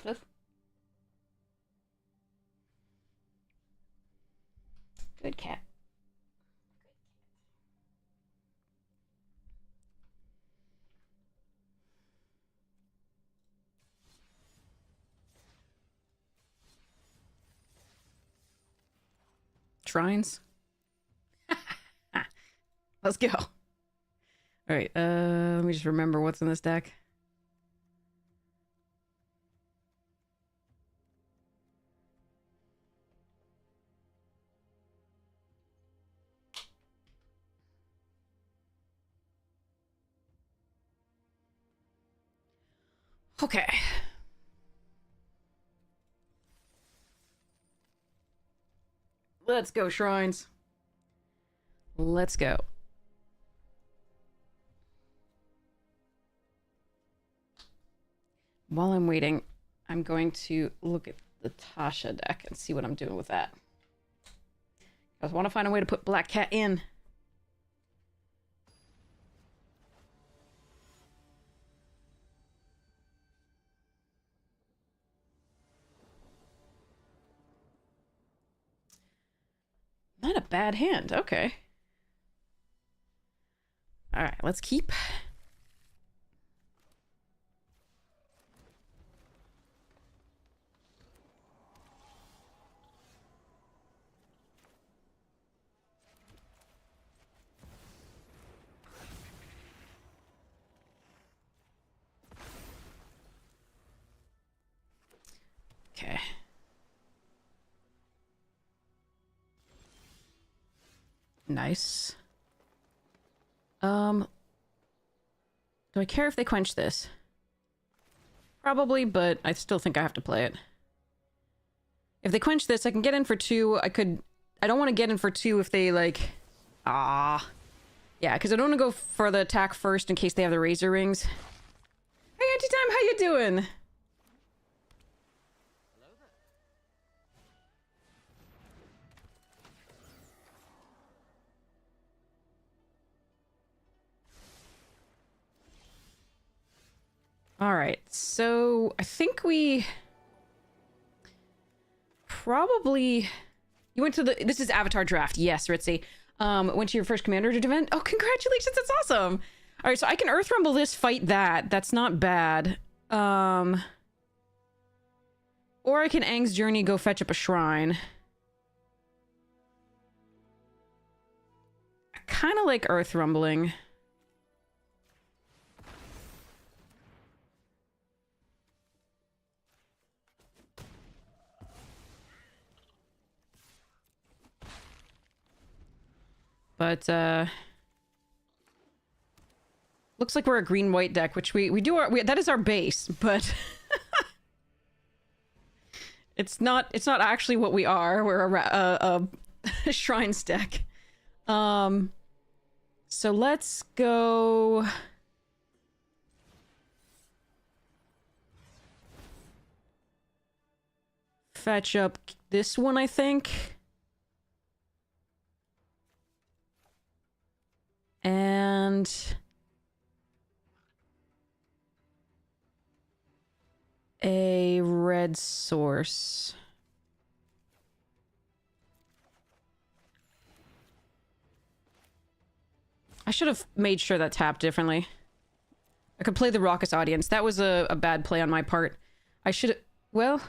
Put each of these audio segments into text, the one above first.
Toughness. Good cat. Shrines. Let's go. All right, let me just remember what's in this deck. Okay. Let's go, shrines. Let's go. While I'm waiting, I'm going to look at the Tasha deck and see what I'm doing with that. I want to find a way to put Black Cat in. Not a bad hand. Okay. All right, let's keep. Okay. Nice. Do I care if they quench this? Probably, but I still think I have to play it. If they quench this, I can get in for 2. I don't want to get in for 2 if they, like... Ah. Yeah, because I don't want to go for the attack first in case they have the Razor Rings. Hey, Anti-Time, how you doing? All right, so I think we probably... You went to the... This is Avatar Draft. Yes, Ritzy. Went to your first Commander event. Oh, congratulations. That's awesome. All right, so I can Earth Rumble this, fight that. That's not bad. Or I can Aang's Journey, go fetch up a shrine. I kind of like Earth Rumbling. But, looks like we're a green-white deck, which we do our... that is our base, but... It's not actually what we are. We're a Shrines deck. So let's go... Fetch up this one, I think. And... a red source. I should have made sure that tapped differently. I could play the Raucous Audience. That was a bad play on my part. I should... Well...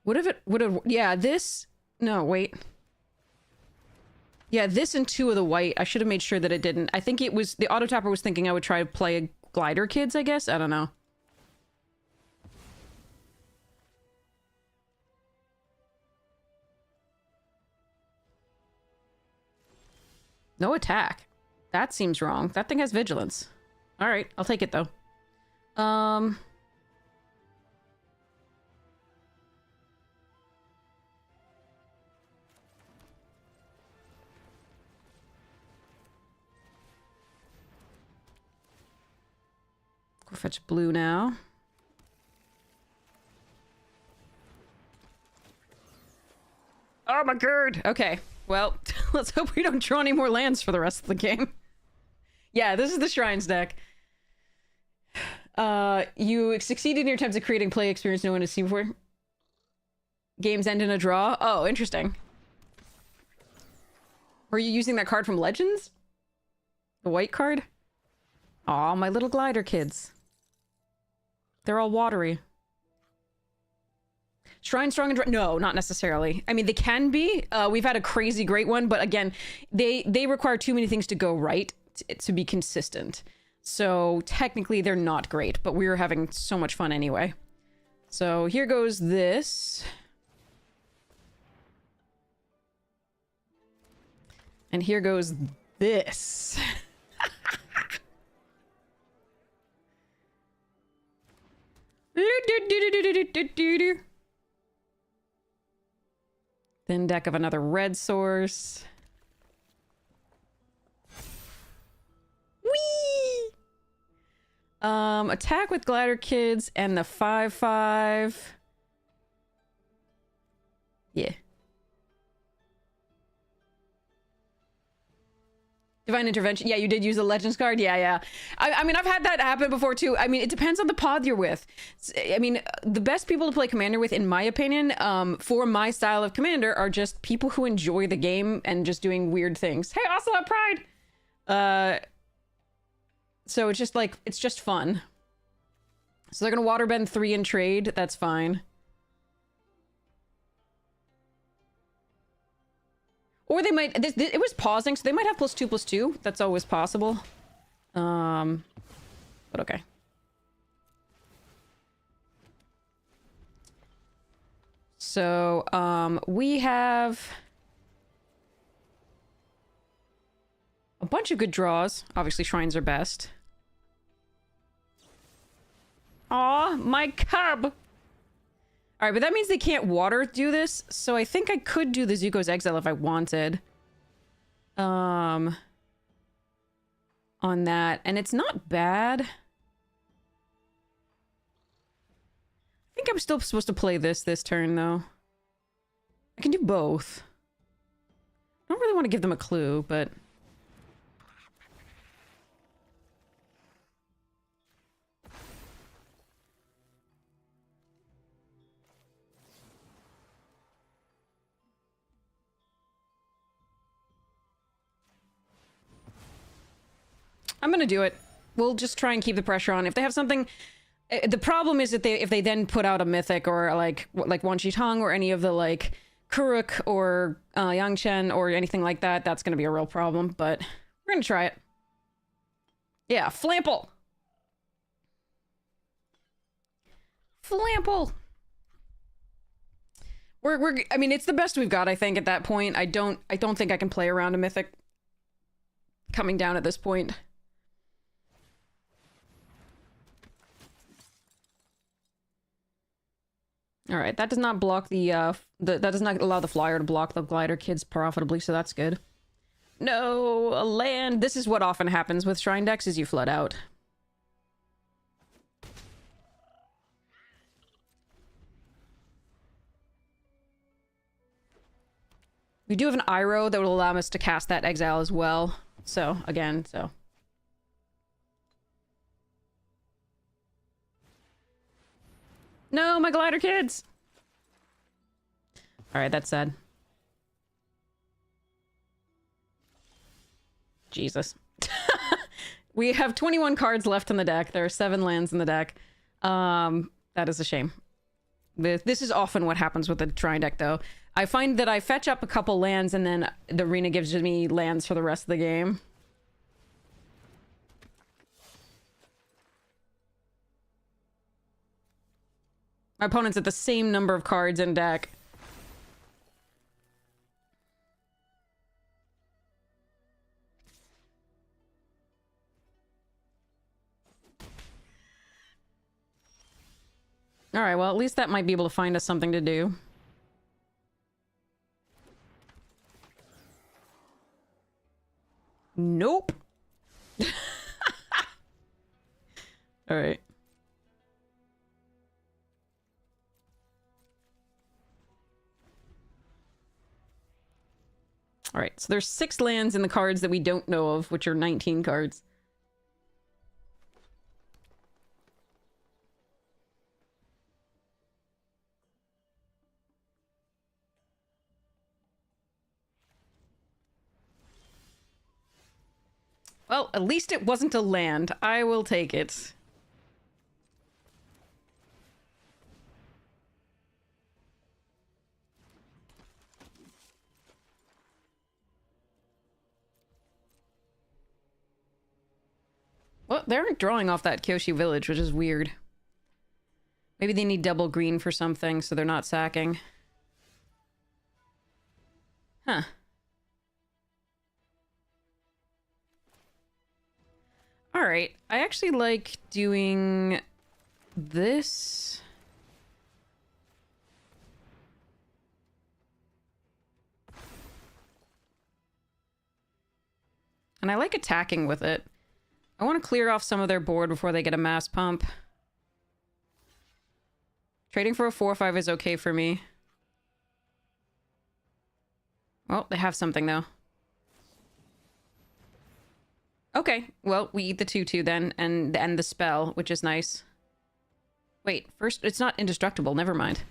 Would have... Yeah, this... No, wait. Yeah, this and 2 of the white. I should have made sure that it didn't. I think it was... The auto-tapper was thinking I would try to play a Glider Kids, I guess? I don't know. No attack. That seems wrong. That thing has vigilance. Alright, I'll take it though. Go fetch blue now. Oh my god! Okay, well, let's hope we don't draw any more lands for the rest of the game. Yeah, this is the Shrines deck. You succeeded in your attempts at creating play experience no one has seen before. Games end in a draw. Oh, interesting. Were you using that card from Legends? The white card? Aw, my little glider kids. They're all watery. Shrine strong and dry? No, not necessarily. I mean, they can be. We've had a crazy great one, but again, they require too many things to go right to be consistent. So technically they're not great, but we were having so much fun anyway. So here goes this. And here goes this. Then deck of another red source. Whee! Attack with glider kids and the 5/5. Yeah. Divine Intervention. Yeah, you did use a Legends card. Yeah. I mean, I've had that happen before too. I mean, it depends on the pod you're with. I mean, the best people to play Commander with, in my opinion, for my style of Commander, are just people who enjoy the game and just doing weird things. Hey, Ocelot Pride! So it's just like, it's just fun. So they're gonna waterbend 3 and trade. That's fine. Or they might, it was pausing, so they might have +2/+2. That's always possible. But okay. So, we have a bunch of good draws. Obviously, shrines are best. Aw, my cub! Alright, but that means they can't water do this, so I think I could do the Zuko's Exile if I wanted. On that, and it's not bad. I think I'm still supposed to play this turn, though. I can do both. I don't really want to give them a clue, but... I'm gonna do it. We'll just try and keep the pressure on. If they have something... The problem is that if they then put out a mythic or like Wan Shi Tong or any of the like Kuruk or Yang Chen or anything like that, that's gonna be a real problem, but we're gonna try it. Yeah, Flample! Flample! I mean, it's the best we've got, I think, at that point. I don't think I can play around a mythic coming down at this point. All right, that does not block that does not allow the flyer to block the glider kids profitably, so that's good. No, a land. This is what often happens with shrine decks, is you flood out. We do have an Iroh that will allow us to cast that exile as well. So, again, so... No, my glider kids! Alright, that's sad. Jesus. We have 21 cards left in the deck. There are 7 lands in the deck. That is a shame. This is often what happens with the Shrine deck, though. I find that I fetch up a couple lands and then the arena gives me lands for the rest of the game. My opponent's at the same number of cards in deck. Alright, well, at least that might be able to find us something to do. Nope. Alright. Alright, so there's 6 lands in the cards that we don't know of, which are 19 cards. Well, at least it wasn't a land. I will take it. Well, they aren't drawing off that Kyoshi village, which is weird. Maybe they need double green for something, so they're not sacking. Huh. Alright, I actually like doing this. And I like attacking with it. I want to clear off some of their board before they get a mass pump. Trading for a 4-5 is okay for me. Well, they have something, though. Okay, well, we eat the 2-2 then, and end the spell, which is nice. Wait, first, it's not indestructible, never mind.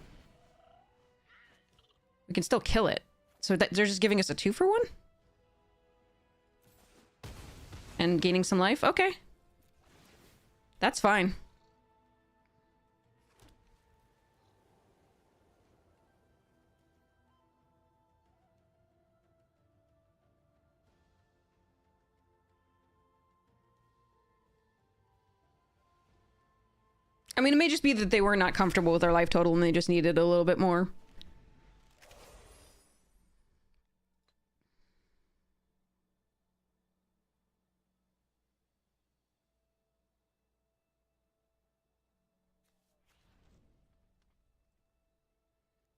We can still kill it. So they're just giving us a 2-for-1? And gaining some life? Okay. That's fine. I mean, it may just be that they were not comfortable with their life total and they just needed a little bit more.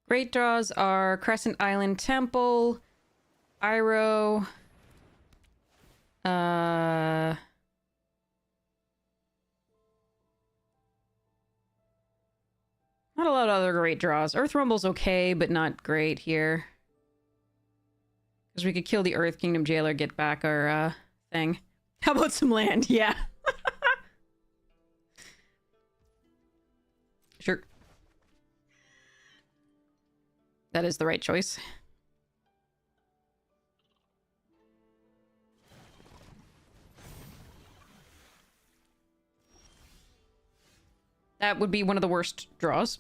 Great draws are Crescent Island Temple, Iroh, not a lot of other great draws. Earth Rumble's okay, but not great here. Because we could kill the Earth Kingdom Jailer, get back our, thing. How about some land? Yeah. Sure. That is the right choice. That would be one of the worst draws.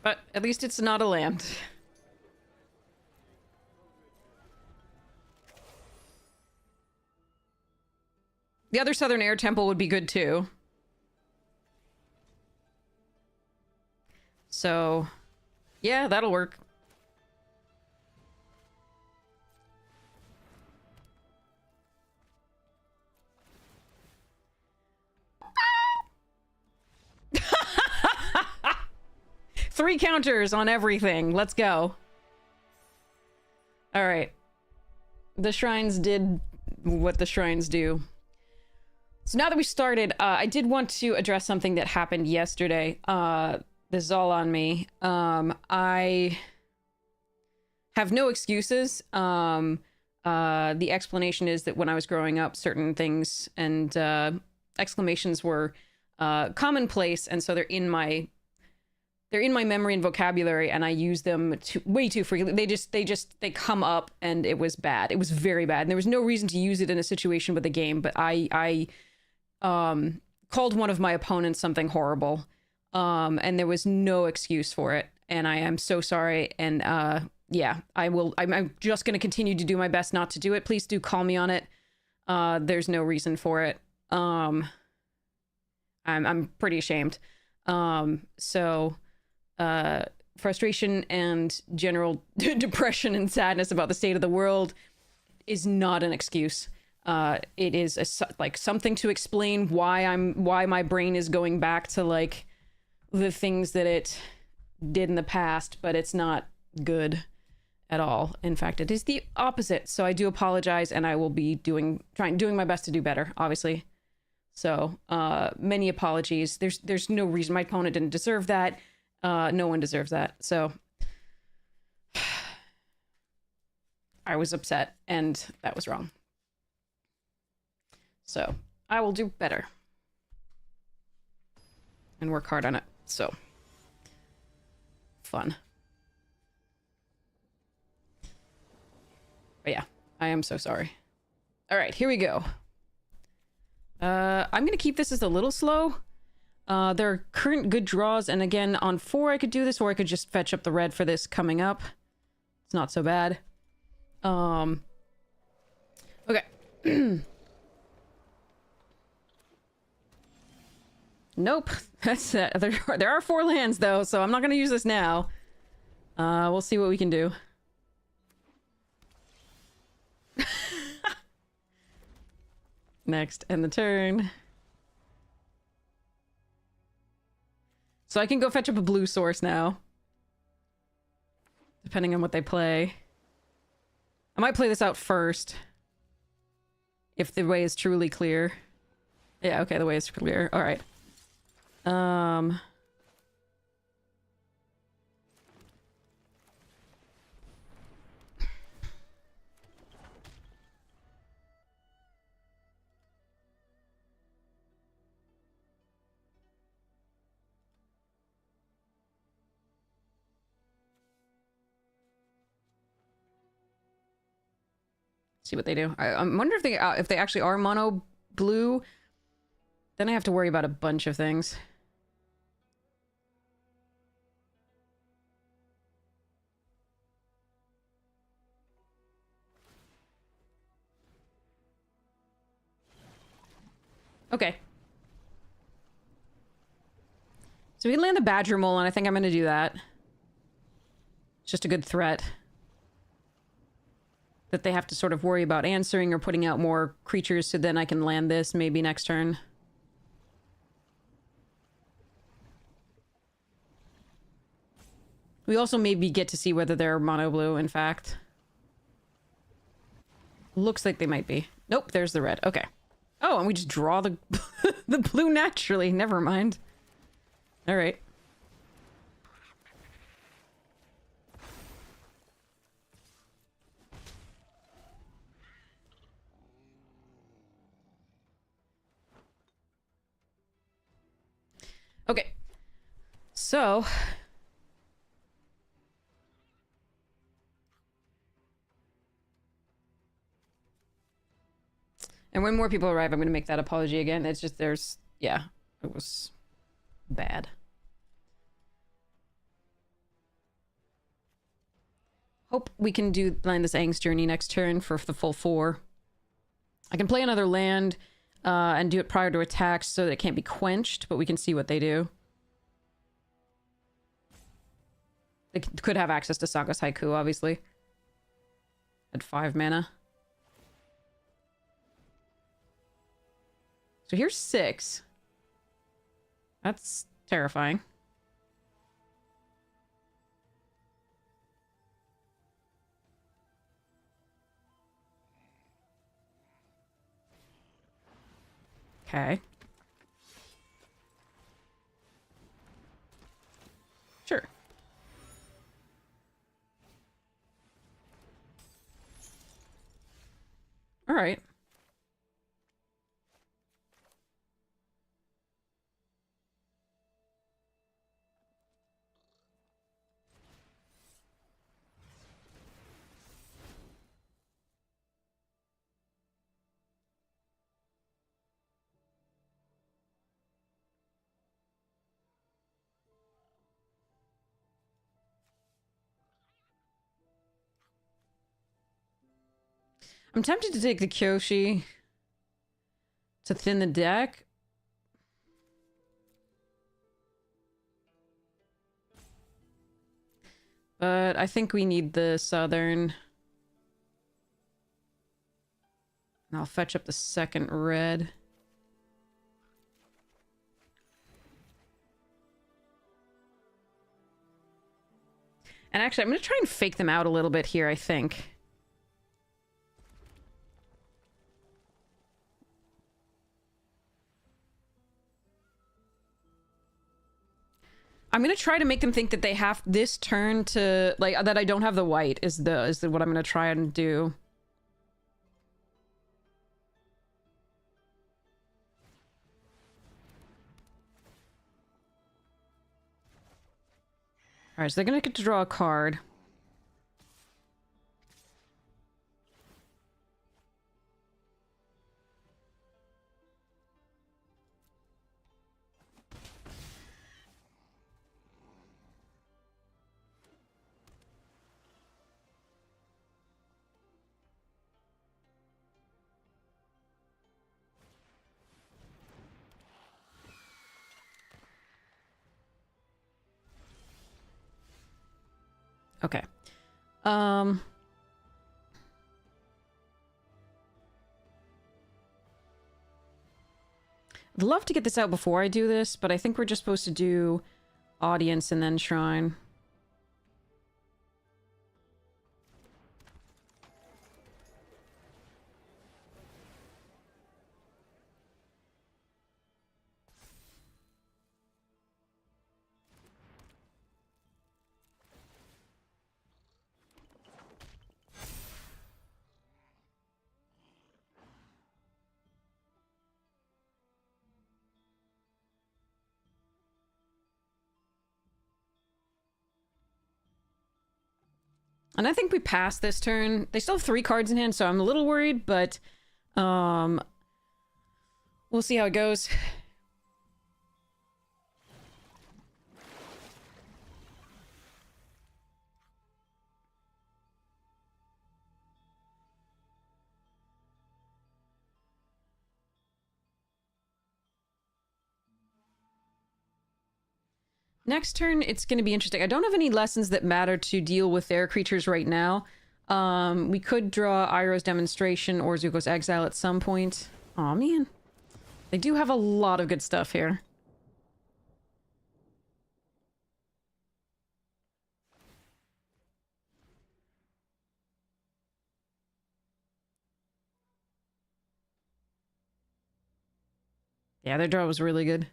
But at least it's not a land. The other Southern Air Temple would be good too. So, yeah, that'll work. Three counters on everything. Let's go. All right. The shrines did what the shrines do. So now that we started, I did want to address something that happened yesterday. This is all on me. I have no excuses. The explanation is that when I was growing up, certain things and exclamations were commonplace, and so they're in my memory and vocabulary, and I use them way too frequently. They come up, and it was bad. It was very bad, and there was no reason to use it in a situation with a game. But I called one of my opponents something horrible, and there was no excuse for it, and I am so sorry. And yeah, I'm just gonna continue to do my best not to do it. Please do call me on it. There's no reason for it. I'm pretty ashamed. So. Frustration and general depression and sadness about the state of the world is not an excuse. It is like something to explain why my brain is going back to like the things that it did in the past, but it's not good at all. In fact, it is the opposite. So I do apologize, and I will be doing my best to do better, obviously. So many apologies. There's no reason my opponent didn't deserve that. No one deserves that. So I was upset, and that was wrong. So I will do better and work hard on it. So fun. But yeah, I am so sorry. All right, here we go. I'm gonna keep this as a little slow. There are current good draws, and again, on 4 I could do this, or I could just fetch up the red for this coming up. It's not so bad. Okay. Nope. That's there are 4 lands, though, so I'm not gonna use this now. We'll see what we can do. Next, end the turn. So I can go fetch up a blue source now. Depending on what they play. I might play this out first. If the way is truly clear. Yeah, okay, the way is clear. Alright. See what they do. I wonder if they actually are mono blue. Then I have to worry about a bunch of things. Okay. So we can land the Badger Mole, and I think I'm going to do that. It's just a good threat. That they have to sort of worry about answering or putting out more creatures, so then I can land this maybe next turn. We also maybe get to see whether they're mono blue, in fact. Looks like they might be. Nope, there's the red. Okay. Oh, and we just draw the the blue naturally. Never mind. All right. Okay. So... And when more people arrive, I'm going to make that apology again. It's just there's... Yeah, it was bad. Hope we can land this Aang's Journey next turn for the full 4. I can play another land and do it prior to attacks so that it can't be quenched, but we can see what they do. They could have access to Saga's Haiku, obviously. At 5 mana. So here's 6. That's terrifying. Okay. Sure. All right. I'm tempted to take the Kyoshi to thin the deck. But I think we need the Southern. And I'll fetch up the second red. And actually, I'm going to try and fake them out a little bit here, I think. I'm gonna try to make them think that they have this turn to, like, that I don't have the white is what I'm gonna try and do. Alright, so they're gonna get to draw a card. Okay. I'd love to get this out before I do this, but I think we're just supposed to do audience and then shrine. And I think we passed this turn. They still have 3 cards in hand, so I'm a little worried, but we'll see how it goes. Next turn, it's going to be interesting. I don't have any lessons that matter to deal with their creatures right now. We could draw Iroh's Demonstration or Zuko's Exile at some point. Aw, man. They do have a lot of good stuff here. Yeah, their draw was really good.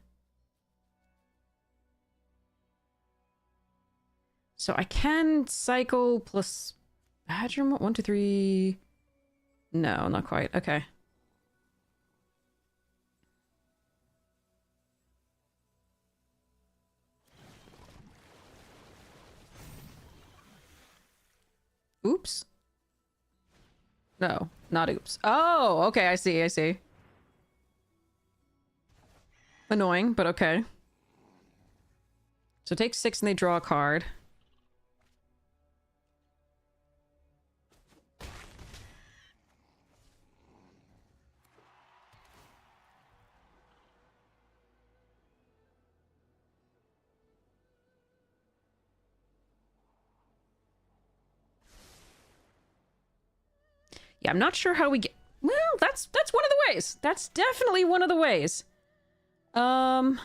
So I can cycle plus Badger. 1, 2, 3. No, not quite. Okay. Oops. No, not oops. Oh, okay, I see, I see. Annoying, but okay. So take 6 and they draw a card. Yeah, I'm not sure how we get... Well, that's one of the ways. That's definitely one of the ways. I'd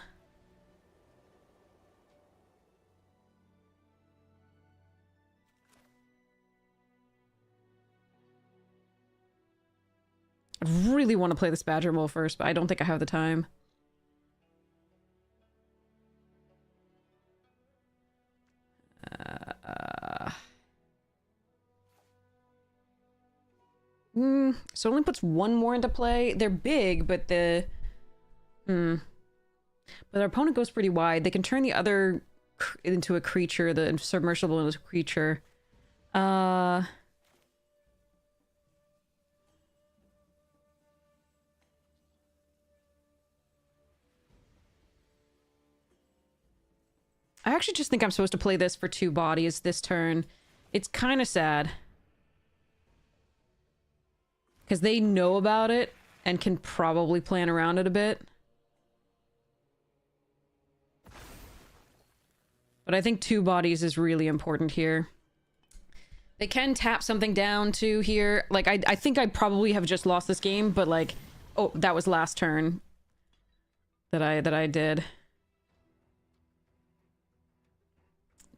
really want to play this Badger Mole first, but I don't think I have the time. So it only puts 1 more into play. They're big, but the... But their opponent goes pretty wide. They can turn the other into a creature, the submersible into a creature. I actually just think I'm supposed to play this for 2 bodies this turn. It's kind of sad. Because they know about it and can probably plan around it a bit. But I think 2 bodies is really important here. They can tap something down too here. Like, I think I probably have just lost this game, but like... Oh, that was last turn. That I did.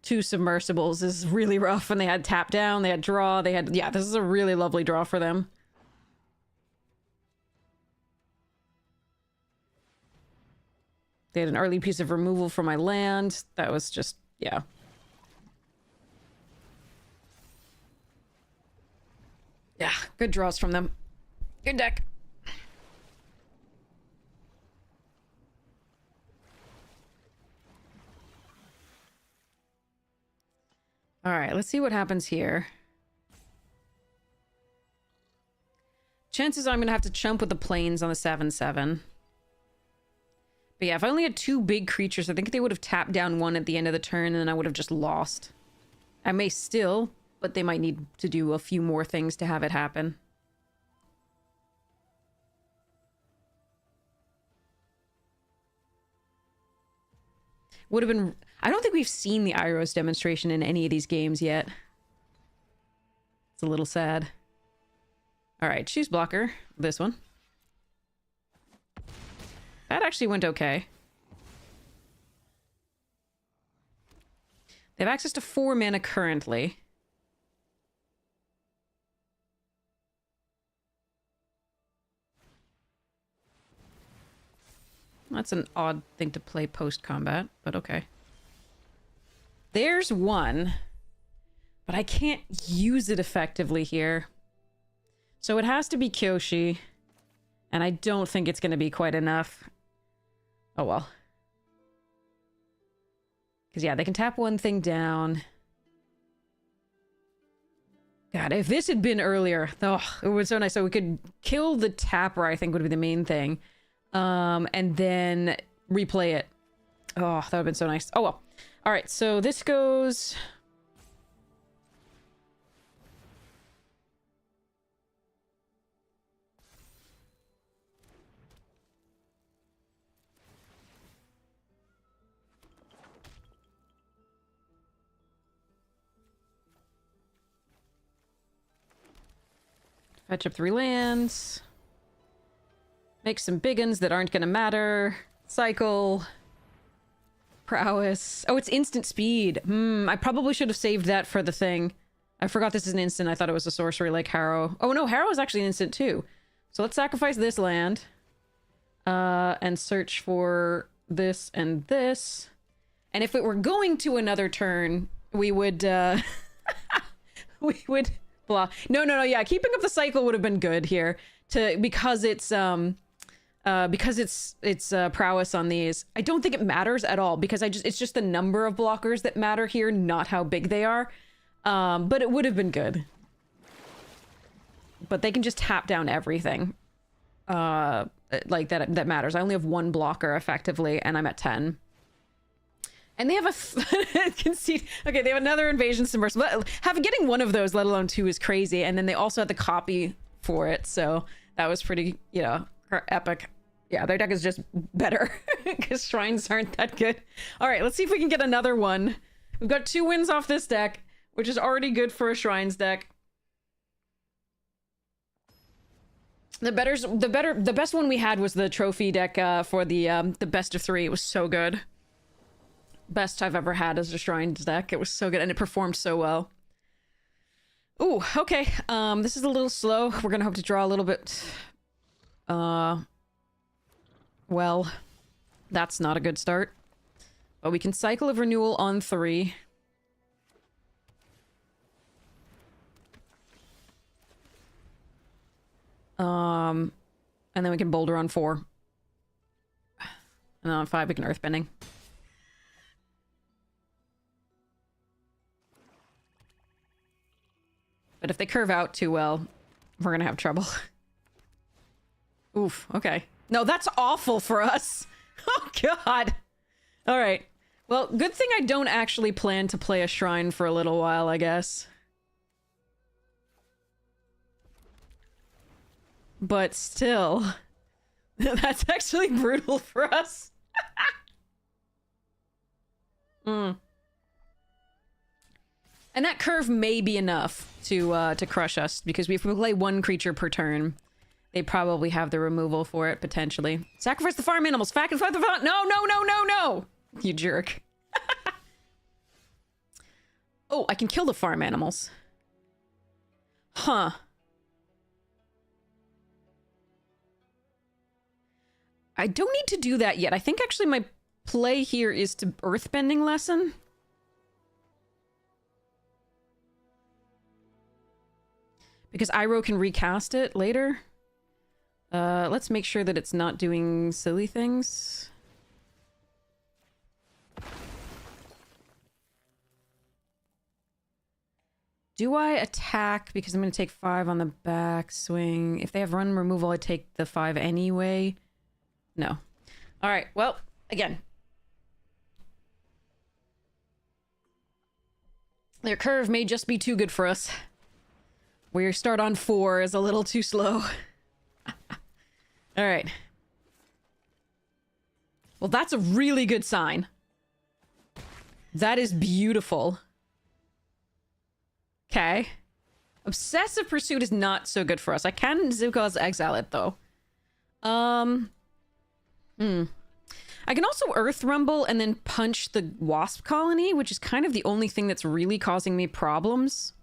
2 submersibles is really rough, and they had tap down, they had draw, they had... Yeah, this is a really lovely draw for them. They had an early piece of removal for my land. That was just... Yeah. Yeah, good draws from them. Good deck. Alright, let's see what happens here. Chances are I'm gonna have to chump with the planes on the 7/7. But yeah, if I only had 2 big creatures, I think they would have tapped down 1 at the end of the turn, and then I would have just lost. I may still, but they might need to do a few more things to have it happen. Would have been... I don't think we've seen the Iros demonstration in any of these games yet. It's a little sad. Alright, choose blocker. This one. That actually went okay. They have access to 4 mana currently. That's an odd thing to play post-combat, but okay. There's one, but I can't use it effectively here. So it has to be Kyoshi, and I don't think it's going to be quite enough. Oh well. Because yeah, they can tap one thing down. God, if this had been earlier, oh, it was so nice. So we could kill the tapper, I think would be the main thing. And then replay it. Oh, that would have been so nice. Oh well. Alright, so this goes... Fetch up 3 lands. Make some big uns that aren't gonna matter. Cycle. Prowess. Oh, it's instant speed. I probably should have saved that for the thing. I forgot this is an instant. I thought it was a sorcery like Harrow. Oh no, Harrow is actually an instant too. So let's sacrifice this land. And search for this and this. And if it were going to another turn, we would, we would... Blah. No, yeah, keeping up the cycle would have been good here. Because it's prowess on these. I don't think it matters at all because it's just the number of blockers that matter here, not how big they are. But it would have been good. But they can just tap down everything. Like that matters. I only have 1 blocker effectively, and I'm at 10. And they have a conceit. Okay, they have another invasion submersible. Getting 1 of those, let alone 2, is crazy. And then they also had the copy for it, so that was pretty, you know, epic. Yeah, their deck is just better because shrines aren't that good. All right, let's see if we can get another one. We've got 2 wins off this deck, which is already good for a shrines deck. The best one we had was the trophy deck for the best of 3. It was so good. Best I've ever had as a shrines deck. It was so good and it performed so well. Ooh, okay. This is a little slow. We're gonna hope to draw a little bit. Well, that's not a good start. But we can cycle of renewal on 3. And then we can boulder on 4. And then on 5 we can earthbending. But if they curve out too well, we're gonna have trouble. Oof, okay. No, that's awful for us. Oh, God. All right. Well, good thing I don't actually plan to play a shrine for a little while, I guess. But still, that's actually brutal for us. And that curve may be enough to crush us, because if we play 1 creature per turn, they probably have the removal for it, potentially. Sacrifice the farm animals! Fact and fight the farm— No, no, no, no, no! You jerk. Oh, I can kill the farm animals. Huh. I don't need to do that yet. I think actually my play here is to earthbending lesson. Because Iroh can recast it later. Let's make sure that it's not doing silly things. Do I attack? Because I'm going to take 5 on the back swing. If they have run removal, I take the 5 anyway. No. Alright, well, again. Their curve may just be too good for us. Where your start on 4 is a little too slow. Alright. Well, that's a really good sign. That is beautiful. Okay. Obsessive Pursuit is not so good for us. I can Zuko's exile it, though. I can also Earth Rumble and then punch the Wasp Colony, which is kind of the only thing that's really causing me problems.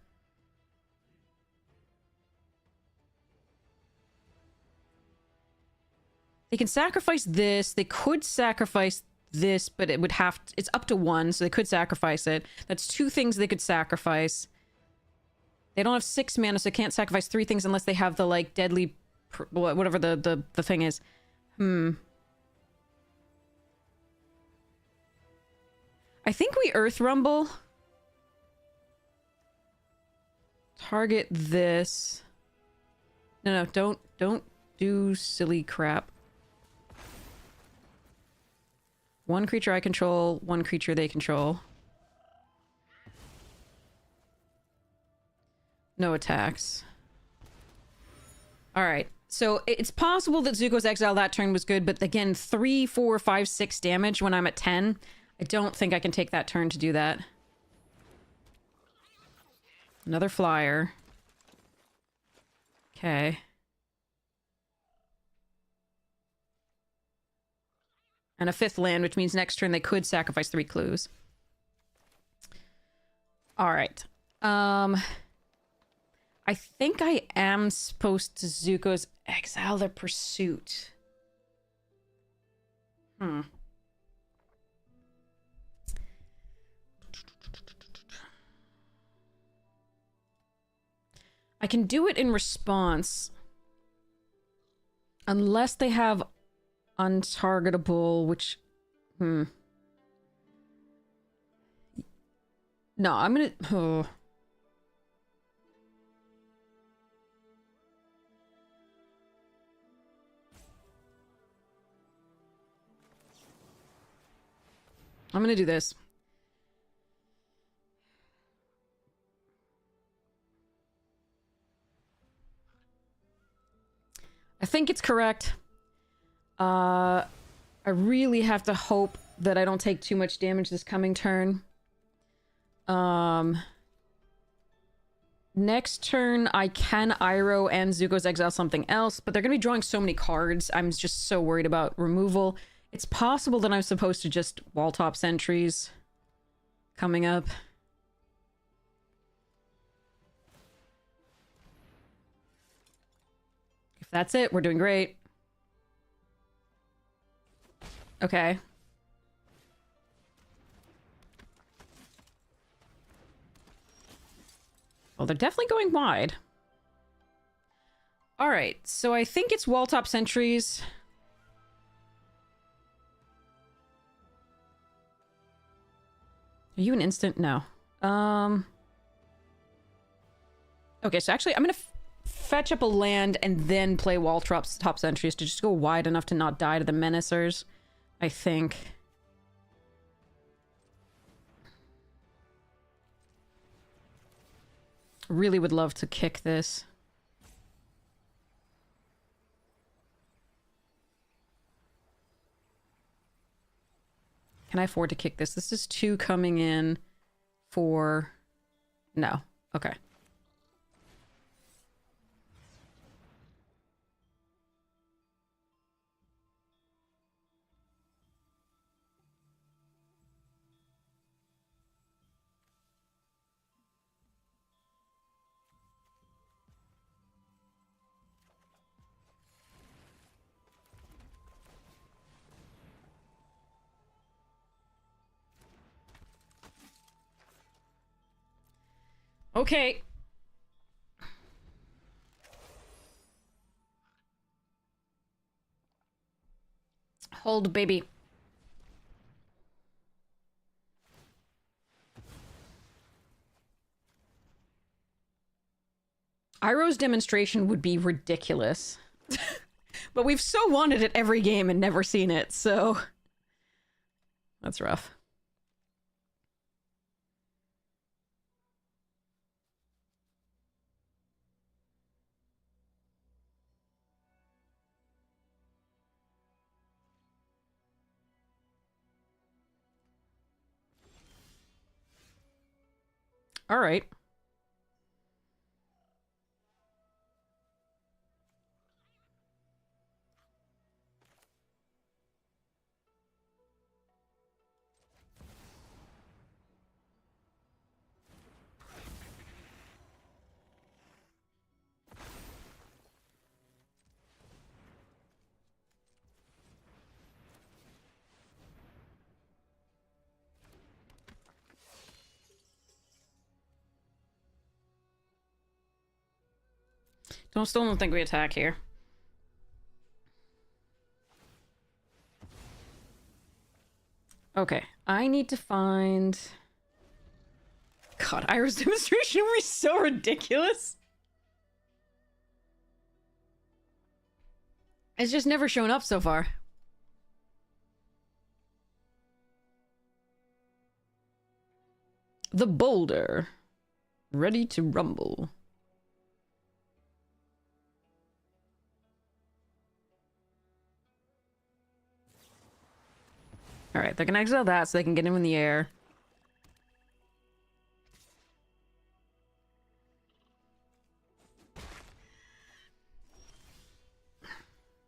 They can sacrifice this. They could sacrifice this, but it would have to, it's up to one, so they could sacrifice it. That's two things they could sacrifice. They don't have 6 mana, so they can't sacrifice 3 things unless they have the, like, deadly... whatever the thing is. I think we Earth Rumble. Target this. No, don't do silly crap. One creature I control, one creature they control. No attacks. Alright, so it's possible that Zuko's exile that turn was good, but again, 3, 4, 5, 6 damage when I'm at 10. I don't think I can take that turn to do that. Another flyer. Okay. And a 5th land, which means next turn they could sacrifice 3 clues. Alright. I think I am supposed to Zuko's exile their pursuit. I can do it in response. Unless they have untargetable, which... No, I'm gonna... Oh. I'm gonna do this. I think it's correct. I really have to hope that I don't take too much damage this coming turn. Next turn, I can Iroh and Zuko's exile something else, but they're going to be drawing so many cards. I'm just so worried about removal. It's possible that I'm supposed to just wall top sentries coming up. If that's it, we're doing great. Okay. Well, they're definitely going wide. Alright, so I think it's wall top sentries. Are you an instant? No. Okay, so actually I'm gonna fetch up a land and then play wall top sentries to just go wide enough to not die to the menacers, I think. Really would love to kick this. Can I afford to kick this? This is 2 coming in for... No. Okay. Okay. Hold, baby. Iroh's demonstration would be ridiculous. But we've so wanted it every game and never seen it, so... That's rough. All right. Still don't think we attack here. Okay, I need to find... God, Iris demonstration would be so ridiculous. It's just never shown up so far. The boulder. Ready to rumble. Alright, they're gonna exile that so they can get him in the air.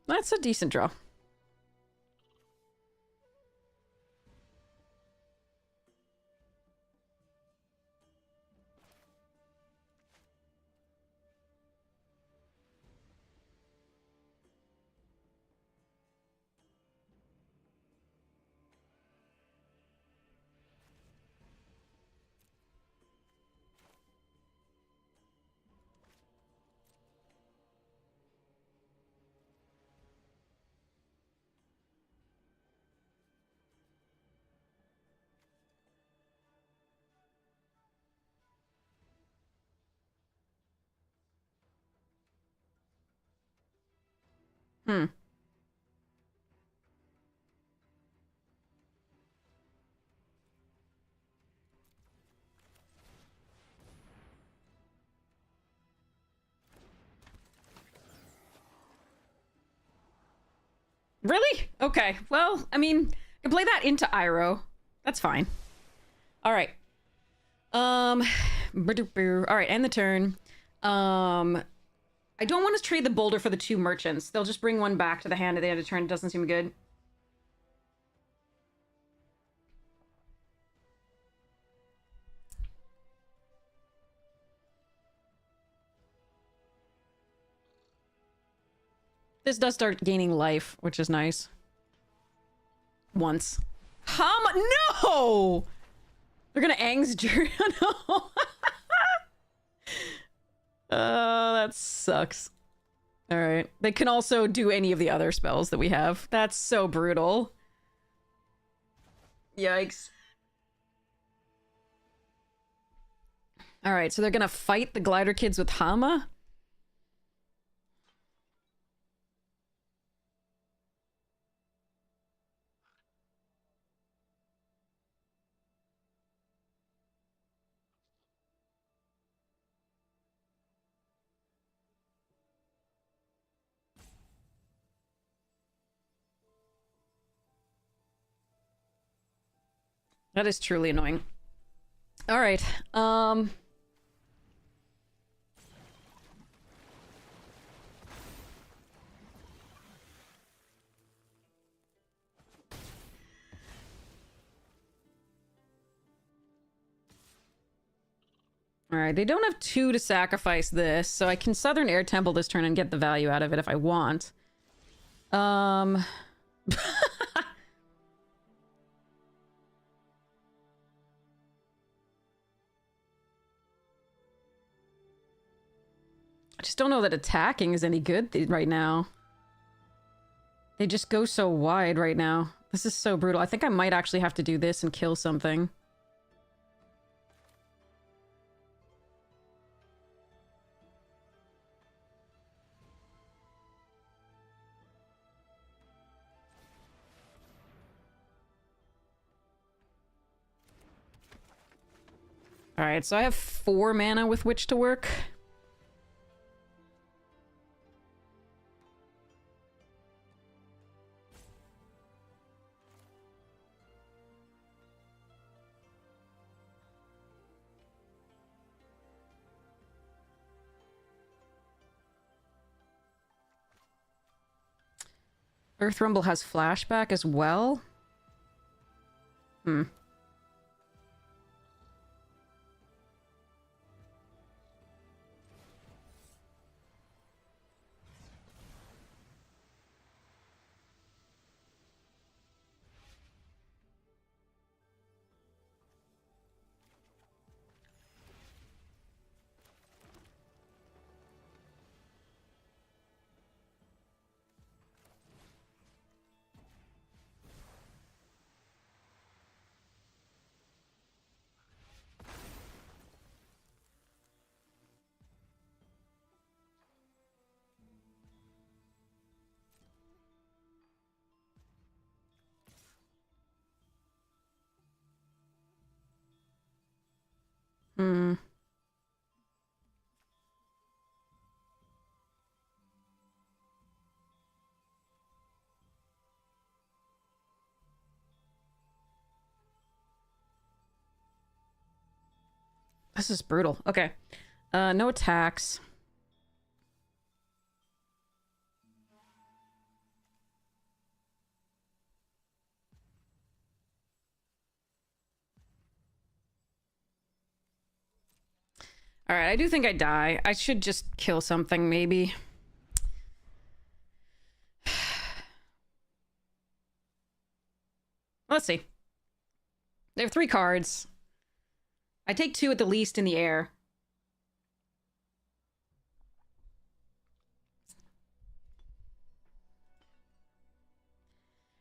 That's a decent draw. Hmm. Really? Okay. Well, I mean, I can play that into Iroh. That's fine. All right. All right, end the turn. I don't want to trade the boulder for the 2 merchants. They'll just bring one back to the hand at the end of the turn. It doesn't seem good. This does start gaining life, which is nice. Once. No! They're gonna Aang's Jury. No. That sucks. Alright. They can also do any of the other spells that we have. That's so brutal. Yikes. Alright, so they're gonna fight the Glider Kids with Hama? That is truly annoying. Alright, Alright, they don't have 2 to sacrifice this, so I can Southern Air Temple this turn and get the value out of it if I want. I just don't know that attacking is any good right now. They just go so wide right now. This is so brutal. I think I might actually have to do this and kill something. Alright, so I have 4 mana with which to work. Earth Rumble has flashback as well? Hmm. Hmm. This is brutal. Okay. No attacks. Alright, I do think I die. I should just kill something, maybe. Let's see. There are 3 cards. I take 2 at the least in the air.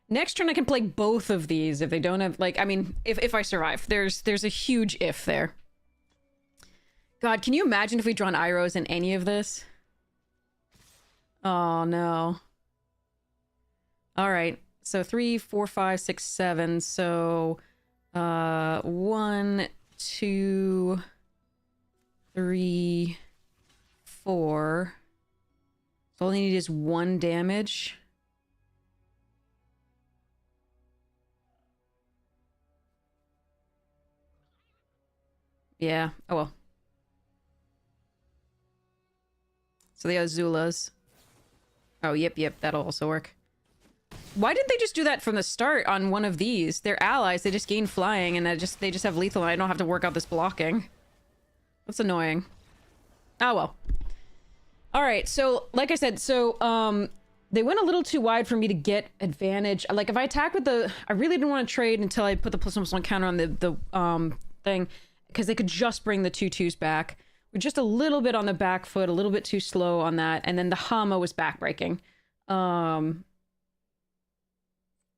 Next turn I can play both of these if they don't have, like, I mean, if I survive. There's a huge if there. God, can you imagine if we drawn Iros in any of this? Oh, no. Alright, so 3, 4, 5, 6, 7, so... 1, 2, 3, 4. So all I need is 1 damage. Yeah, oh well. So the Azulas. Oh, yep, that'll also work. Why didn't they just do that from the start on one of these? They're allies, they just gain flying, and they just have lethal, and I don't have to work out this blocking. That's annoying. Oh well. Alright, so, like I said, so, they went a little too wide for me to get advantage. Like, if I attack with the... I really didn't want to trade until I put the +1/+1 counter on the thing, because they could just bring the 2/2s back. We're just a little bit on the back foot, a little bit too slow on that, and then the Hama was backbreaking.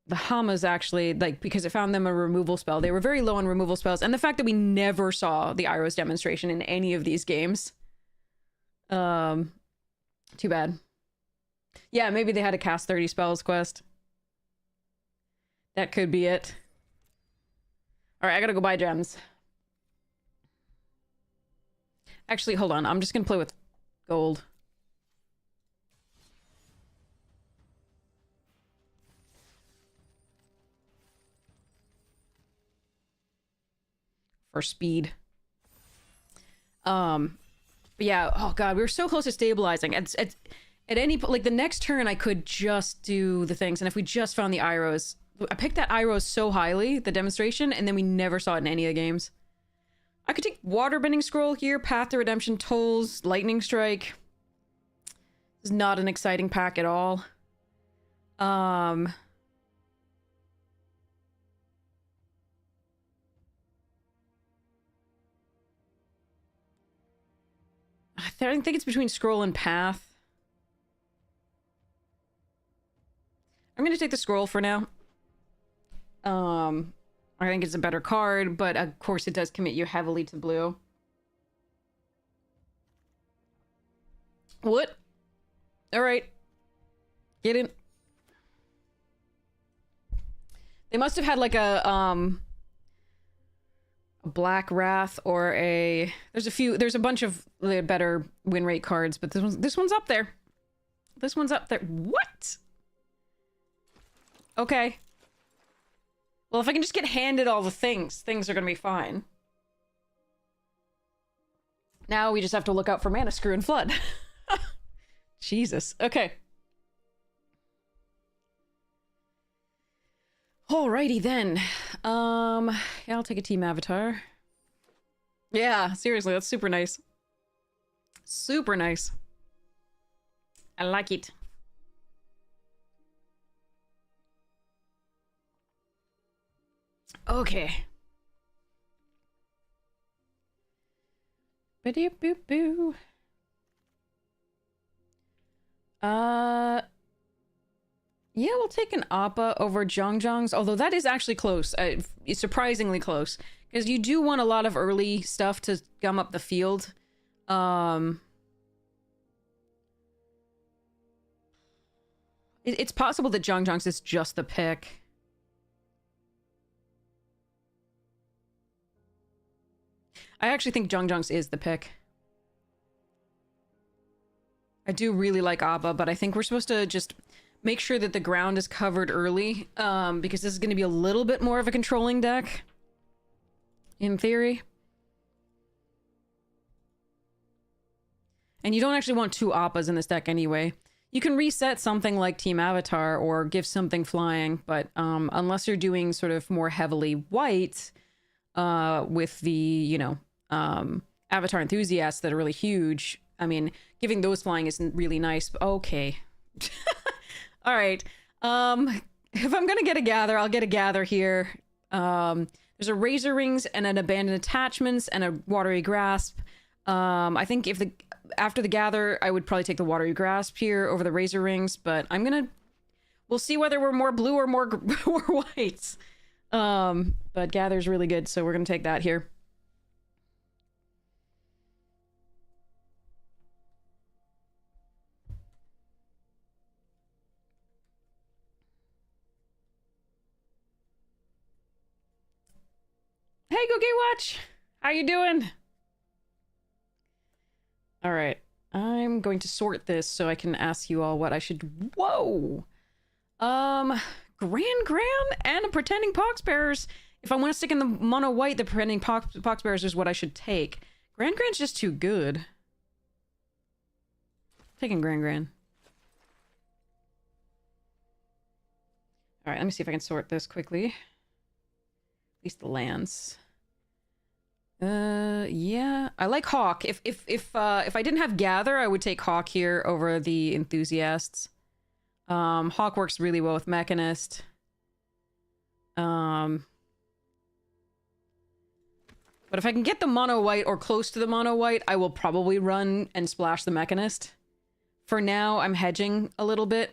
The Hamas actually, like, because it found them a removal spell. They were very low on removal spells. And the fact that we never saw the Iros demonstration in any of these games. Too bad. Yeah, maybe they had a cast 30 spells quest. That could be it. Alright, I gotta go buy gems. Actually, hold on. I'm just gonna play with gold. For speed. But yeah, oh god, we were so close to stabilizing. At any, like, the next turn I could just do the things, and if we just found the Iros, I picked that Iros so highly, the demonstration, and then we never saw it in any of the games. I could take Waterbending Scroll here, Path to Redemption, Tolls, Lightning Strike. This is not an exciting pack at all. I think it's between Scroll and Path. I'm gonna take the Scroll for now. I think it's a better card, but of course it does commit you heavily to blue. What? Alright. Get in. They must have had like a Black Wrath or a... There's a bunch of better win rate cards, but this one's up there. This one's up there. What? Okay. Well, if I can just get handed all the things are gonna be fine. Now we just have to look out for Mana Screw and Flood. Jesus. Okay. Alrighty then. Yeah, I'll take a team avatar. Yeah, seriously, that's super nice. Super nice. I like it. Okay. Ba-dee-boo-boo. Yeah, we'll take an Appa over Zhongs, although that is actually close. It's surprisingly close. Because you do want a lot of early stuff to gum up the field. It's possible that Zhongs is just the pick. I actually think Zhongs is the pick. I do really like Appa, but I think we're supposed to just make sure that the ground is covered early, because this is going to be a little bit more of a controlling deck, in theory. And you don't actually want two Appas in this deck anyway. You can reset something like Team Avatar or give something flying, but unless you're doing sort of more heavily white, with the, you know, Avatar enthusiasts that are really huge, I mean, giving those flying isn't really nice. Okay. All right. If I'm gonna get a gather, I'll get a gather here. There's a Razor Rings and an Abandoned Attachments and a Watery Grasp. I think after the gather, I would probably take the Watery Grasp here over the Razor Rings, but we'll see whether we're more blue or more whites. But gather's really good, so we're gonna take that here. Hey, Go Gatewatch! How you doing? All right. I'm going to sort this so I can ask you all what I should... Whoa! Grand and a Pretending Poxbearers. If I want to stick in the mono white, the Pretending Poxbearers is what I should take. Grand's just too good. Taking Grand. All right, let me see if I can sort this quickly. At least the lands. Yeah, I like Hawk. If I didn't have Gather, I would take Hawk here over the Enthusiasts. Hawk works really well with Mechanist. But if I can get the mono white or close to the mono white, I will probably run and splash the Mechanist. For now, I'm hedging a little bit.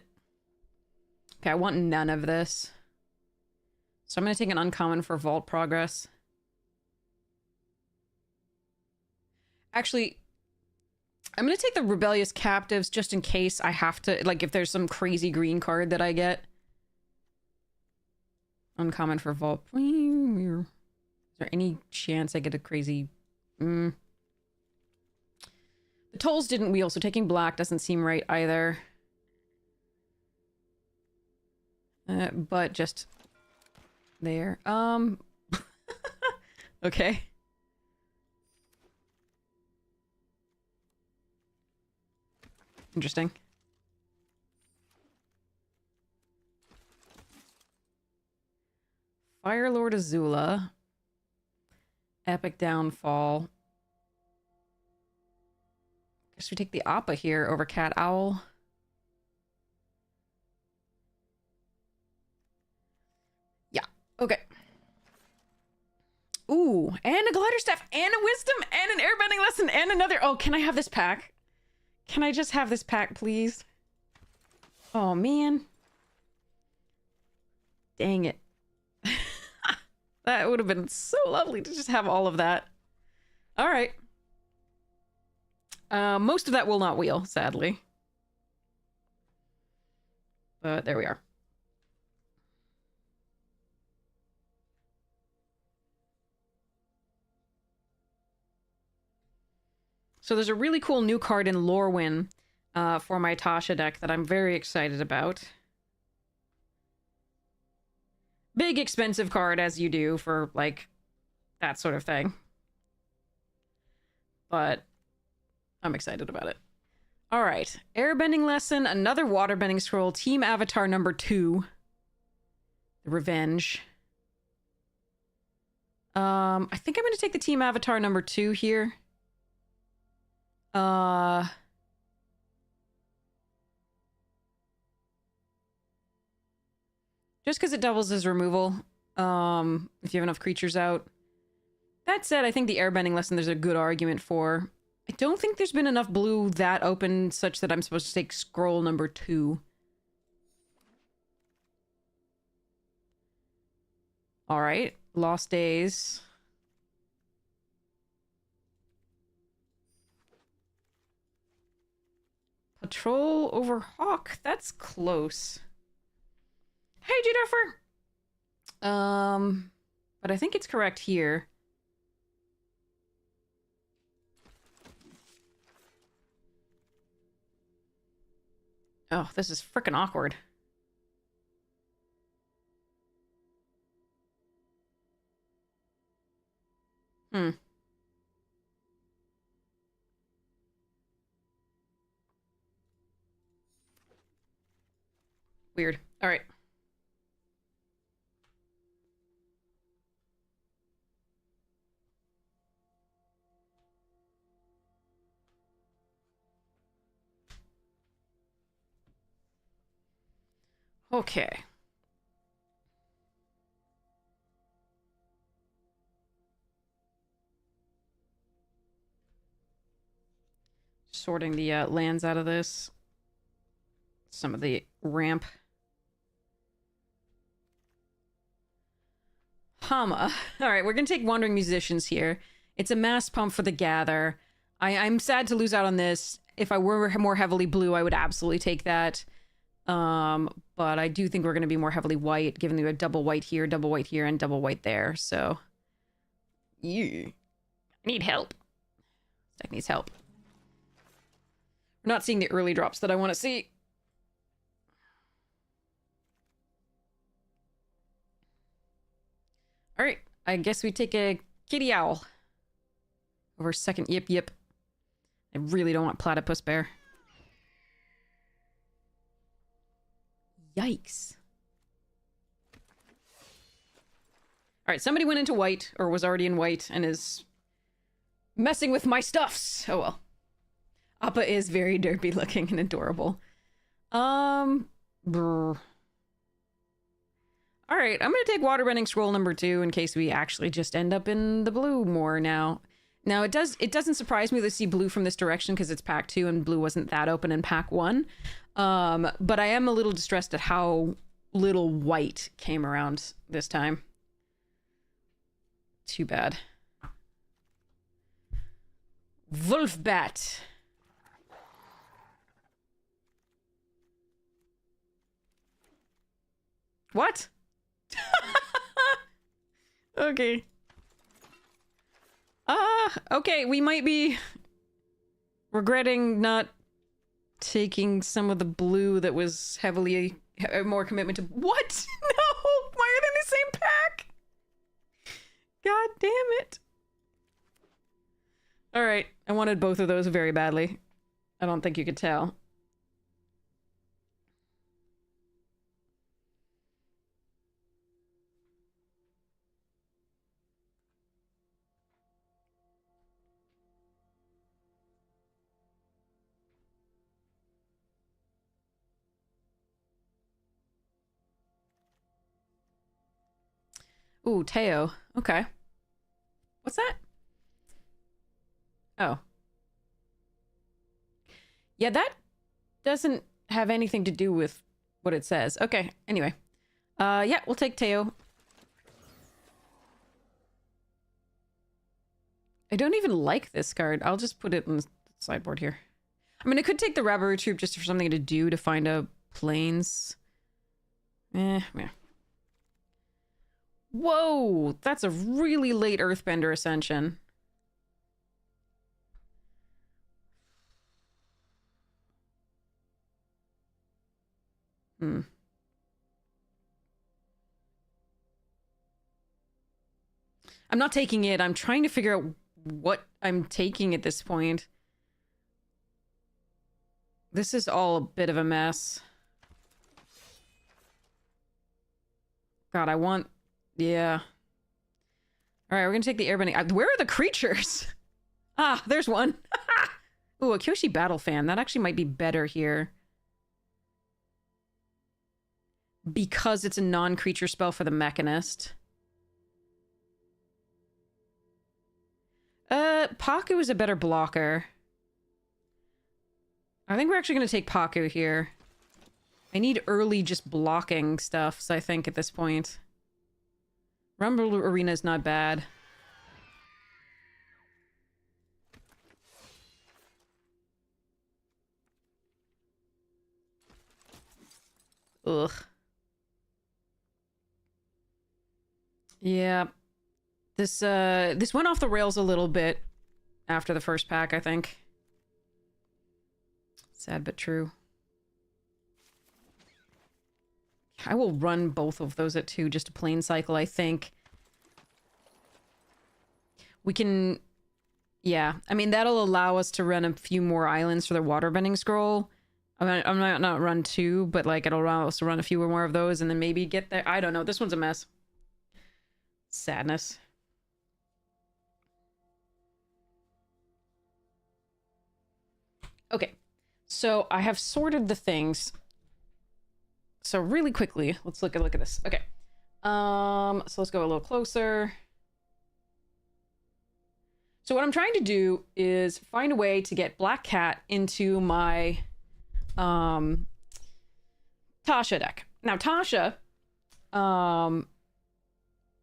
Okay, I want none of this. So I'm going to take an uncommon for Vault Progress. Actually, I'm going to take the Rebellious Captives just in case I have to, like, if there's some crazy green card that I get. Uncommon for Vault. Is there any chance I get a crazy... The Tolls didn't wheel, so taking black doesn't seem right either. But just... there. Okay. Interesting. Firelord Azula. Epic Downfall. Guess we take the Appa here over Cat Owl. Yeah, okay. Ooh, and a Glider Staff, and a Wisdom, and an Airbending Lesson, and another... Oh, can I have this pack? Can I just have this pack, please? Oh, man. Dang it. That would have been so lovely to just have all of that. All right. Most of that will not wheel, sadly. But there we are. So there's a really cool new card in Lorwyn for my Tasha deck that I'm very excited about. Big expensive card, as you do for, like, that sort of thing. But I'm excited about it. All right. Airbending Lesson, another Waterbending Scroll, Team Avatar number 2. Revenge. I think I'm going to take the Team Avatar number 2 here. Just because it doubles as removal, if you have enough creatures out. That said, I think the airbending lesson there's a good argument for. I don't think there's been enough blue that open such that I'm supposed to take scroll number 2. Alright, Lost Days. Patrol over Hawk, that's close. Hey, G-Duffer! But I think it's correct here. Oh, this is frickin' awkward. Hmm. Weird. All right. Okay. Sorting the lands out of this. Some of the ramp. Hama. Alright, we're gonna take Wandering Musicians here. It's a mass pump for the Gather. I'm sad to lose out on this. If I were more heavily blue, I would absolutely take that. But I do think we're going to be more heavily white, given that we have double white here, and double white there, so... Yeah. I need help. Deck needs help. We're not seeing the early drops that I want to see. Alright, I guess we take a Kitty Owl. Over second Yip Yip. I really don't want Platypus Bear. Yikes. Alright, somebody went into white, or was already in white, and is messing with my stuffs. Oh well. Appa is very derpy looking and adorable. Alright, I'm gonna take Waterbending Scroll number 2 in case we actually just end up in the blue more now. Now, it doesn't surprise me to see blue from this direction because it's pack 2 and blue wasn't that open in pack 1. But I am a little distressed at how little white came around this time. Too bad. Wolfbat. What? Okay. Okay, we might be regretting not taking some of the blue that was heavily more commitment to... What? No! Why are they in the same pack? God damn it. Alright, I wanted both of those very badly. I don't think you could tell. Ooh, Teo. Okay. What's that? Oh. Yeah, that doesn't have anything to do with what it says. Okay, anyway. Yeah, we'll take Teo. I don't even like this card. I'll just put it in the sideboard here. I mean, I could take the Rabbit Troop just for something to do to find a plains. Yeah. Whoa! That's a really late Earthbender Ascension. I'm not taking it. I'm trying to figure out what I'm taking at this point. This is all a bit of a mess. God, I want... Yeah. Alright, we're gonna take the airbending... Where are the creatures? Ah, there's one. Ooh, a Kyoshi Battle Fan. That actually might be better here. Because it's a non-creature spell for the Mechanist. Paku is a better blocker. I think we're actually going to take Paku here. I need early just blocking stuffs, I think, at this point. Rumble Arena is not bad. Ugh. Yeah. This went off the rails a little bit after the first pack, I think. Sad but true. I will run both of those at 2 just to plain cycle, I think. We can... Yeah, I mean, that'll allow us to run a few more islands for the waterbending scroll. I'm not run 2, but like it'll allow us to run a few more of those and then maybe get there. I don't know. This one's a mess. Sadness. Okay, so I have sorted the things. So really quickly, let's look at this. Okay, so let's go a little closer. So what I'm trying to do is find a way to get Black Cat into my Tasha deck. Now Tasha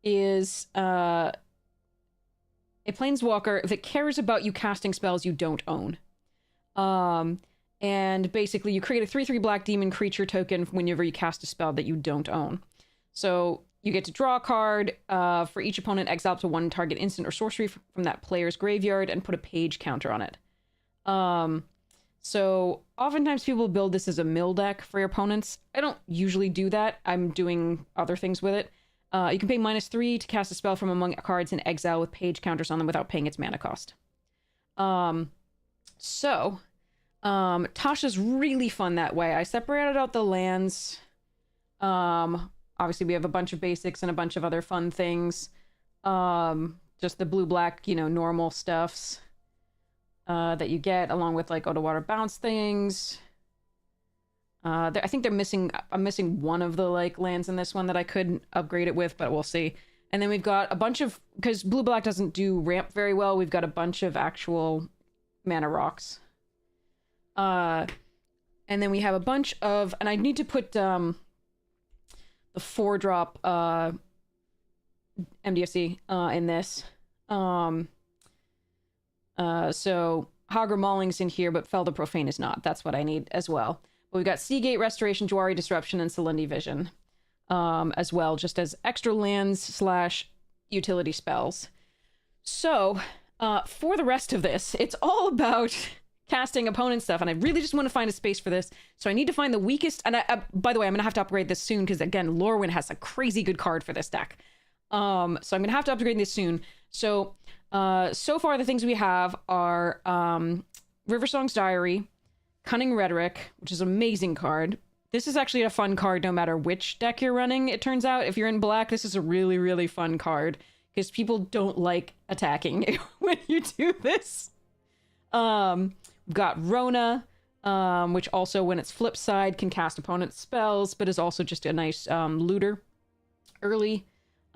is a planeswalker that cares about you casting spells you don't own. And basically you create a 3/3 black demon creature token whenever you cast a spell that you don't own. So you get to draw a card. For each opponent, exile up to 1 target instant or sorcery from that player's graveyard and put a page counter on it. So oftentimes people build this as a mill deck for your opponents. I don't usually do that. I'm doing other things with it. You can pay -3 to cast a spell from among cards in exile with page counters on them without paying its mana cost. Tasha's really fun that way. I separated out the lands. Obviously we have a bunch of basics and a bunch of other fun things. Just the blue-black, normal stuffs that you get, along with like Water Bounce things. I think I'm missing one of the like lands in this one that I could upgrade it with, but we'll see. And then we've got a bunch of, because blue-black doesn't do ramp very well, we've got a bunch of actual mana rocks. And then we have a bunch of, and I need to put the 4-drop MDFC in this. So Hagra Mauling's in here, but Fel the Profane is not. That's what I need as well. But we've got Seagate Restoration, Jwari Disruption, and Selendi Vision as well, just as extra lands / utility spells. So for the rest of this, it's all about casting opponent stuff, and I really just want to find a space for this. So I need to find the weakest, and by the way, I'm gonna have to upgrade this soon because again, Lorwyn has a crazy good card for this deck. So I'm gonna have to upgrade this soon. So so far the things we have are Riversong's Diary, Cunning Rhetoric, which is an amazing card. This is actually a fun card no matter which deck you're running, it turns out. If you're in black, this is a really, really fun card because people don't like attacking when you do this. We've got Rona, which also, when it's flip side, can cast opponent's spells, but is also just a nice looter early.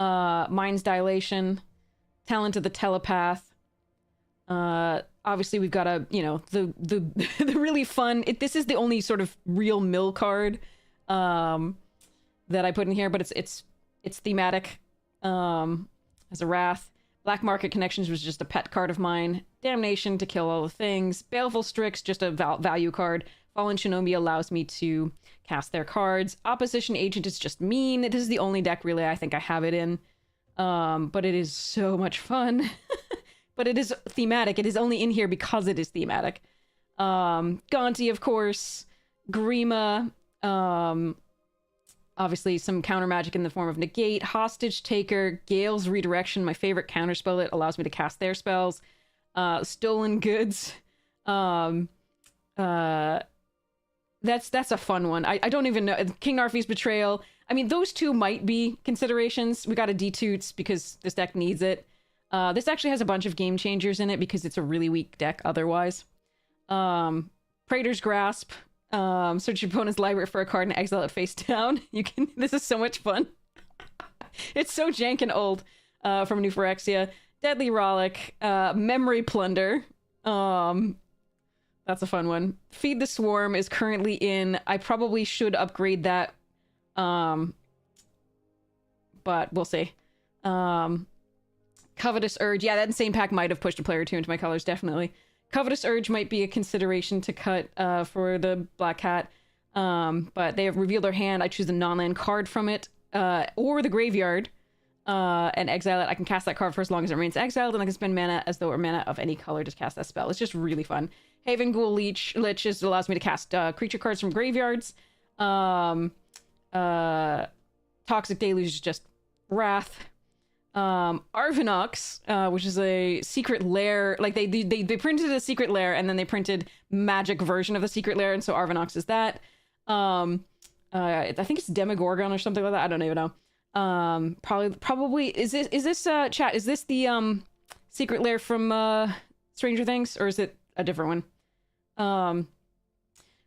Mind's Dilation, Talent of the Telepath. Obviously, we've got the the really fun. This is the only sort of real mill card that I put in here, but it's thematic. As a Wrath. Black Market Connections was just a pet card of mine. Damnation to kill all the things. Baleful Strix, just a value card. Fallen Shinobi allows me to cast their cards. Opposition Agent is just mean. This is the only deck really I think I have it in. But it is so much fun. But it is thematic. It is only in here because it is thematic. Gonti, of course. Grima. Obviously, some counter magic in the form of Negate, Hostage Taker, Gale's Redirection, my favorite counter spell that allows me to cast their spells, Stolen Goods, That's a fun one. I don't even know. King Narfi's Betrayal. I mean, those two might be considerations. We got a D-Toots because this deck needs it. This actually has a bunch of game changers in it because it's a really weak deck otherwise. Praetor's Grasp. Search your opponent's library for a card and exile it face down. You can. This is so much fun. It's so jank and old. From New Phyrexia. Deadly Rollick. Memory Plunder. That's a fun one. Feed the Swarm is currently in. I probably should upgrade that. But we'll see. Covetous Urge. Yeah, that insane pack might have pushed a player or two into my colors, definitely. Covetous Urge might be a consideration to cut for the Black Cat. But they have revealed their hand. I choose a non-land card from it. Or the graveyard. And exile it. I can cast that card for as long as it remains exiled, and I can spend mana as though it were mana of any color to cast that spell. It's just really fun. Haven Ghoul Lich just allows me to cast creature cards from graveyards. Toxic Deluge is just Wrath. Arvinox, which is a secret lair. Like they printed a secret lair, and then they printed magic version of the secret lair, and so Arvinox is that. I think it's Demogorgon or something like that. I don't even know. Probably is this chat, is this the secret lair from Stranger Things, or is it a different one?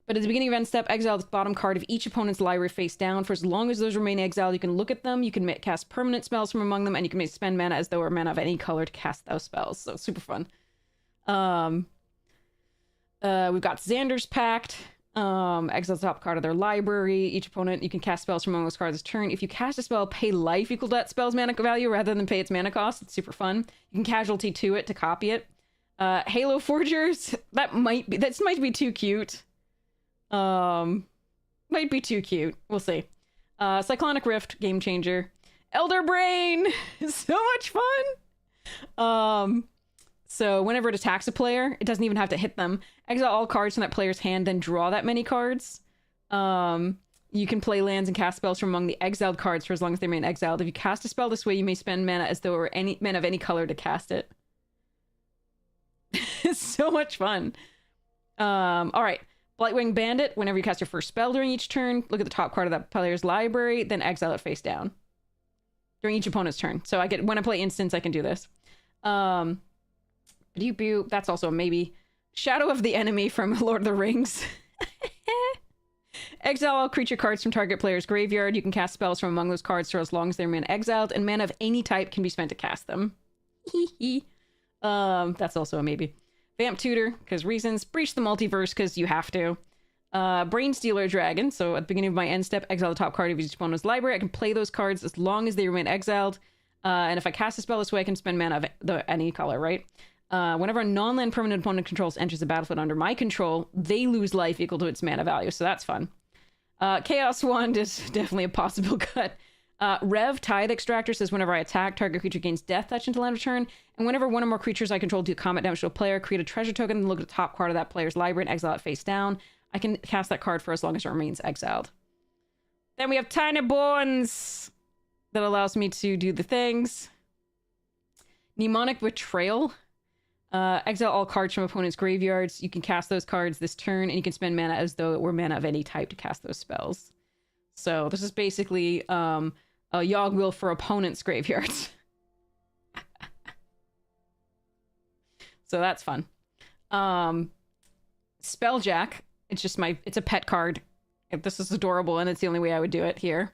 But at the beginning of end step, exile the bottom card of each opponent's library face down. For as long as those remain exiled, you can look at them, you can cast permanent spells from among them, and you can spend mana as though it were mana of any color to cast those spells. So super fun. We've got Xander's Pact. Exile the top card of their library. Each opponent, you can cast spells from among those cards this turn. If you cast a spell, pay life equal to that spell's mana value rather than pay its mana cost. It's super fun. You can casualty to it to copy it. Halo Forgers. That might be too cute. Might be too cute. We'll see. Cyclonic Rift, game changer. Elder Brain. So much fun. So whenever it attacks a player, it doesn't even have to hit them. Exile all cards from that player's hand, then draw that many cards. You can play lands and cast spells from among the exiled cards for as long as they remain exiled. If you cast a spell this way, you may spend mana as though it were any mana of any color to cast it. It's so much fun. All right. Blightwing Bandit. Whenever you cast your first spell during each turn, look at the top card of that player's library, then exile it face down during each opponent's turn. So when I play instants, I can do this. That's also a maybe. Shadow of the Enemy from Lord of the Rings. Exile all creature cards from target player's graveyard. You can cast spells from among those cards for as long as they remain exiled, and mana of any type can be spent to cast them. That's also a maybe. Vamp Tutor, because reasons. Breach the Multiverse, because you have to. Brain Stealer Dragon. So at the beginning of my end step, exile the top card of each opponent's library. I can play those cards as long as they remain exiled. And if I cast a spell this way, I can spend mana of any color, right? Whenever a non-land permanent opponent controls enters the battlefield under my control, they lose life equal to its mana value, so that's fun. Chaos Wand is definitely a possible cut. Rev Tithe Extractor says whenever I attack, target creature gains death touch until end of turn, and whenever one or more creatures I control do combat damage to a player, create a treasure token and look at the top card of that player's library and exile it face down. I can cast that card for as long as it remains exiled. Then we have Tiny Bones that allows me to do the things. Mnemonic Betrayal. Exile all cards from opponent's graveyards. You can cast those cards this turn, and you can spend mana as though it were mana of any type to cast those spells. So this is basically a Yogg Will for opponent's graveyards. So that's fun. Spelljack. It's a pet card. This is adorable, and it's the only way I would do it here.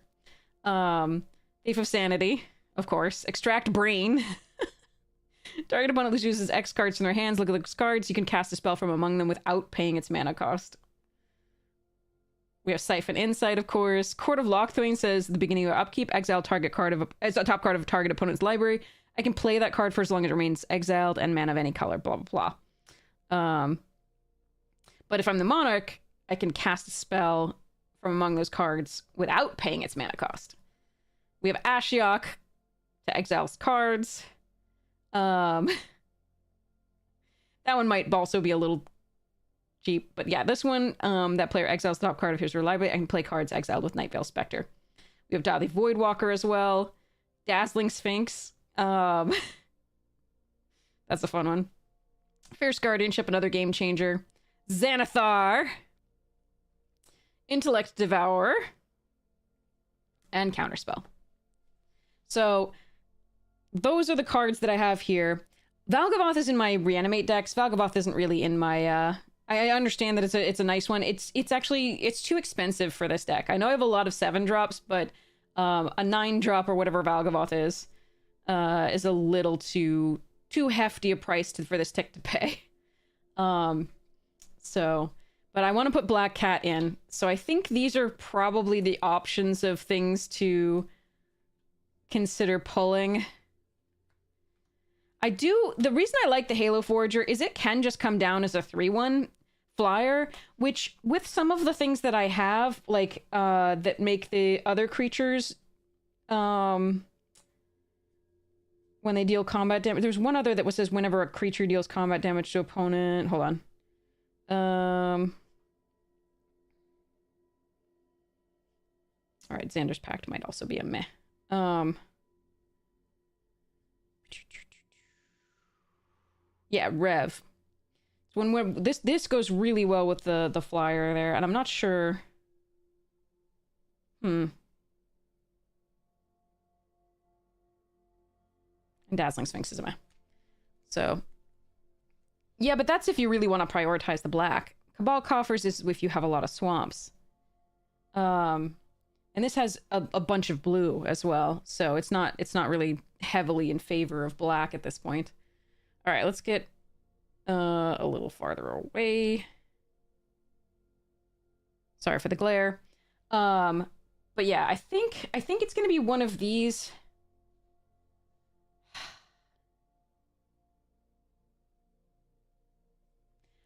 Thief of Sanity, of course. Extract Brain. Target opponent loses X cards from their hands. Look at those cards. You can cast a spell from among them without paying its mana cost. We have Siphon Insight, of course. Court of Lochthwain says at the beginning of upkeep, exile target card as a top card of a target opponent's library. I can play that card for as long as it remains exiled and mana of any color, blah, blah, blah. But if I'm the Monarch, I can cast a spell from among those cards without paying its mana cost. We have Ashiok to exile cards. That one might also be a little cheap, but yeah, this one, that player exiles the top card of his or her library. I can play cards exiled with Nightveil Spectre. We have Dathi Voidwalker as well. Dazzling Sphinx. That's a fun one. Fierce Guardianship, another game changer. Xanathar. Intellect Devourer, and Counterspell. So those are the cards that I have here. Valgavoth is in my reanimate decks. Valgavoth isn't really in my I understand that it's a nice one. It's too expensive for this deck. I know I have a lot of 7-drops, but a 9-drop or whatever Valgavoth is a little too hefty a price for this deck to pay. So, but I want to put Black Cat in. So I think these are probably the options of things to consider pulling. The reason I like the Halo Forager is it can just come down as a 3/1 flyer, which with some of the things that I have, like, that make the other creatures, when they deal combat damage. There's one other that says whenever a creature deals combat damage to opponent. Hold on. All right, Xander's Pact might also be a meh. Yeah, Rev. When this goes really well with the flyer there, and I'm not sure. And Dazzling Sphinx is a meh. So yeah, but that's if you really want to prioritize the black. Cabal Coffers is if you have a lot of swamps. And this has a bunch of blue as well, so it's not really heavily in favor of black at this point. All right, let's get a little farther away. Sorry for the glare. But yeah, I think it's gonna be one of these.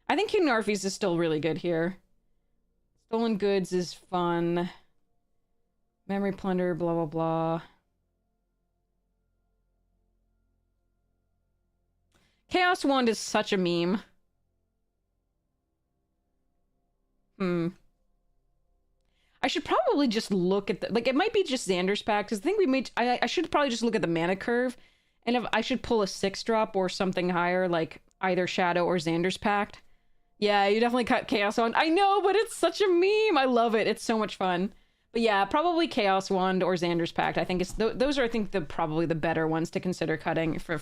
I think King Narfis is still really good here. Stolen Goods is fun. Memory Plunder, blah, blah, blah. Chaos Wand is such a meme. I should probably just look at the... Like, it might be just Xander's Pact, because I think we made... I should probably just look at the mana curve, and if I should pull a 6-drop or something higher, like either Shadow or Xander's Pact. Yeah, you definitely cut Chaos Wand. I know, but it's such a meme! I love it. It's so much fun. But yeah, probably Chaos Wand or Xander's Pact. I think those are, I think, probably the better ones to consider cutting for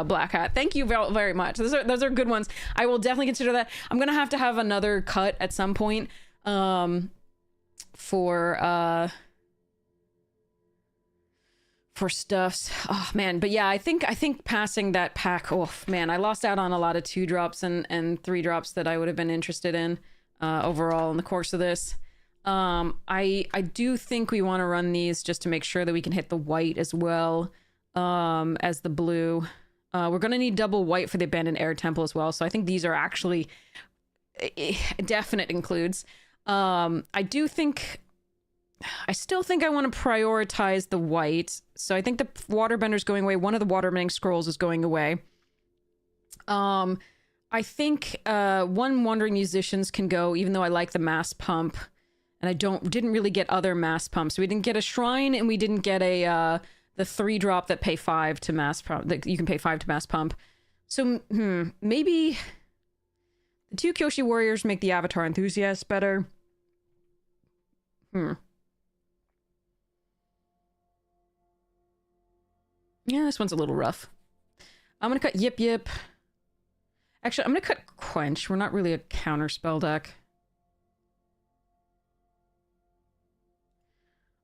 Black Hat. Thank you very much. Those are good ones. I will definitely consider that. I'm gonna have to have another cut at some point, for stuffs. Oh man, but yeah, I think passing that pack. Oh man, I lost out on a lot of 2-drops and 3-drops that I would have been interested in overall in the course of this. I do think we want to run these just to make sure that we can hit the white as well as the blue. We're gonna need double white for the Abandoned Air Temple as well, so I think these are actually definite includes. I still think I want to prioritize the white, so I think the Waterbender's going away. One of the Waterbending Scrolls is going away. I think one Wandering Musicians can go, even though I like the Mass Pump. And I didn't really get other mass pumps. We didn't get a shrine, and we didn't get the 3-drop that pay 5 to mass pump. That you can pay 5 to mass pump. So maybe the 2 Kyoshi Warriors make the Avatar Enthusiast better. Yeah, this one's a little rough. I'm gonna cut Yip Yip. Actually, I'm gonna cut Quench. We're not really a counterspell deck.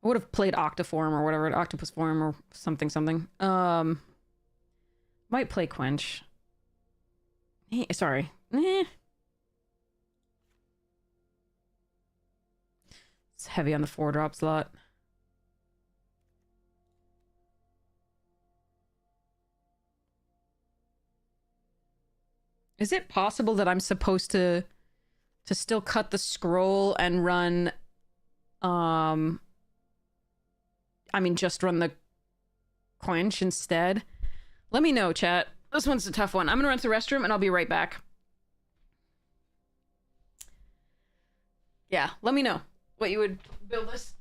I would have played Octoform or whatever, Octopus Form or something. Might play Quench. Sorry. It's heavy on the 4-drop slot. Is it possible that I'm supposed to still cut the scroll and run just run the Quench instead? Let me know, chat. This one's a tough one. I'm gonna run to the restroom and I'll be right back. Yeah, let me know what you would build this.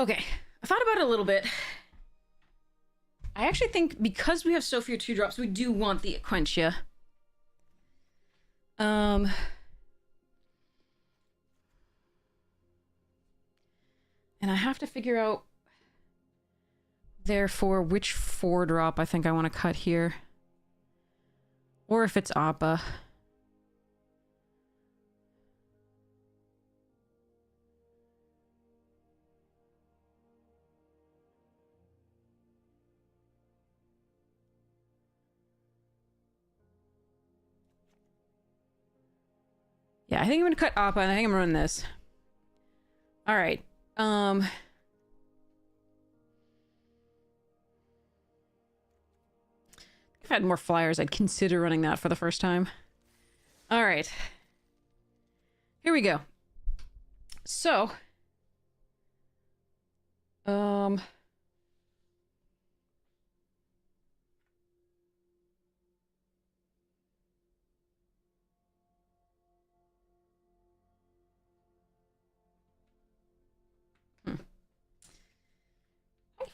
Okay, I thought about it a little bit. I actually think because we have so few 2-drops, we do want the Aquentia. And I have to figure out, therefore, which 4-drop I think I want to cut here. Or if it's Appa. Yeah, I think I'm gonna cut Appa, and I think I'm gonna run this. Alright. If I had more flyers, I'd consider running that for the first time. Alright. Here we go. So. Hi,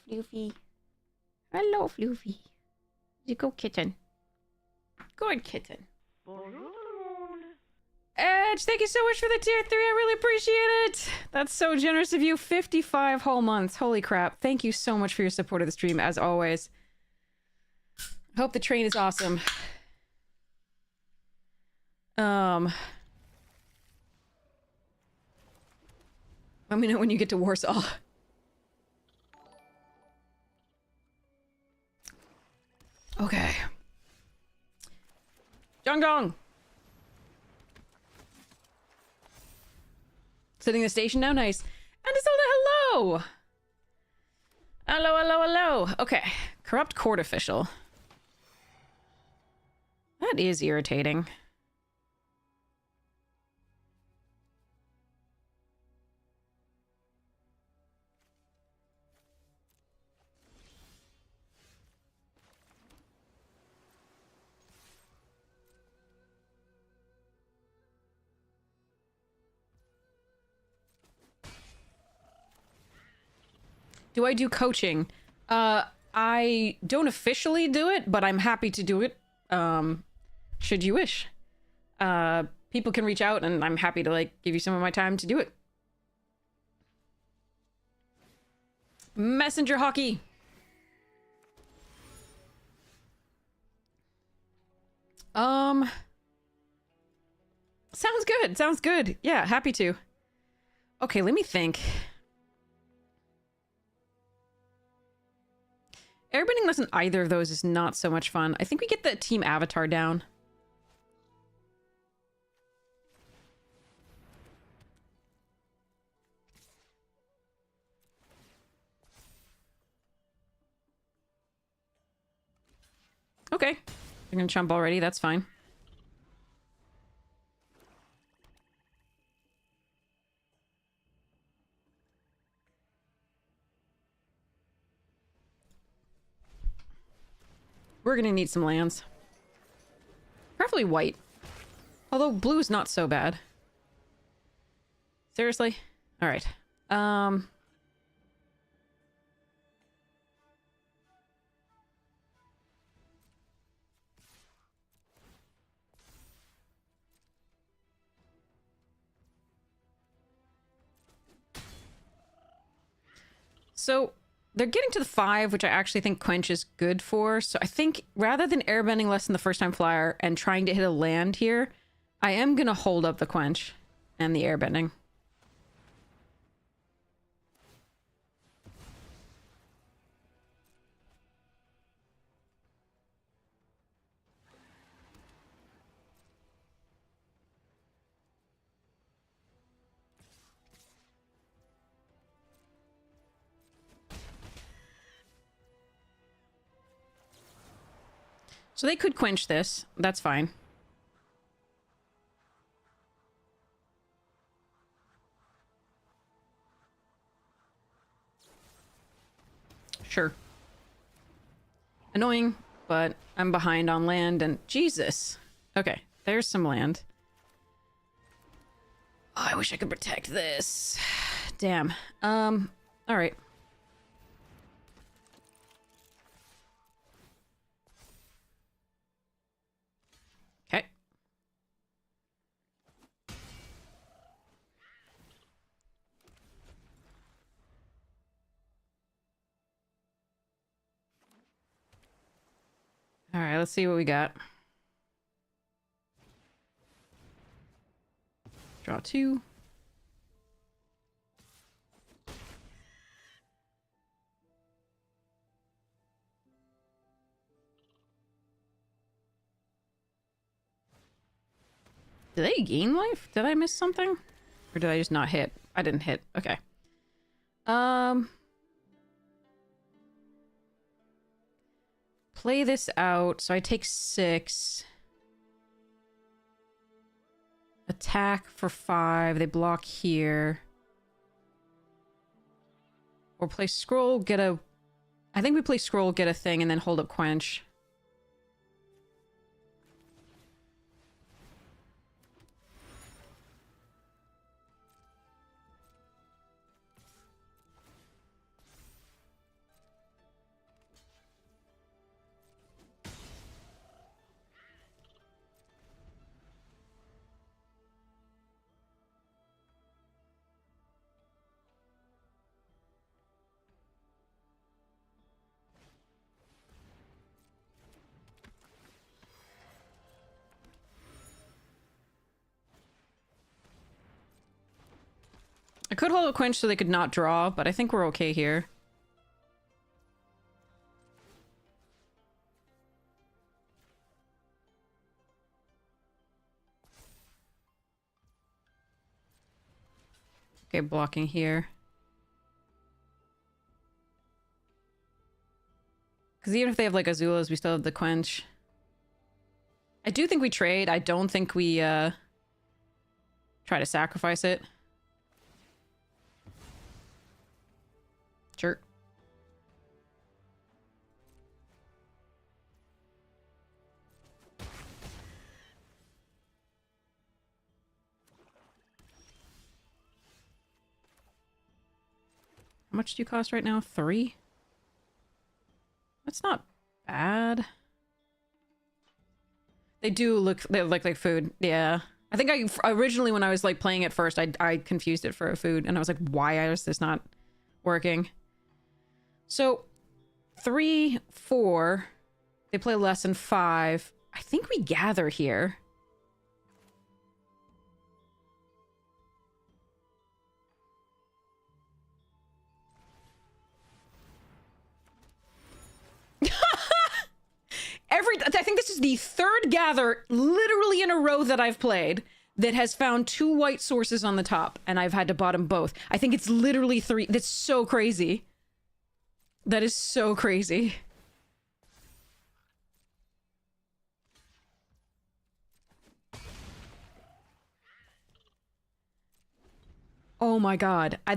Floofy. Hello, Floofy. You go, kitten. Good kitten. Edge, thank you so much for the tier 3. I really appreciate it. That's so generous of you. 55 whole months. Holy crap. Thank you so much for your support of the stream, as always. Hope the train is awesome. Let me know when you get to Warsaw. Okay. Jong. Sitting in the station now, nice. And Isolde, hello! Hello. Okay. Corrupt court official. That is irritating. Do I do coaching? I don't officially do it, but I'm happy to do it. Should you wish. People can reach out and I'm happy to like give you some of my time to do it. Messenger hockey. Sounds good. Yeah, happy to. Okay, let me think. Airbending less than either of those is not so much fun. I think we get the team avatar down. Okay. They're gonna chump already, that's fine. We're gonna need some lands. Preferably white. Although blue is not so bad. Seriously? Alright. So, they're getting to the 5, which I actually think Quench is good for. So I think rather than airbending less than the first time flyer and trying to hit a land here, I am going to hold up the Quench and the airbending. So they could quench this. That's fine. Sure. Annoying, but I'm behind on land and... Jesus! Okay, there's some land. Oh, I wish I could protect this. Damn. All right. Okay. All right, let's see what we got. Draw 2. Did they gain life? Did I miss something? Or did I just not hit? I didn't hit. Okay. Play this out. So I take 6. Attack for 5. They block here. Or play scroll, get a... I think we play scroll, get a thing, and then hold up quench. I could hold a quench so they could not draw, but I think we're okay here. Okay, blocking here. Because even if they have, like, Azulas, we still have the quench. I do think we trade. I don't think we, try to sacrifice it. Sure. How much do you cost right now? 3? That's not bad. They do look like food. Yeah. I think originally when I was like playing it first, I confused it for a food and I was like, why is this not working? So 3, 4, they play less than 5. I think we gather here. I think this is the 3rd gather literally in a row that I've played that has found 2 white sources on the top, and I've had to bottom both. I think it's literally 3. That's so crazy. That is so crazy. Oh my god. I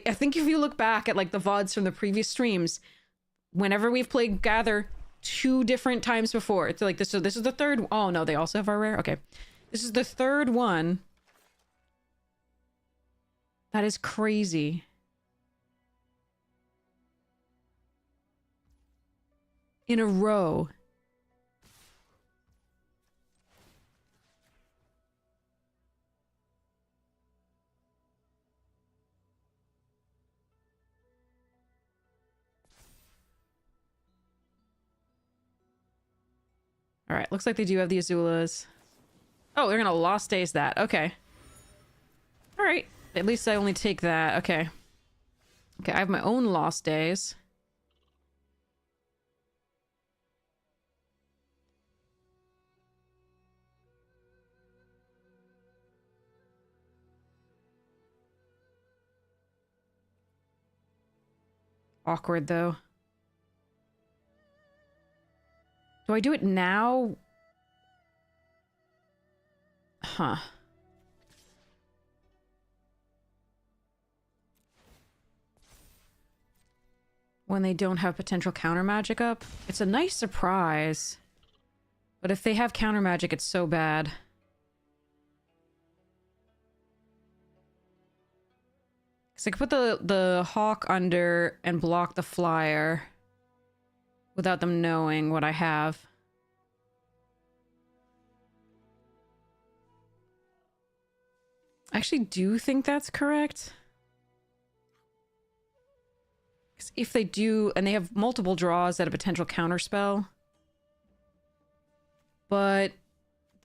think if you look back at like the VODs from the previous streams, whenever we've played Gather 2 different times before, it's like this. So this is the 3rd. Oh no, they also have our rare. Okay, this is the 3rd one. That is crazy. In a row. All right, looks like they do have the Azulas. Oh, they're gonna Lost Days that. Okay. All right. At least I only take that. Okay. Okay, I have my own Lost Days. Awkward, though. Do I do it now? Huh. When they don't have potential counter magic up? It's a nice surprise. But if they have counter magic, it's so bad. Because I could put the hawk under and block the flyer without them knowing what I have. I actually do think that's correct. Because if they do, and they have multiple draws at a potential counterspell. But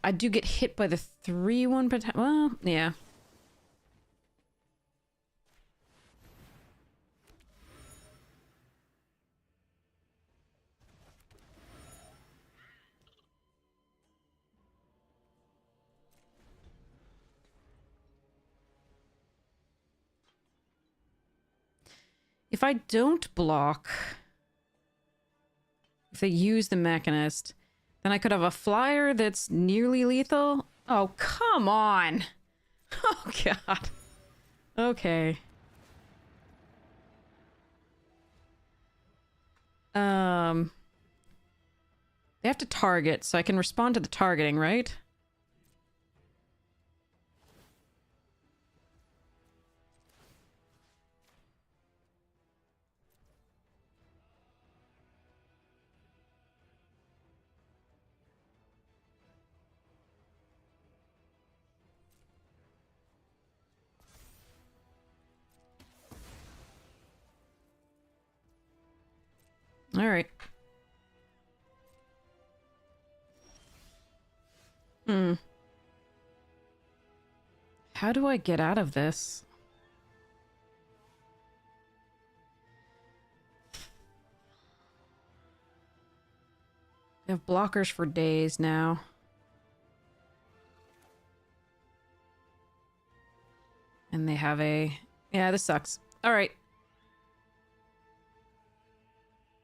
I do get hit by the 3/1 potential. Well, yeah. If I don't block, if they use the Mechanist, then I could have a flyer that's nearly lethal. Oh, come on. Oh, God. Okay. They have to target, so I can respond to the targeting, right? All right. How do I get out of this? They have blockers for days now. And they have a... Yeah, this sucks. All right.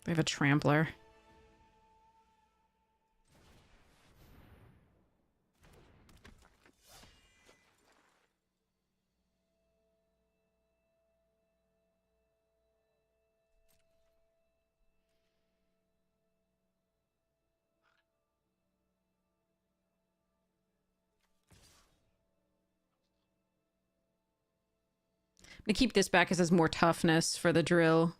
They have a trampler. I'm gonna keep this back because there's more toughness for the drill.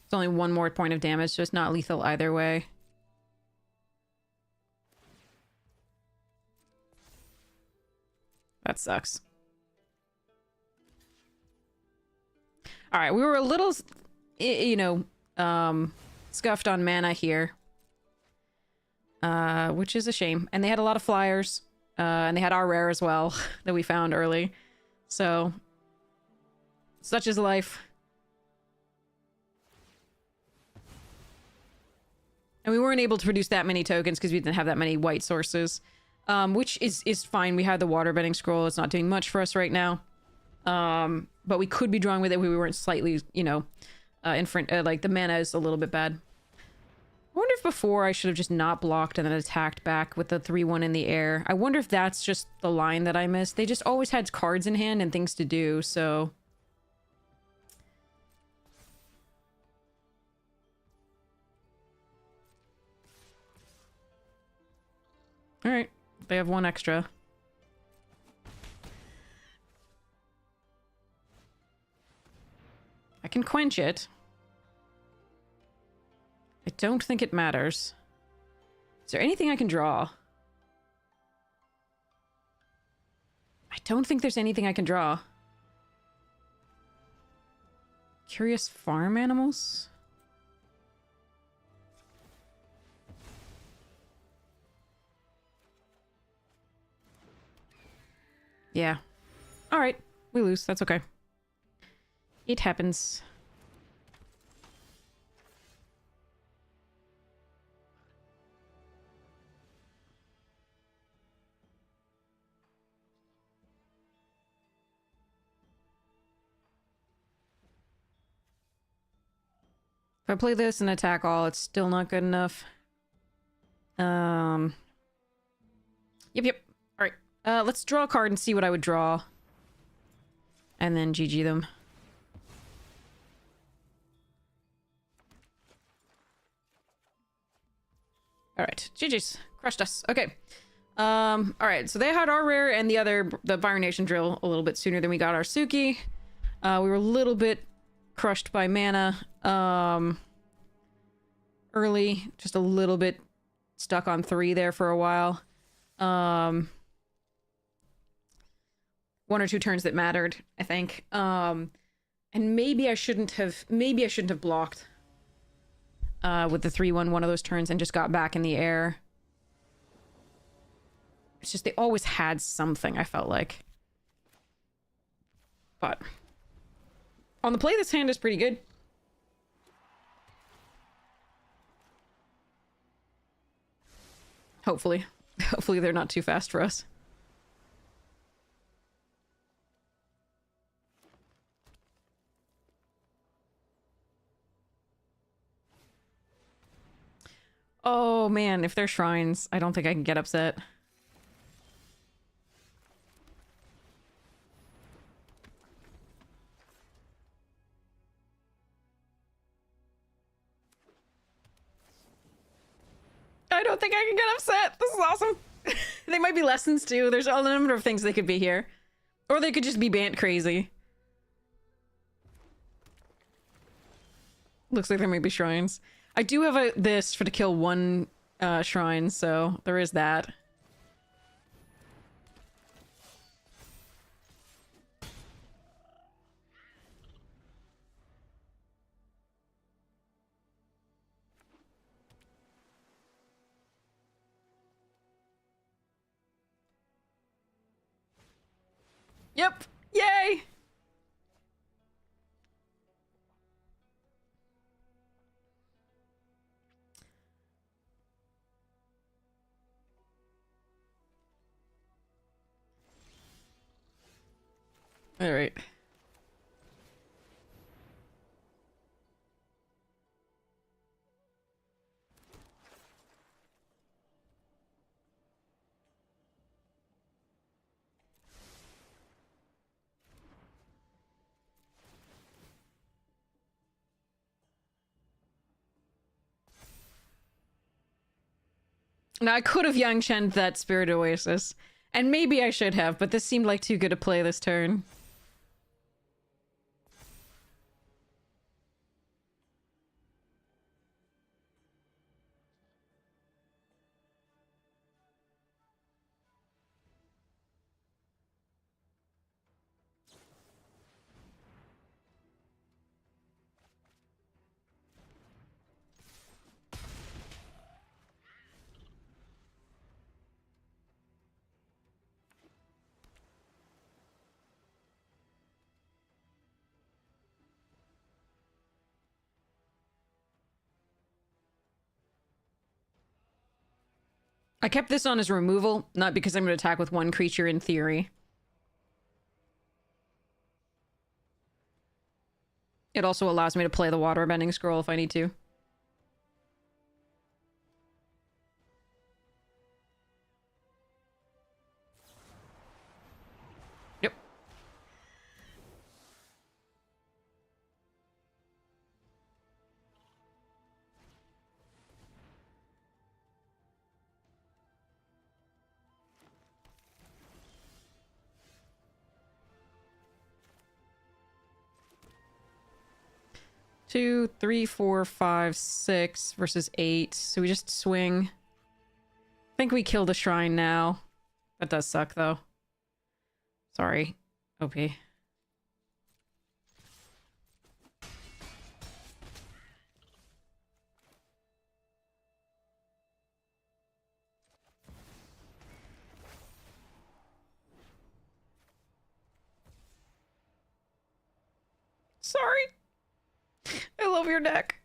It's only one more point of damage, so it's not lethal either way. That sucks. All right, we were a little, you know, scuffed on mana here. Which is a shame. And they had a lot of flyers. And they had our rare as well that we found early. So, such is life. And we weren't able to produce that many tokens because we didn't have that many white sources. Which is fine. We had the waterbending scroll. It's not doing much for us right now. But we could be drawing with it if we weren't slightly, you know, in front. Like, the mana is a little bit bad. I wonder if before I should have just not blocked and then attacked back with the 3/1 in the air. I wonder if that's just the line that I missed. They just always had cards in hand and things to do, so... Alright, they have one extra. I can quench it. I don't think it matters. Is there anything I can draw? I don't think there's anything I can draw. Curious farm animals? Yeah. Alright, we lose. That's okay. It happens. If I play this and attack all, it's still not good enough. Yep. Alright. Let's draw a card and see what I would draw. And then GG them. Alright. GG's. Crushed us. Okay. All right, so they had our rare and the Fire Nation drill a little bit sooner than we got our Suki. We were a little bit crushed by mana, early, just a little bit stuck on 3 there for a while. 1 or 2 turns that mattered, I think. And maybe I shouldn't have blocked with the 3-1 one of those turns and just got back in the air. It's just they always had something, I felt like. But on the play, this hand is pretty good. Hopefully. Hopefully they're not too fast for us. Oh man, if they're shrines, I don't think I can get upset. I don't think I can get upset. This is awesome. They might be lessons too. There's a number of things they could be here. Or they could just be Bant crazy. Looks like there might be shrines. I do have this for to kill 1 shrine, so there is that. Yep! Yay! Alright. Now, I could have Yang Chen'd that Spirit Oasis. And maybe I should have, but this seemed like too good a play this turn. I kept this on as removal, not because I'm going to attack with 1 creature in theory. It also allows me to play the Waterbending Scroll if I need to. Yep. Two, three, 4, 5, 6 versus 8. So we just swing. I think we kill the shrine now. That does suck, though. Sorry, OP. Sorry. I love your deck.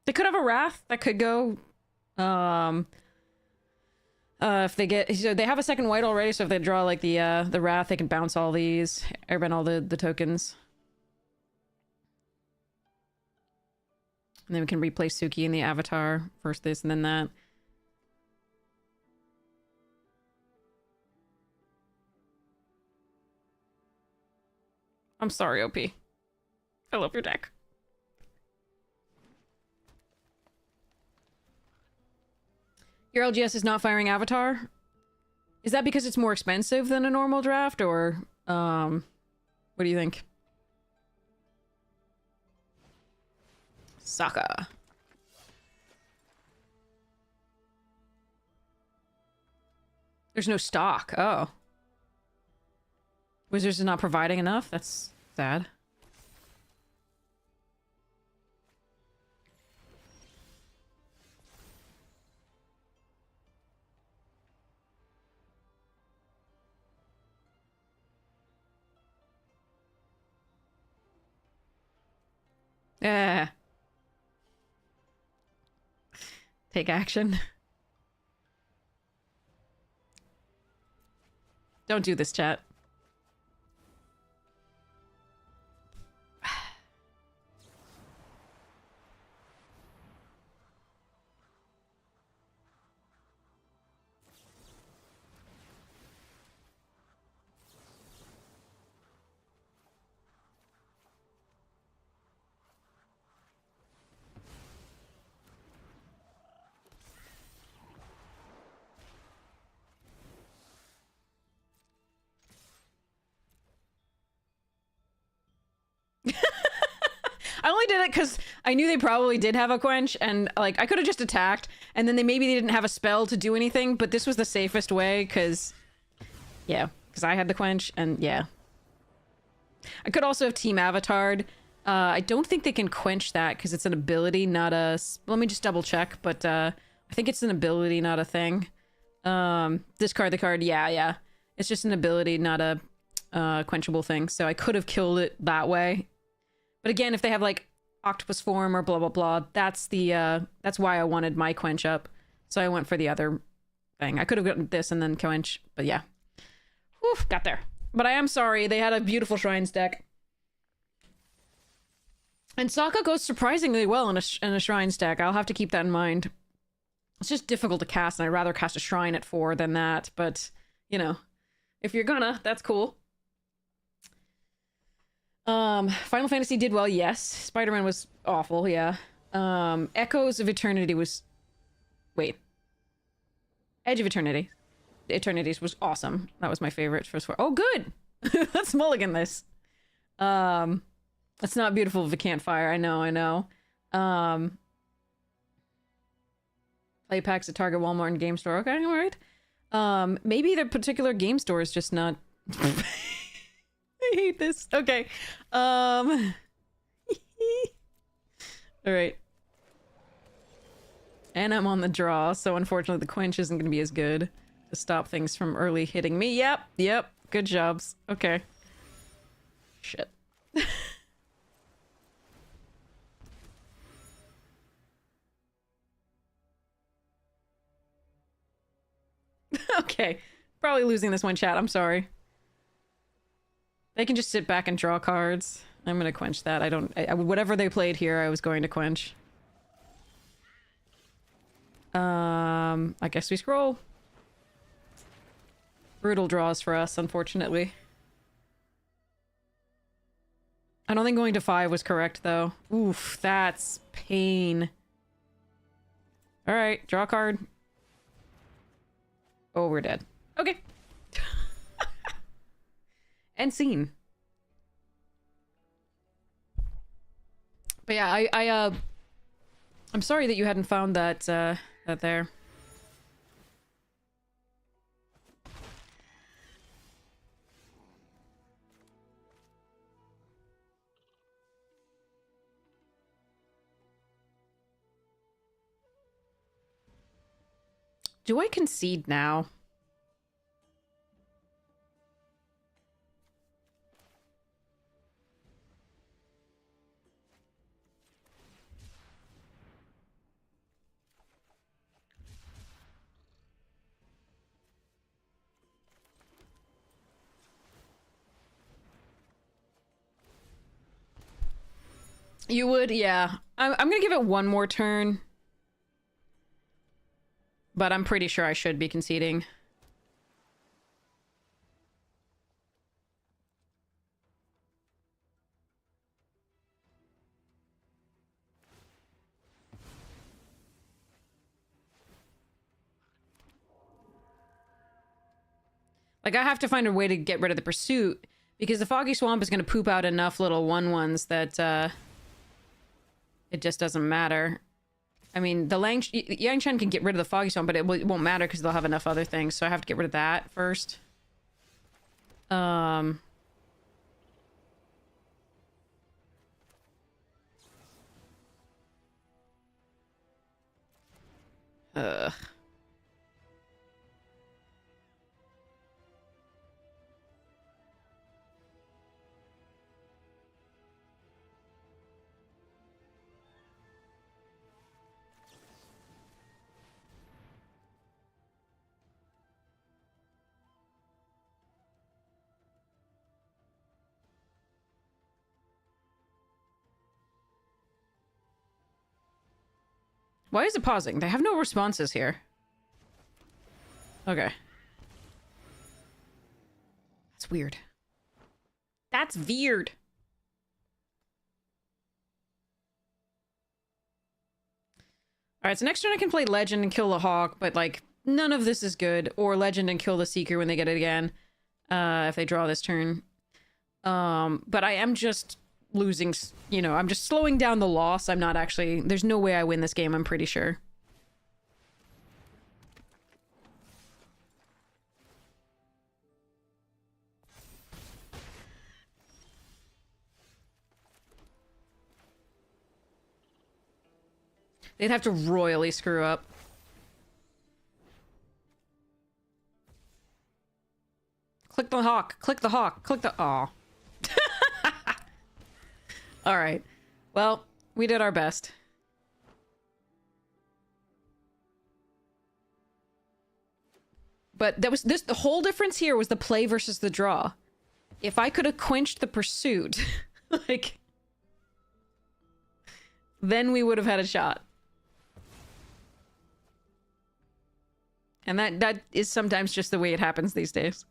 They could have a Wrath that could go. If they get, so they have a second white already, so if they draw like the Wrath, they can bounce all these, airbend all the tokens. And then we can replace Suki in the Avatar, first this and then that. I'm sorry, OP. I love your deck. Your LGS is not firing Avatar? Is that because it's more expensive than a normal draft, or, what do you think? Sokka. There's no stock. Oh. Wizards is not providing enough? That's sad. Yeah. Take action. Don't do this, chat. I only did it because I knew they probably did have a quench, and like I could have just attacked, and then maybe they didn't have a spell to do anything, but this was the safest way because, yeah, because I had the quench, and yeah. I could also have team avatared. I don't think they can quench that because it's an ability, not a... Let me just double check, but I think it's an ability, not a thing. Discard the card, yeah. It's just an ability, not a quenchable thing, so I could have killed it that way. But again, if they have, like, octopus form or blah, blah, blah, that's the, that's why I wanted my quench up. So I went for the other thing. I could have gotten this and then quench, but yeah. Whew, got there. But I am sorry, they had a beautiful Shrines deck. And Sokka goes surprisingly well in a Shrines deck. I'll have to keep that in mind. It's just difficult to cast, and I'd rather cast a Shrine at 4 than that, but, you know, if you're gonna, that's cool. Final Fantasy did well, yes. Spider-Man was awful, yeah. Echoes of Eternity was... Wait. Edge of Eternity. Eternities was awesome. That was my favorite first four. Oh, good! Let's mulligan this. It's not beautiful if it can't fire. I know. Play packs at Target, Walmart, and Game Store. Okay, alright. Maybe the particular game store is just not... I hate this. Okay. Alright. And I'm on the draw, so unfortunately the quench isn't going to be as good to stop things from early hitting me. Yep. Good jobs. Okay. Shit. Okay. Probably losing this one, chat. I'm sorry. They can just sit back and draw cards. I'm gonna quench that. Whatever they played here, I was going to quench. I guess we scroll. Brutal draws for us, unfortunately. I don't think going to 5 was correct, though. Oof, that's pain. Alright, draw a card. Oh, we're dead. Okay. End scene. But yeah, I'm sorry that you hadn't found that, that there. Do I concede now? You would? Yeah. I'm gonna give it one more turn. But I'm pretty sure I should be conceding. Like, I have to find a way to get rid of the pursuit, because the Foggy Swamp is going to poop out enough little 1/1s that, it just doesn't matter. I mean, the Yangshan can get rid of the Foggy Swamp, but it won't matter because they'll have enough other things, so I have to get rid of that first. Ugh. Why is it pausing? They have no responses here. Okay. That's weird. That's weird. Alright, so next turn I can play Legend and kill the Hawk, but, like, none of this is good. Or Legend and kill the Seeker when they get it again. If they draw this turn. But I am just losing, you know, I'm just slowing down the loss. I'm not actually... There's no way I win this game, I'm pretty sure. They'd have to royally screw up. Click the Hawk. Click the Hawk. Click the... Aw. Alright. Well, we did our best. But that was this. The whole difference here was the play versus the draw. If I could have quenched the pursuit, like... then we would have had a shot. And that is sometimes just the way it happens these days.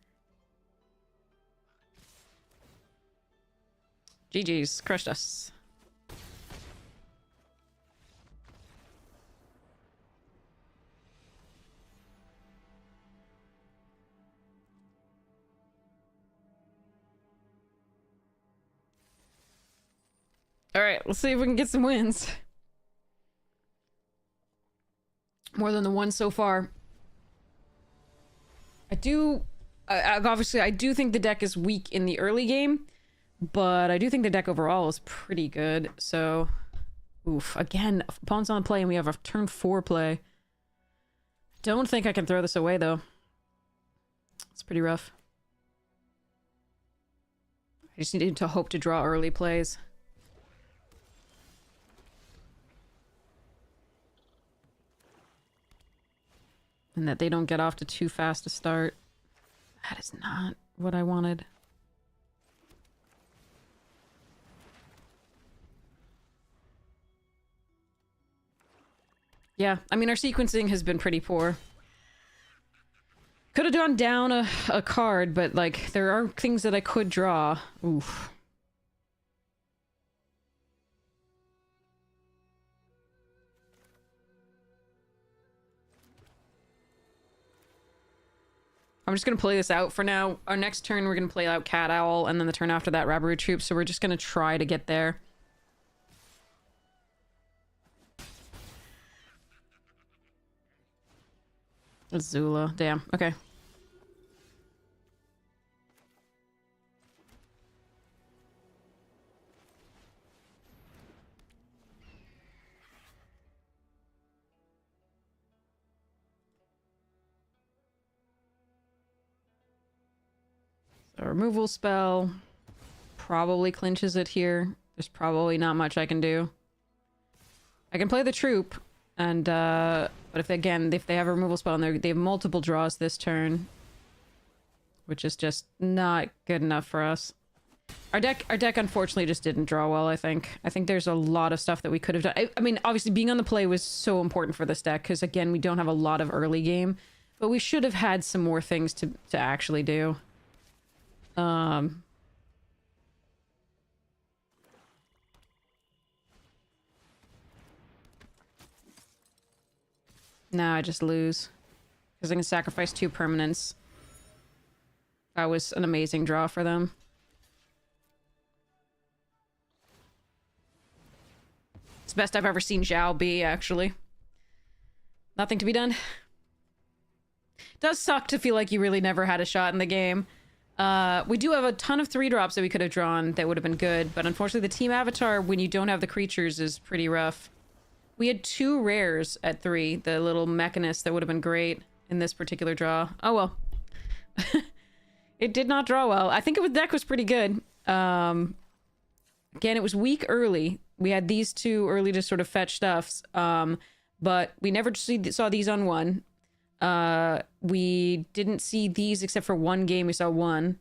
GG's. Crushed us. Alright, let's see if we can get some wins. More than the one so far. Obviously, I do think the deck is weak in the early game, but I do think the deck overall is pretty good, so... Oof, again, pawn's on play and we have a turn 4 play. Don't think I can throw this away, though. It's pretty rough. I just need to hope to draw early plays. And that they don't get off to too fast a start. That is not what I wanted. Yeah, I mean, our sequencing has been pretty poor. Could have gone down a card, but, like, there are things that I could draw. Oof. I'm just gonna play this out for now. Our next turn, we're gonna play out Cat Owl, and then the turn after that, Rabaru Troop, so we're just gonna try to get there. Azula. Damn. Okay. So removal spell probably clinches it here. There's probably not much I can do. I can play the troop, and but if they have a removal spell and they have multiple draws this turn, which is just not good enough for us. Our deck unfortunately just didn't draw well, I think. I think there's a lot of stuff that we could have done. I mean, obviously being on the play was so important for this deck, because again, we don't have a lot of early game, but we should have had some more things to actually do. Nah, I just lose. Because I can sacrifice 2 permanents. That was an amazing draw for them. It's the best I've ever seen Zhao be, actually. Nothing to be done. Does suck to feel like you really never had a shot in the game. We do have a ton of 3-drops that we could have drawn that would have been good, but unfortunately the team avatar, when you don't have the creatures, is pretty rough. We had 2 rares at 3, the little mechanist that would have been great in this particular draw. Oh well. It did not draw well. I think the deck was pretty good. Again, it was weak early. We had these 2 early to sort of fetch stuffs, but we never saw these on 1. We didn't see these except for 1 game. We saw 1.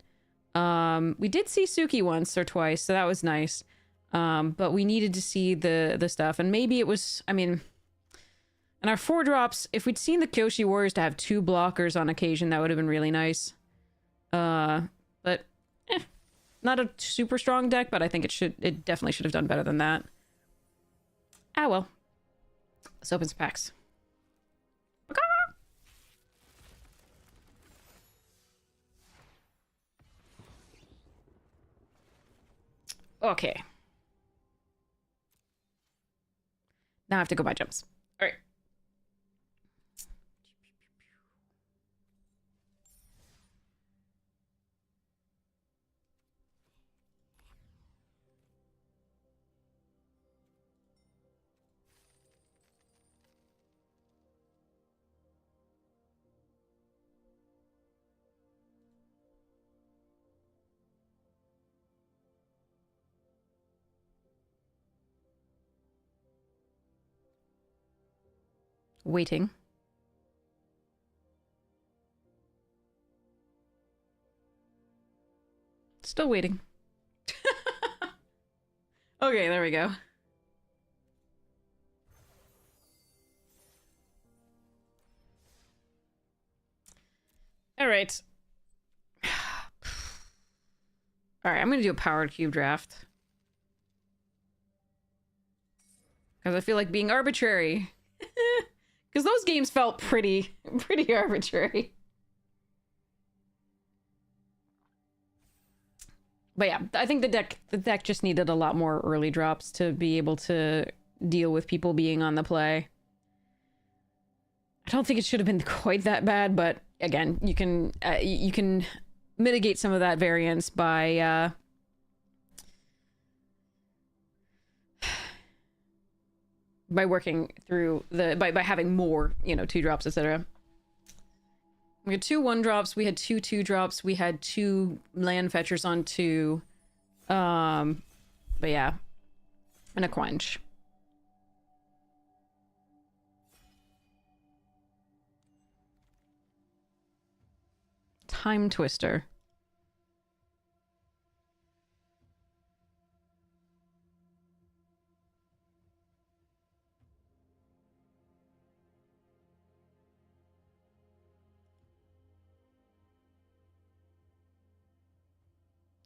We did see Suki once or twice, so that was nice. But we needed to see the stuff, and maybe it was, I mean, in our 4-drops, if we'd seen the Kyoshi Warriors to have 2 blockers on occasion, that would have been really nice. But not a super strong deck, but I think it definitely should have done better than that. Ah well. Let's open some packs. Okay. Now I have to go buy jumps. All right. Waiting. Still waiting. Okay, there we go. All right. All right, I'm going to do a powered cube draft. Because I feel like being arbitrary. Because those games felt pretty arbitrary. But yeah, I think the deck just needed a lot more early drops to be able to deal with people being on the play. I don't think it should have been quite that bad, but again, you can mitigate some of that variance by working through by having more, 2-drops, etc. We had 2 1-drops, we had 2 2-drops, we had 2 land fetchers on 2. But yeah. And a quench. Time Twister.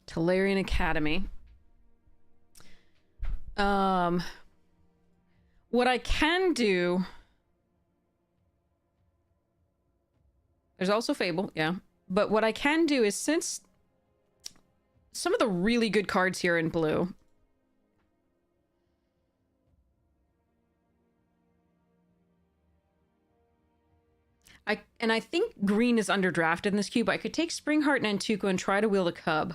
Tolarian Academy. What I can do... There's also Fable, yeah. But what I can do is, since some of the really good cards here in blue... I think green is underdrafted in this cube. I could take Springheart and Antuco and try to wheel the Cub.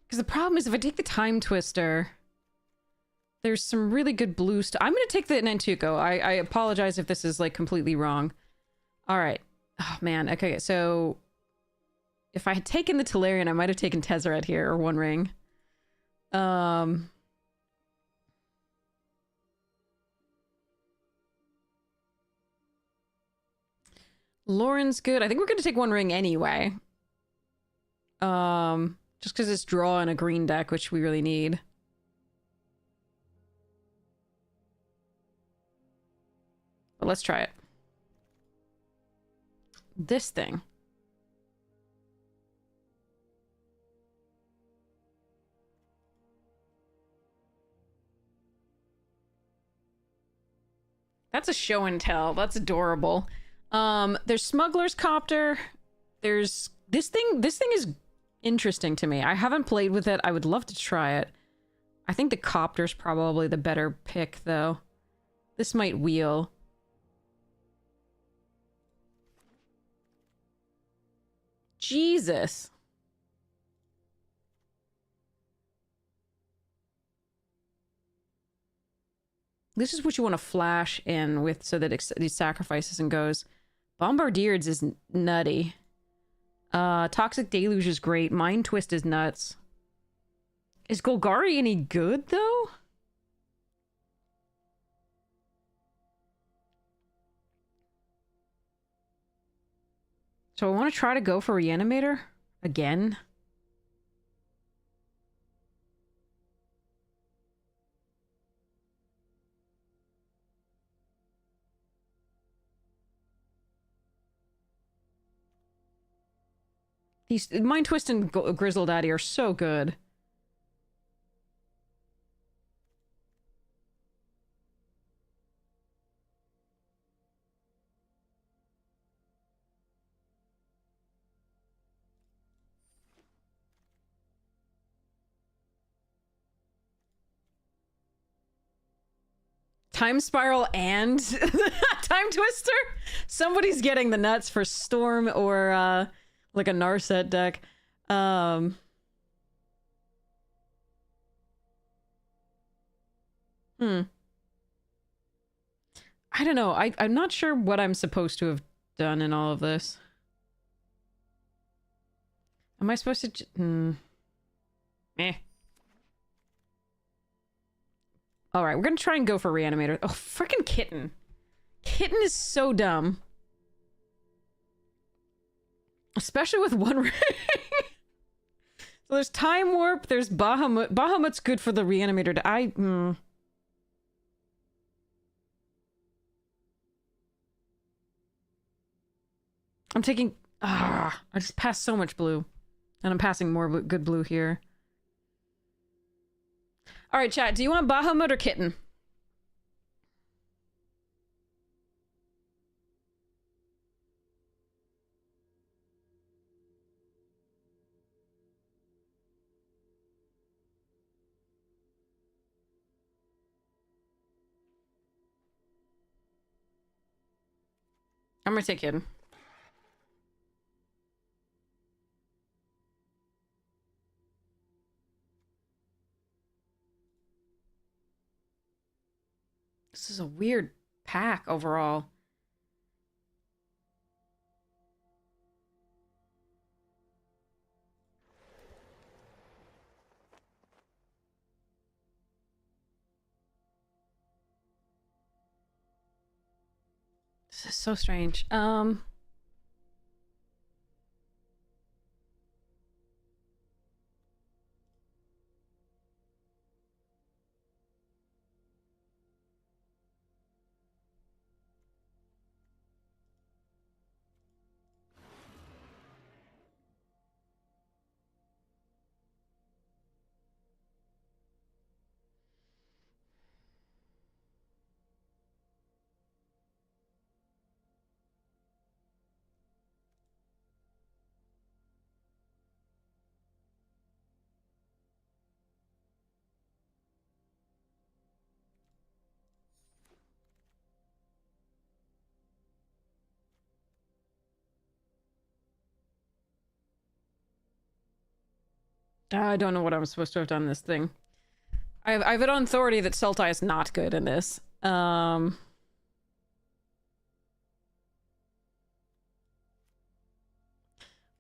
Because the problem is, if I take the Time Twister, there's some really good blue stuff. I'm going to take the Nantuko. I apologize if this is, like, completely wrong. All right. Oh, man. Okay, so... if I had taken the Tolarian, I might have taken Tezzeret here, or One Ring. Lauren's good. I think we're going to take One Ring anyway. Just because it's draw in a green deck, which we really need. But let's try it. This thing. That's a show and tell. That's adorable. There's Smuggler's Copter. There's this thing. This thing is interesting to me. I haven't played with it. I would love to try it. I think the Copter's probably the better pick, though. This might wheel. Jesus. This is what you want to flash in with so that it sacrifices and goes. Bombardiers is nutty. Toxic Deluge is great. Mind Twist is nuts. Is Golgari any good, though? So I want to try to go for Reanimator again. These Mind Twist and Grizzled Addy are so good. Time Spiral and Time Twister? Somebody's getting the nuts for Storm or like a Narset deck. I don't know. I'm not sure what I'm supposed to have done in all of this. Am I supposed to... Meh. Alright, we're gonna try and go for Reanimator. Oh, freaking Kitten. Kitten is so dumb. Especially with one ring. So there's Time Warp, there's Bahamut. Bahamut's good for the Reanimator to... I'm taking... I just passed so much blue. And I'm passing more good blue here. Alright, chat. Do you want Bahamut or Kitten? I'm gonna take Kitten. This is a weird pack overall. This is so strange. I don't know what I'm supposed to have done this thing. I have it on authority that Sultai is not good in this. I'm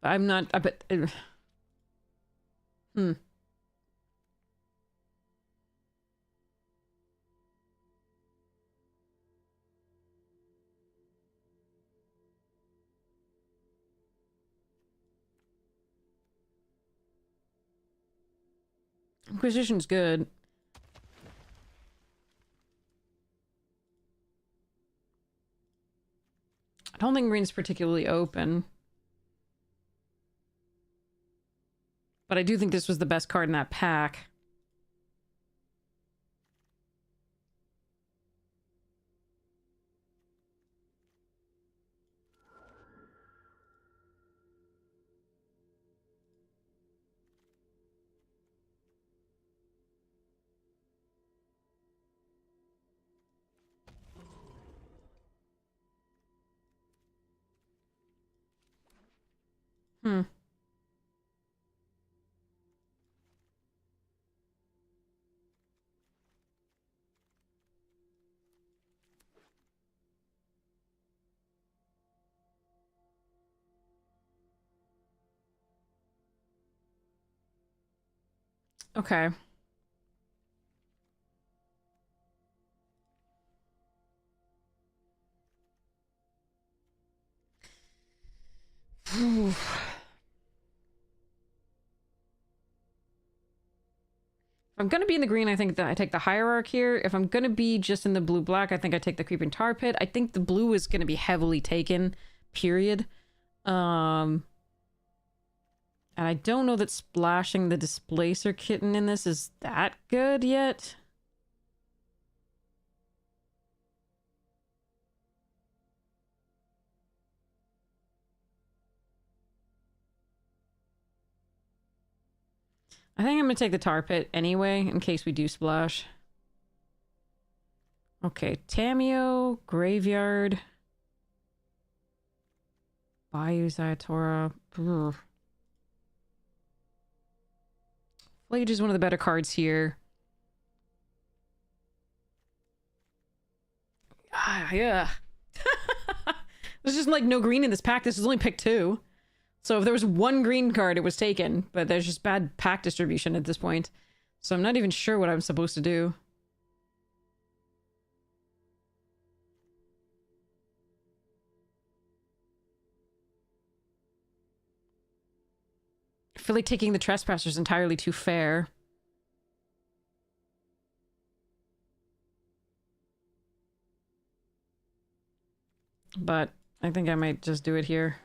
not... I bet... Inquisition's good. I don't think green's particularly open. But I do think this was the best card in that pack. Hmm. Okay. If I'm gonna be in the green, I think that I take the Hierarch here. If I'm gonna be just in the blue-black, I think I take the Creeping Tar Pit. I think the blue is gonna be heavily taken, period. And I don't know that splashing the Displacer Kitten in this is that good yet. I think I'm gonna take the Tar Pit anyway, in case we do splash. Okay, Tamiyo, Graveyard, Bayou Zayatora. Flage is one of the better cards here. Ah, yeah. There's just like no green in this pack. This is only pick 2. So if there was one green card, it was taken. But there's just bad pack distribution at this point. So I'm not even sure what I'm supposed to do. I feel like taking the Trespasser is entirely too fair. But I think I might just do it here.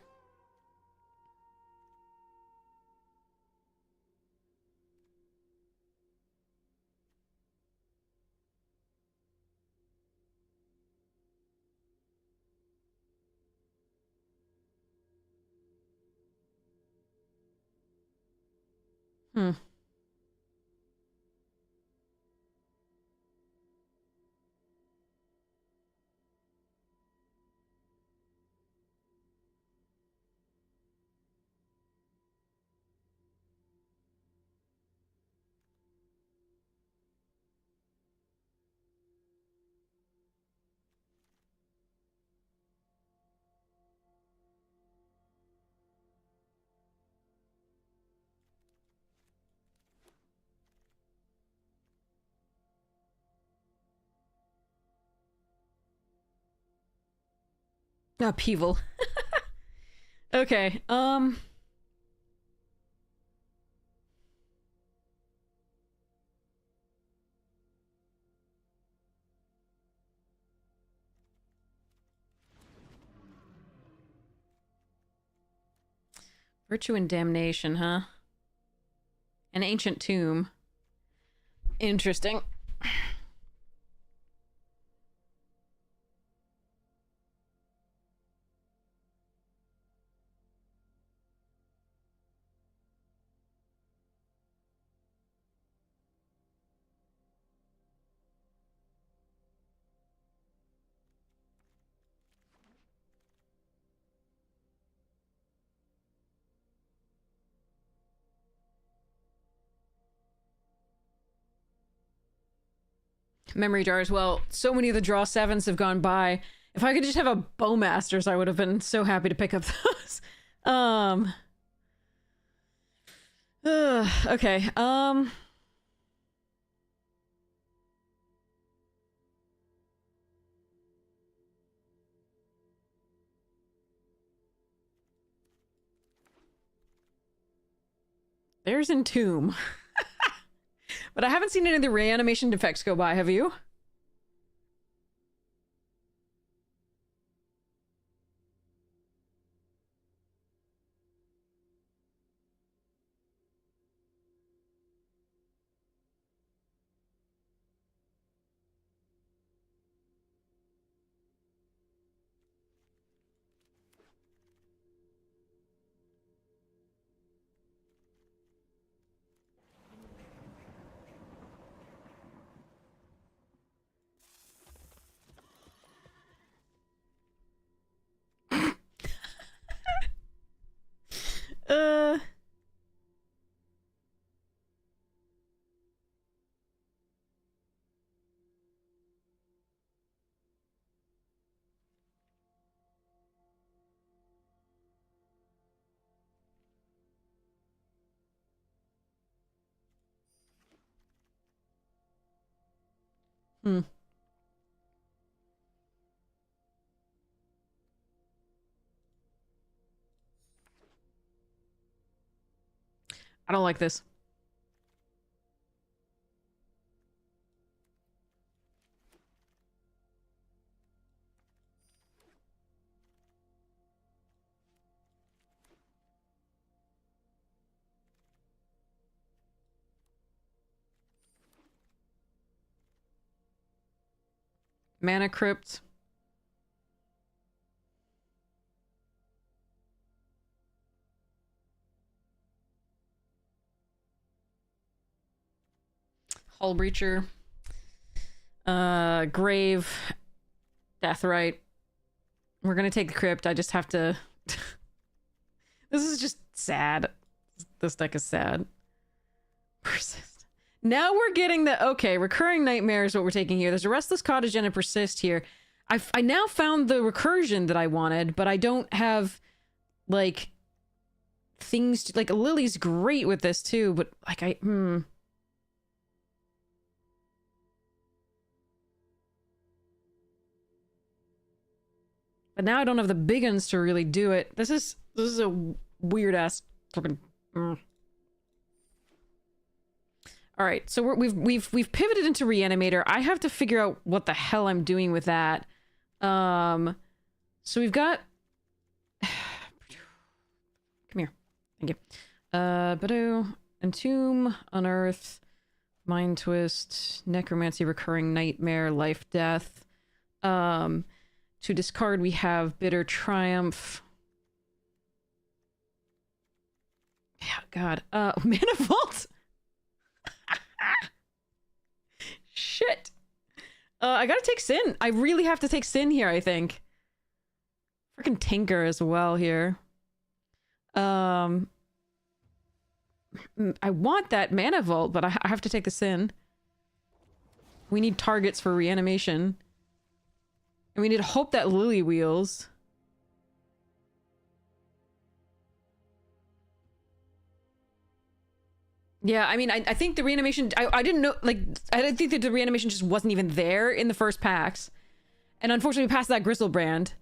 Hmm. Upheaval. Okay, Virtue and Damnation, huh? An Ancient Tomb. Interesting. Memory jars. Well, so many of the draw 7s have gone by. If I could just have a Bowmasters, I would have been so happy to pick up those. Okay. There's Entomb. But I haven't seen any of the reanimation defects go by, have you? Hmm. I don't like this. Mana Crypt. Hull Breacher. Grave. Deathrite. We're gonna take the Crypt. I just have to... This is just sad. This deck is sad. Persist. Now we're getting the... Okay, Recurring Nightmare is what we're taking here. There's a Restless Cottage and a Persist here. I now found the recursion that I wanted, but I don't have, like, things... Like, Lily's great with this, too, but, like, But now I don't have the big ones to really do it. This is a weird ass fucking. All right, so we've pivoted into Reanimator. I have to figure out what the hell I'm doing with that. So we've got. Come here, thank you. Badoo, Entomb, Unearth, Mind Twist, Necromancy, Recurring Nightmare, Life Death. To discard, we have Bitter Triumph. Yeah, God. Mana Vault. Shit. I gotta take Sin. I really have to take Sin here, I think. Freaking Tinker as well here. I want that Mana Vault, but I have to take the Sin. We need targets for reanimation. And we need to hope that Lily wheels. Yeah, I mean, I think the reanimation... I didn't know... Like, I didn't think that the reanimation just wasn't even there in the first packs. And unfortunately, we passed that Gristlebrand.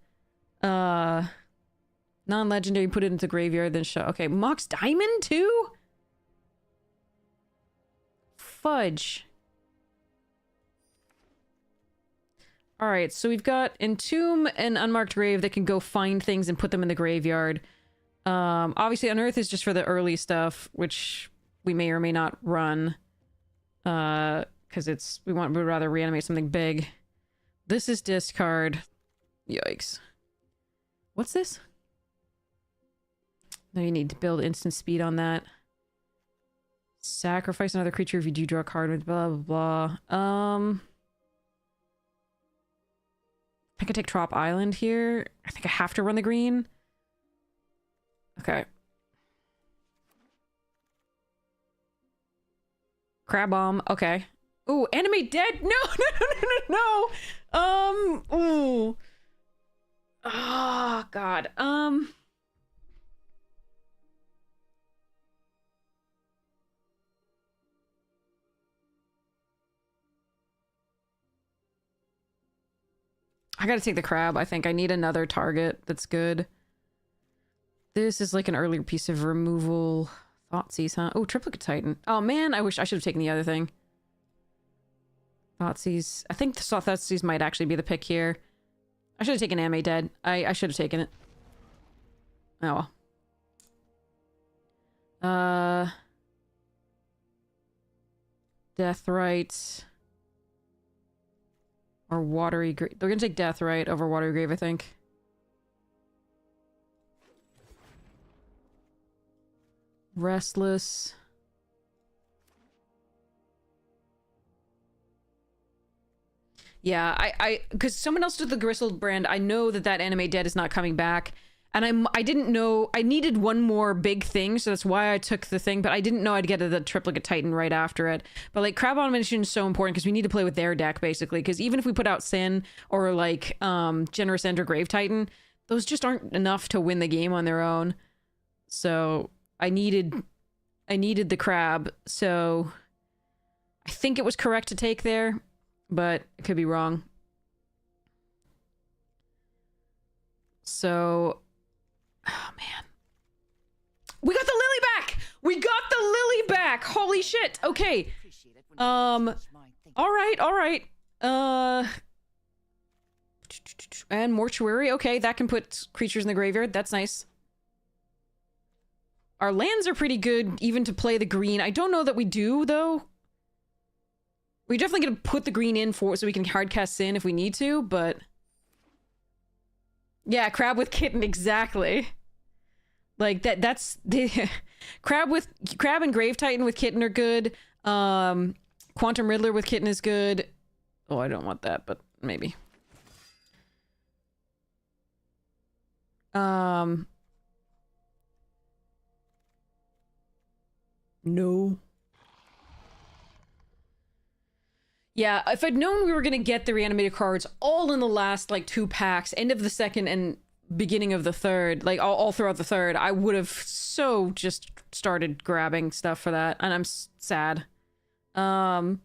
Non-legendary, put it into graveyard, then show... Okay, Mox Diamond, too? Fudge. Alright, so we've got Entomb and Unmarked Grave that can go find things and put them in the graveyard. Obviously, Unearth is just for the early stuff, which we may or may not run. Because it's... we'd rather reanimate something big. This is discard. Yikes. What's this? No, you need to build instant speed on that. Sacrifice another creature if you do draw a card with blah, blah, blah. I could take Trop Island here. I think I have to run the green. Okay. Crab Bomb. Okay. Ooh, Animate Dead? No, no. Ooh. Oh, God. I gotta take the crab. I think I need another target that's good. This is like an earlier piece of removal. Thoughtseize, huh? Oh, Triplicate Titan. Oh, man, I wish I should have taken the other thing. Thoughtseize. I think Thoughtseize might actually be the pick here. I should have taken Ame Dead. I should have taken it. Oh, well. Deathrite. Or Watery Grave. They're gonna take Deathrite over Watery Grave, I think. Restless. Yeah, because someone else did the Gristlebrand. I know that Anime Dead is not coming back. And I didn't know... I needed one more big thing, so that's why I took the thing. But I didn't know I'd get to the Triplicate Titan right after it. But, like, Crab Automation is so important because we need to play with their deck, basically. Because even if we put out Sin or, like, Generous Ender Grave Titan, those just aren't enough to win the game on their own. So, I needed the Crab. So, I think it was correct to take there. but it could be wrong. So, oh man. We got the lily back! We got the lily back! Holy shit! Okay. Alright. And mortuary. Okay, that can put creatures in the graveyard. That's nice. Our lands are pretty good, even to play the green. I don't know that we do, though. We're definitely gonna put the green in for so we can hardcast Sin if we need to, but... Yeah, Crab with Kitten, exactly. Like, that's... the Crab and Grave Titan with Kitten are good. Quantum Riddler with Kitten is good. Oh, I don't want that, but maybe. No. Yeah, if I'd known we were gonna get the reanimated cards all in the last, like, 2 packs, end of the second and beginning of the third, like, all throughout the third, I would have so just started grabbing stuff for that, and I'm sad. Oh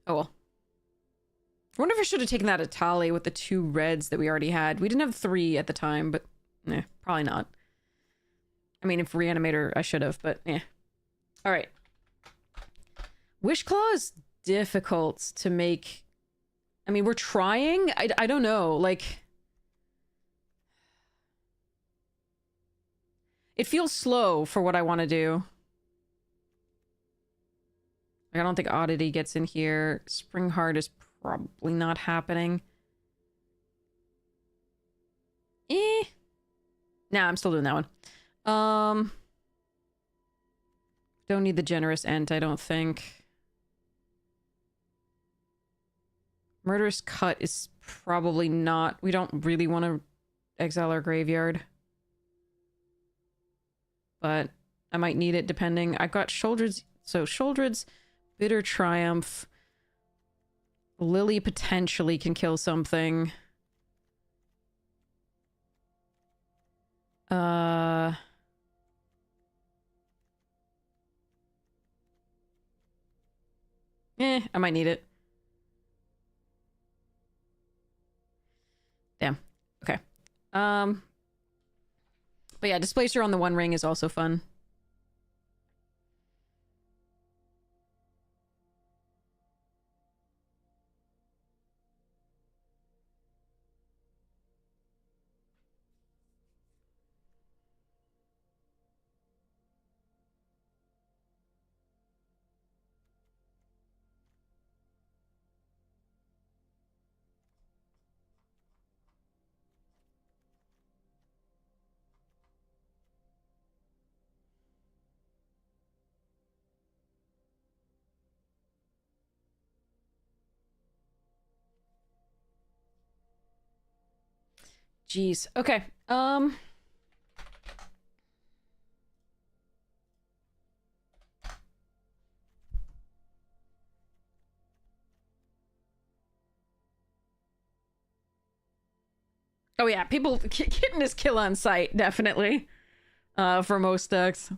well. I wonder if I should have taken that Atali with the 2 reds that we already had. We didn't have 3 at the time, but probably not. I mean, if Reanimator, I should have, but Alright. Wishclaw is difficult to make. I mean, we're trying. I don't know, like... It feels slow for what I want to do. I don't think Oddity gets in here. Springheart is probably not happening. Nah, I'm still doing that one. Don't need the Generous Ent, I don't think. Murderous Cut is probably not... We don't really want to exile our graveyard. But I might need it depending. I've got Sheoldred's... So, Sheoldred's Bitter Triumph. Lily potentially can kill something. I might need it. Damn. Okay. But yeah, Displacer on the One Ring is also fun. Jeez. Okay. Oh yeah, Kitten is kill on sight, definitely. For most decks.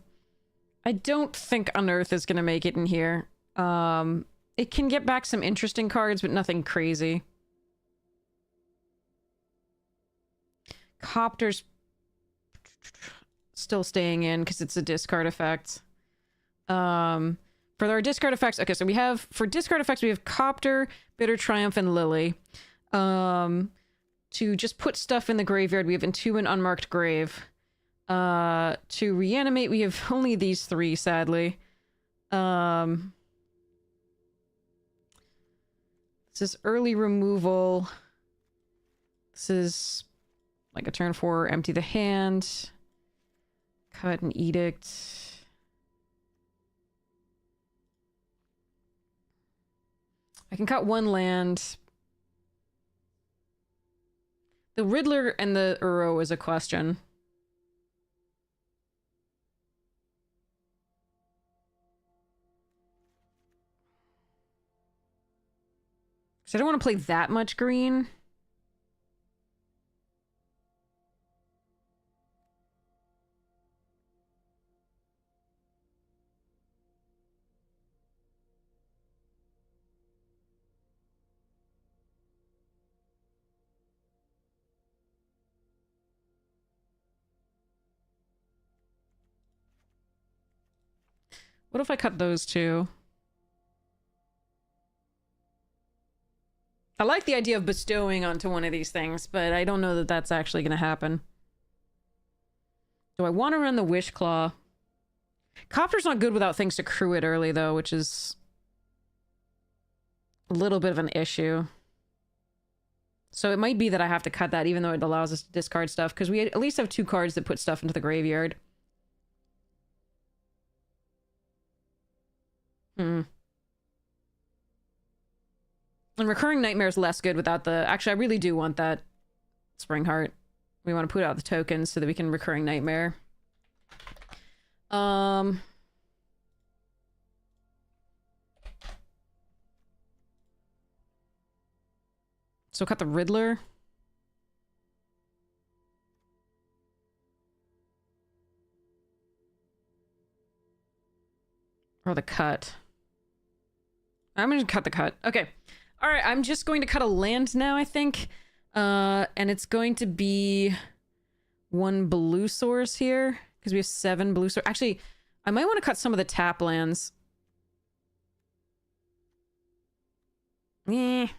I don't think Unearth is gonna make it in here. It can get back some interesting cards, but nothing crazy. Copter's still staying in because it's a discard effect. For our discard effects, okay, so we have, for discard effects, we have Copter, Bitter Triumph, and Lily. To just put stuff in the graveyard, we have Entomb and Unmarked Grave. To reanimate, we have only these 3, sadly. This is early removal. This is like a turn 4, empty the hand. Cut and Edict. I can cut 1 land. The Riddler and the Uro is a question. So I don't want to play that much green. What if I cut those two? I like the idea of bestowing onto one of these things, but I don't know that that's actually going to happen. Do I want to run the Wish Claw? Copter's not good without things to crew it early, though, which is a little bit of an issue. So it might be that I have to cut that, even though it allows us to discard stuff, because we at least have 2 cards that put stuff into the graveyard. And Recurring Nightmare is less good without the... Actually, I really do want that Spring Heart. We want to put out the tokens so that we can Recurring Nightmare. So cut the Riddler. Or the cut. I'm gonna cut the cut. Okay. Alright, I'm just going to cut a land now, I think. And it's going to be 1 blue source here. Because we have 7 blue source. Actually, I might want to cut some of the tap lands. Oh.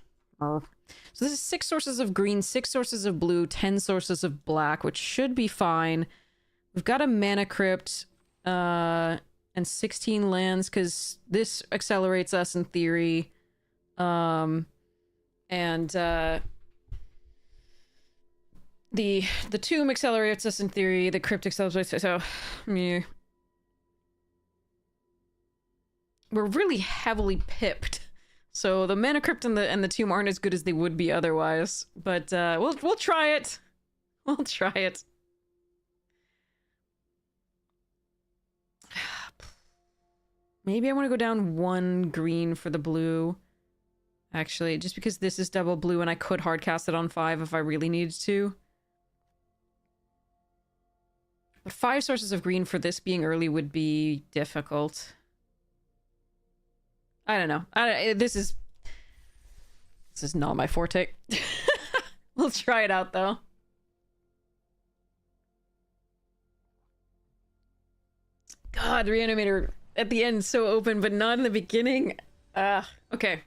So this is 6 sources of green, 6 sources of blue, 10 sources of black, which should be fine. We've got a mana crypt, and 16 lands, because this accelerates us in theory. The tomb accelerates us in theory, the crypt accelerates us, so yeah. We're really heavily pipped. So the mana crypt and the tomb aren't as good as they would be otherwise. But we'll try it. We'll try it. Maybe I want to go down 1 green for the blue. Actually, just because this is double blue and I could hardcast it on 5 if I really needed to. But 5 sources of green for this being early would be difficult. I don't know. This is not my forte. We'll try it out, though. God, Reanimator at the end so open, but not in the beginning. Okay.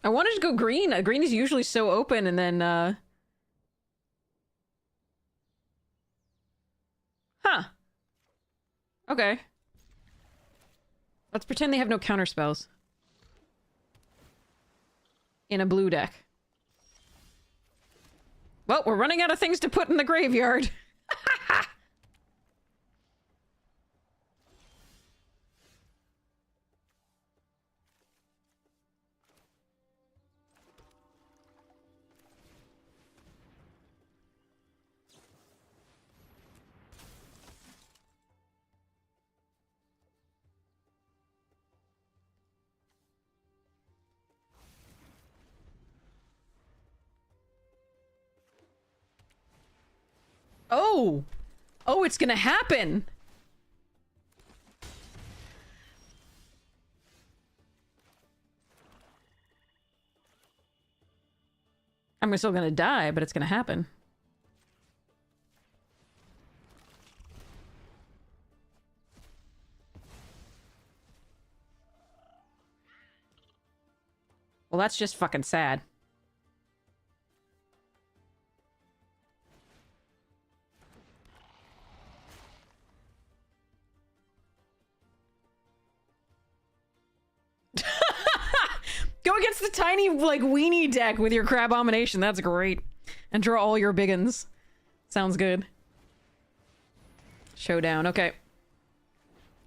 I wanted to go green. Green is usually so open, and then, Huh. Okay. Let's pretend they have no counter spells. In a blue deck. Well, we're running out of things to put in the graveyard. Oh! Oh, it's gonna happen! I'm still gonna die, but it's gonna happen. Well, that's just fucking sad. Go against the tiny, like, weenie deck with your Crabomination. That's great. And draw all your biggins. Sounds good. Showdown. Okay.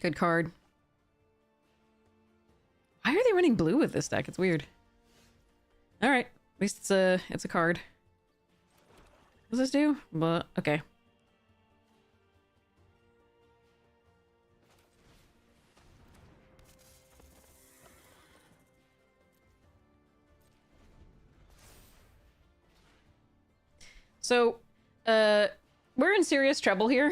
Good card. Why are they running blue with this deck? It's weird. Alright. At least it's a card. What does this do? But okay. So, we're in serious trouble here.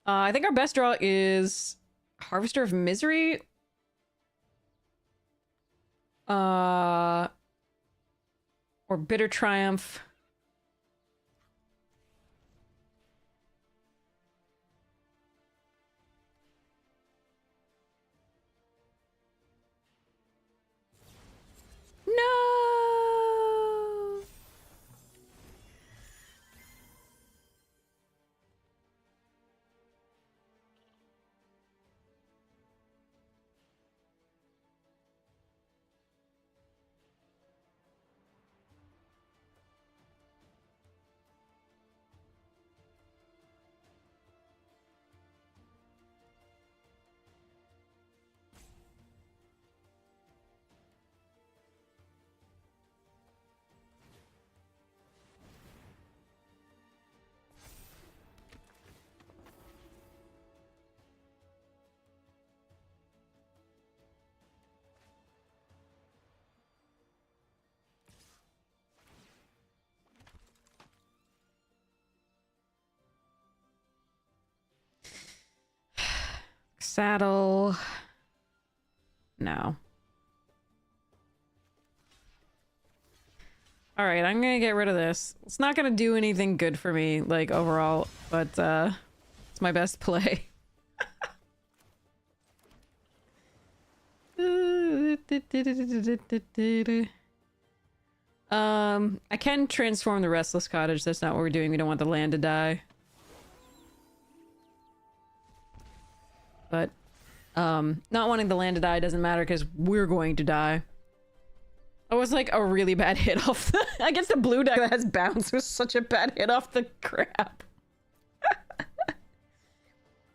I think our best draw is Harvester of Misery. Or Bitter Triumph. Saddle. No. Alright, I'm gonna get rid of this. It's not gonna do anything good for me, like, overall, but, it's my best play. I can transform the Restless Cottage. That's not what we're doing. We don't want the land to die. But, not wanting the land to die doesn't matter because we're going to die. That was like a really bad hit off the... against the blue deck that has bounce. It was such a bad hit off the crap.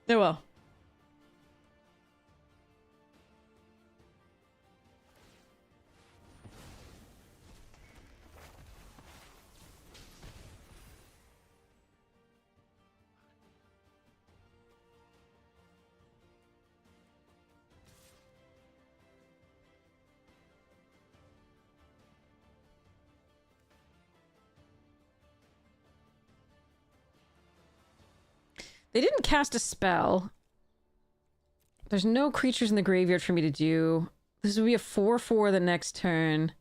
Oh well. They didn't cast a spell. There's no creatures in the graveyard for me to do. This would be a 4/4 the next turn.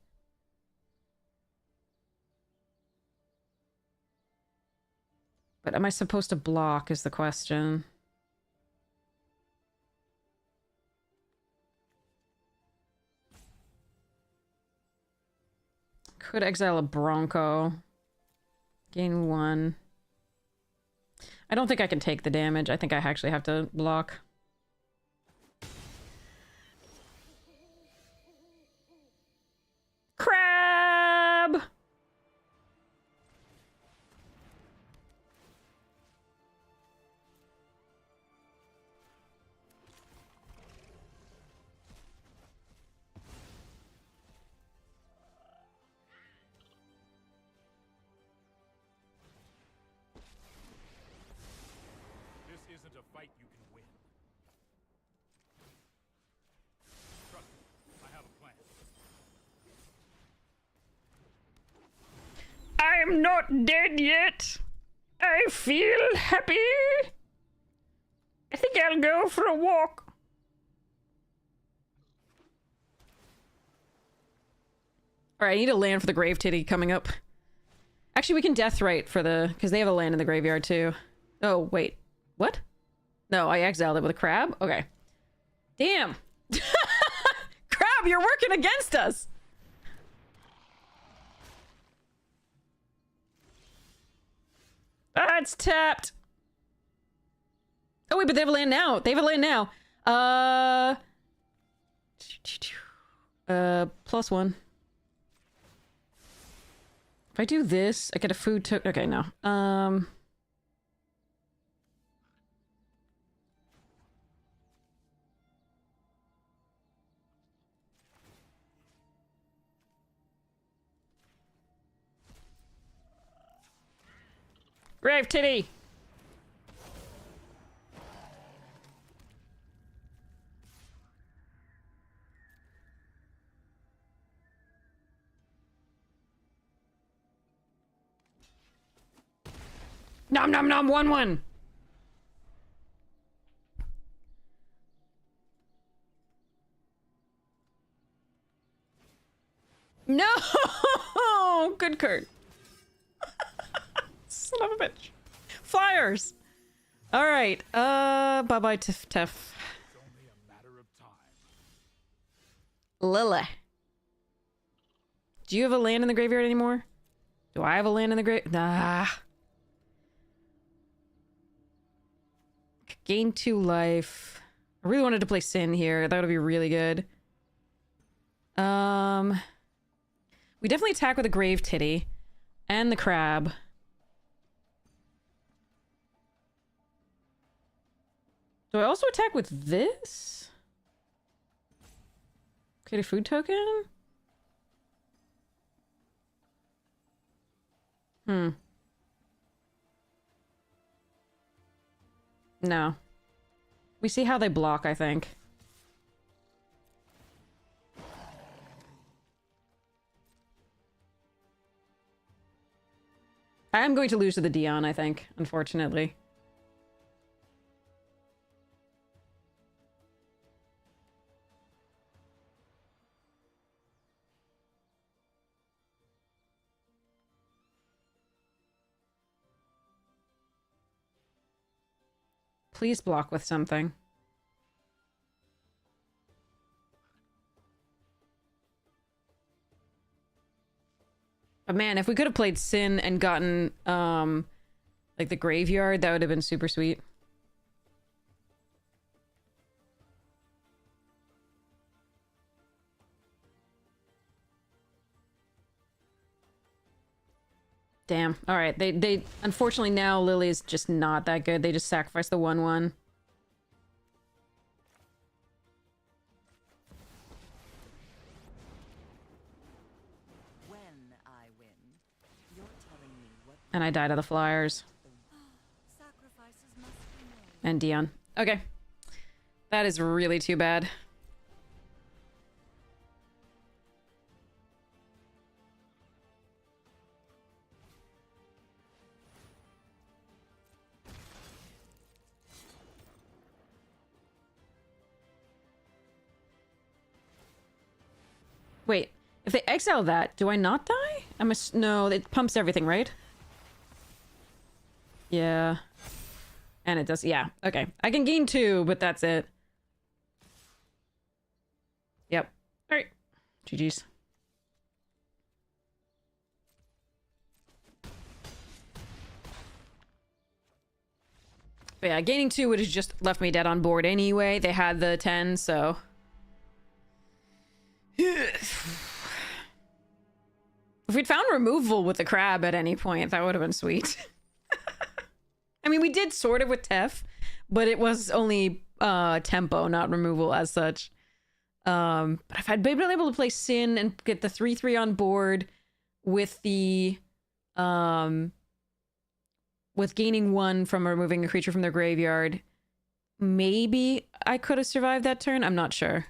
But am I supposed to block is the question. Could exile a Bronco. Gain 1. I don't think I can take the damage. I think I actually have to block. Crab! I'm not dead yet. I feel happy. I think I'll go for a walk. Alright, I need a land for the Grave Titty coming up. Actually, we can Deathrite for the... because they have a land in the graveyard, too. Oh, wait. What? No, I exiled it with a crab? Okay. Damn! Crab, you're working against us! Ah, it's tapped! Oh, wait, but they have a land now. They have a land now. +1. If I do this, I get a food token. Okay, no. Grave Titty! Nom nom nom 1/1. No! Good Kurt. Son of a bitch. Flyers! Alright, bye-bye Tiff Teff. Lily. Do you have a land in the graveyard anymore? Do I have a land in the grave? Nah. Gain 2 life. I really wanted to play Sin here. That would be really good. We definitely attack with a Grave Titty. And the crab. Do I also attack with this? Create a food token? No. We see how they block, I think. I am going to lose to the Dion, I think, unfortunately. Please block with something. But man, if we could have played Sin and gotten, like the graveyard, that would have been super sweet. Damn. All right. They unfortunately now Lily's just not that good. They just sacrificed the 1/1. When I win, you're telling me what And I died of the flyers. sacrifices must be made. And Dion. Okay. That is really too bad. Wait, if they exile that, do I not die? No, it pumps everything, right? Yeah. And it does, yeah. Okay. I can gain 2, but that's it. Yep. Alright. GG's. But yeah, gaining 2 would have just left me dead on board anyway. They had the 10, so... If we'd found removal with the crab at any point, that would have been sweet. I mean, we did sort of with Tef, but it was only tempo, not removal as such. But if I'd been able to play Sin and get the 3/3 on board with the with gaining 1 from removing a creature from their graveyard, maybe I could have survived that turn. I'm not sure.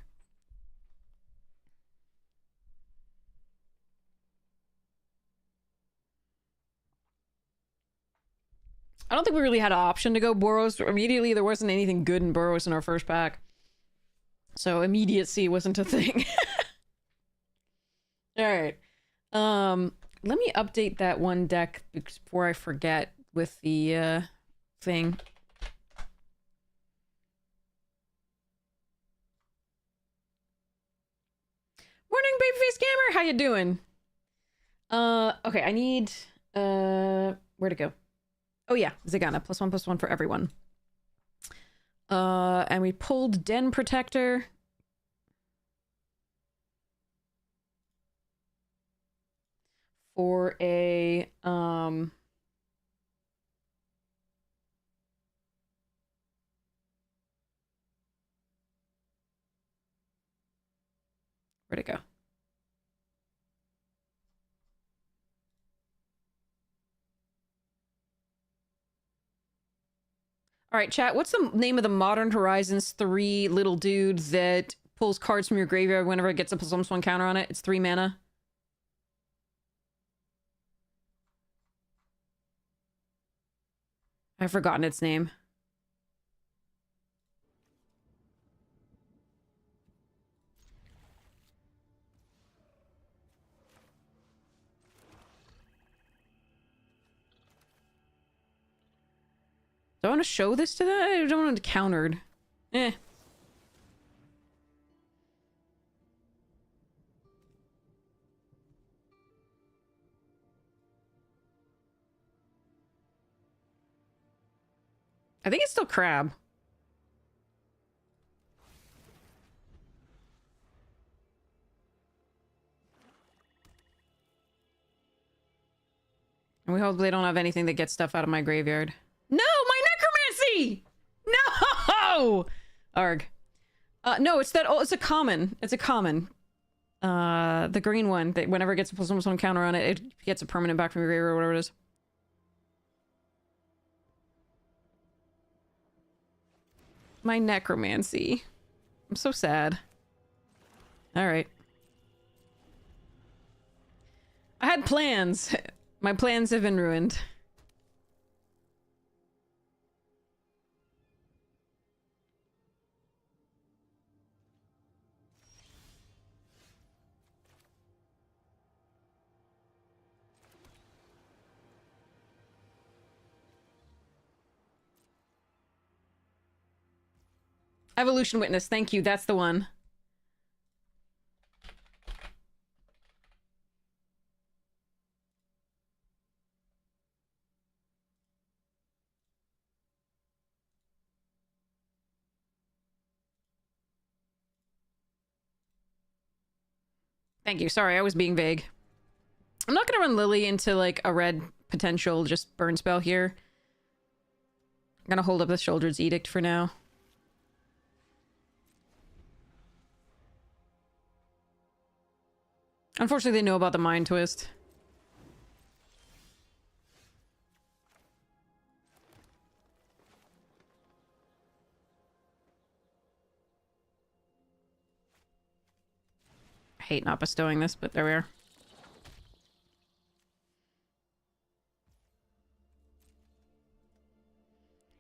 I don't think we really had an option to go Boros. Immediately, there wasn't anything good in Boros in our first pack. So immediacy wasn't a thing. Alright. Let me update that one deck before I forget with the thing. Morning, Babyface Gamer! How you doing? Okay, I need... where to go? Oh yeah, Zagana, +1/+1 for everyone. And we pulled Den Protector. For a, where'd it go? All right, chat, what's the name of the Modern Horizons 3 little dude that pulls cards from your graveyard whenever it gets a +1/+1 counter on it? It's 3 mana. I've forgotten its name. Do I want to show this to them? I don't want it countered. Eh. I think it's still Crab. And we hope they don't have anything that gets stuff out of my graveyard. No, my necromancy! No! Arg. No, it's that. Oh, it's a common. It's a common. The green one that whenever it gets a +1/+1 counter on it, it gets a permanent back from your graveyard or whatever it is. My necromancy. I'm so sad. All right. I had plans. My plans have been ruined. Evolution Witness, thank you. That's the one. Thank you. Sorry, I was being vague. I'm not gonna run Lily into, like, a red potential just burn spell here. I'm gonna hold up the Shoulder's Edict for now. Unfortunately, they know about the Mind Twist. I hate not bestowing this, but there we are.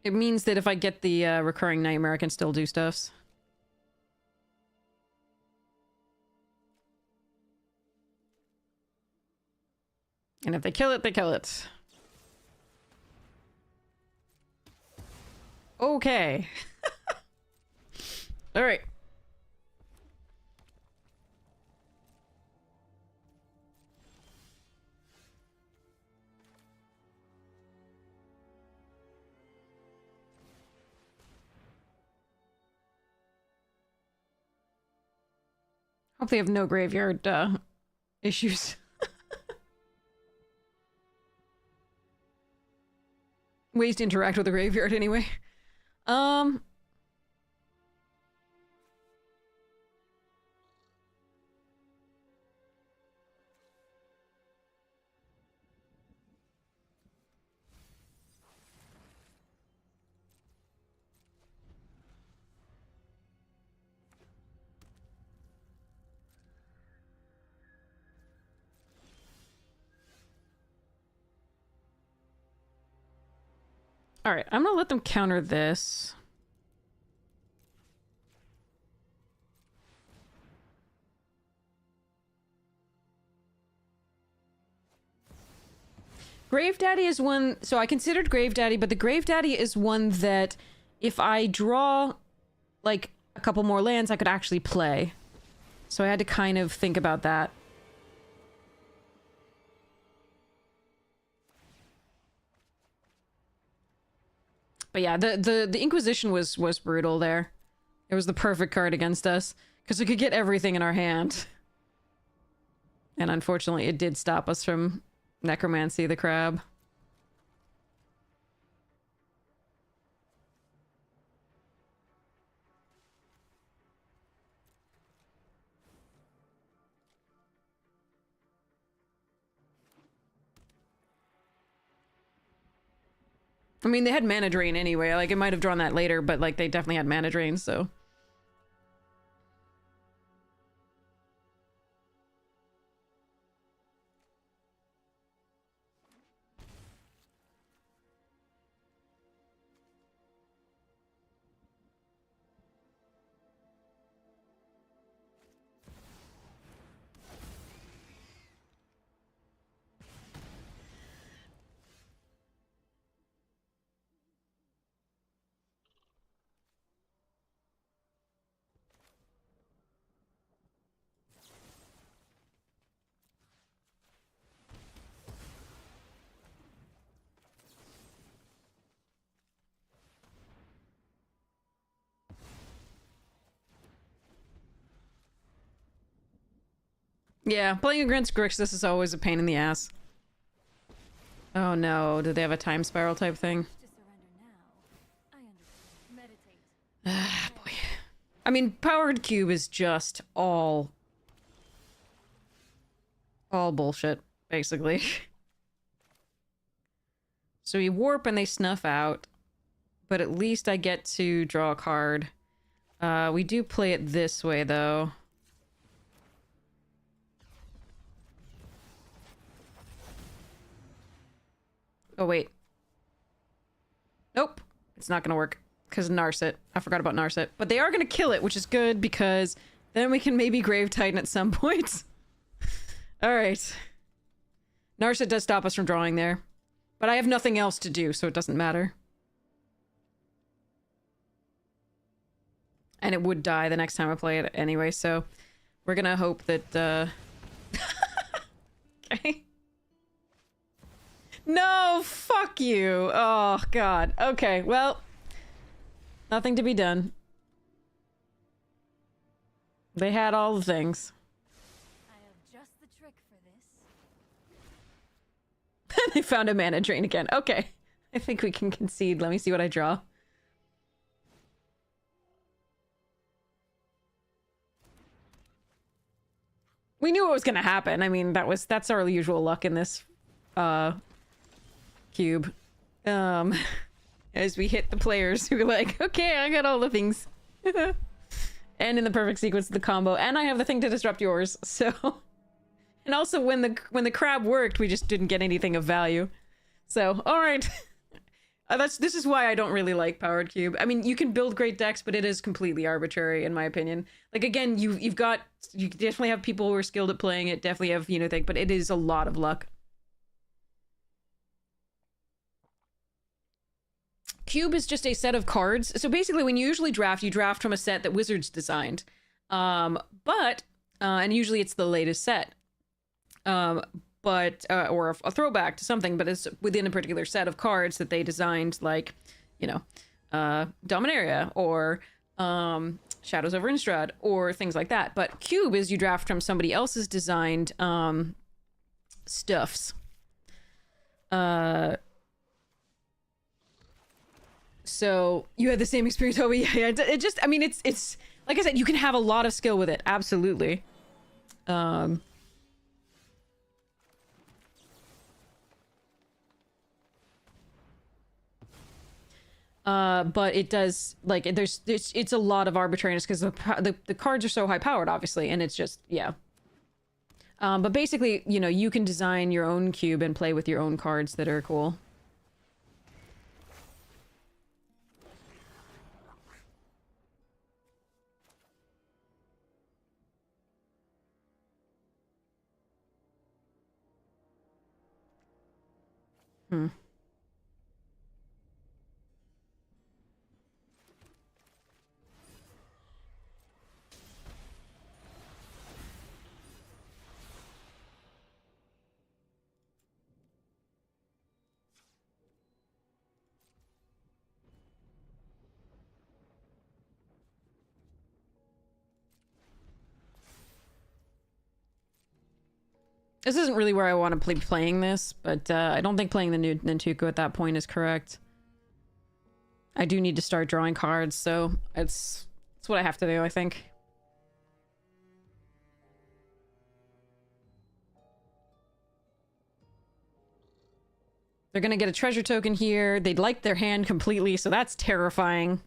It means that if I get the recurring nightmare, I can still do stuffs. And if they kill it, they kill it. Okay. All right. Hope they have no graveyard issues. Ways to interact with the graveyard anyway. All right, I'm gonna let them counter this. Grave Daddy is one... So I considered Grave Daddy, but the Grave Daddy is one that if I draw, like, a couple more lands, I could actually play. So I had to kind of think about that. But yeah, the Inquisition was brutal there. It was the perfect card against us, because we could get everything in our hand. And unfortunately, it did stop us from Necromancy the Crab. I mean, they had Mana Drain anyway. Like, it might have drawn that later, but, like, they definitely had Mana Drain, so... Yeah, playing against Grixis is always a pain in the ass. Oh no, do they have a time spiral type thing? Ah, boy. I mean, Powered Cube is just all bullshit, basically. So we warp and they snuff out, but at least I get to draw a card. We do play it this way, though. Oh, wait. Nope. It's not gonna work. Because Narset. I forgot about Narset. But they are gonna kill it, which is good, because then we can maybe Grave Titan at some point. Alright. Narset does stop us from drawing there. But I have nothing else to do, so it doesn't matter. And it would die the next time I play it anyway, so we're gonna hope that, okay. No, fuck you. Oh, God. Okay, well, nothing to be done. They had all the things. I have just the trick for this. They found a mana drain again. Okay. I think we can concede. Let me see what I draw. We knew what was gonna happen. I mean, that's our usual luck in this cube. As we hit the players who are like, okay, I got all the things. And in the perfect sequence of the combo, and I have the thing to disrupt yours, so. And also when the crab worked, we just didn't get anything of value. So, alright. This is why I don't really like Powered Cube. I mean, you can build great decks, but it is completely arbitrary, in my opinion. Like, again, you definitely have people who are skilled at playing it, definitely have, you know, but it is a lot of luck. Cube is just a set of cards. So basically, when you usually draft, you draft from a set that Wizards designed. And usually it's the latest set. Or a throwback to something, but it's within a particular set of cards that they designed, like, you know, Dominaria or Shadows over Innistrad or things like that. But Cube is you draft from somebody else's designed stuffs. So you had the same experience. Oh yeah. It just, I mean, it's like I said, you can have a lot of skill with it. Absolutely. But it does, like, it's a lot of arbitrariness because the cards are so high powered, obviously, and it's just, yeah. But basically, you know, you can design your own cube and play with your own cards that are cool. Hmm. This isn't really where I want to be playing this, but I don't think playing the new Nantuko at that point is correct. I do need to start drawing cards, so it's what I have to do, I think. They're gonna get a treasure token here. They'd like their hand completely, so that's terrifying.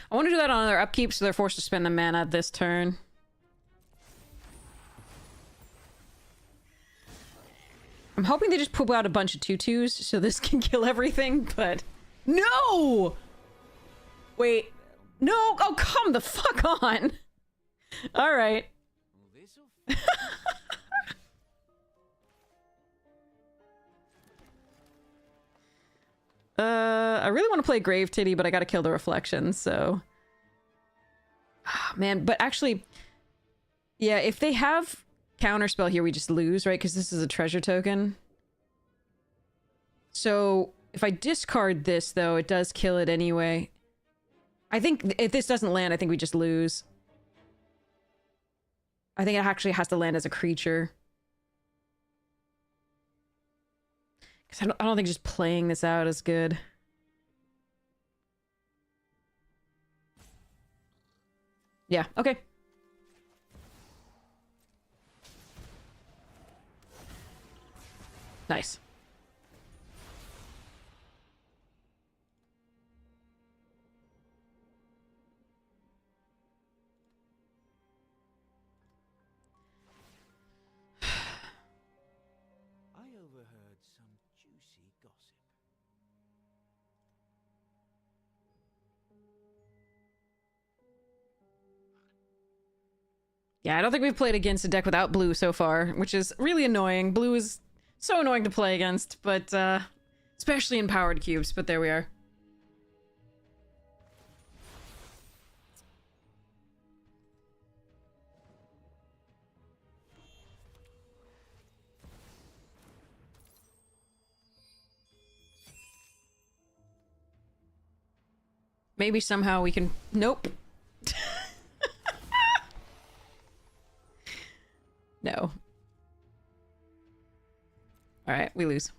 I want to do that on their upkeep, so they're forced to spend the mana this turn. I'm hoping they just poop out a bunch of 2/2s so this can kill everything, but... No! Wait. No! Oh, come the fuck on! Alright. I really want to play Grave Titty, but I gotta kill the reflection, so... Ah, man, but actually... Yeah, if they have Counterspell here, we just lose, right? Because this is a treasure token. So, if I discard this, though, it does kill it anyway. I think if this doesn't land, I think we just lose. I think it actually has to land as a creature. Because I don't think just playing this out is good. Yeah, okay. Nice. I overheard some juicy gossip. Yeah, I don't think we've played against a deck without blue so far, which is really annoying. Blue is so annoying to play against, but especially in powered cubes, but there we are. Maybe somehow we can... Nope. No. Alright, we lose.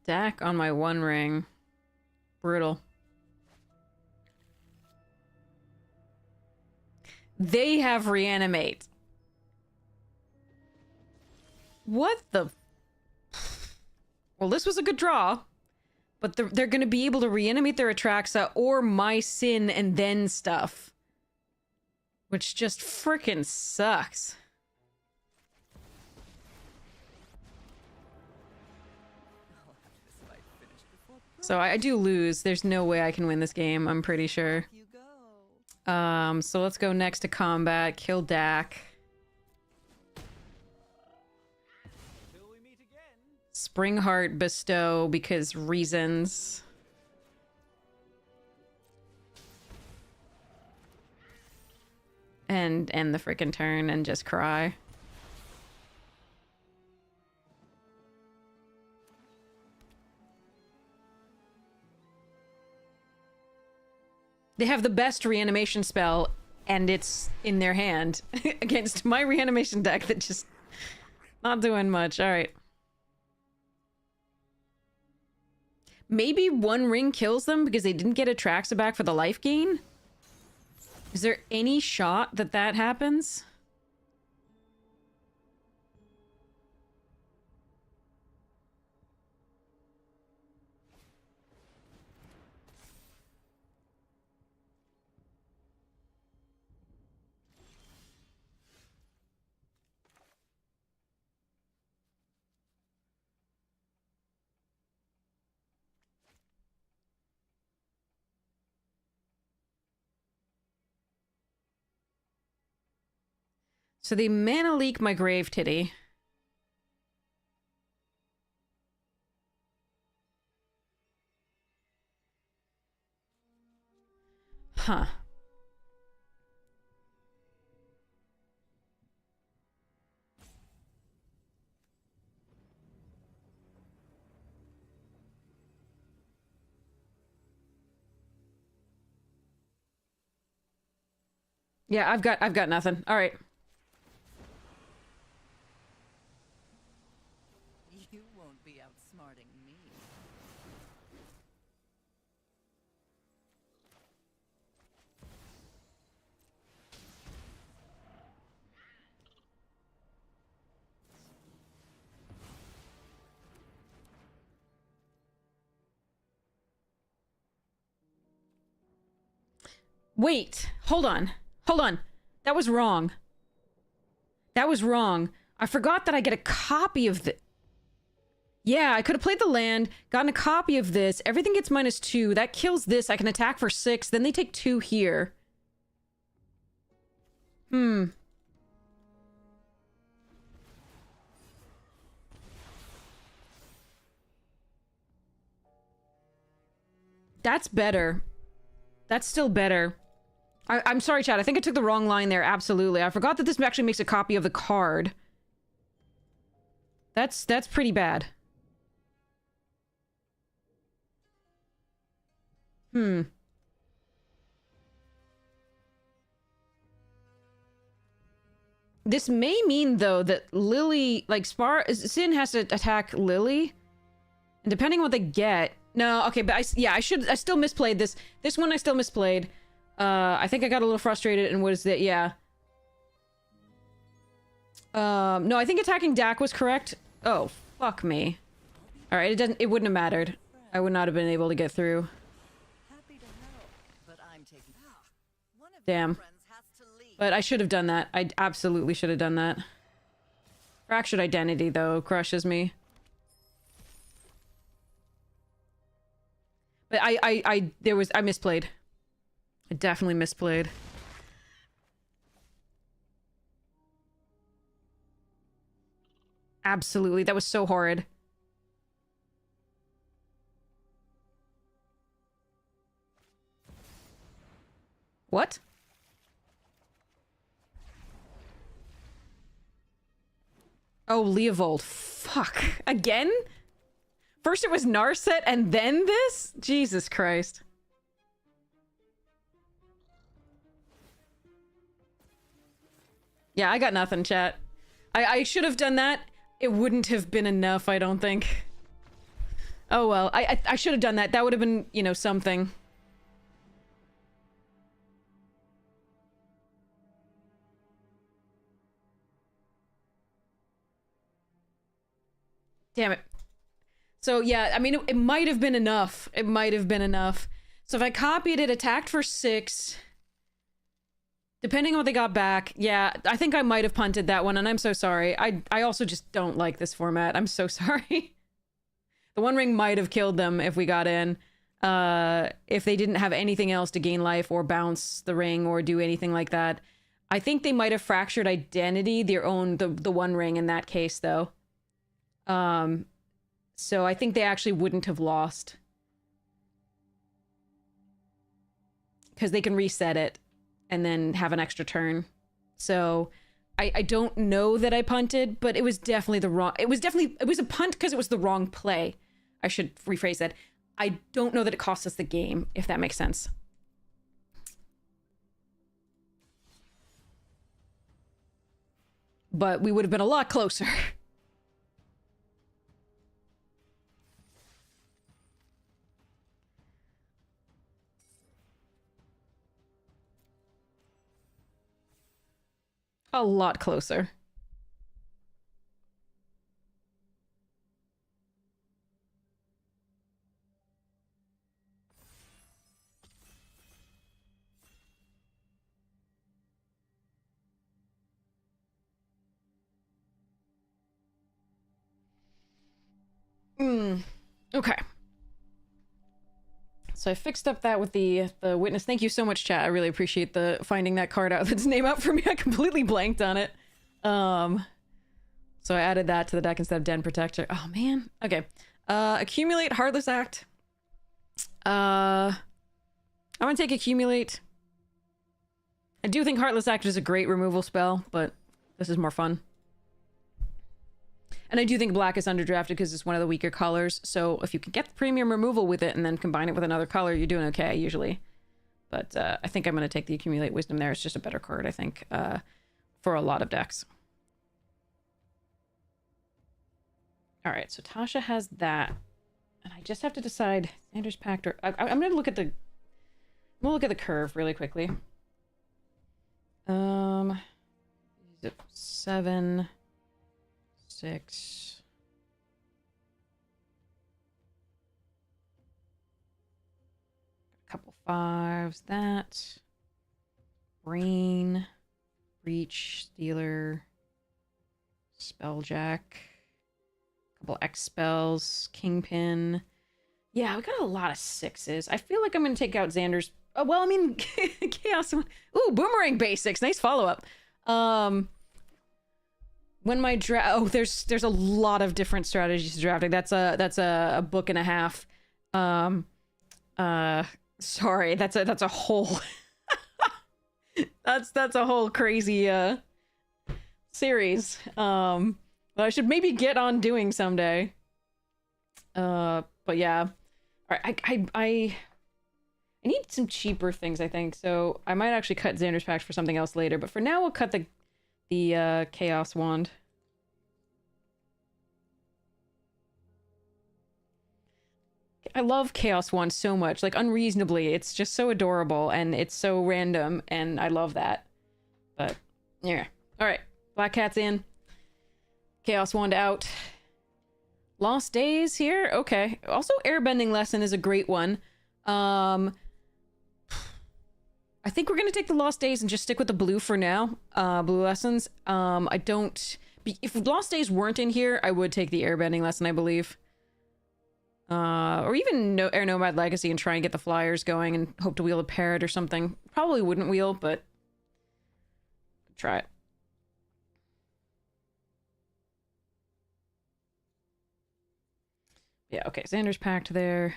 Deck on my one ring. Brutal. They have reanimate. What the... Well, this was a good draw. But they're going to be able to reanimate their Atraxa or my Sin and then stuff. Which just frickin' sucks. I'll have this fight finished before So I do lose. There's no way I can win this game, I'm pretty sure. you go. So let's go next to combat. Kill Dak. Till we meet again. Springheart bestow because reasons. And end the frickin' turn and just cry. They have the best reanimation spell, and it's in their hand against my reanimation deck that just not doing much. All right. Maybe one ring kills them because they didn't get Atraxa back for the life gain? Is there any shot that that happens? So they mana leak my Grave Titty. Huh. Yeah, I've got nothing. All right. You won't be outsmarting me. Wait, hold on. Hold on. That was wrong. That was wrong. I forgot that I get a copy of the... Yeah, I could have played the land, gotten a copy of this. Everything gets -2. That kills this. I can attack for 6. Then they take 2 here. Hmm. That's better. That's still better. I'm sorry, Chad. I think I took the wrong line there. Absolutely. I forgot that this actually makes a copy of the card. That's pretty bad. Hmm. This may mean, though, that Lily, like, Sin has to attack Lily. And depending on what they get... No, okay, but I still misplayed this. This one I still misplayed. I think I got a little frustrated and was that, yeah. No, I think attacking Dak was correct. Oh, fuck me. Alright, it wouldn't have mattered. I would not have been able to get through. Happy to help, but I'm taking. One of Damn. your friends has to leave. But I should have done that. I absolutely should have done that. Fractured Identity, though, crushes me. But I misplayed. I definitely misplayed. Absolutely. That was so horrid. What? Oh, Leovold. Fuck. Again? First it was Narset and then this? Jesus Christ. Yeah, I got nothing, chat. I should have done that. It wouldn't have been enough, I don't think. Oh well, I should have done that. That would have been, you know, something. Damn it. So yeah, I mean, it might have been enough. It might have been enough. So if I copied it, attacked for 6... Depending on what they got back, yeah, I think I might have punted that one, and I'm so sorry. I also just don't like this format. I'm so sorry. The One Ring might have killed them if we got in. If they didn't have anything else to gain life or bounce the ring or do anything like that. I think they might have fractured Identity, the One Ring in that case, though. So I think they actually wouldn't have lost. Because they can reset it and then have an extra turn. So I don't know that I punted, but it was definitely the wrong... It was a punt because it was the wrong play. I should rephrase that. I don't know that it cost us the game, if that makes sense. But we would have been a lot closer. A lot closer. Okay. So I fixed up that with the witness. Thank you so much, chat. I really appreciate the finding that card out. That's name out for me. I completely blanked on it. So I added that to the deck instead of Den Protector. Oh man. Okay. Accumulate Heartless Act. I'm gonna take Accumulate. I do think Heartless Act is a great removal spell, but this is more fun. And I do think black is underdrafted because it's one of the weaker colors. So if you can get the premium removal with it and then combine it with another color, you're doing okay, usually. But I think I'm going to take the Accumulate Wisdom there. It's just a better card, I think, for a lot of decks. All right, so Tasha has that. And I just have to decide Sanders Pact or... I'm going to look at the... We'll look at the curve really quickly. 7... 6. A couple 5s. That. Brain. Reach. Stealer. Spelljack. Couple X spells, Kingpin. Yeah, we got a lot of 6s. I feel like I'm gonna take out Xander's. Oh, well, I mean, Chaos one. Ooh, Boomerang Basics. Nice follow up. When my there's a lot of different strategies to drafting. That's a book and a half. Sorry, that's a whole that's a whole crazy series that I should maybe get on doing someday. But yeah, all right, I need some cheaper things, I think, so I might actually cut Xander's Pact for something else later, but for now we'll cut the Chaos Wand. I love Chaos Wand so much, like unreasonably. It's just so adorable and it's so random and I love that. But yeah. All right. Black Cat's in. Chaos Wand out. Lost Days here. Okay. Also Airbending Lesson is a great one. I think we're going to take the Lost Days and just stick with the blue for now. Blue lessons. If Lost Days weren't in here, I would take the Airbending Lesson, I believe. Or even Air Nomad Legacy and try and get the flyers going and hope to wheel a parrot or something. Probably wouldn't wheel, but try it. Yeah, okay, Xander's Pact there.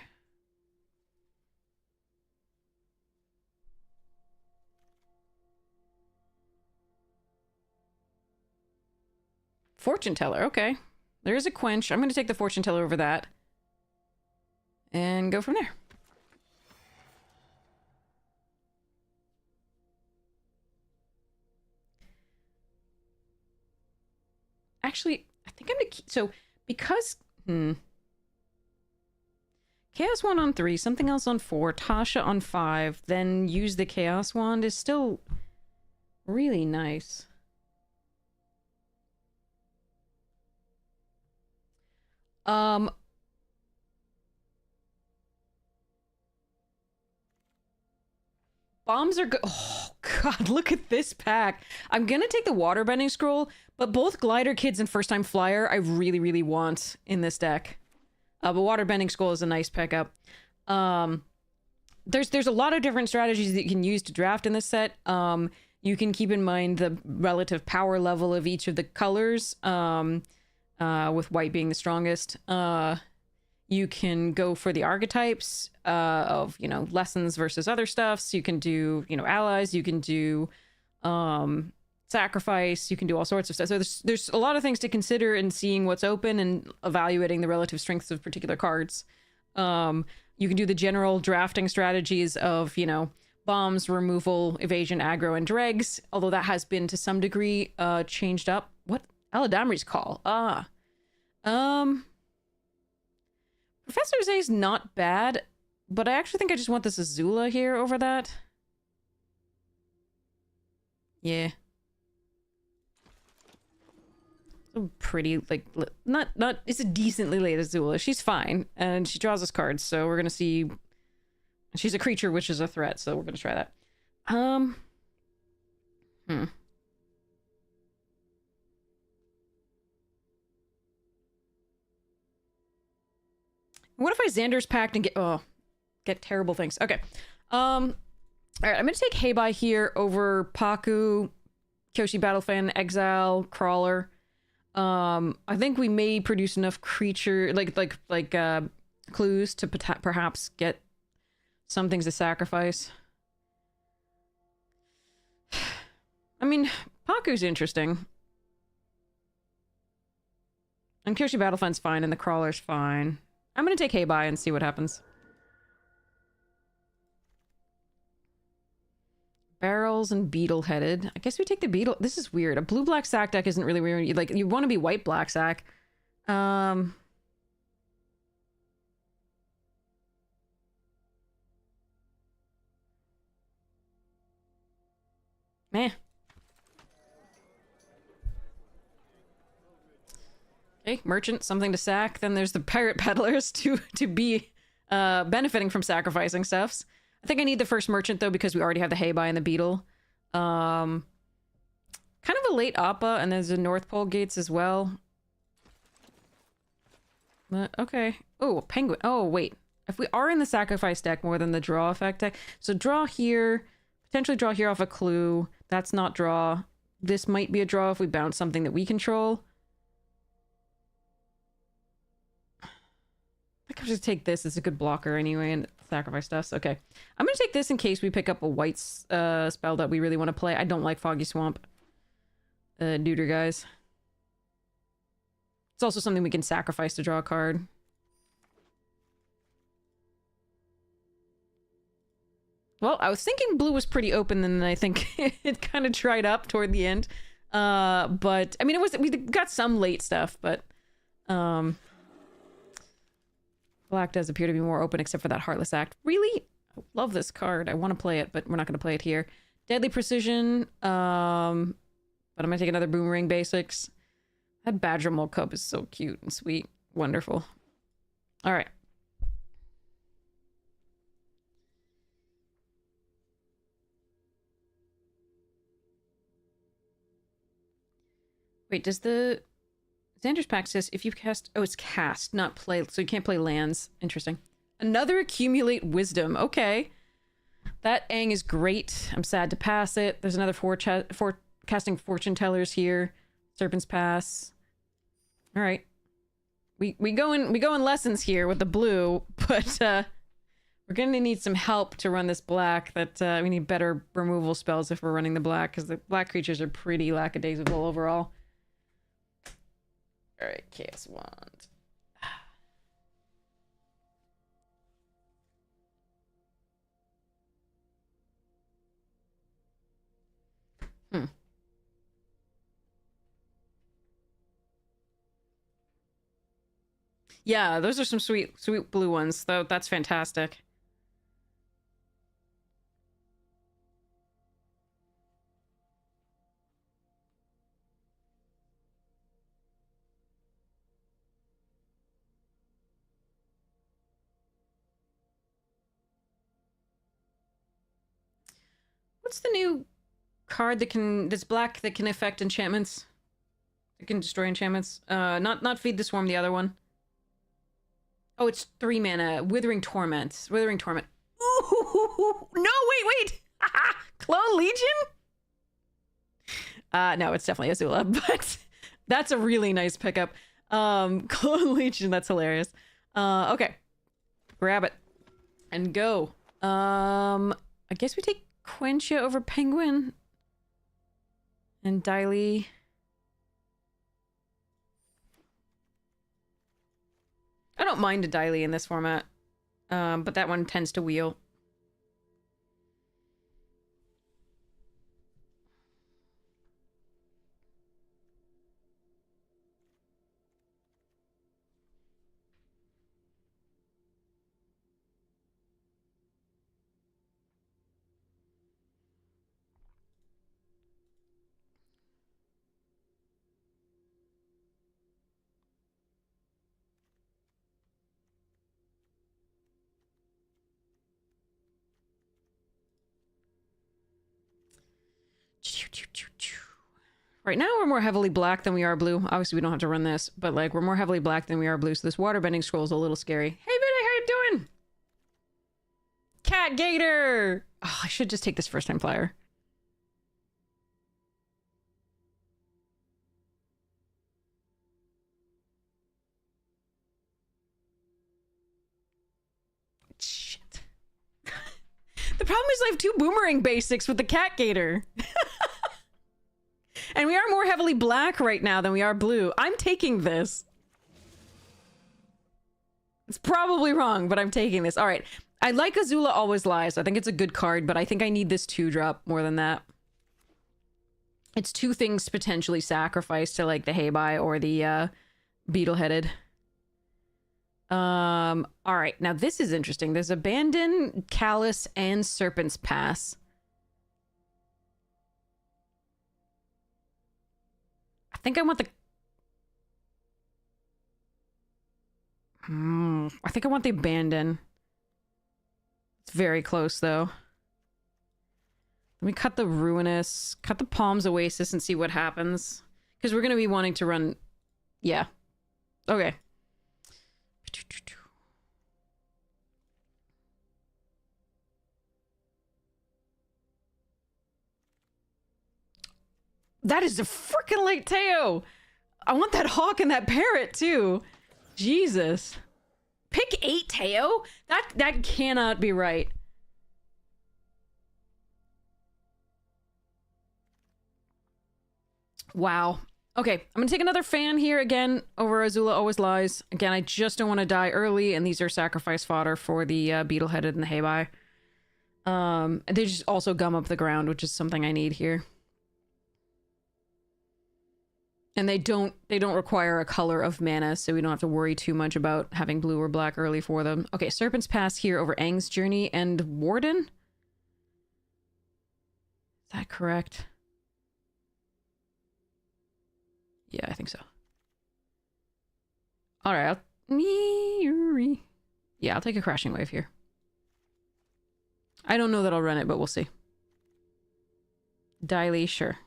Fortune Teller, okay. There is a Quench. I'm going to take the Fortune Teller over that. And go from there. Actually, I think I'm gonna keep... So, because... Chaos Wand on 3, something else on 4, Tasha on 5, then use the Chaos Wand is still really nice. Bombs are good. Oh, God, look at this pack. I'm going to take the Waterbending Scroll, but both Glider Kids and First Time Flyer I really, really want in this deck. But Waterbending Scroll is a nice pickup. There's a lot of different strategies that you can use to draft in this set. You can keep in mind the relative power level of each of the colors, with white being the strongest. You can go for the archetypes of, lessons versus other stuffs. You can do, allies. You can do sacrifice. You can do all sorts of stuff. So there's a lot of things to consider in seeing what's open and evaluating the relative strengths of particular cards. You can do the general drafting strategies of, bombs, removal, evasion, aggro, and dregs. Although that has been to some degree changed up. What? Eladamri's Call. Professor Zay's not bad, but I actually think I just want this Azula here over that. Yeah. So pretty, like, not, it's a decently late Azula. She's fine, and she draws us cards, so we're gonna see... She's a creature, which is a threat, so we're gonna try that. What if I Xander's Pact and get terrible things? Okay. All right, I'm going to take Heibai here over Paku, Kyoshi Battlefan, Exile, Crawler. I think we may produce enough creature, like clues to perhaps get some things to sacrifice. I mean, Paku's interesting. And Kyoshi Battlefan's fine, and the Crawler's fine. I'm gonna take Heibai and see what happens. Barrels and Beetle-headed. I guess we take the Beetle. This is weird. A blue-black sack deck isn't really weird. Like, you want to be white-black sack. Meh. Okay, Merchant, something to sack. Then there's the Pirate Peddlers to be benefiting from sacrificing stuffs. I think I need the first Merchant, though, because we already have the Heibai and the Beetle. Kind of a late Appa, and there's the North Pole Gates as well. Okay. Oh, penguin. Oh, wait. If we are in the sacrifice deck more than the draw effect deck. So draw here. Potentially draw here off a clue. That's not draw. This might be a draw if we bounce something that we control. I could just take this. It's a good blocker anyway and sacrifice stuff. So, okay. I'm going to take this in case we pick up a white spell that we really want to play. I don't like Foggy Swamp. Neuter guys. It's also something we can sacrifice to draw a card. Well, I was thinking blue was pretty open, and then I think it kind of dried up toward the end. But I mean, we got some late stuff, but black does appear to be more open, except for that Heartless Act. Really, I love this card. I want to play it, but we're not going to play it here. Deadly Precision. But I'm gonna take another Boomerang Basics. That Badger Mole Cub is so cute and sweet. Wonderful. All right. Wait, does the Xander's Pact says if you cast... Oh, it's cast, not play. So you can't play lands. Interesting. Another Accumulate Wisdom. Okay. That Aang is great. I'm sad to pass it. There's another casting Fortune Tellers here. Serpent's Pass. All right. We go in lessons here with the blue, but we're going to need some help to run this black. That we need better removal spells if we're running the black, because the black creatures are pretty lackadaisical overall. All right, Chaos Wand. Yeah, those are some sweet blue ones. Though that's fantastic. What's the new card that's black that can affect enchantments? It can destroy enchantments. Not Feed the Swarm, the other one. Oh, it's 3 mana. Withering Torment. Withering Torment. Ooh! No, wait! Clone Legion? No, it's definitely Azula, but that's a really nice pickup. Clone Legion, that's hilarious. Okay. Grab it. And go. I guess we take Quencha over Penguin. And Daily. I don't mind a Daily in this format, but that one tends to wheel. Right now, we're more heavily black than we are blue. Obviously, we don't have to run this, but like we're more heavily black than we are blue. So this waterbending scroll is a little scary. Hey, Vinny, how you doing? Cat Gator. Oh, I should just take this first time flyer. Shit. The problem is I have 2 Boomerang Basics with the Cat Gator. And we are more heavily black right now than we are blue. I'm taking this. It's probably wrong, but I'm taking this. All right. I like Azula Always Lies. I think it's a good card, but I think I need this 2-drop more than that. It's 2 things potentially sacrificed to like the Heibai or the Beetle-headed. All right. Now this is interesting. There's Abandon, Callous, and Serpent's Pass. I think I want the... I think I want the Abandon. It's very close, though. Let me cut the Ruinous, cut the Palms Oasis and see what happens. Because we're going to be wanting to run... Yeah. Okay. That is a freaking late Teo. I want that hawk and that parrot too. Jesus. Pick 8 Teo? That cannot be right. Wow. Okay, I'm gonna take another fan here again over Azula Always Lies. Again, I just don't want to die early, and these are sacrifice fodder for the beetle-headed and the haybai. And they just also gum up the ground, which is something I need here. And they don't require a color of mana, so we don't have to worry too much about having blue or black early for them. Okay, Serpent's Pass here over Aang's Journey and Warden? Is that correct? Yeah, I think so. Alright, yeah, I'll take a Crashing Wave here. I don't know that I'll run it, but we'll see. Daily, sure.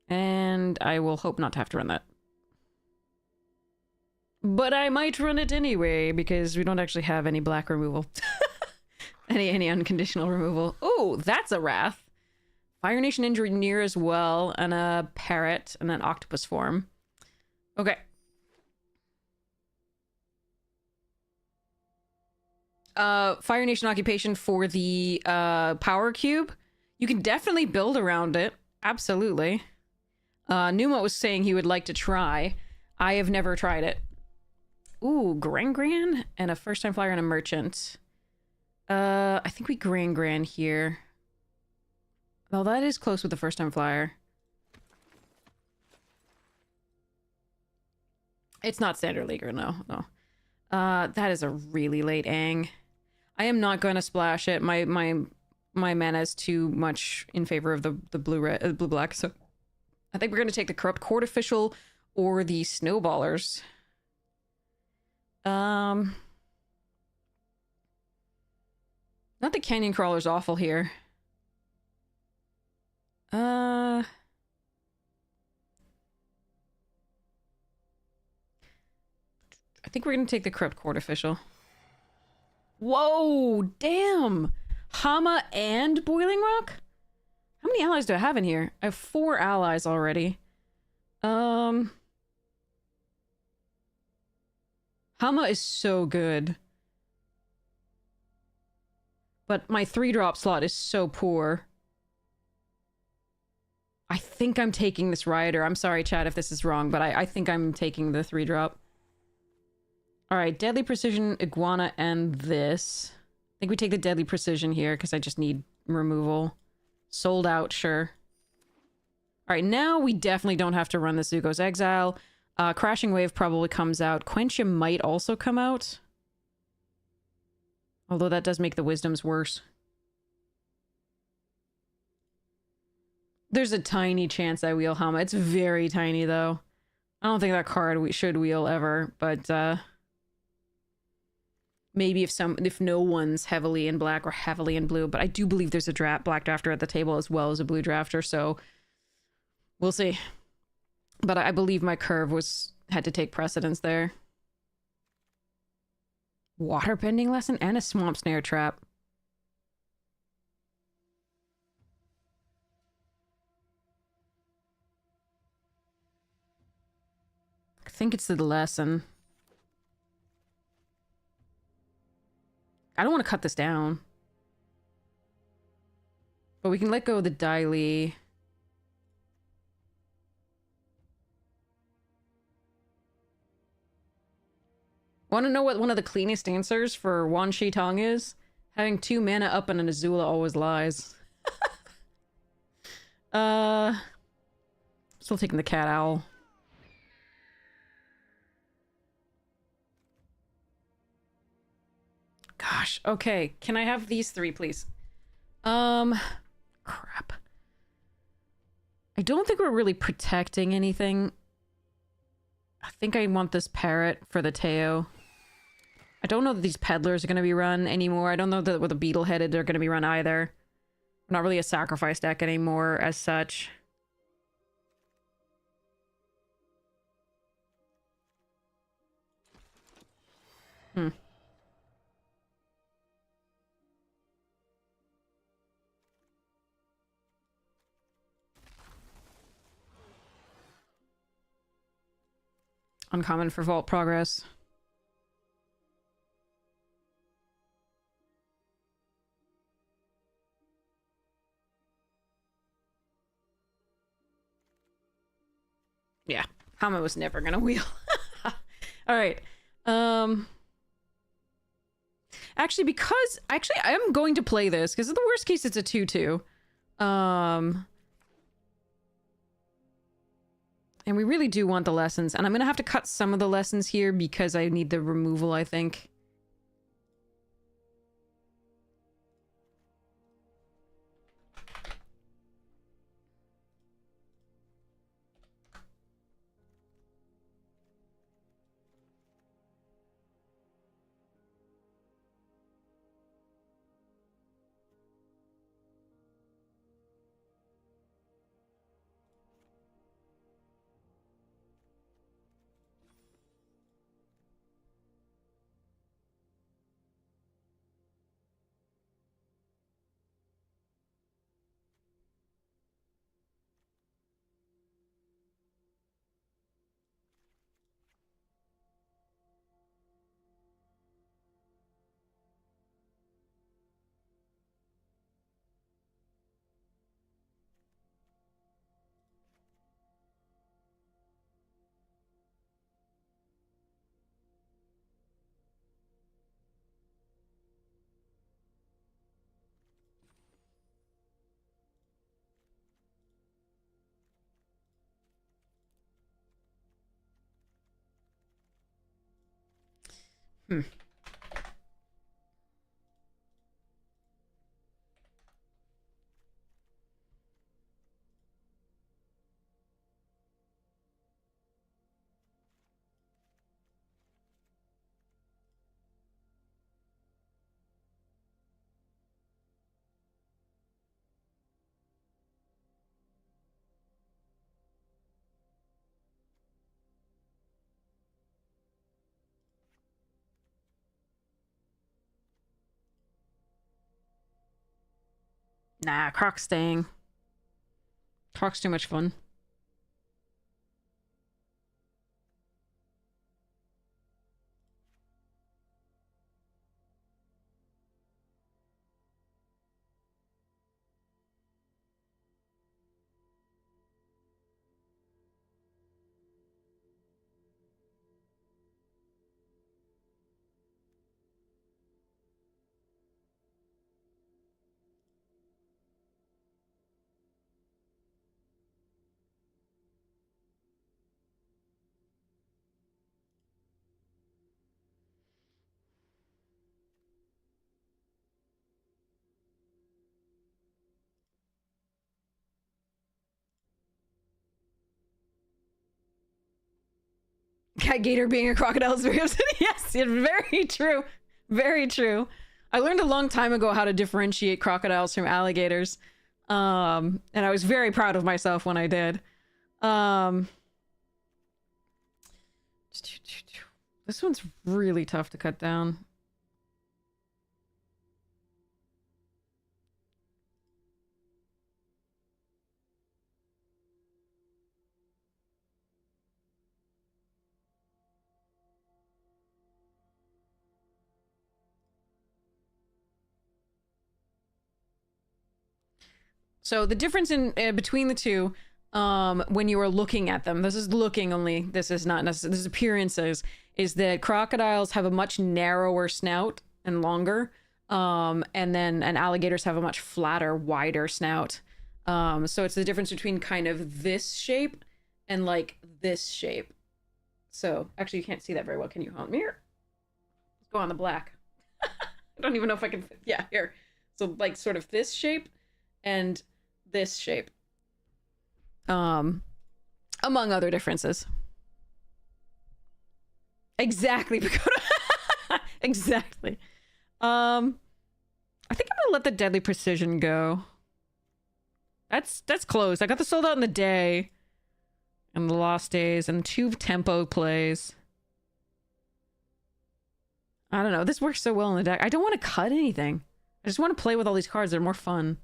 And I will hope not to have to run that. But I might run it anyway, because we don't actually have any black removal. any unconditional removal. Oh, that's a Wrath. Fire Nation Engineer as well, and a Parrot, and an Octopus form. Okay. Fire Nation Occupation for the Power Cube. You can definitely build around it. Absolutely. Numa was saying he would like to try. I have never tried it. Ooh, Gran and a first-time flyer and a merchant. I think we Gran here. Well, that is close with the first-time flyer. It's not Standard Leaguer, no. That is a really late Aang. I am not going to splash it. My mana is too much in favor of the blue-black, so I think we're going to take the Corrupt Court Official or the Snowballers. Not the Canyon Crawler's awful here. I think we're going to take the Corrupt Court Official. Whoa, damn! Hama and Boiling Rock? How many allies do I have in here? I have 4 allies already. Hama is so good. But my 3-drop slot is so poor. I think I'm taking this Rioter. I'm sorry, chat, if this is wrong, but I think I'm taking the 3-drop. Alright, Deadly Precision, Iguana, and this. I think we take the Deadly Precision here, because I just need removal. Sold out, sure. Alright, now we definitely don't have to run the Zuko's Exile. Crashing Wave probably comes out. Quencha might also come out. Although that does make the Wisdoms worse. There's a tiny chance I wheel Hama. It's very tiny, though. I don't think that card we should wheel ever, but, maybe if no one's heavily in black or heavily in blue, but I do believe there's a black drafter at the table as well as a blue drafter, so we'll see. But I believe my curve had to take precedence there. Waterbending Lesson and a Swamp Snare Trap. I think it's the lesson. I don't want to cut this down. But we can let go of the Dai Li. Want to know what one of the cleanest answers for Wan Shi Tong is? Having 2 mana up and an Azula Always Lies. Still taking the Cat Owl. Gosh, okay. Can I have these 3, please? Crap. I don't think we're really protecting anything. I think I want this parrot for the Teo. I don't know that these peddlers are going to be run anymore. I don't know that with the beetle-headed are going to be run either. We're not really a sacrifice deck anymore as such. Hmm. Uncommon for vault progress. Yeah, Hama was never gonna wheel. All right. Actually, I am going to play this because in the worst case it's a 2-2. And we really do want the lessons, and I'm gonna have to cut some of the lessons here because I need the removal, I think. Hmm. Nah, Croc's staying. Croc's too much fun. Cat gator being a crocodile is very upsetting. Yes, it's very true. Very true. I learned a long time ago how to differentiate crocodiles from alligators. And I was very proud of myself when I did. This one's really tough to cut down. So the difference in between the two, when you are looking at them, this is looking only, this is not necessarily, this is appearances, is that crocodiles have a much narrower snout and longer, and alligators have a much flatter, wider snout. So it's the difference between kind of this shape and like this shape. So actually you can't see that very well. Can you hold mirror? Let's go on the black. I don't even know if I can, yeah, here. So like sort of this shape and this shape. Among other differences. Exactly, Pagoda. Exactly. I think I'm gonna let the Deadly Precision go. That's close. I got the Sold Out in the Day and the Lost Days and 2 tempo plays. I don't know. This works so well in the deck. I don't want to cut anything. I just want to play with all these cards. They're more fun.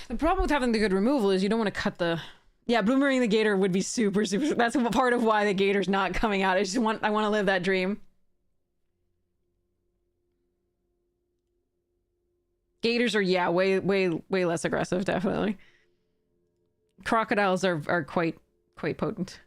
The problem with having the good removal is you don't want to cut the... Yeah, Boomerang the Gator would be super, super... That's part of why the Gator's not coming out. I want to live that dream. Gators are, yeah, way less aggressive, definitely. Crocodiles are quite potent.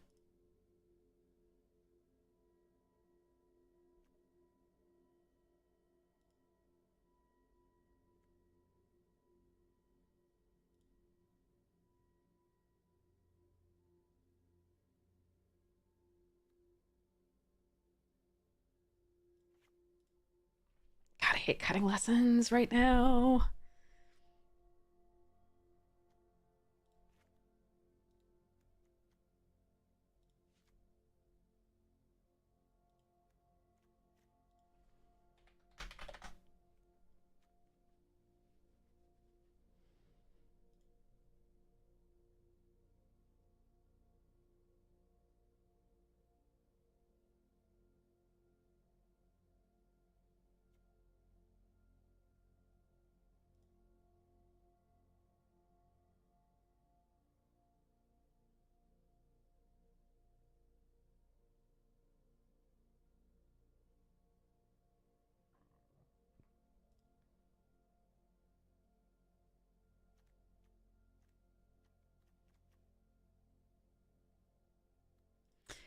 God, I hate cutting lessons right now.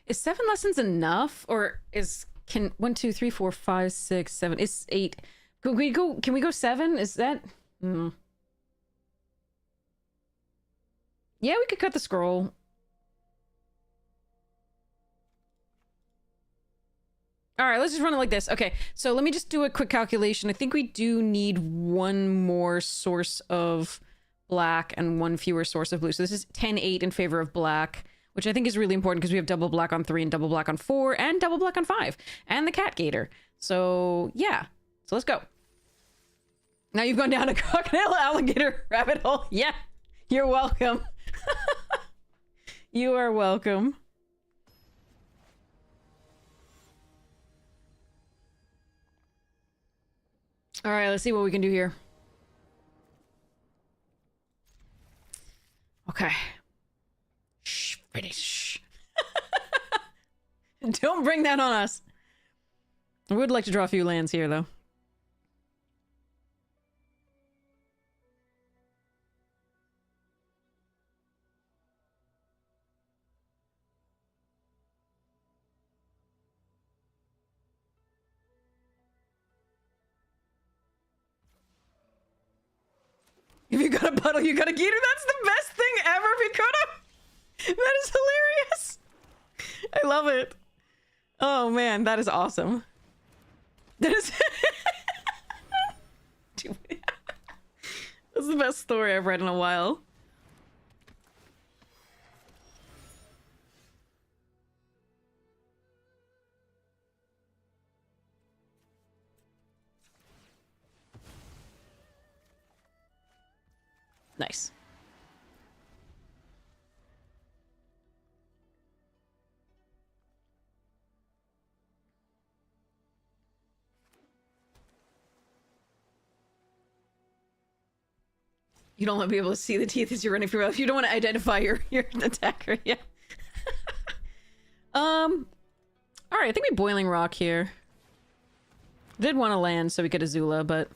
Is 7 lessons enough, or can 1, 2, 3, 4, 5, 6, 7? It's 8. Can we go 7? Is that? Yeah, we could cut the scroll. All right, let's just run it like this. Okay, so let me just do a quick calculation. I think we do need 1 more source of black and 1 fewer source of blue. So this is 10-8 in favor of black, which I think is really important because we have double black on 3 and double black on 4 and double black on 5 and the cat gator. So yeah, so let's go. Now you've gone down a crocodile alligator rabbit hole. Yeah, you're welcome. You are welcome. All right, let's see what we can do here. Okay. Shh, finish. Don't bring that on us. I would like to draw a few lands here, though. If you got a puddle, you got a gator. That's the best thing ever, Picoto. That is hilarious. I love it. Oh man, that is awesome. That is... That's the best story I've read in a while. Nice. You don't want to be able to see the teeth as you're running through. If you don't want to identify your attacker, yeah. All right, I think we Boiling Rock here. Did want to land so we get Azula, but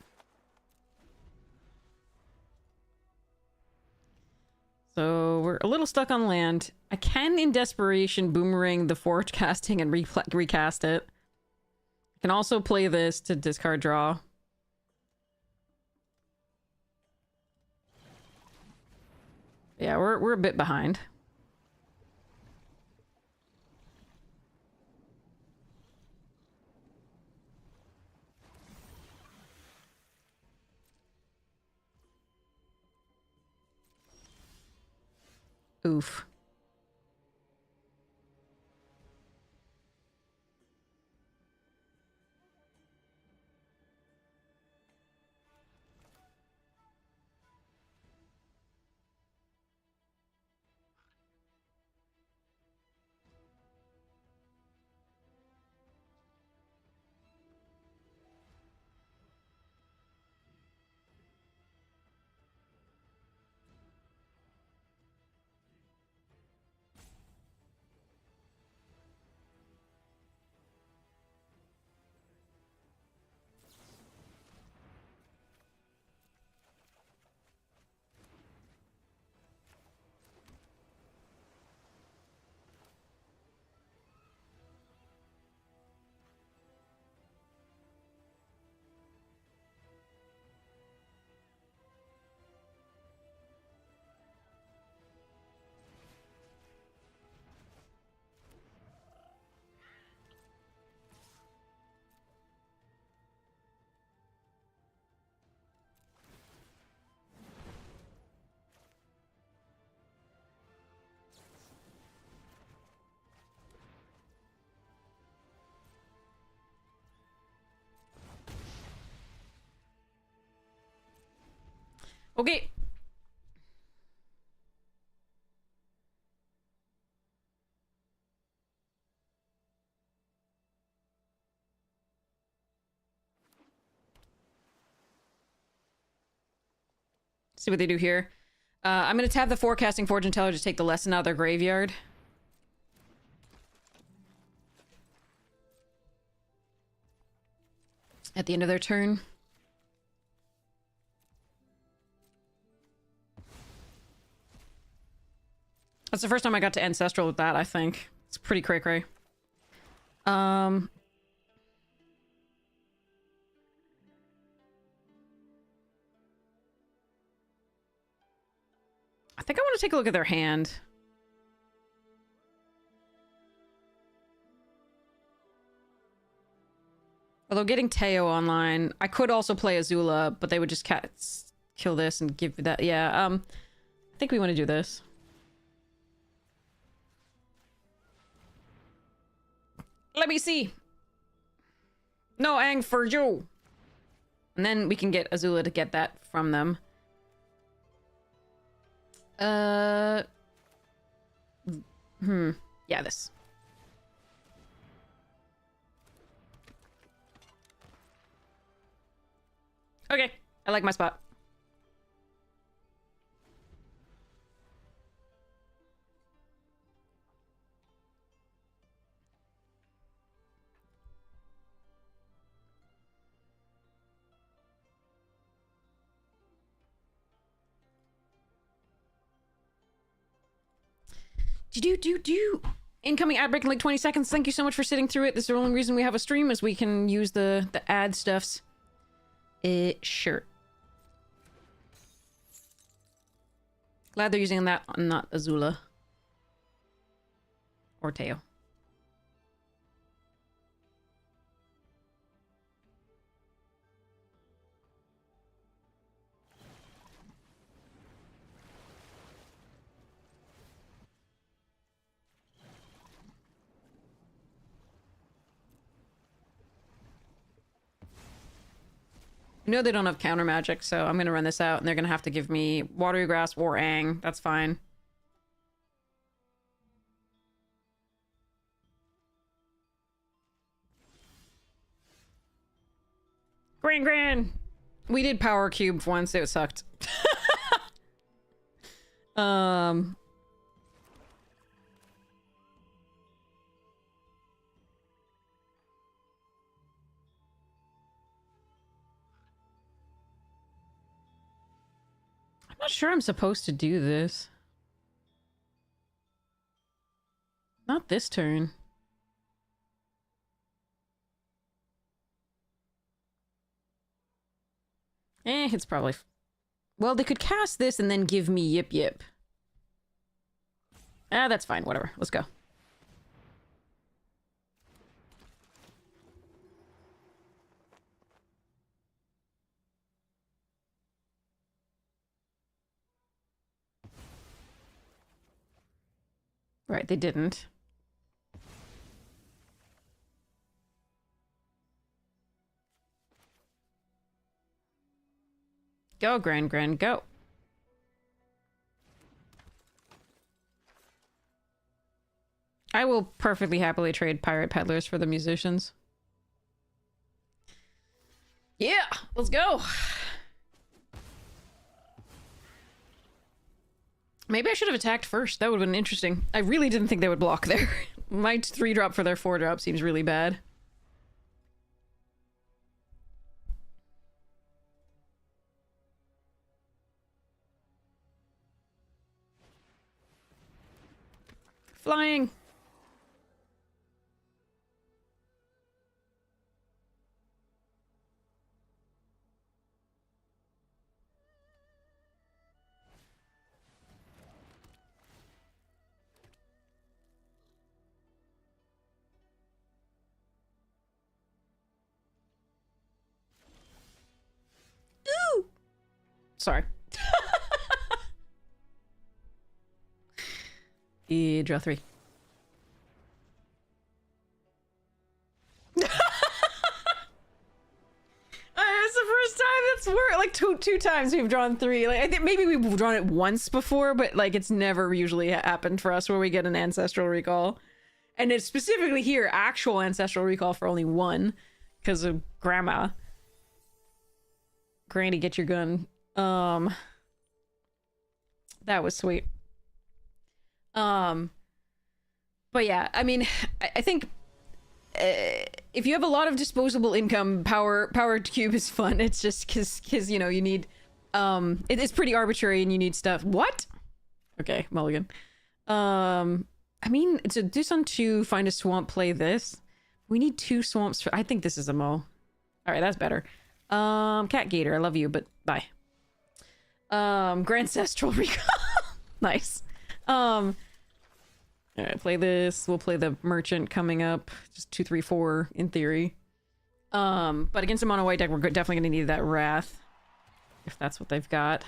so we're a little stuck on land. I can, in desperation, Boomerang the forecasting and recast it. I can also play this to discard draw. Yeah, we're a bit behind. Oof. Okay. See what they do here. I'm going to tab the Forecasting Fortune Teller to take the lesson out of their graveyard. At the end of their turn. That's the first time I got to Ancestral with that, I think. It's pretty cray-cray. I think I want to take a look at their hand. Although getting Teo online, I could also play Azula, but they would just kill this and give that. Yeah, I think we want to do this. Let me see. No Aang for you. And then we can get Azula to get that from them. Yeah, this. Okay, I like my spot. Do. Incoming ad break in like 20 seconds. Thank you so much for sitting through it. This is the only reason we have a stream is we can use the ad stuffs. Sure. Glad they're using that on not Azula. Or Teo. I know they don't have counter magic, so I'm gonna run this out and they're gonna have to give me Watery Grass or Aang. That's fine. Gran! We did Power Cube once, it sucked. I'm not sure I'm supposed to do this. Not this turn. It's probably... Well, they could cast this and then give me Yip Yip. Ah, that's fine. Whatever. Let's go. Right, they didn't. Go, Gran, go. I will perfectly happily trade pirate peddlers for the musicians. Yeah, let's go. Maybe I should have attacked first. That would have been interesting. I really didn't think they would block there. My 3-drop for their 4-drop seems really bad. Flying. Ooh. Sorry. Draw 3. It's the first time that's worked. Like two times we've drawn 3. Like I think maybe we've drawn it once before, but like it's never usually happened for us where we get an ancestral recall. And it's specifically here actual ancestral recall for only 1 because of grandma. Granny, get your gun. That was sweet. But yeah, I mean, I think if you have a lot of disposable income, power cube is fun. It's just because you know you need it's pretty arbitrary and you need stuff. What? Okay, mulligan. I mean, to do some 2, find a swamp, play this. We need 2 swamps for. I think this is a mo. All right, that's better. Cat Gator, I love you, but bye. Grancestral recall. Nice. All right, play this. We'll play the merchant coming up. Just 2, 3, 4 in theory. But against a mono white deck, we're definitely gonna need that wrath. If that's what they've got.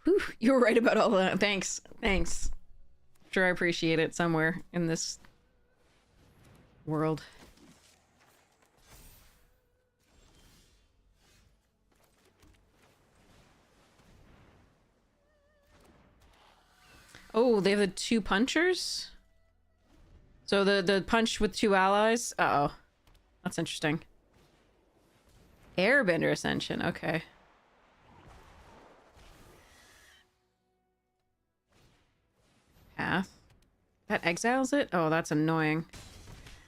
Whew, you were right about all that. Thanks. Thanks. Sure, I appreciate it somewhere in this world. Oh, they have the 2 punchers? So the punch with 2 allies? Uh-oh. That's interesting. Airbender Ascension, okay. Path. That exiles it? Oh, that's annoying.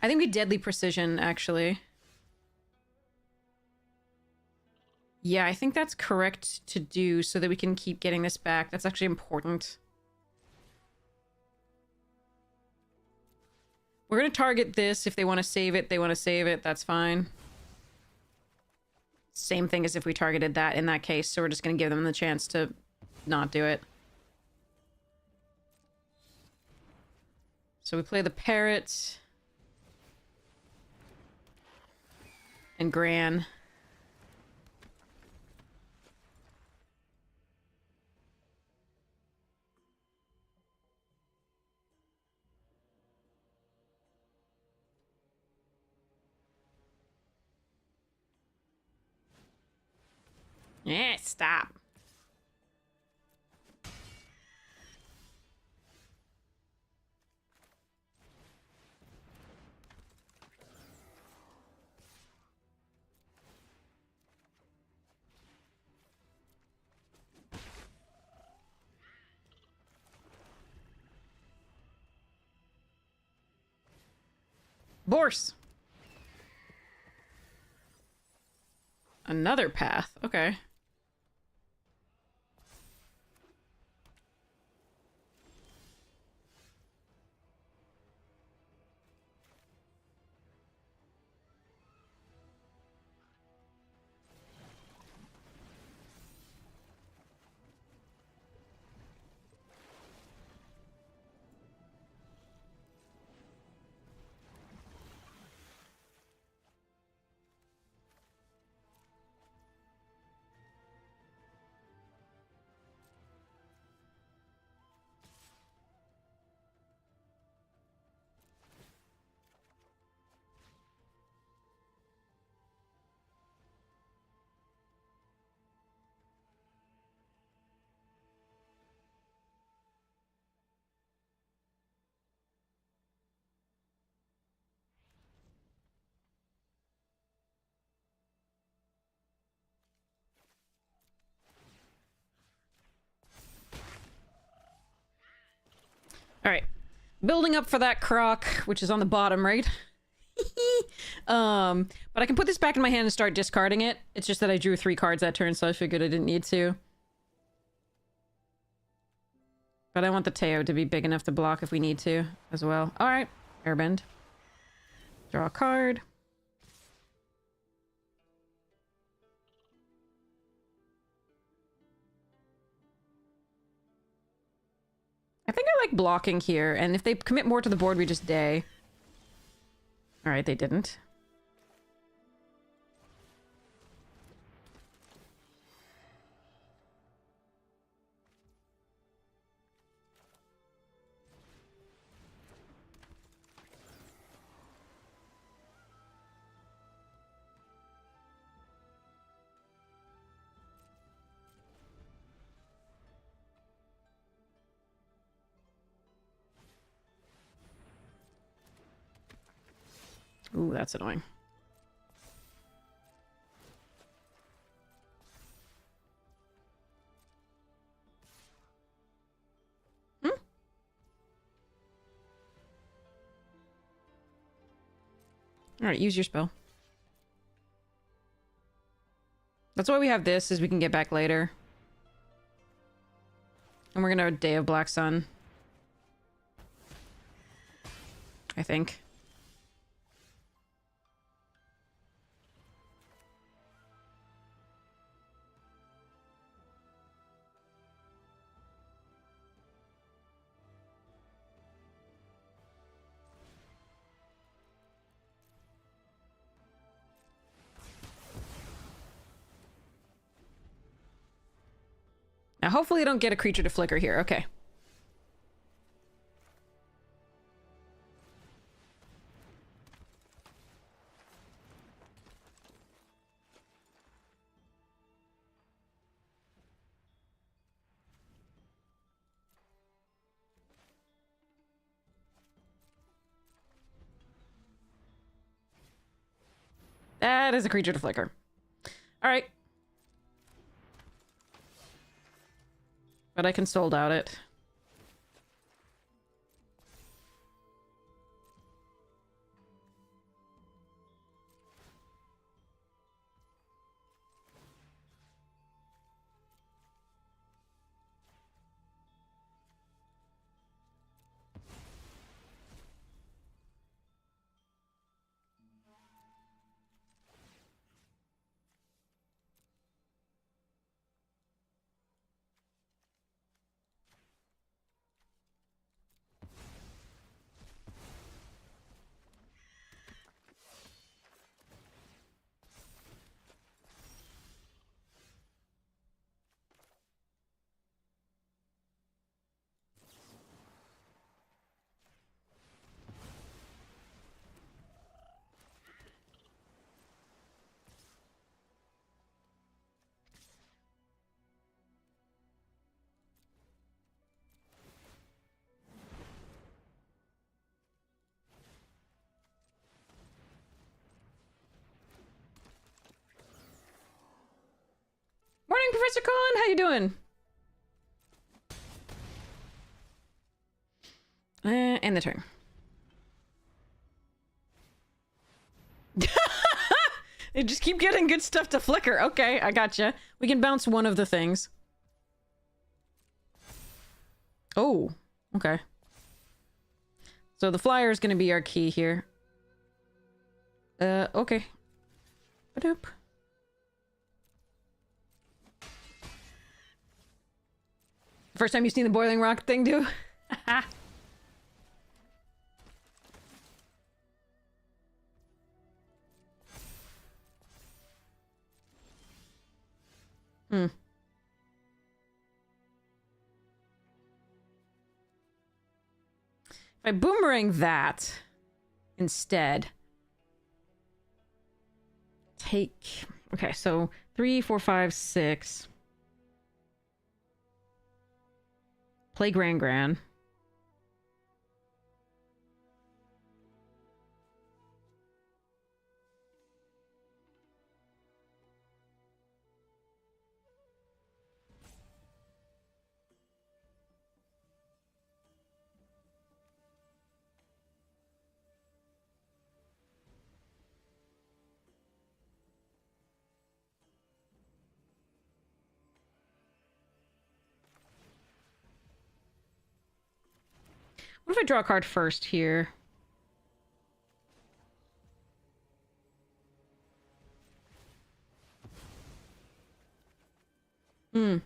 I think we Deadly Precision, actually. Yeah, I think that's correct to do so that we can keep getting this back. That's actually important. We're gonna target this. If they want to save it, they want to save it. That's fine. Same thing as if we targeted that in that case, so we're just gonna give them the chance to not do it. So we play the parrot. And Gran. Yeah, stop. Bourse. Another path. Okay. Alright. Building up for that croc, which is on the bottom, right? But I can put this back in my hand and start discarding it. It's just that I drew 3 cards that turn, so I figured I didn't need to. But I want the Teo to be big enough to block if we need to, as well. Alright. Airbend. Draw a card. I think I like blocking here, and if they commit more to the board, we just day. Alright, they didn't. Ooh, that's annoying. Hmm? Alright, use your spell. That's why we have this, is we can get back later. And we're gonna Day of Black Sun. I think. Now, hopefully I don't get a creature to flicker here. Okay. That is a creature to flicker. All right. But I can sold out it. Morning, Professor Colin. How you doing? And the turn. They just keep getting good stuff to flicker. Okay, I gotcha. We can bounce one of the things. Oh, okay. So the flyer is going to be our key here. Okay. Ba-doop. First time you've seen the Boiling Rock thing, do? Hmm. If I boomerang that instead. Take... Okay, so 3, 4, 5, 6. Play Gran Gran. What if I draw a card first here? Hmm.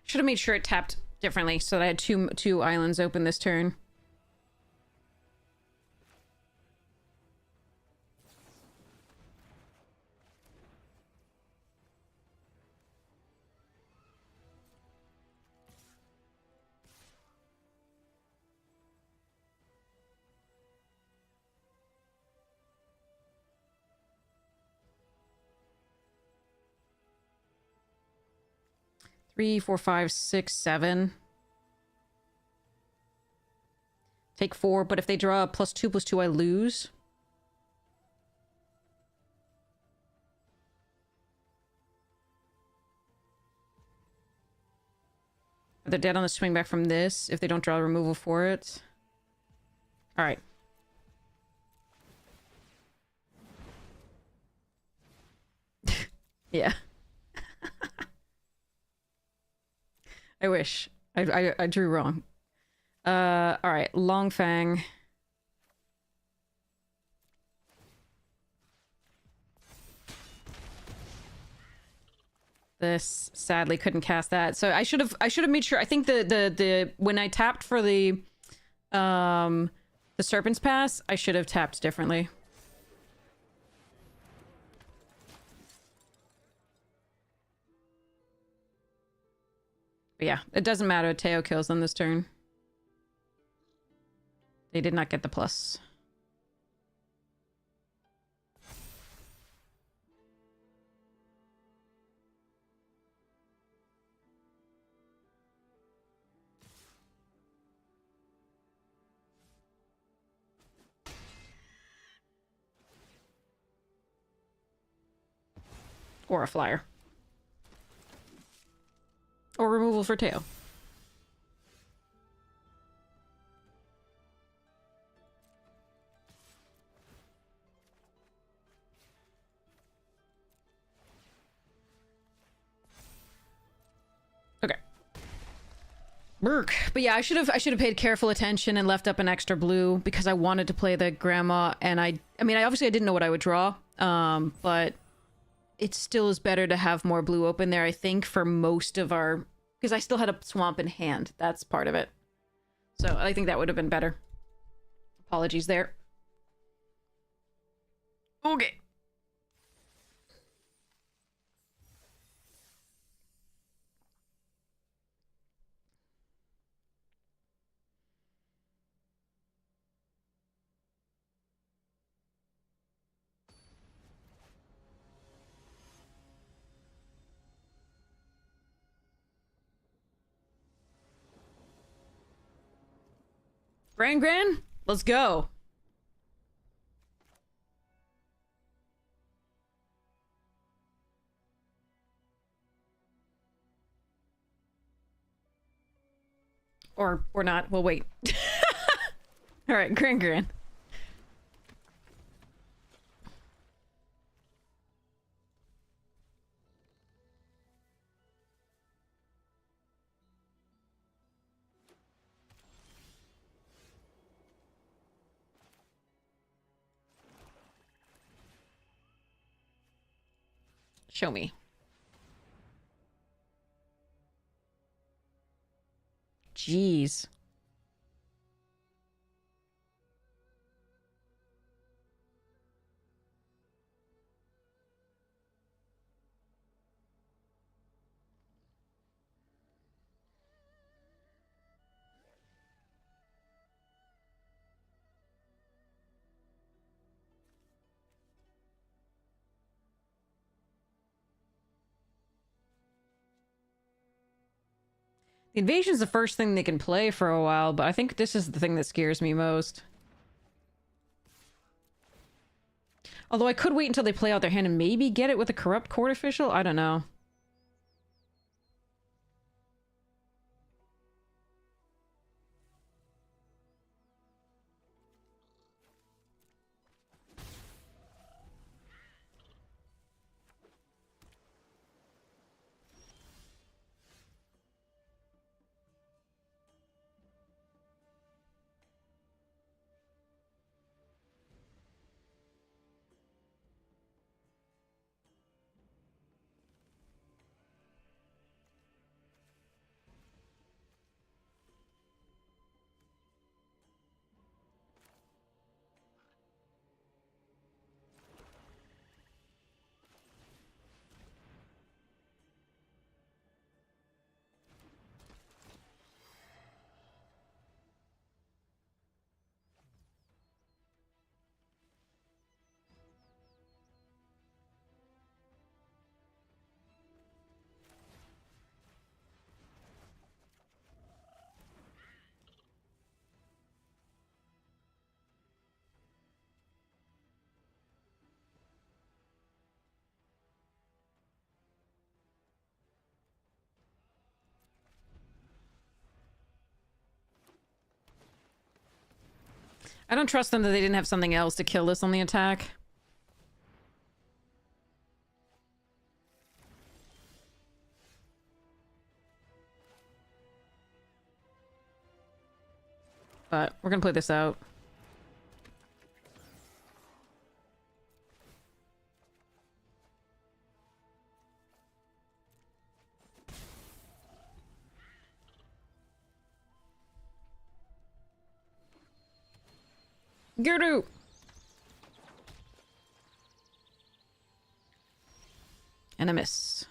Should have made sure it tapped differently so that I had two islands open this turn. Three, four, five, six, seven. Take 4, but if they draw +2/+2, I lose. They're dead on the swing back from this if they don't draw a removal for it. Alright. Yeah. I wish. I drew wrong. Alright. Longfang. This sadly couldn't cast that. So I should have made sure. I think the when I tapped for the Serpent's Pass, I should have tapped differently. But yeah, it doesn't matter. Teo kills them this turn. They did not get the plus. Or a flyer. Or removal for Teo. Okay. Burk. But yeah, I should have paid careful attention and left up an extra blue because I wanted to play the grandma, and I mean I didn't know what I would draw. But it still is better to have more blue open there, I think, for most of our... Because I still had a swamp in hand. That's part of it. So I think that would have been better. Apologies there. Okay. Gran, let's go. Or not. We'll wait. All right, Gran. Show me. Jeez. The invasion's the first thing they can play for a while, but I think this is the thing that scares me most. Although I could wait until they play out their hand and maybe get it with a corrupt court official. I don't know. I don't trust them that they didn't have something else to kill this on the attack. But we're gonna play this out. Guru! And a miss.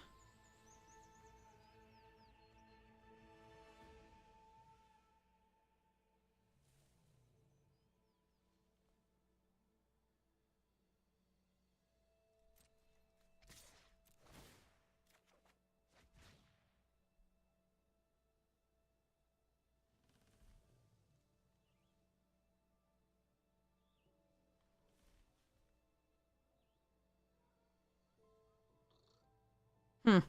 Hmm.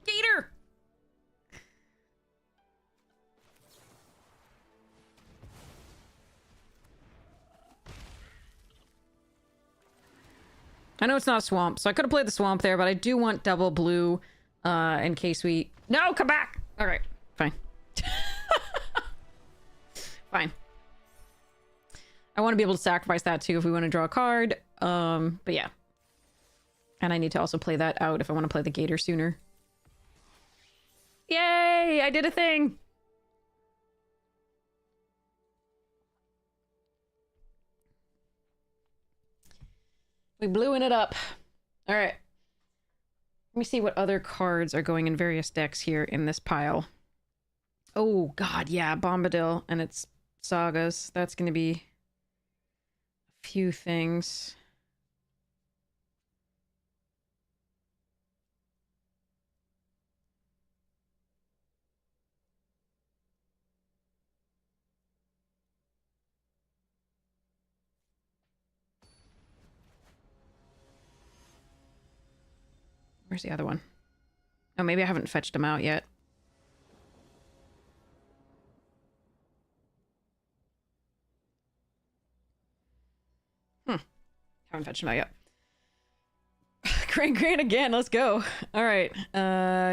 Gator! I know it's not a swamp, so I could have played the swamp there, but I do want double blue, in case we... No, come back! Alright, fine. Fine. I want to be able to sacrifice that too if we want to draw a card. But yeah. And I need to also play that out if I want to play the Gator sooner. Yay! I did a thing! We blewing it up. All right. Let me see what other cards are going in various decks here in this pile. Oh, God, yeah. Bombadil and its sagas. That's going to be a few things. Where's the other one? Oh, maybe I haven't fetched them out yet. Haven't fetched them out yet. Grant again. Let's go. All right.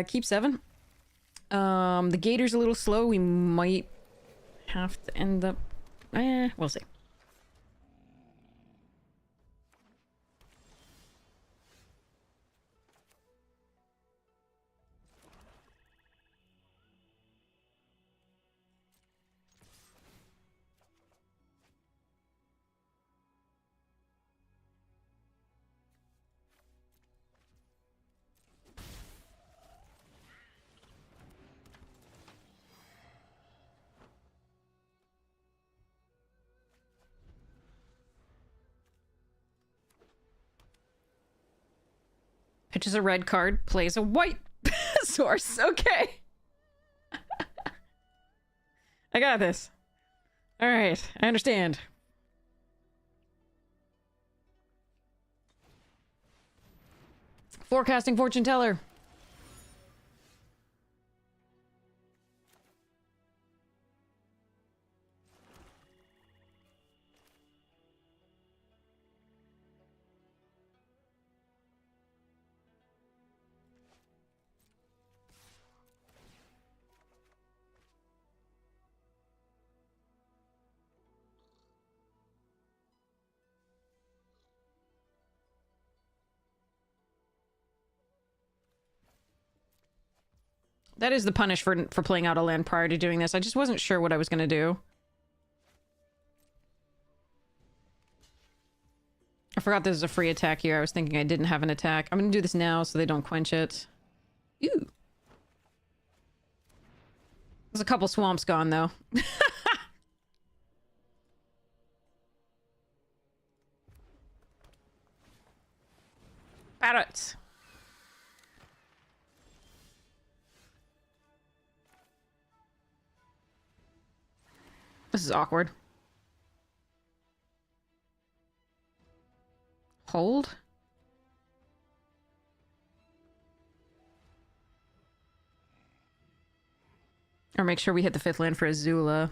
Keep 7. The Gator's a little slow. We might have to end up... we'll see. Pitches a red card, plays a white source. Okay. I got this. All right, I understand. Forecasting fortune teller. That is the punish for playing out a land prior to doing this. I just wasn't sure what I was going to do. I forgot this is a free attack here. I was thinking I didn't have an attack. I'm going to do this now so they don't quench it. Ew. There's a couple swamps gone, though. Parrots. This is awkward. Hold? Or make sure we hit the 5th land for Azula.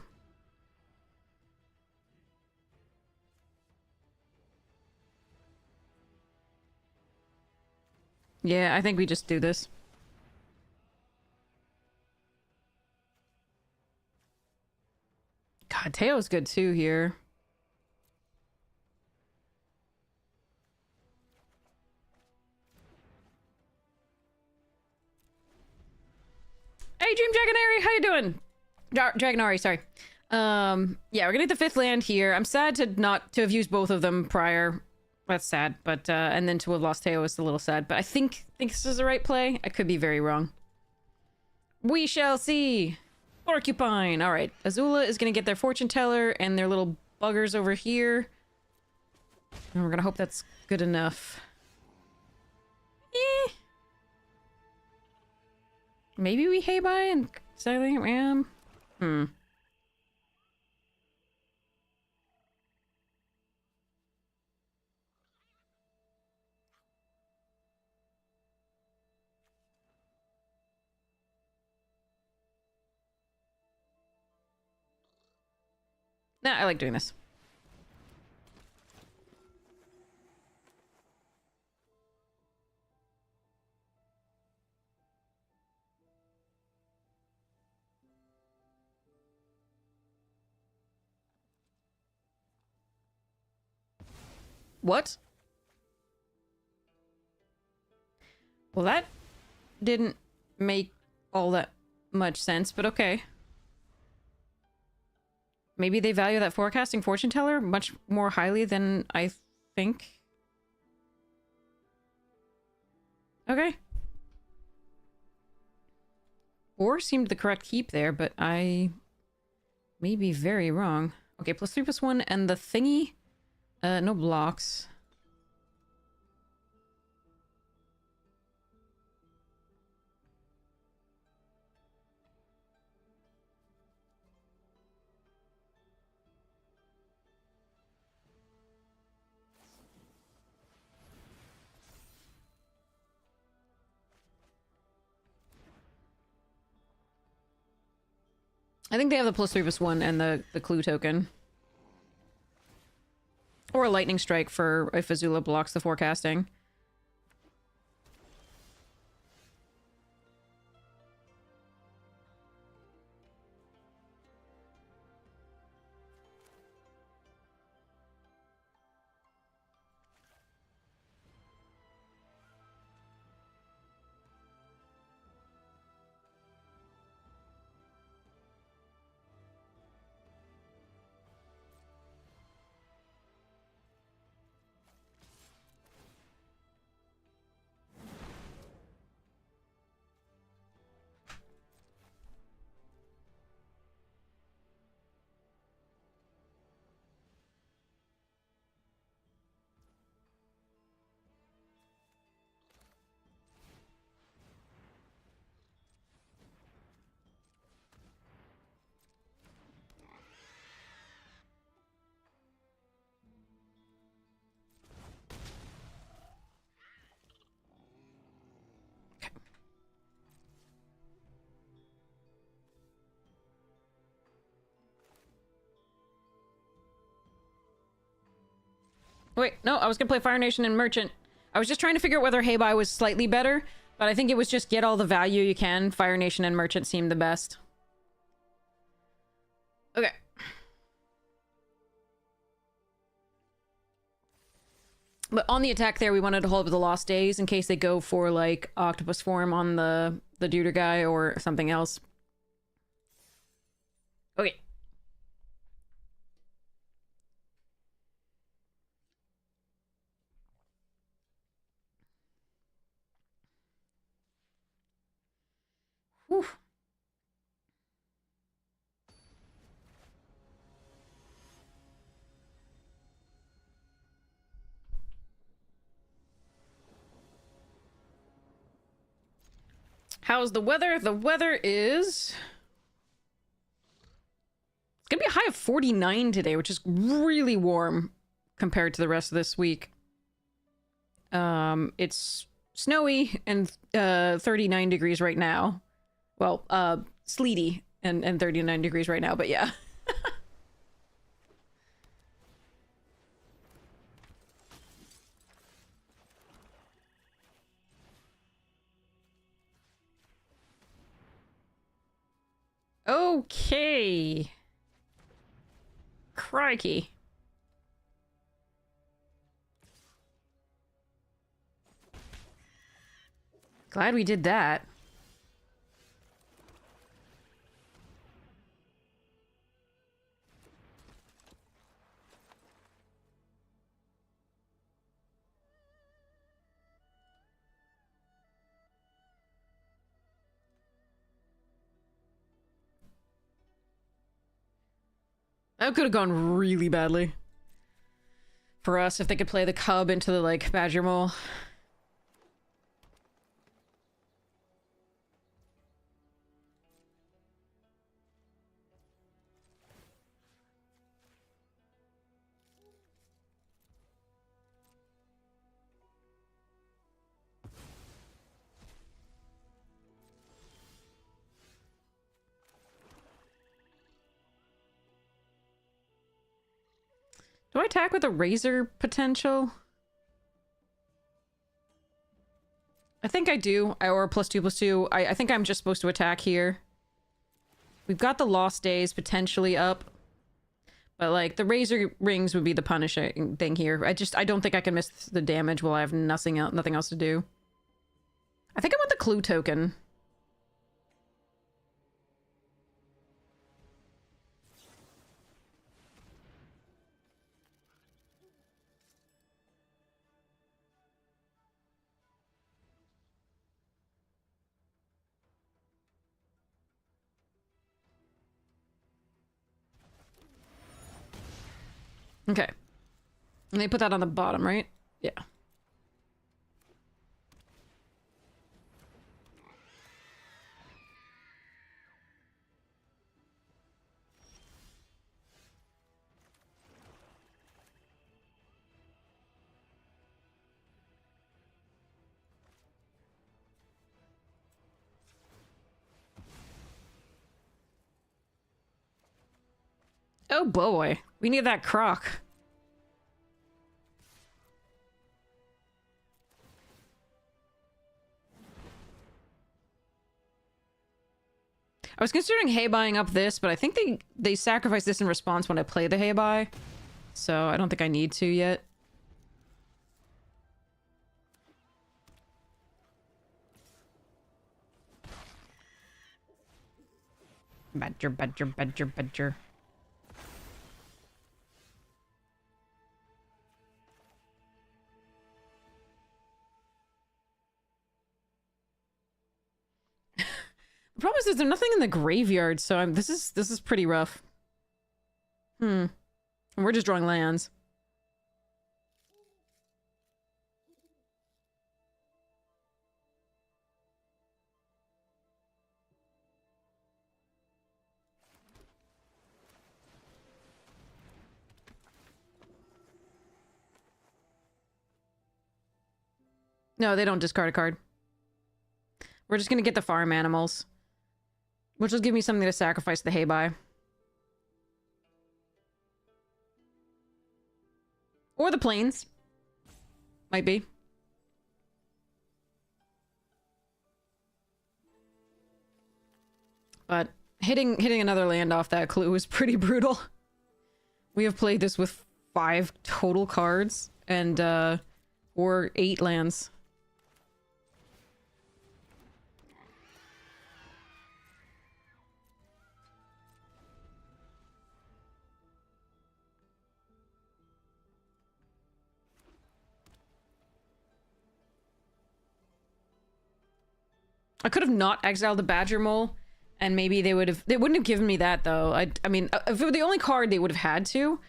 Yeah, I think we just do this. God, Teo's good too here. Hey, Dream Dragonary, how you doing? Dragonari, sorry. Yeah, we're gonna get the 5th land here. I'm sad to have used both of them prior. That's sad, but and then to have lost Teo is a little sad. But I think this is the right play. I could be very wrong. We shall see. Porcupine. All right, Azula is gonna get their fortune teller and their little buggers over here, and we're gonna hope that's good enough. Eh. Maybe we hay by and Silent Ram. Nah, I like doing this. What? Well, that didn't make all that much sense, but okay. Maybe they value that forecasting fortune teller much more highly than I think. Okay. 4 seemed the correct keep there, but I may be very wrong. Okay, +3/+1 and the thingy. No blocks. I think they have the +3/+1 and the clue token. Or a lightning strike for if Azula blocks the forecasting. Wait, no, I was gonna play Fire Nation and Merchant. I was just trying to figure out whether Heibai was slightly better, but I think it was just get all the value you can. Fire Nation and Merchant seemed the best. Okay. But on the attack there, we wanted to hold up the Lost Days in case they go for, like, Octopus form on the Duder guy or something else. Okay. Whew. How's the weather? The weather is... It's gonna be a high of 49 today, which is really warm compared to the rest of this week. It's snowy and 39 degrees right now. Well, sleety and 39 degrees right now, but yeah. Okay. Crikey. Glad we did that. That could have gone really badly. For us, if they could play the cub into the, like, badger mole. Do I attack with a razor potential? I think I do. Or +2/+2. I think I'm just supposed to attack here. We've got the Lost Days potentially up. But, like, the razor rings would be the punishing thing here. I don't think I can miss the damage while I have nothing else to do. I think I want the clue token. Okay. And they put that on the bottom, right? Yeah. Oh boy. We need that croc. I was considering hay buying up this, but I think they sacrifice this in response when I play the hay buy. So I don't think I need to yet. Badger, badger, badger, badger. The problem is there's nothing in the graveyard, so this is pretty rough. And we're just drawing lands. No, they don't discard a card. We're just gonna get the farm animals. Which will give me something to sacrifice the hay by. Or the plains. Might be. But hitting another land off that clue is pretty brutal. We have played this with 5 total cards and or 8 lands. I could have not exiled the Badger Mole, and maybe they wouldn't have given me that though. I mean, if it were the only card, they would have had to.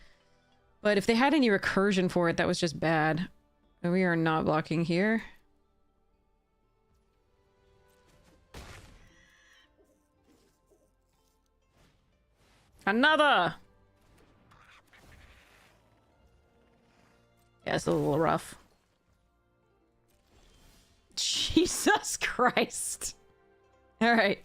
But if they had any recursion for it, that was just bad. And we are not blocking here. Another! Yeah, it's a little rough. Jesus Christ. All right.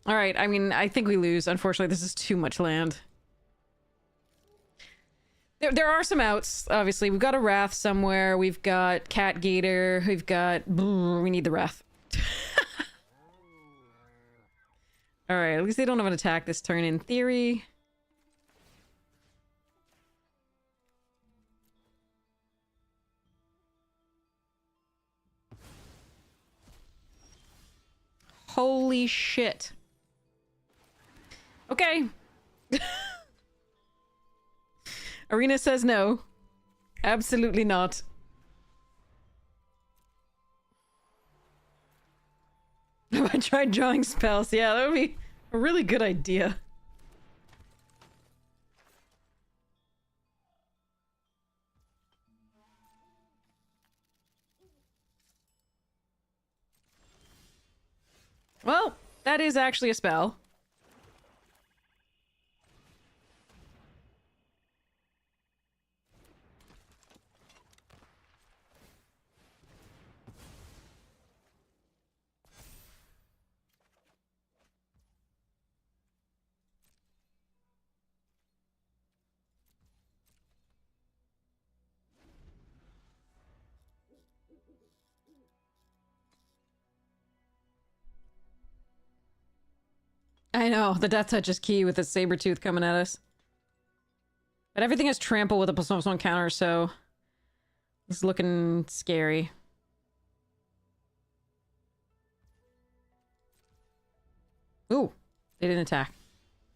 All right, I mean, I think we lose. Unfortunately, this is too much land. There are some outs, obviously. We've got a Wrath somewhere. We've got Cat Gator. We've got... We need the Wrath. All right, at least they don't have an attack this turn in theory. Holy shit. Okay. Arena says no. Absolutely not. Have I tried drawing spells? Yeah, that would be a really good idea. Well, that is actually a spell. I know, the Death Touch is key with the Sabertooth coming at us. But everything has trample with a +1/+1 counter, so... it's looking scary. Ooh, they didn't attack.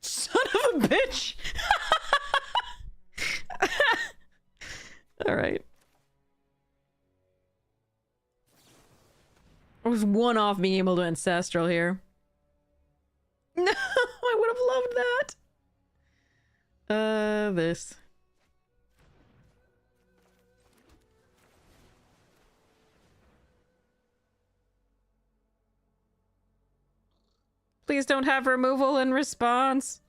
Son of a bitch! Alright. I was one off being able to Ancestral here. No, I would have loved that. This. Please don't have removal in response.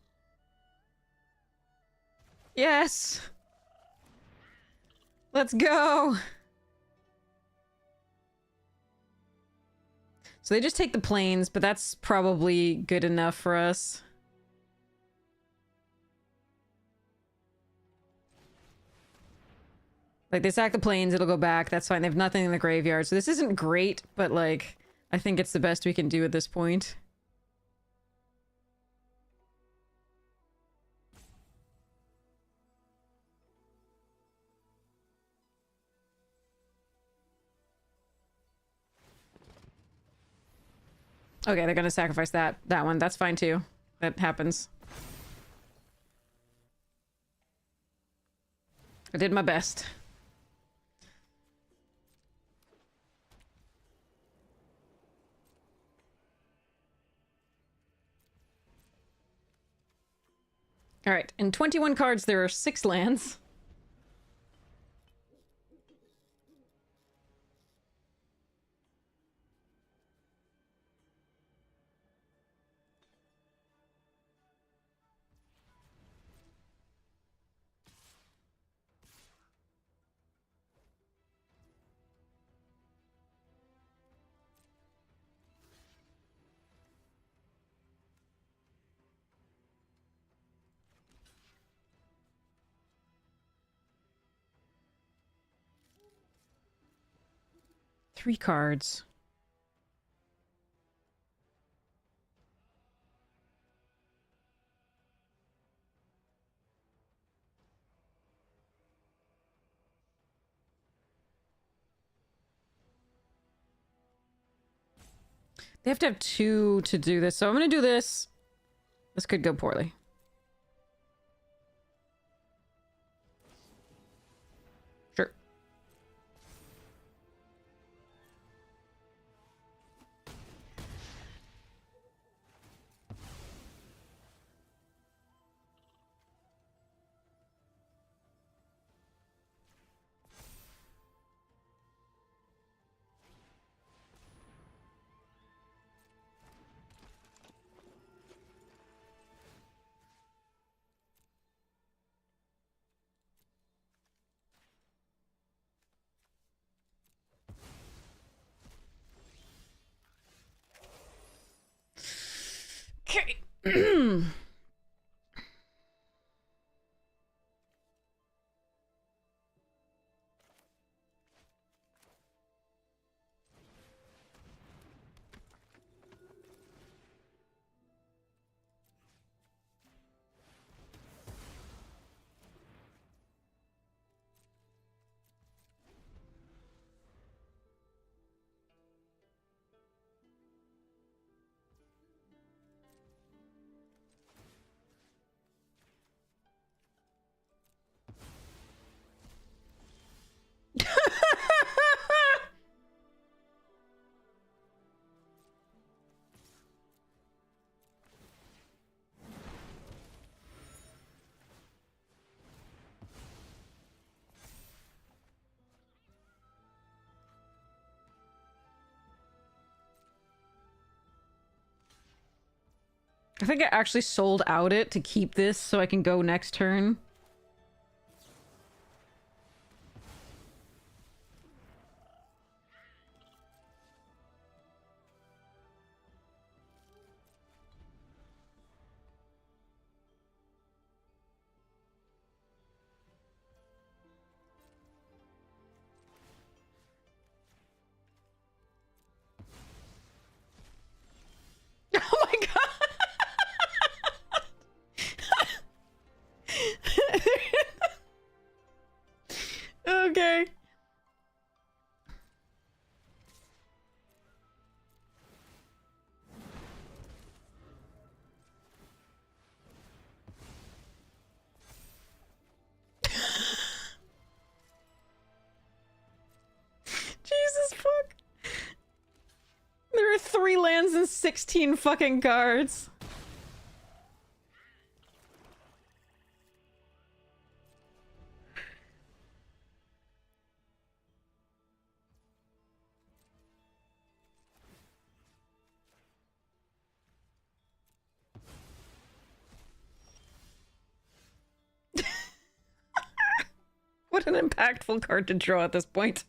Yes. Let's go. So they just take the plains, but that's probably good enough for us. Like, they sack the plains, it'll go back, that's fine. They have nothing in the graveyard. So this isn't great, but, like, I think it's the best we can do at this point. Okay, they're gonna sacrifice that one. That's fine too. That happens. I did my best. All right, in 21 cards, there are 6 lands. 3 cards. They have to have 2 to do this, so I'm gonna do this. This could go poorly. Sure. Okay. I think I actually sold out it to keep this so I can go next turn. Oh my god! Okay. Jesus fuck. There are 3 lands and 16 fucking cards. What an impactful card to draw at this point.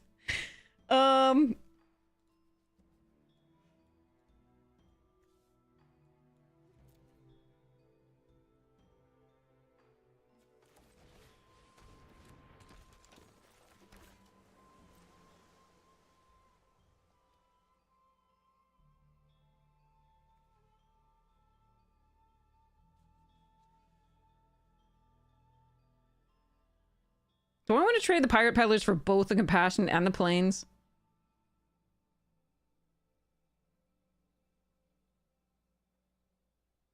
Do I want to trade the Pirate Peddlers for both the Compassion and the Plains?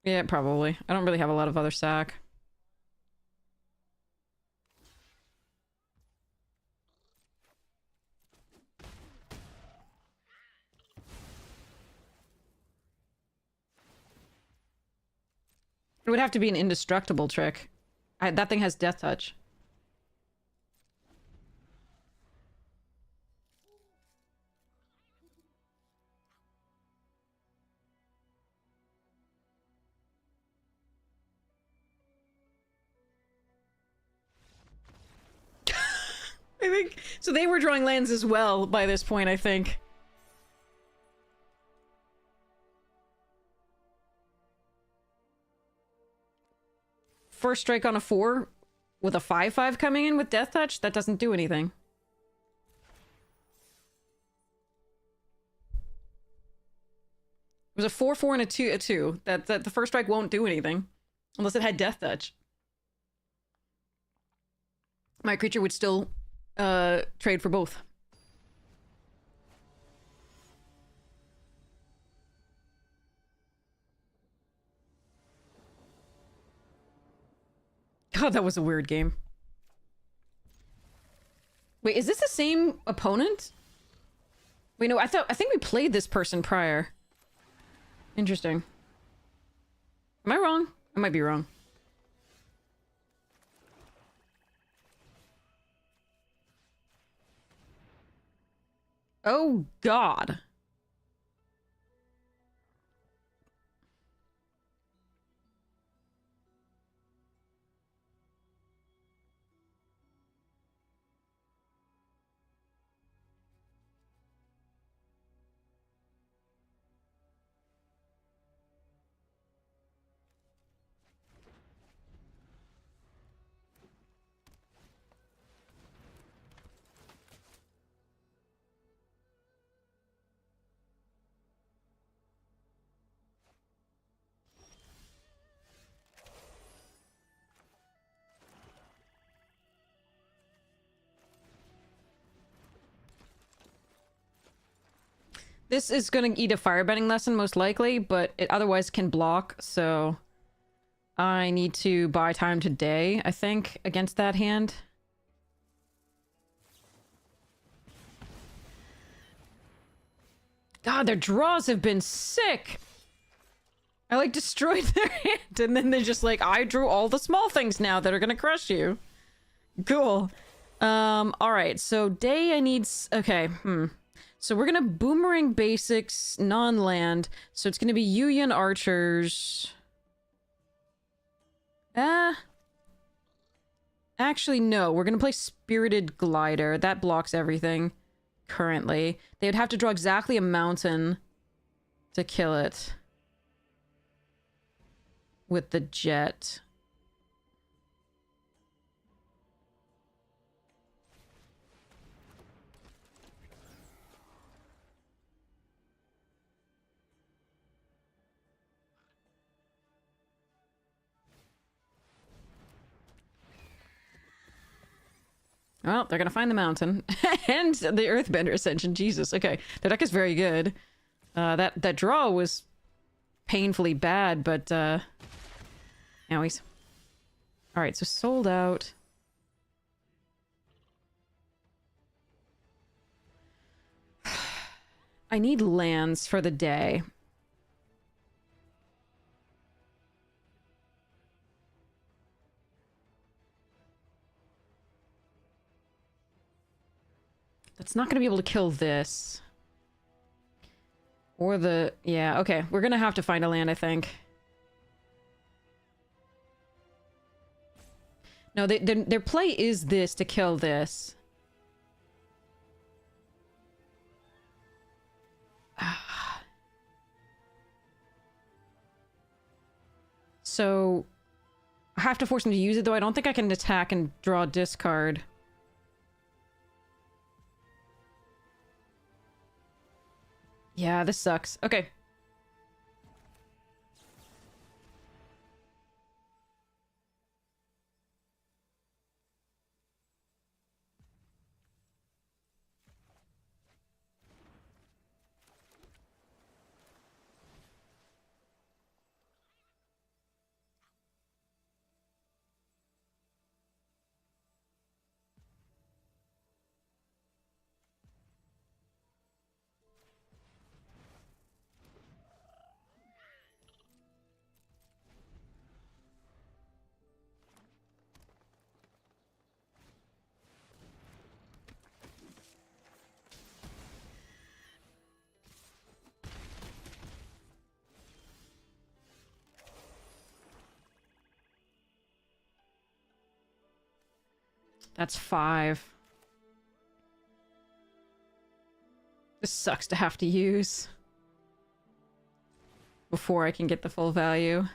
Yeah, probably. I don't really have a lot of other sack. It would have to be an indestructible trick. That thing has Death Touch. I think so. They were drawing lands as well by this point, I think. First strike on a 4 with a 5/5 coming in with Death Touch, that doesn't do anything. was a 4/4 and a 2/2. That the first strike won't do anything unless it had Death Touch. My creature would still trade for both. God, that was a weird game. Wait, is this the same opponent? Wait, no, I think we played this person prior. Interesting. Am I wrong? I might be wrong. Oh, God. This is going to eat a firebending lesson, most likely, but it otherwise can block, so... I need to buy time today, I think, against that hand. God, their draws have been sick! I, like, destroyed their hand, and then they're just like, I drew all the small things now that are gonna crush you. Cool. Alright, so day I need... Okay, So we're gonna Boomerang Basics, non-land. So it's gonna be Yuyan Archers. Actually, no. We're gonna play Spirited Glider. That blocks everything currently. They would have to draw exactly a mountain to kill it. With the jet. Well, they're gonna find the mountain. And the Earthbender Ascension. Jesus, okay. The deck is very good. That draw was painfully bad, but, Owies. Alright, so sold out. I need lands for the day. That's not going to be able to kill this. Or the... Yeah, okay. We're going to have to find a land, I think. No, their play is this to kill this. So... I have to force them to use it, though. I don't think I can attack and draw a discard. Yeah, this sucks. Okay. That's 5. This sucks to have to use. Before I can get the full value.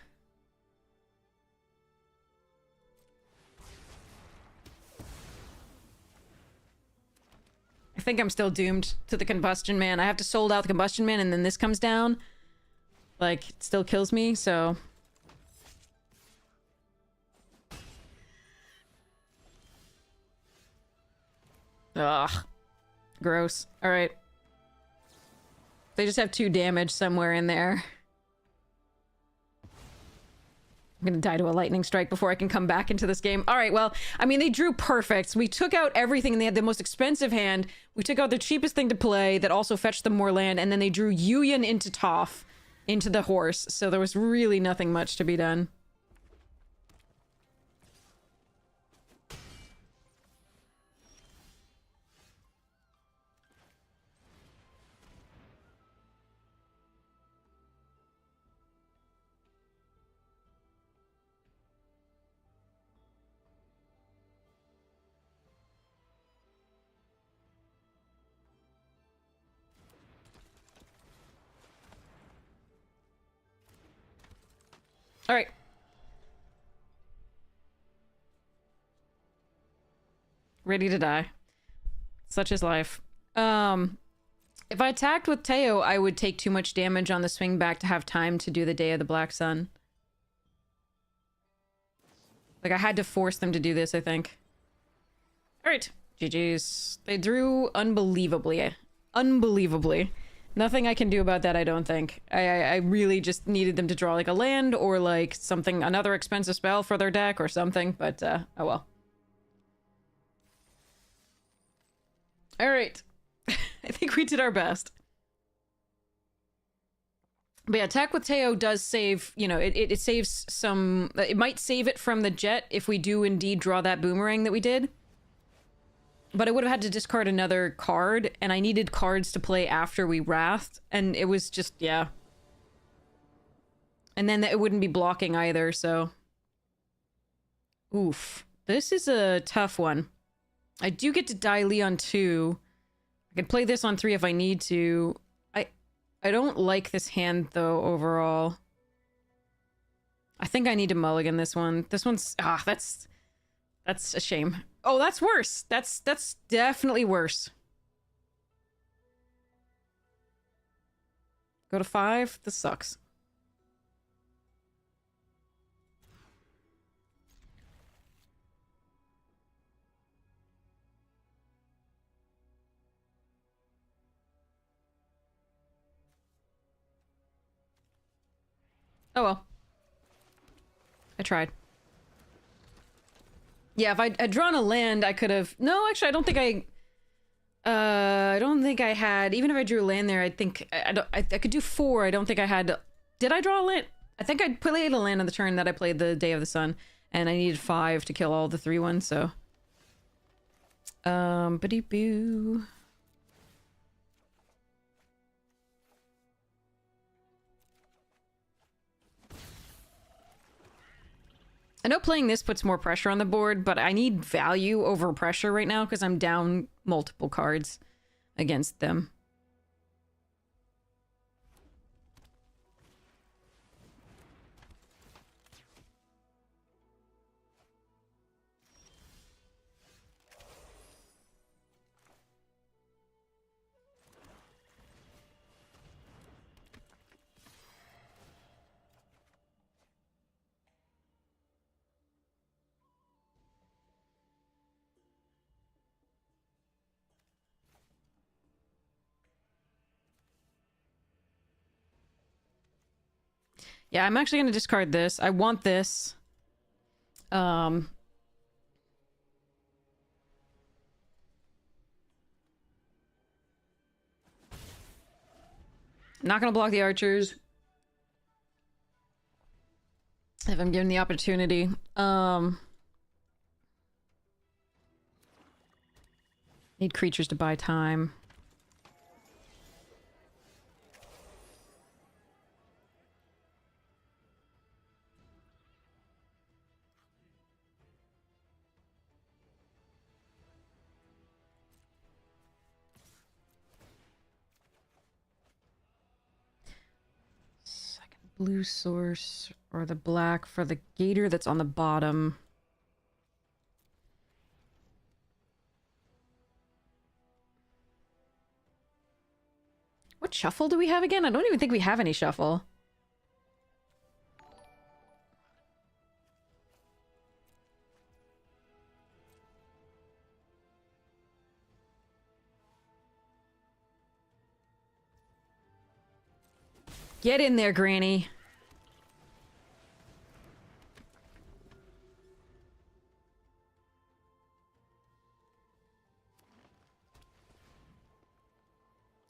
I think I'm still doomed to the Combustion Man. I have to sold out the Combustion Man and then this comes down. Like, it still kills me, so... Ugh. Gross. Alright. They just have 2 damage somewhere in there. I'm gonna die to a lightning strike before I can come back into this game. Alright, well, I mean, they drew perfects. We took out everything, and they had the most expensive hand. We took out the cheapest thing to play that also fetched them more land, and then they drew Yuyan into Toph, into the horse, so there was really nothing much to be done. All right. Ready to die. Such is life. If I attacked with Teo, I would take too much damage on the swing back to have time to do the Day of the Black Sun. Like, I had to force them to do this, I think. All right. GG's. They drew unbelievably. Unbelievably. Nothing I can do about that, I don't think. I really just needed them to draw, like, a land or, like, something, another expensive spell for their deck or something, but, oh well. Alright. I think we did our best. But yeah, attack with Teo does save, you know, it saves some... It might save it from the jet if we do indeed draw that boomerang that we did. But I would have had to discard another card, and I needed cards to play after we wrathed, and it was just, yeah. And then it wouldn't be blocking either, so... Oof. This is a tough one. I do get to die Leon 2. I could play this on 3 if I need to. I don't like this hand, though, overall. I think I need to mulligan this one. This one's... Ah, that's a shame. Oh, that's worse. That's definitely worse. Go to 5? This sucks. Oh well. I tried. Yeah, if I'd drawn a land, I could have... No, actually, I don't think I don't think I had... Even if I drew a land there, I think... I could do 4. I don't think I had... Did I draw a land? I think I played a land on the turn that I played the Day of the Sun. And I needed 5 to kill all the 3 ones, so... Biddy-boo... I know playing this puts more pressure on the board, but I need value over pressure right now because I'm down multiple cards against them. Yeah, I'm actually going to discard this. I want this. Not going to block the archers. If I'm given the opportunity. Need creatures to buy time. Blue source or the black for the gator that's on the bottom. What shuffle do we have again? I don't even think we have any shuffle. Get in there, Granny.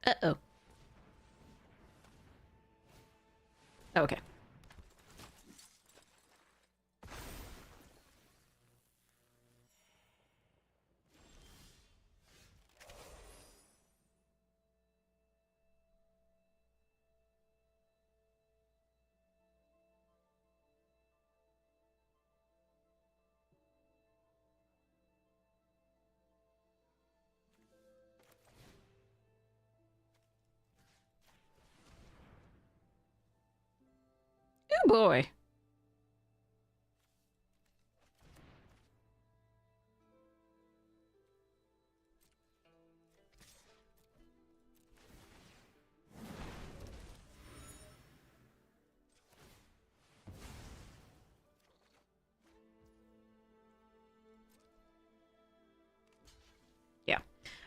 Uh-oh. Okay. Oh boy. Yeah.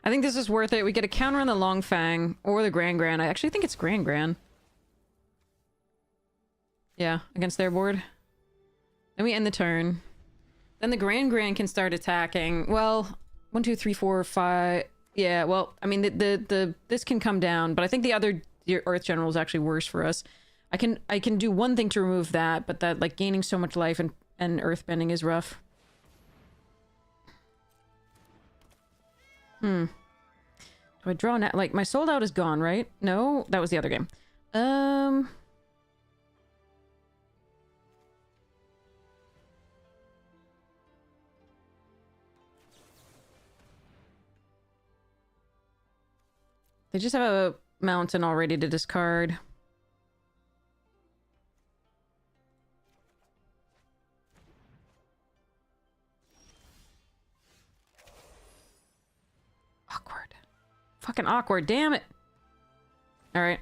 I think this is worth it. We get a counter on the Long Fang or the Grand Grand. I actually think it's Grand Grand. Yeah, against their board. Then we end the turn. Then the Grand Grand can start attacking. Well, 1, 2, 3, 4, 5. Yeah, well, I mean, this can come down, but I think the other Earth General is actually worse for us. I can do one thing to remove that, but that, like, gaining so much life and earthbending is rough. Do I draw now? Like, my sold out is gone, right? No, that was the other game. They just have a mountain already to discard. Awkward. Fucking awkward, damn it. Alright.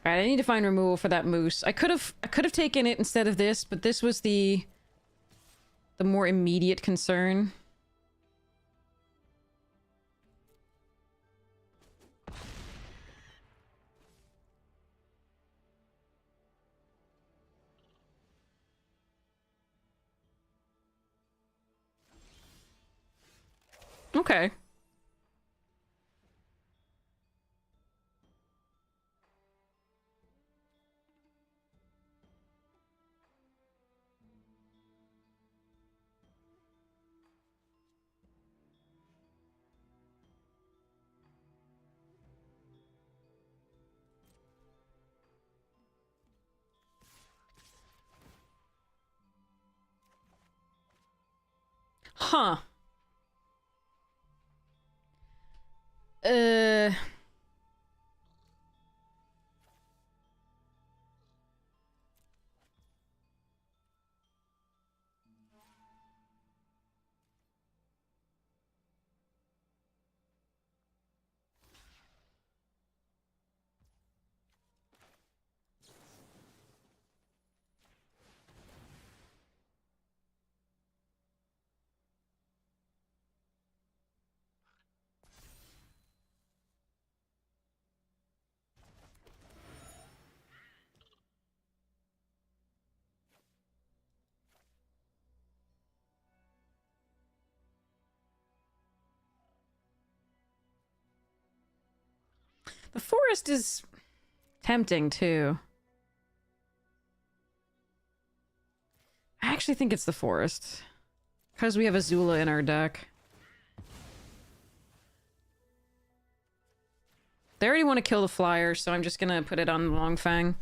Alright, I need to find removal for that moose. I could have taken it instead of this, but this was the more immediate concern. Okay. Huh. Uh... The forest is tempting, too. I actually think it's the forest. Because we have Azula in our deck. They already want to kill the flyer, so I'm just gonna put it on Longfang.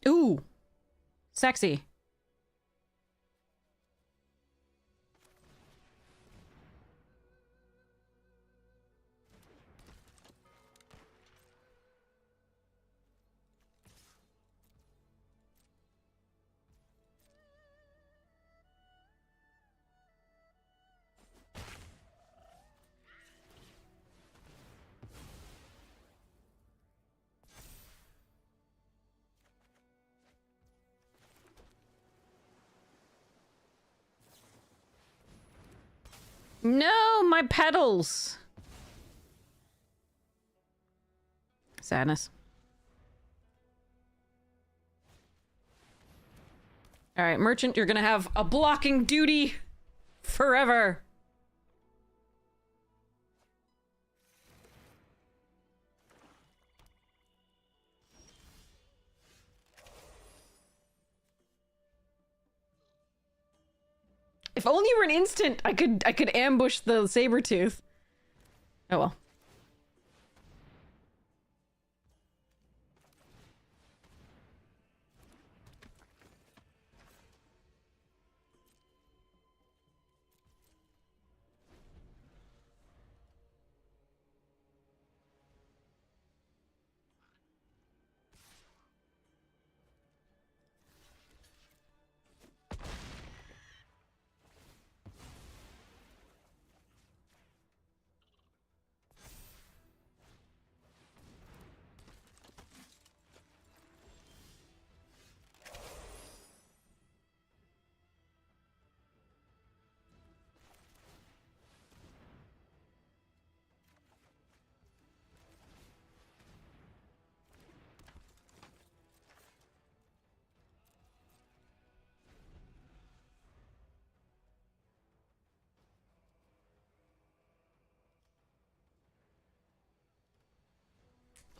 Ooh! Sexy. No, my pedals. Sadness. All right, merchant, you're gonna have a blocking duty forever. If only you were an instant, I could ambush the Sabretooth. Oh well.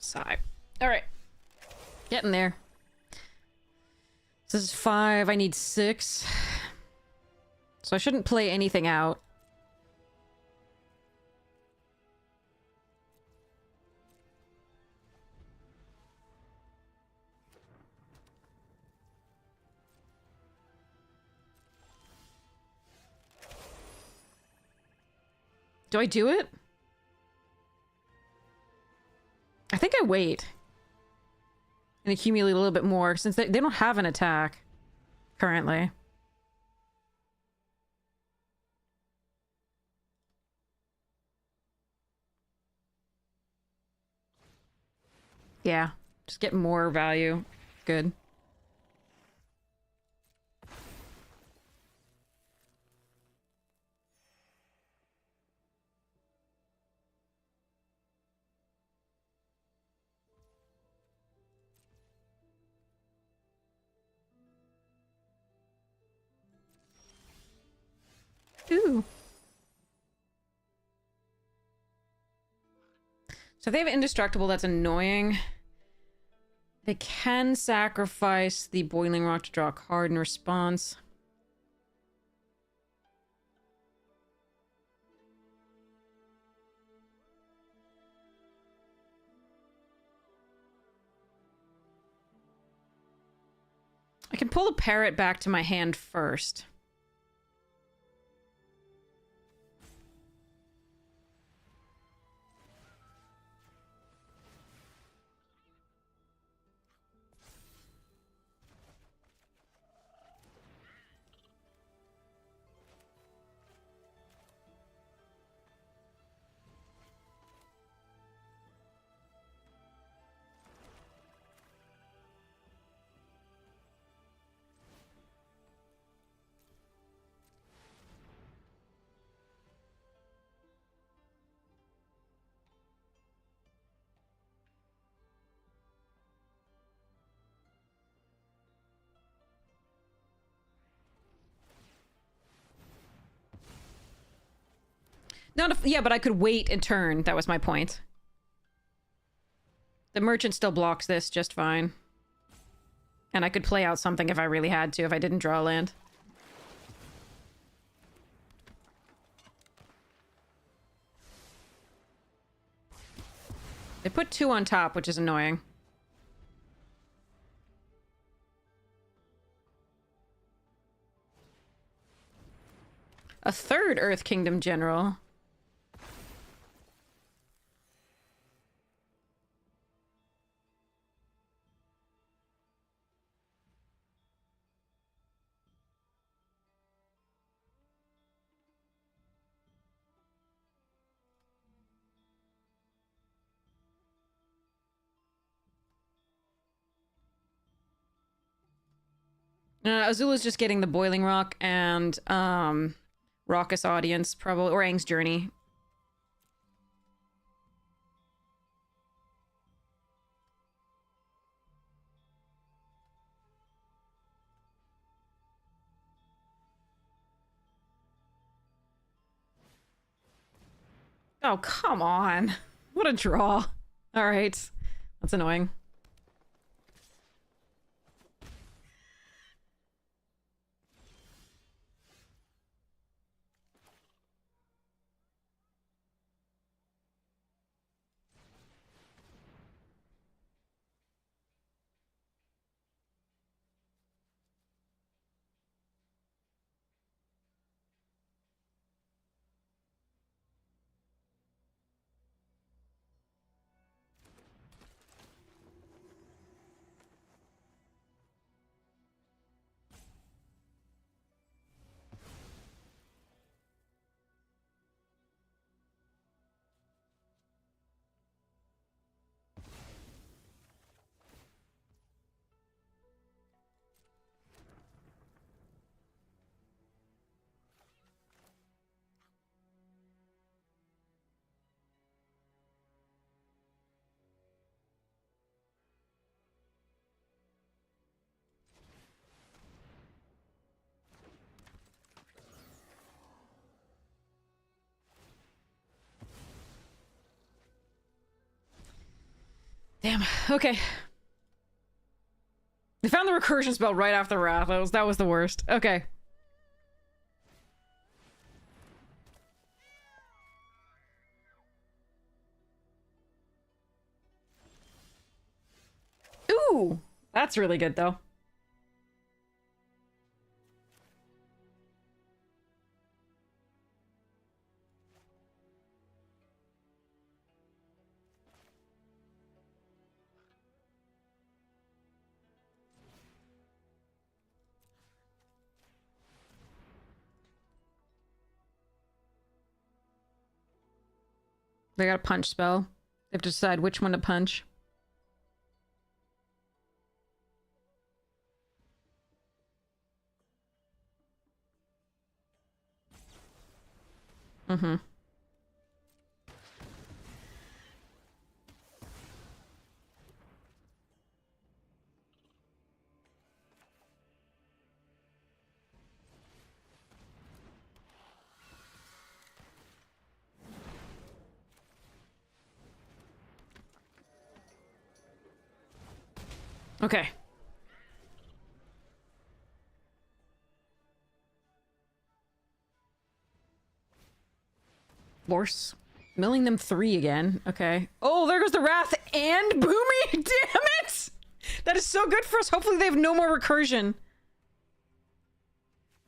Sigh. All right. Getting there. This is 5. I need 6. So I shouldn't play anything out. Do I do it? I think I wait. And accumulate a little bit more, since they don't have an attack currently. Yeah, just get more value. Good. Ooh. So if they have indestructible, that's annoying. They can sacrifice the boiling rock to draw a card in response. I can pull a parrot back to my hand first. Not if, yeah, but I could wait and turn. That was my point. The merchant still blocks this just fine. And I could play out something if I really had to, if I didn't draw land. They put 2 on top, which is annoying. A 3rd Earth Kingdom General. Azula's just getting the boiling rock, and raucous audience, probably, or Aang's Journey. Oh, come on. What a draw. All right. That's annoying. Damn. Okay. They found the recursion spell right after Wrath. That was the worst. Okay. Ooh! That's really good, though. They got a punch spell. They have to decide which one to punch. Mm-hmm. Okay. Force. Milling them 3 again. Okay. Oh, there goes the Wrath and Boomy! Damn it! That is so good for us. Hopefully they have no more recursion.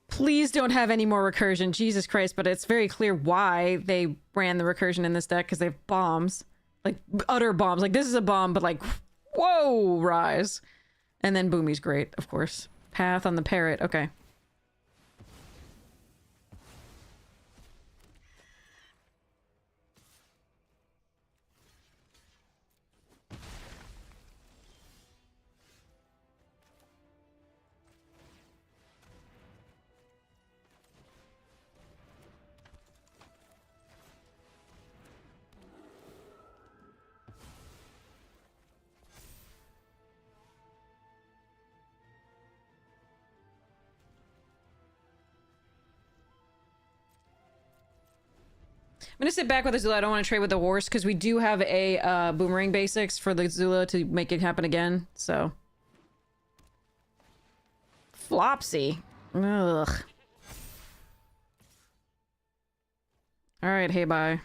Please don't have any more recursion. Jesus Christ, but it's very clear why they ran the recursion in this deck, because they have bombs. Like, utter bombs. Like, this is a bomb, but like, whoa, Rise. And then Boomy's great, of course. Path on the parrot. Okay. I'm gonna sit back with Azula. I don't want to trade with the horse because we do have a boomerang basics for the Azula to make it happen again. So, Flopsy. Ugh. All right, hey, bye.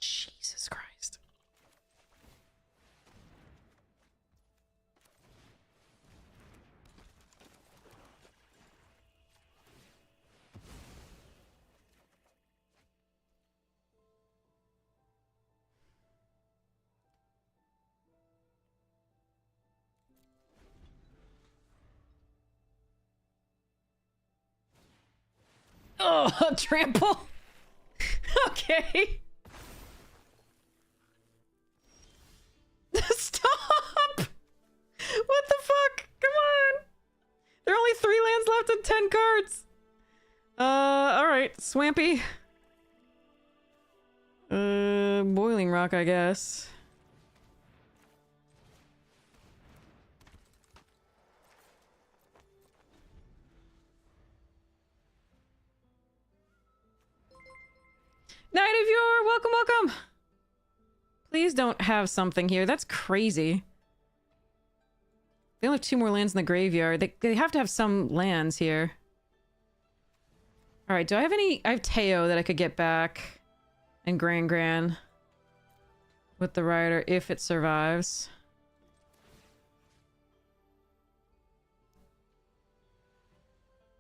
Jesus Christ. Oh, trample. Okay. Stop. What the fuck? Come only 3 lands left and 10 cards. Alright. Swampy. Boiling Rock, I guess. Night of your welcome, welcome. Please don't have something here. That's crazy. They only have 2 more lands in the graveyard. They have to have some lands here. Alright, do I have any... I have Teo that I could get back. And Gran with the rider if it survives.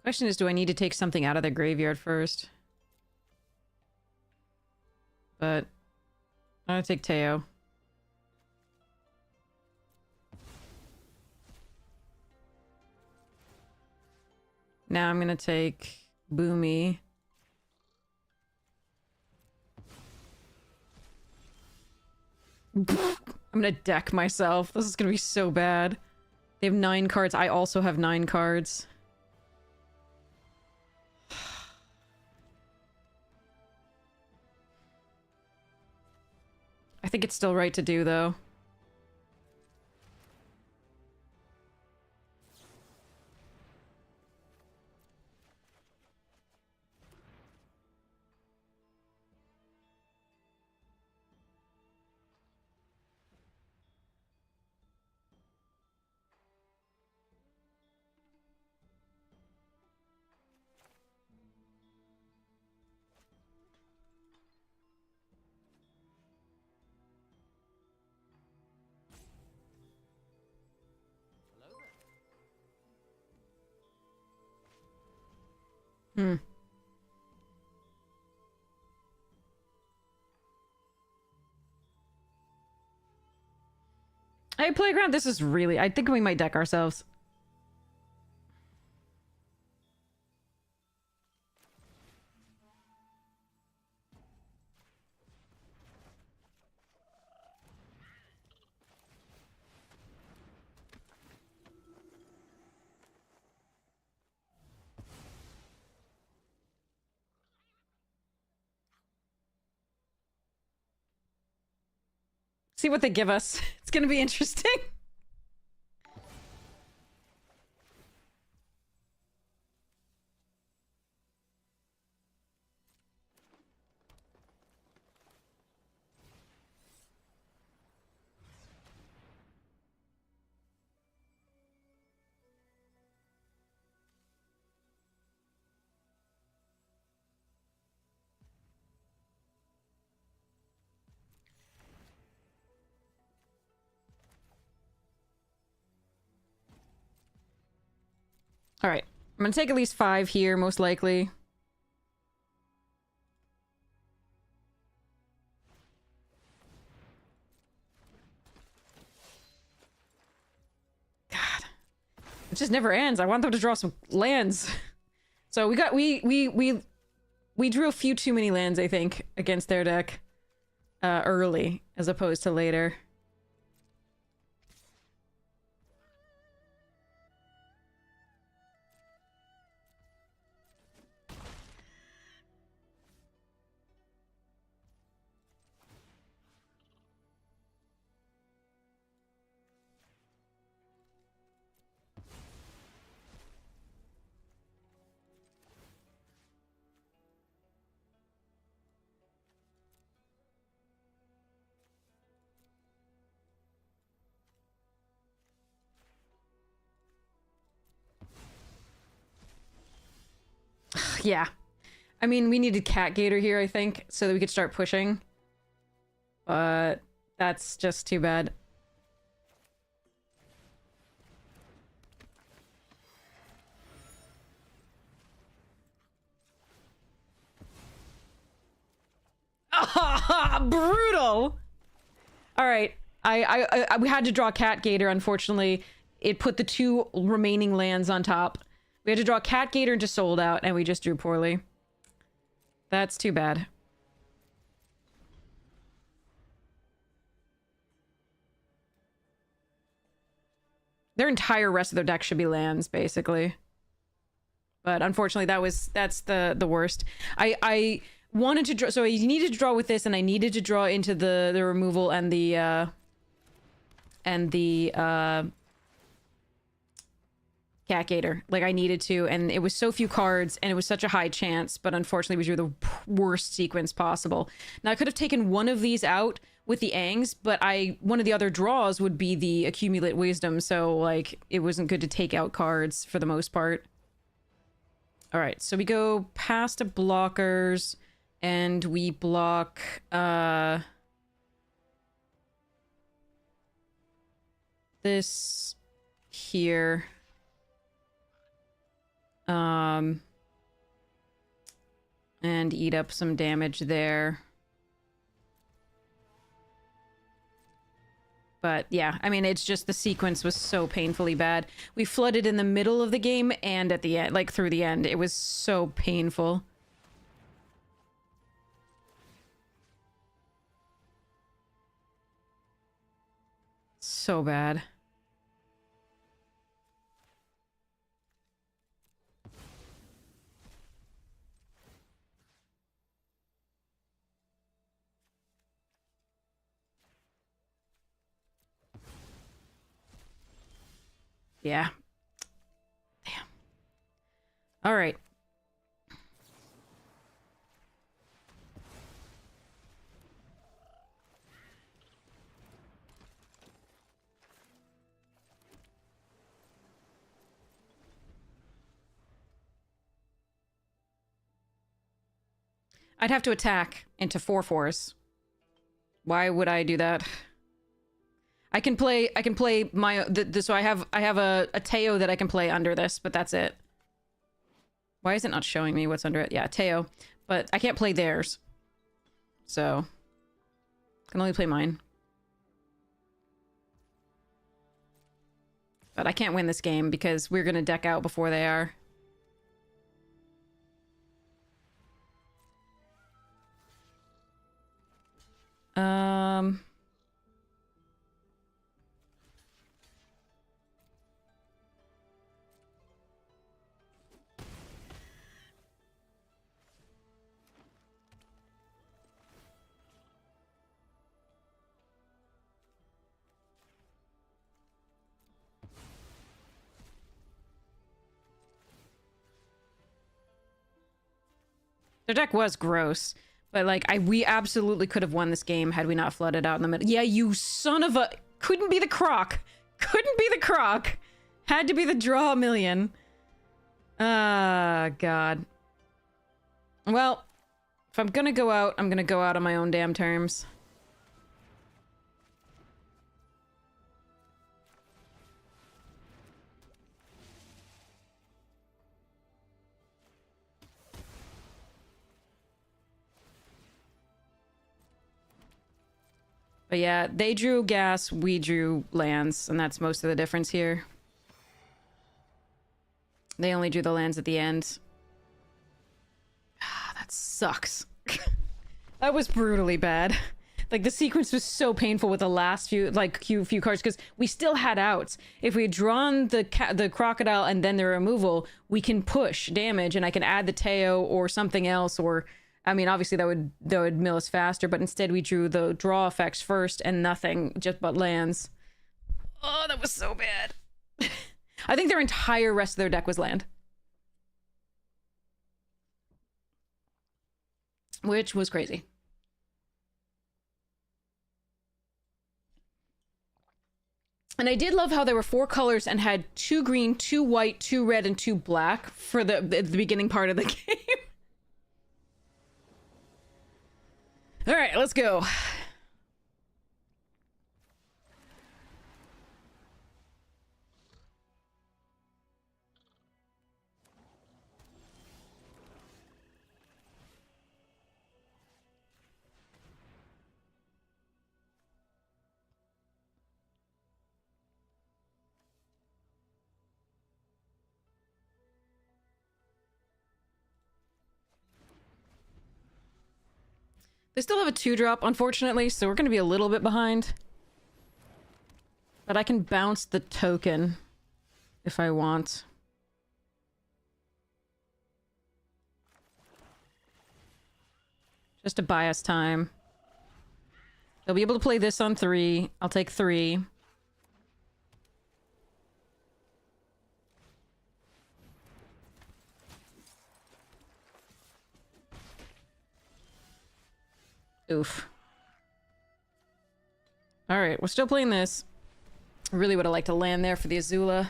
Question is, do I need to take something out of the graveyard first? But I'm gonna take Teo. Now I'm gonna take Boomy. I'm gonna deck myself. This is gonna be so bad. They have 9 cards. I also have 9 cards. I think it's still right to do, though. Hmm. Hey, Playground, this is really... I think we might deck ourselves. See what they give us. It's gonna be interesting. All right. I'm gonna take at least 5 here, most likely. God. It just never ends. I want them to draw some lands. So we drew a few too many lands, I think, against their deck. Early, as opposed to later. Yeah. I mean, we needed Cat Gator here, I think, so that we could start pushing. But that's just too bad. Brutal! Alright. We had to draw Cat Gator, unfortunately. It put the 2 remaining lands on top. We had to draw Cat Gator into Sold Out, and we just drew poorly. That's too bad. Their entire rest of their deck should be lands, basically. But unfortunately, that's the worst. I wanted to draw, so I needed to draw with this, and I needed to draw into the removal and the Catgator. Like, I needed to, and it was so few cards, and it was such a high chance, but unfortunately we drew the worst sequence possible. Now, I could have taken one of these out with the Angs, but one of the other draws would be the Accumulate Wisdom, so, like, it wasn't good to take out cards for the most part. Alright, so we go past the blockers, and we block, this here. And eat up some damage there. But yeah, I mean, it's just the sequence was so painfully bad. We flooded in the middle of the game and at the end, like through the end. It was so painful. So bad. Yeah. Damn. All right. I'd have to attack into 4/4s. Why would I do that? I can play my so I have a Teo that I can play under this, but that's it. Why is it not showing me what's under it? Yeah, Teo. But I can't play theirs. So I can only play mine. But I can't win this game because we're gonna deck out before they are. Their deck was gross, but like we absolutely could have won this game had we not flooded out in the middle. Yeah, you son of a... Couldn't be the Croc. Couldn't be the Croc. Had to be the draw a million. Ah, God. Well, if I'm gonna go out, I'm gonna go out on my own damn terms. But yeah, they drew gas, we drew lands, and that's most of the difference here. They only drew the lands at the end. Ah, that sucks. That was brutally bad. Like, the sequence was so painful with the last few cards, because we still had outs. If we had drawn the Crocodile and then the removal, we can push damage, and I can add the Teo or something else, or... I mean, obviously that would mill us faster, but instead we drew the draw effects first and nothing, just but lands. Oh, that was so bad. I think their entire rest of their deck was land. Which was crazy. And I did love how there were 4 colors and had 2 green, 2 white, 2 red, and 2 black for the beginning part of the game. All right, let's go. They still have a 2-drop, unfortunately, so we're going to be a little bit behind. But I can bounce the token if I want. Just to buy us time. They'll be able to play this on 3. I'll take 3. Oof. Alright, we're still playing this. I really would have liked to land there for the Azula.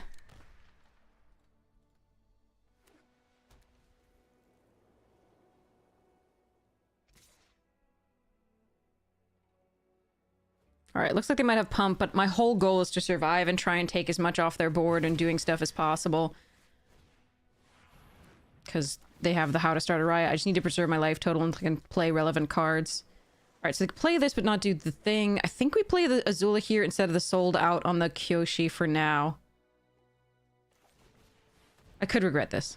Alright, looks like they might have pump, but my whole goal is to survive and try and take as much off their board and doing stuff as possible. Because they have the How to Start a Riot. I just need to preserve my life total and can play relevant cards. Alright, so they can play this but not do the thing. I think we play the Azula here instead of the sold out on the Kyoshi for now. I could regret this.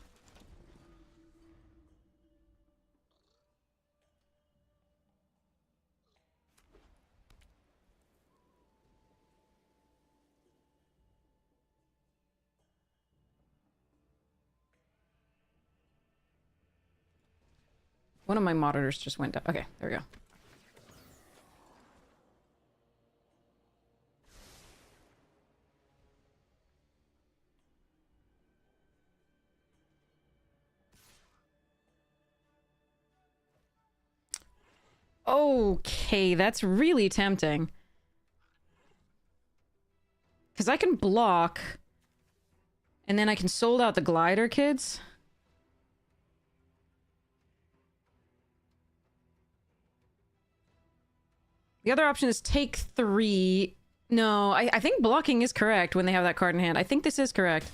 One of my monitors just went down. Okay, there we go. Okay, that's really tempting. Because I can block, and then I can sold out the glider, kids. The other option is take 3. No, I think blocking is correct when they have that card in hand. I think this is correct.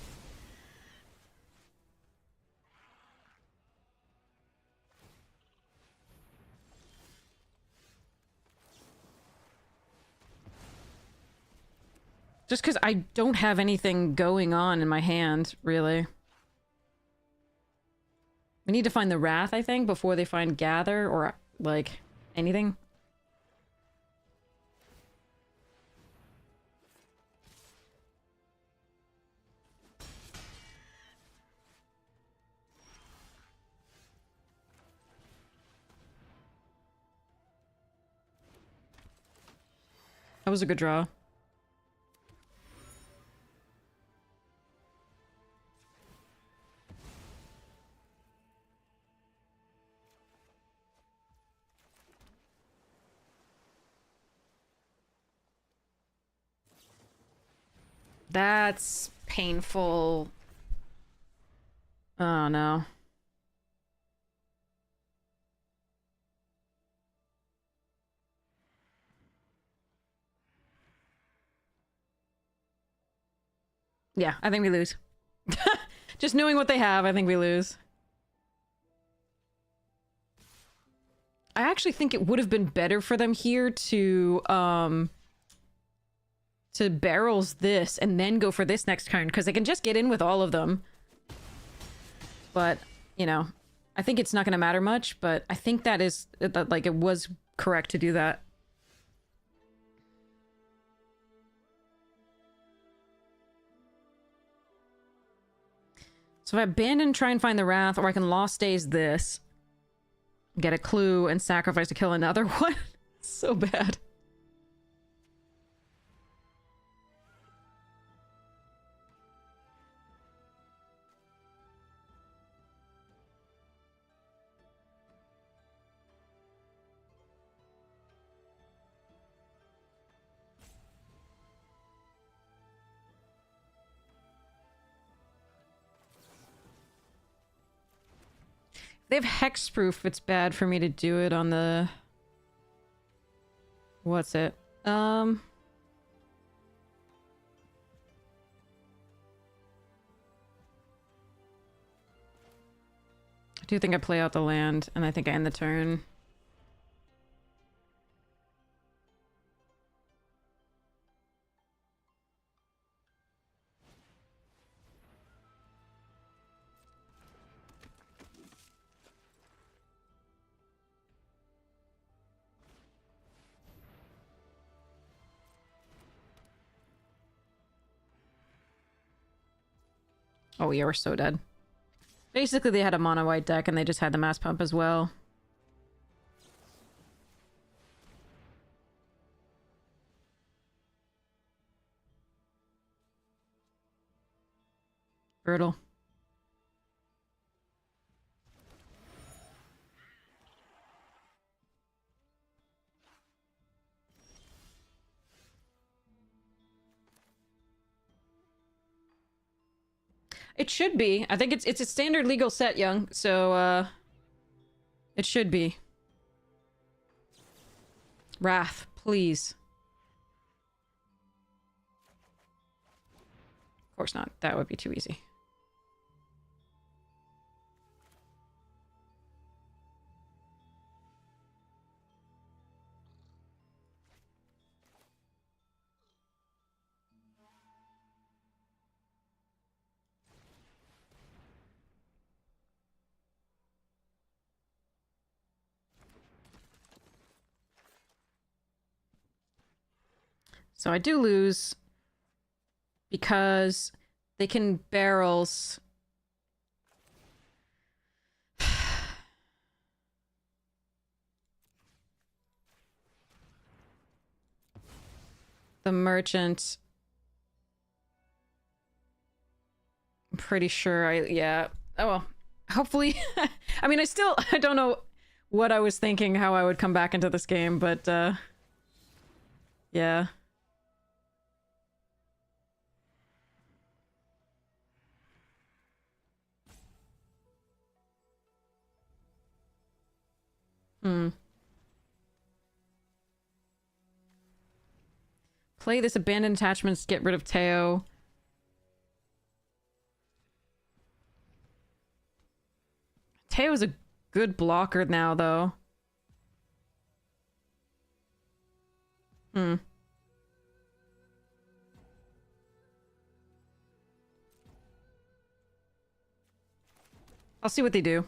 Just because I don't have anything going on in my hand, really. We need to find the Wrath, I think, before they find Gather or, like, anything. That was a good draw. That's painful. Oh no. Yeah, I think we lose. Just knowing what they have, I think we lose. I actually think it would have been better for them here to barrels this and then go for this next turn, because they can just get in with all of them. But, you know, I think it's not going to matter much, but I think that is, like, it was correct to do that. So if I abandon, try and find the Wrath, or I can Lost Days this, get a clue, and sacrifice to kill another one. So bad. They have hexproof. It's bad for me to do it on the... What's it? I do think I play out the land, and I think I end the turn. Oh yeah, we're so dead. Basically, they had a mono white deck and they just had the mass pump as well. Brutal. It should be. I think it's a standard legal set, Young. So, it should be. Wrath, please. Of course not. That would be too easy. So I do lose because they can barrels. The merchant. I'm pretty sure yeah. Oh well. Hopefully. I mean, I don't know what I was thinking, how I would come back into this game, but yeah. Play this abandoned attachments, get rid of Teo. Teo's a good blocker now, though. I'll see what they do.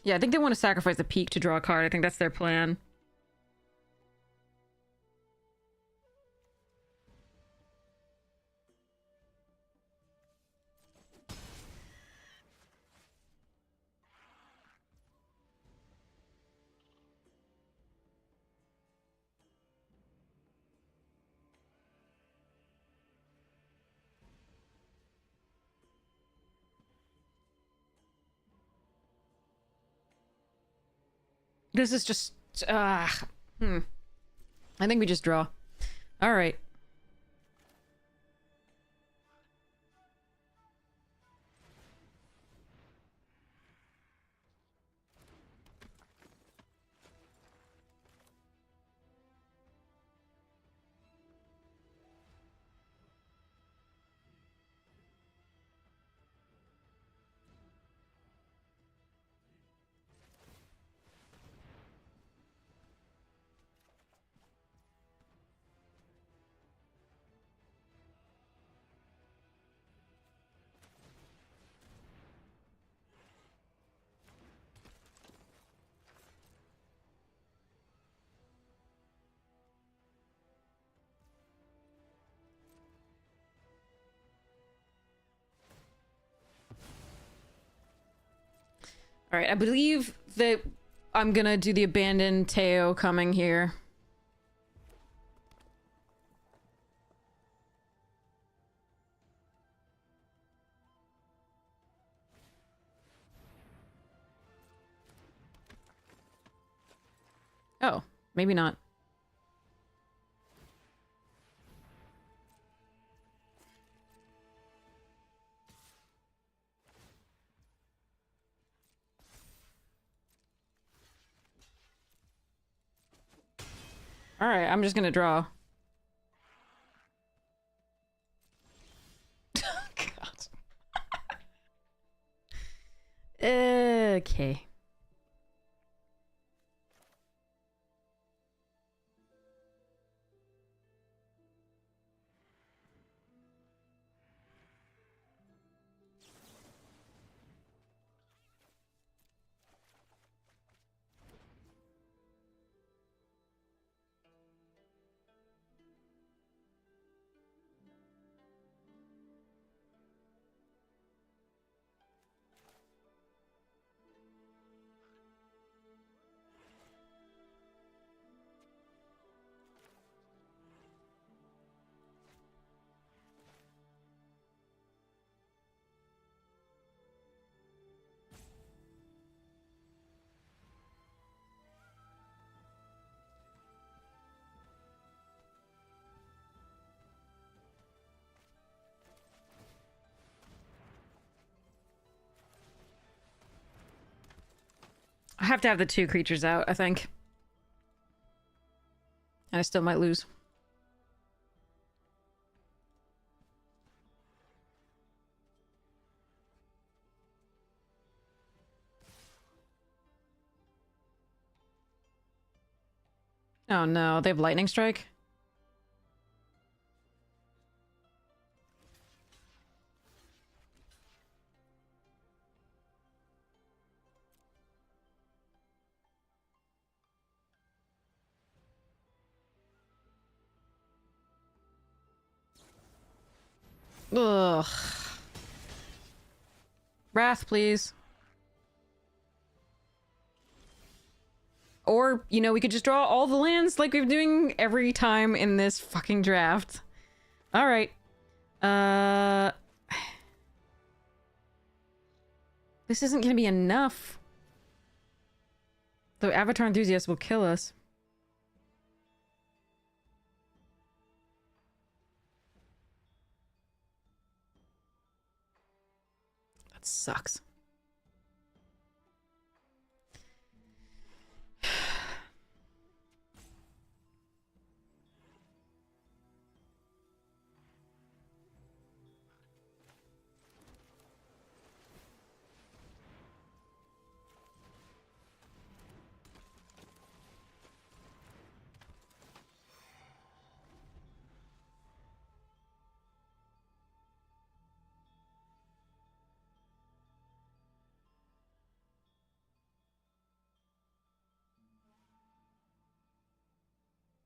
Yeah, I think they want to sacrifice the peak to draw a card. I think that's their plan. This is just... I think we just draw. Alright. Alright, I believe that I'm gonna do the abandoned Teo coming here. Oh, maybe not. Alright, I'm just gonna draw. God. Okay. I have to have the 2 creatures out, I think. And I still might lose. Oh no, they have lightning strike? Ugh. Wrath, please. Or, you know, we could just draw all the lands like we've been doing every time in this fucking draft. Alright. This isn't gonna be enough. The Avatar Enthusiast will kill us. That sucks.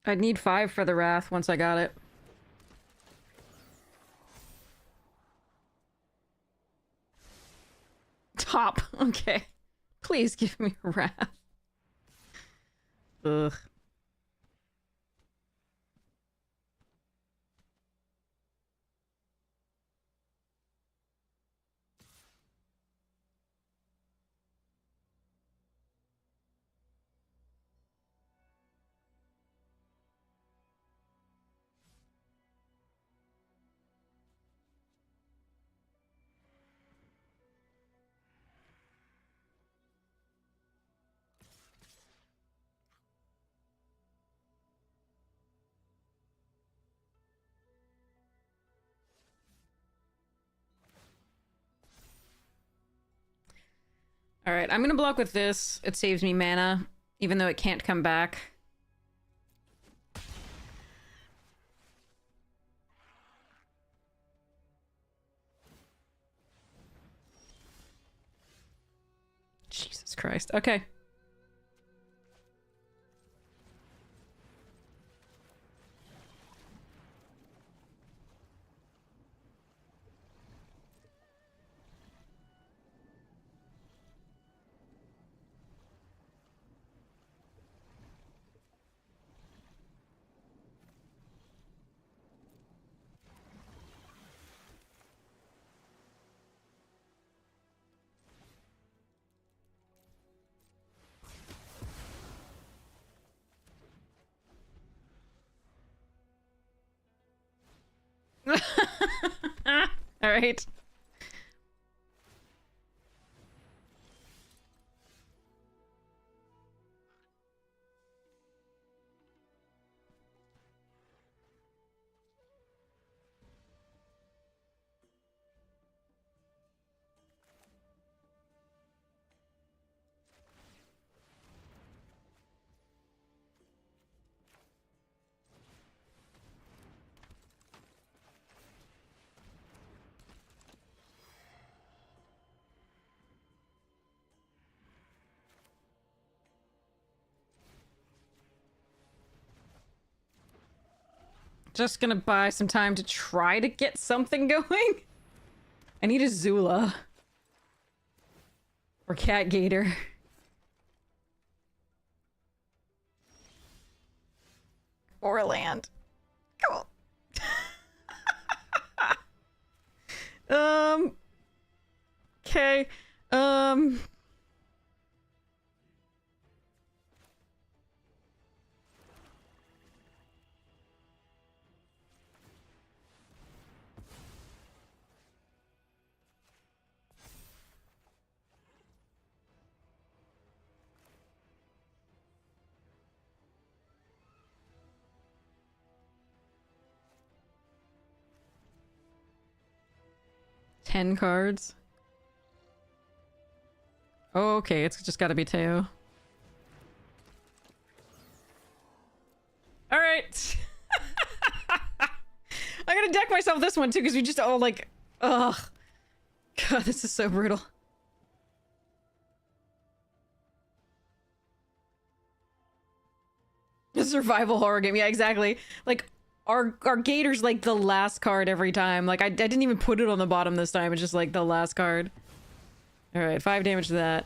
I'd need 5 for the Wrath once I got it. Top. Okay. Please give me a Wrath. Ugh. Alright, I'm gonna block with this. It saves me mana, even though it can't come back. Jesus Christ. Okay. Alright. Just gonna buy some time to try to get something going. I need a Zula. Or Cat Gator. Or a land. Come on. Okay. 10 cards. Oh, okay, it's just gotta be Teo. Alright. I'm gonna deck myself this one too, because we just all like... Ugh. God, this is so brutal. A survival horror game. Yeah, exactly. Like, our Gator's like the last card every time. Like, I didn't even put it on the bottom this time. It's just like the last card. Alright, 5 damage to that.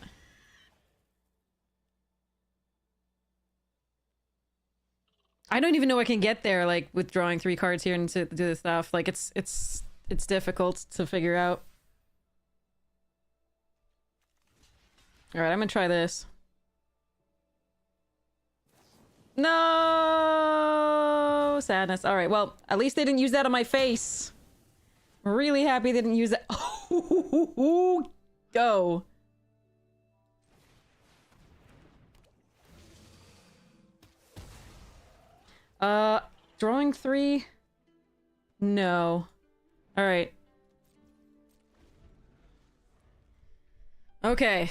I don't even know I can get there, like, with drawing 3 cards here and to do this stuff. Like, it's difficult to figure out. Alright, I'm gonna try this. No! Sadness. Alright, well, at least they didn't use that on my face. I'm really happy they didn't use that. Go. Drawing 3? No. Alright. Okay.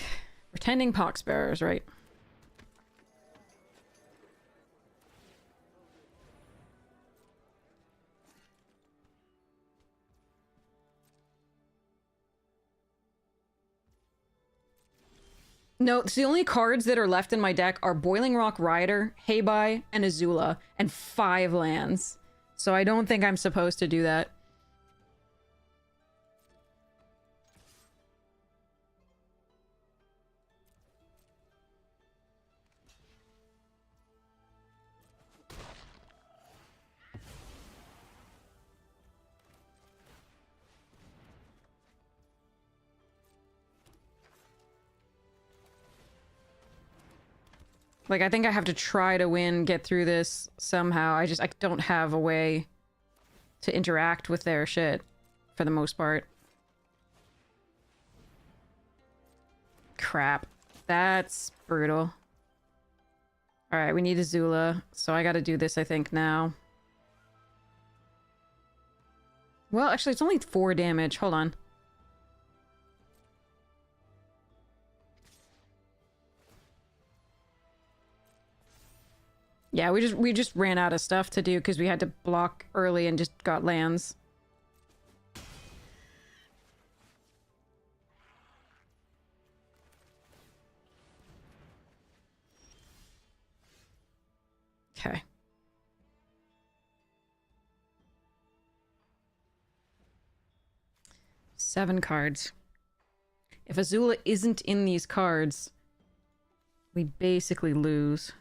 Pretending poxbearers, right? No, the only cards that are left in my deck are Boiling Rock Rider, Heibai, and Azula, and 5 lands. So I don't think I'm supposed to do that. Like, I think I have to try to win, get through this somehow. I don't have a way to interact with their shit, for the most part. Crap. That's brutal. Alright, we need Azula, so I gotta do this, I think, now. Well, actually, it's only 4 damage. Hold on. Yeah, we just ran out of stuff to do because we had to block early and just got lands. Okay. Seven cards. If Azula isn't in these cards, we basically lose.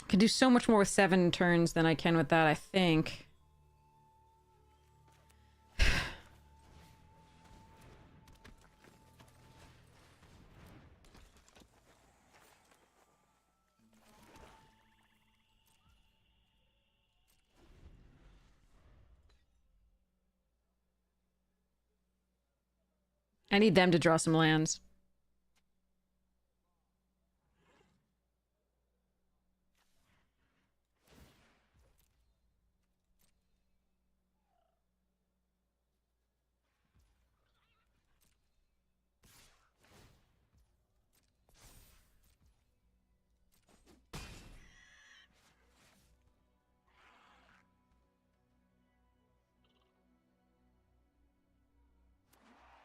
Can do so much more with 7 turns than I can with that, I think. I need them to draw some lands.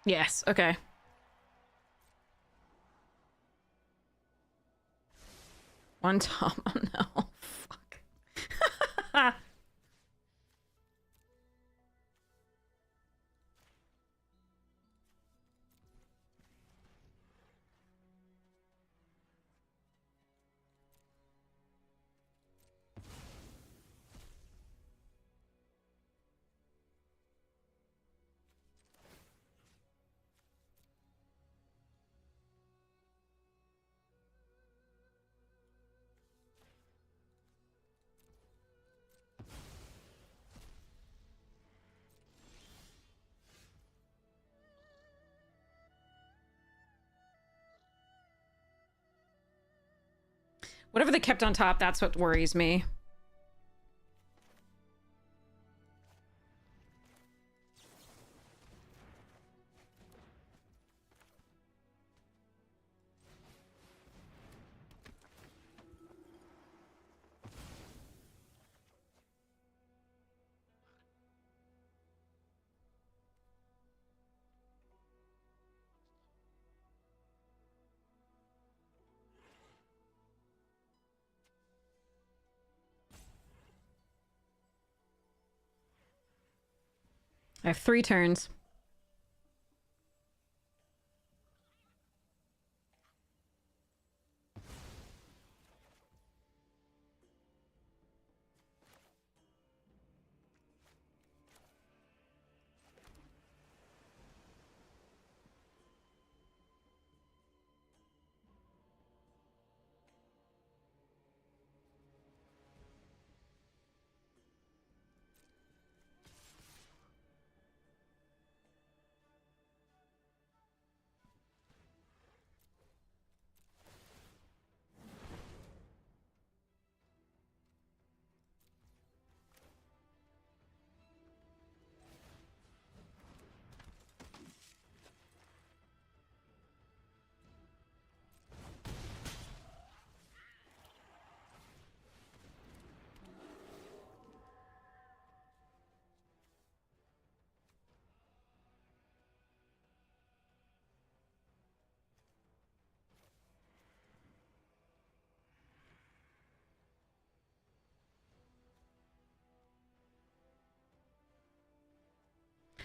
Yes, okay. One top. Oh no. Fuck. Whatever they kept on top, that's what worries me. I have 3 turns.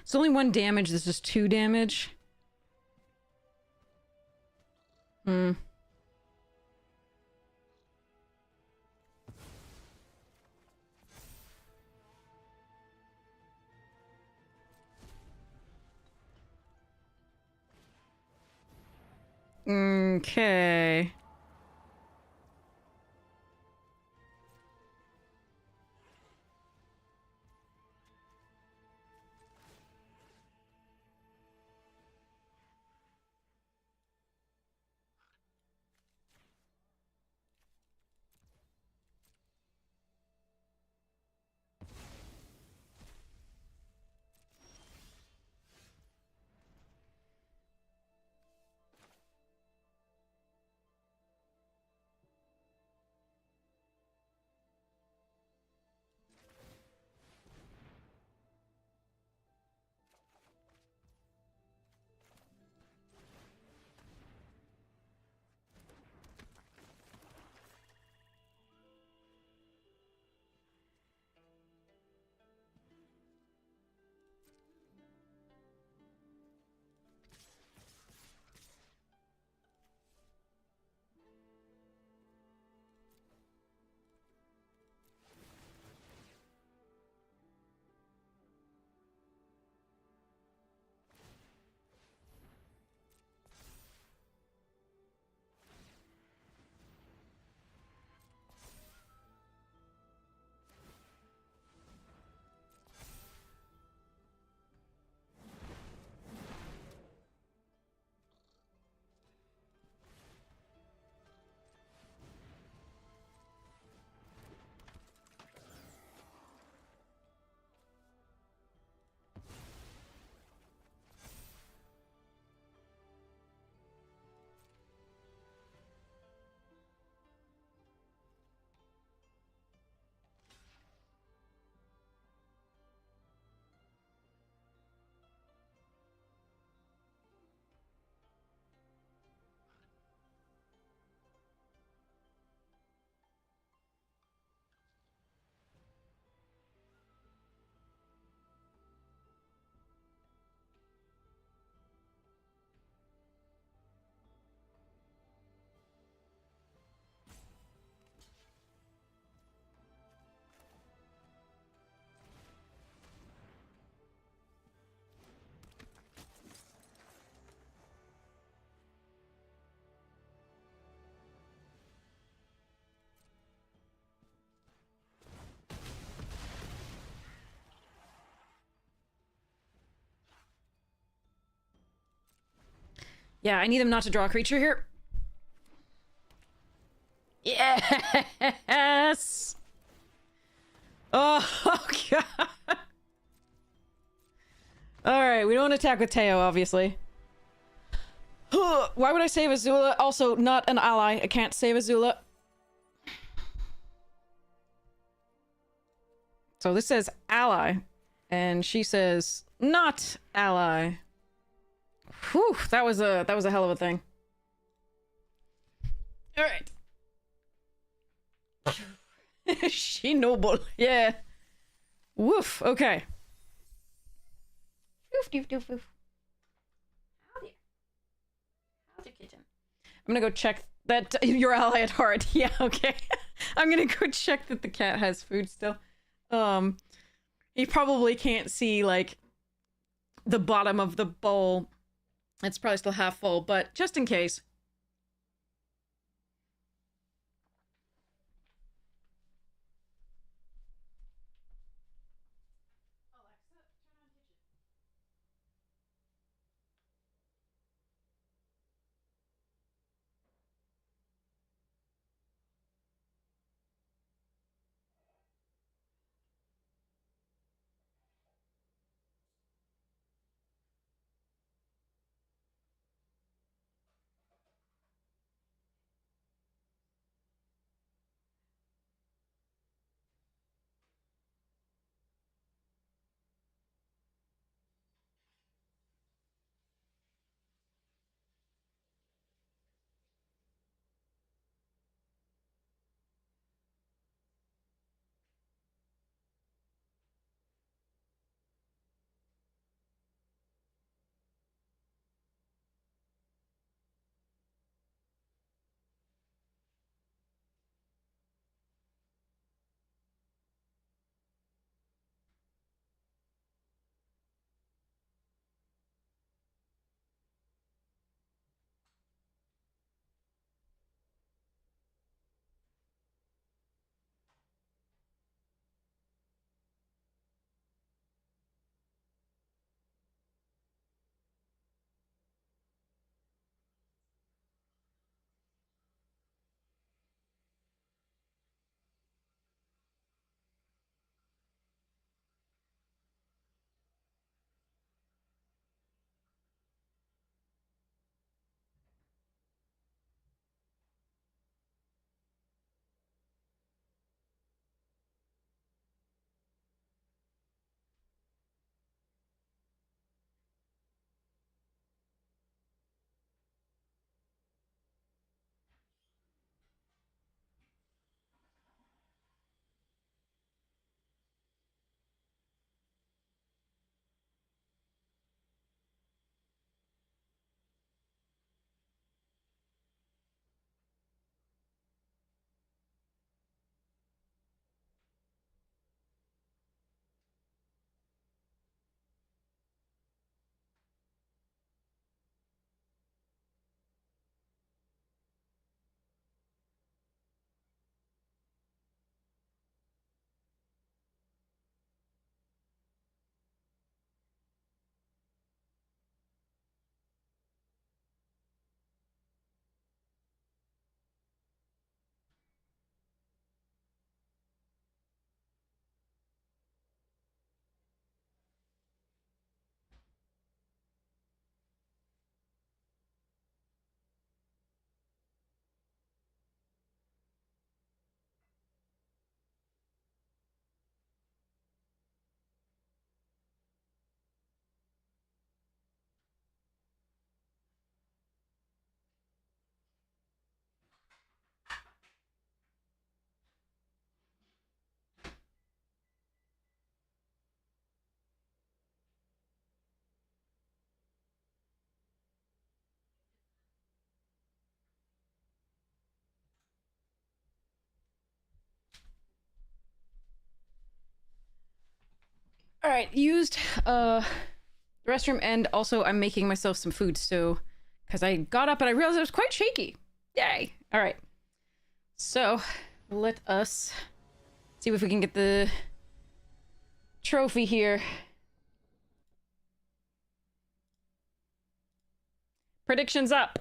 It's only 1 damage. This is 2 damage. Hmm. Okay. Yeah, I need them not to draw a creature here. Yes! Oh, God. Alright, we don't attack with Teo, obviously. Why would I save Azula? Also, not an ally. I can't save Azula. So this says ally, and she says not ally. Whew, that was a hell of a thing. All right. She noble, yeah. Woof. Okay. Woof, doof, doof, woof. Howdy. Howdy, kitten. I'm gonna go check that your ally at heart. Yeah. Okay. I'm gonna go check that the cat has food still. He probably can't see, like, the bottom of the bowl. It's probably still half full, but just in case. All right, used the restroom, and also I'm making myself some food, so because I got up and I realized I was quite shaky. Yay! All right, so let us see if we can get the trophy here. Predictions up.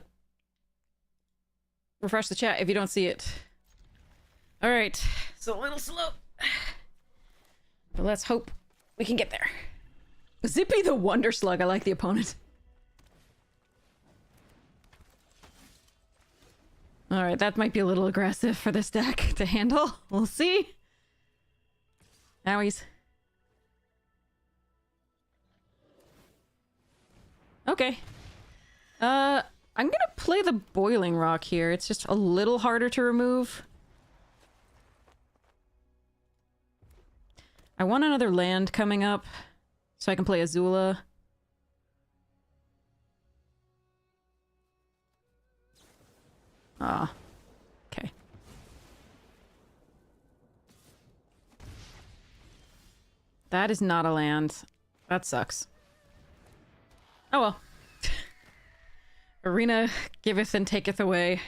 Refresh the chat if you don't see it. Alright, so a little slow. But let's hope we can get there. Zippy the Wonder Slug, I like the opponent. Alright, that might be a little aggressive for this deck to handle. We'll see. Now he's... Okay. I'm gonna play the Boiling Rock here. It's just a little harder to remove. I want another land coming up, so I can play Azula. Ah. Okay. That is not a land. That sucks. Oh well. Arena giveth and taketh away.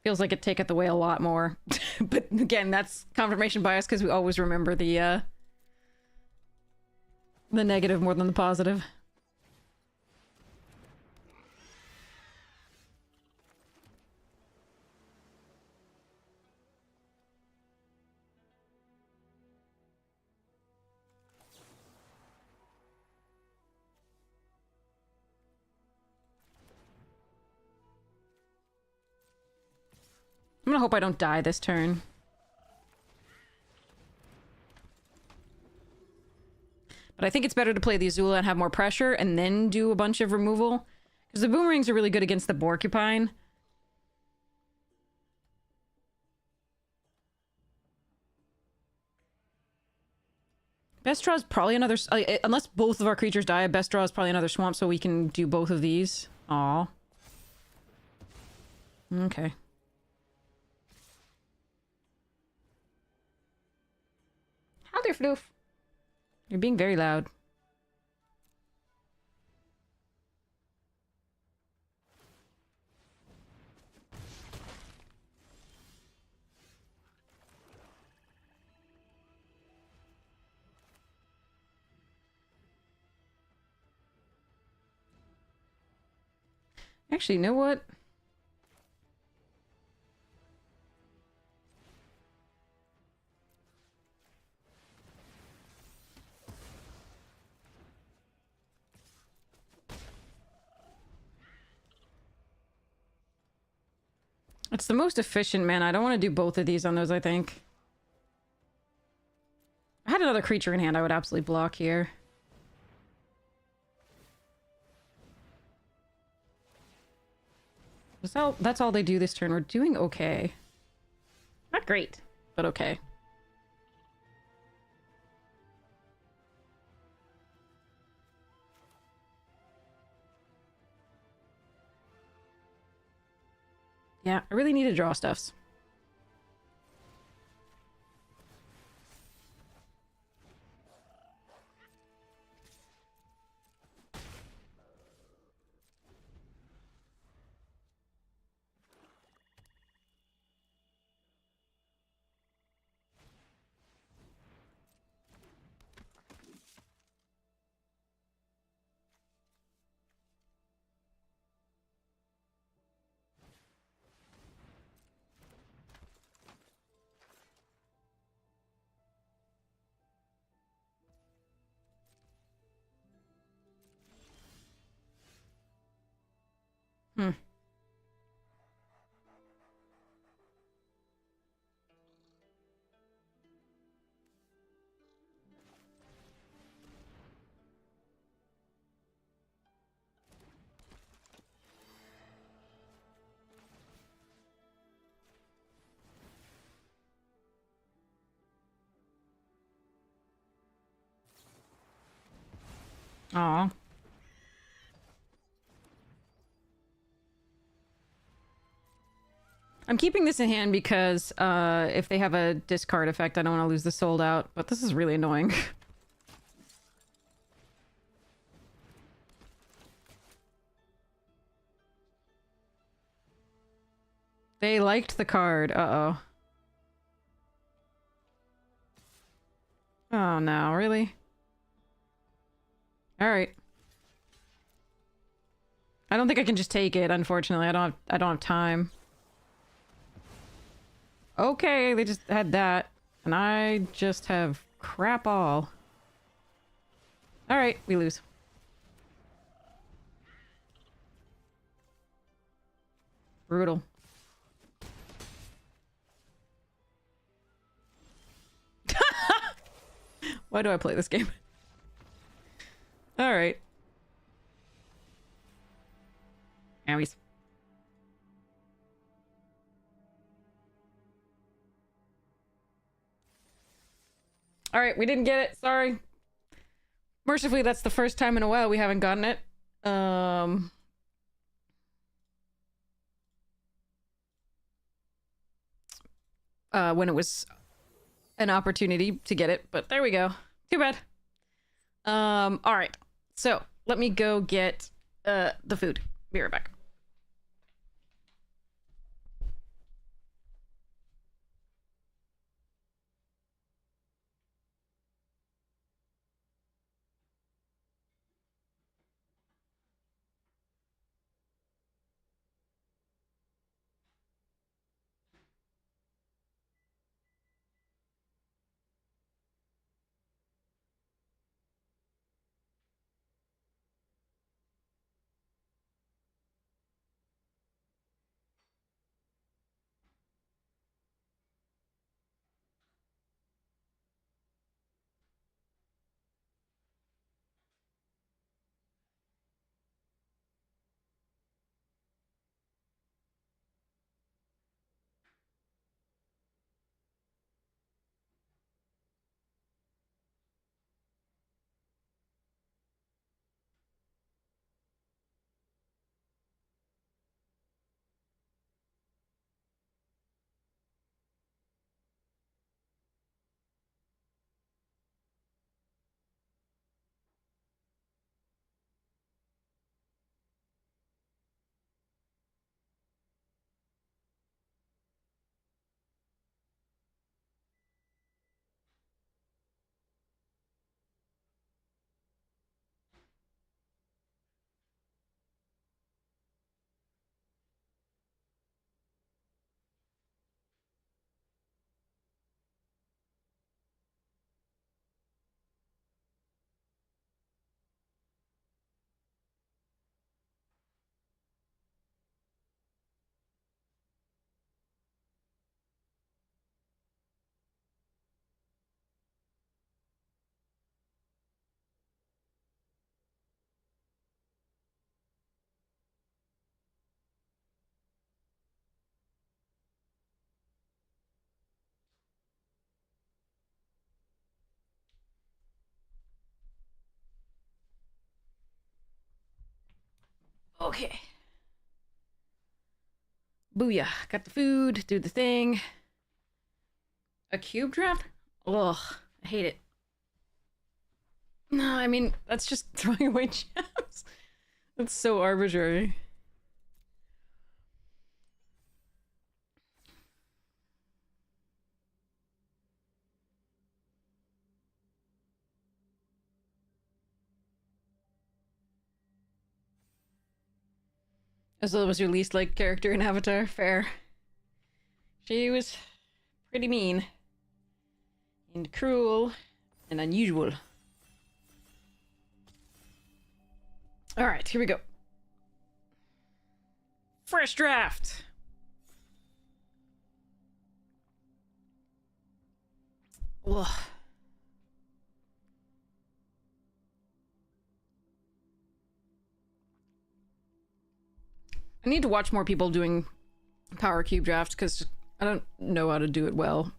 Feels like it taketh away a lot more. But again, that's confirmation bias because we always remember the negative more than the positive. I'm gonna hope I don't die this turn. But I think it's better to play the Azula and have more pressure and then do a bunch of removal. Because the boomerangs are really good against the Porcupine. Best draw is probably another... unless both of our creatures die, best draw is probably another swamp so we can do both of these. Aw. Okay. How there, Floof? You're being very loud. Actually, you know what? It's the most efficient, man. I don't want to do both of these on those, I think. If I had another creature in hand, I would absolutely block here. That's all they do this turn. We're doing okay. Not great, but okay. Yeah, I really need to draw stuffs. Hmm. Aw. I'm keeping this in hand because if they have a discard effect, I don't want to lose the sold out. But this is really annoying. They liked the card. Uh-oh. Oh no, really? Alright. I don't think I can just take it, unfortunately. I don't have time. Okay, they just had that. And I just have crap all. Alright, we lose. Brutal. Why do I play this game? Alright. Owies. Alright, we didn't get it. Sorry. Mercifully, that's the first time in a while we haven't gotten it. When it was an opportunity to get it, but there we go. Too bad. Alright. So, let me go get, the food. Be right back. Okay. Booyah. Got the food, do the thing. A cube draft? Ugh, I hate it. No, I mean, that's just throwing away gems. That's so arbitrary. Azula was your least liked character in Avatar. Fair. She was pretty mean. And cruel. And unusual. Alright, here we go. Fresh draft! Ugh. I need to watch more people doing power cube draft because I don't know how to do it well.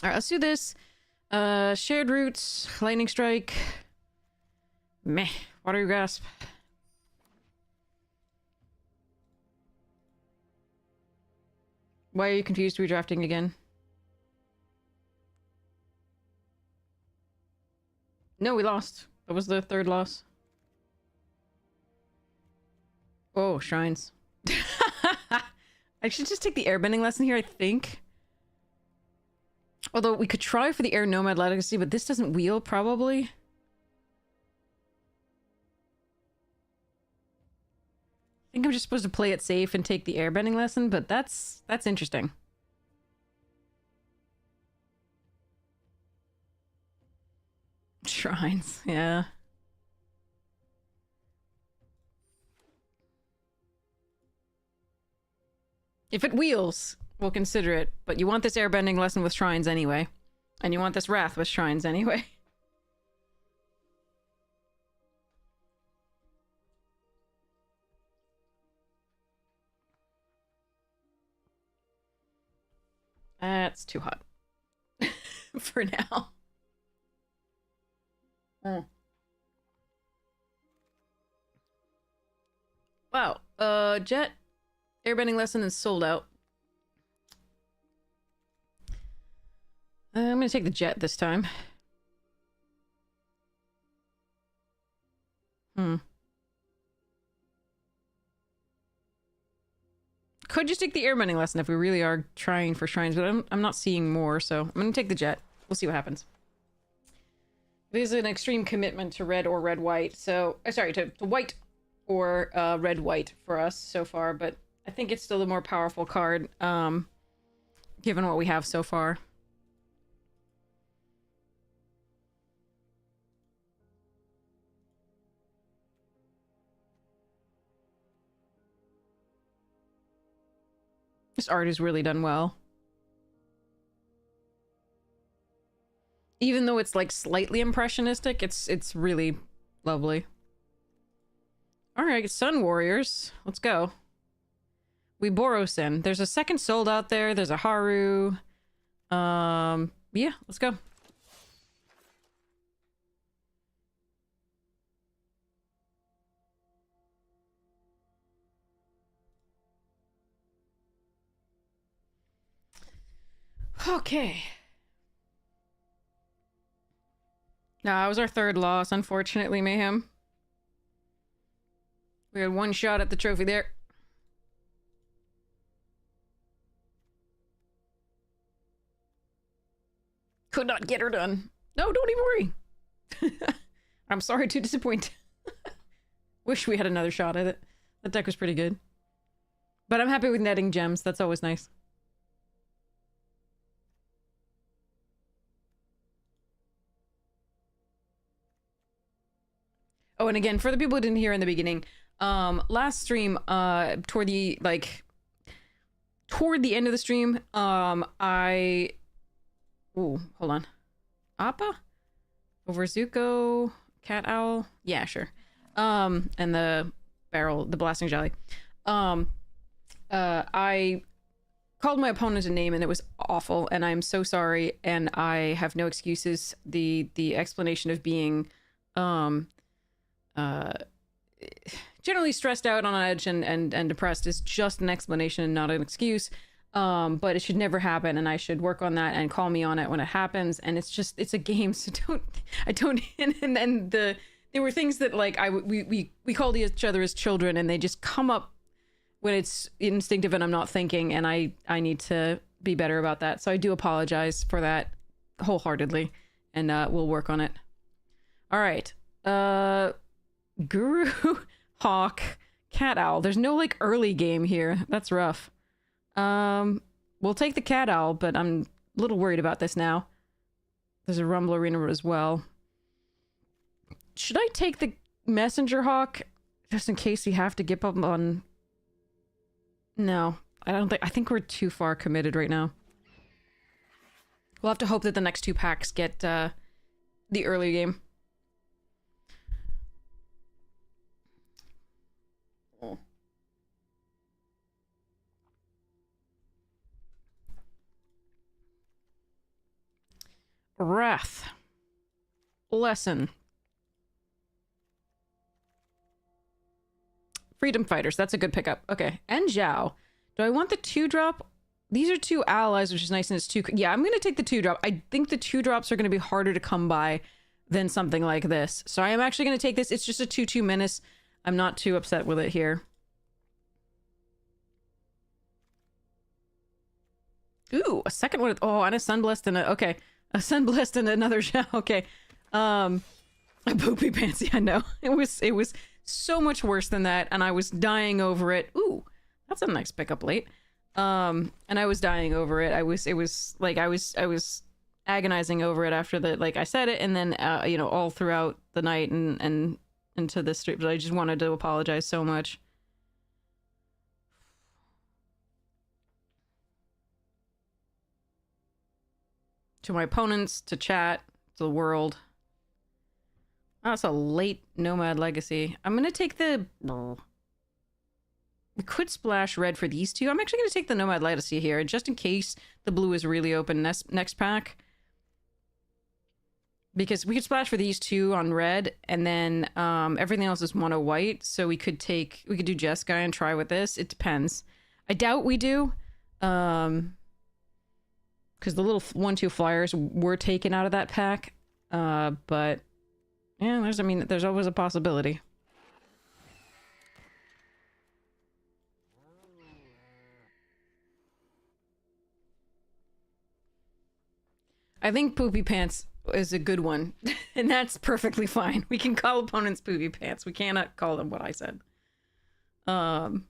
Alright, let's do this. Shared roots, lightning strike. Meh. Water grasp. Why are you confused redrafting again? No, we lost. That was the third loss. Oh, shrines. I should just take the airbending lesson here, I think. Although we could try for the air nomad legacy, but this doesn't wheel, probably. I think I'm just supposed to play it safe and take the airbending lesson, but that's interesting. shrines, yeah. If it wheels, we'll consider it. But you want this airbending lesson with shrines anyway. And you want this wrath with shrines anyway. That's too hot. For now. Wow. Jet airbending lesson is sold out. I'm gonna take the jet this time. Could just take the airbending lesson if we really are trying for shrines, but I'm not seeing more, so I'm gonna take the jet. We'll see what happens. There's an extreme commitment to red or red-white, so... sorry, to white or red-white for us so far, but I think it's still the more powerful card, given what we have so far. This art is really done well. Even though it's like slightly impressionistic, it's really lovely. Alright, Sun Warriors. Let's go. We Borosin. There's a second sold out there. There's a Haru. Yeah, let's go. Okay. That was our third loss, unfortunately, Mayhem. We had one shot at the trophy there. Could not get her done. No, don't even worry. I'm sorry to disappoint. Wish we had another shot at it. That deck was pretty good. But I'm happy with netting gems. That's always nice. Oh, and again, for the people who didn't hear in the beginning, last stream, toward the end of the stream, ooh, hold on. Appa? Over Zuko? Cat Owl? Yeah, sure. And the blasting jelly. I called my opponent a name and it was awful, and I'm so sorry, and I have no excuses. The explanation of being, generally stressed out, on edge, and depressed is just an explanation and not an excuse. But it should never happen, and I should work on that and call me on it when it happens. And it's a game, so there were things that like we called each other as children, and they just come up when it's instinctive and I'm not thinking, and I need to be better about that. So I do apologize for that wholeheartedly, and we'll work on it. All right. Guru, Hawk, Cat Owl. There's no like early game here. That's rough. We'll take the Cat Owl, but I'm a little worried about this now. There's a Rumble Arena as well. Should I take the Messenger Hawk just in case we have to give up on... No, I think we're too far committed right now. We'll have to hope that the next two packs get the early game. Wrath. Lesson. Freedom Fighters. That's a good pickup. Okay. And Zhao. Do I want the 2-drop? These are 2 allies, which is nice, and it's 2... Yeah, I'm going to take the 2-drop. I think the 2-drops are going to be harder to come by than something like this. So I am actually going to take this. It's just a 2/2 menace. I'm not too upset with it here. Ooh, a second one. Oh, and a Sunblessed and a... Okay. A Sunblessed and another Zhao. Okay. A Poopy Pansy, I know. It was so much worse than that, and I was dying over it. Ooh, that's a nice pickup late. And I was dying over it. I was agonizing over it after the, like I said it, and then, you know, all throughout the night and into this stream. But I just wanted to apologize so much. To my opponents, to chat, to the world. Oh, that's a late Nomad Legacy. I'm gonna take the... We could splash red for these two. I'm actually gonna take the Nomad Legacy here, just in case the blue is really open next pack. Because we could splash for these two on red, and then everything else is mono white, so we could do Jeskai and try with this. It depends. I doubt we do. Because the little 1/2 flyers were taken out of that pack. But yeah, there's always a possibility. I think Poopy Pants is a good one, and that's perfectly fine. We can call opponents Poopy Pants. We cannot call them what I said. And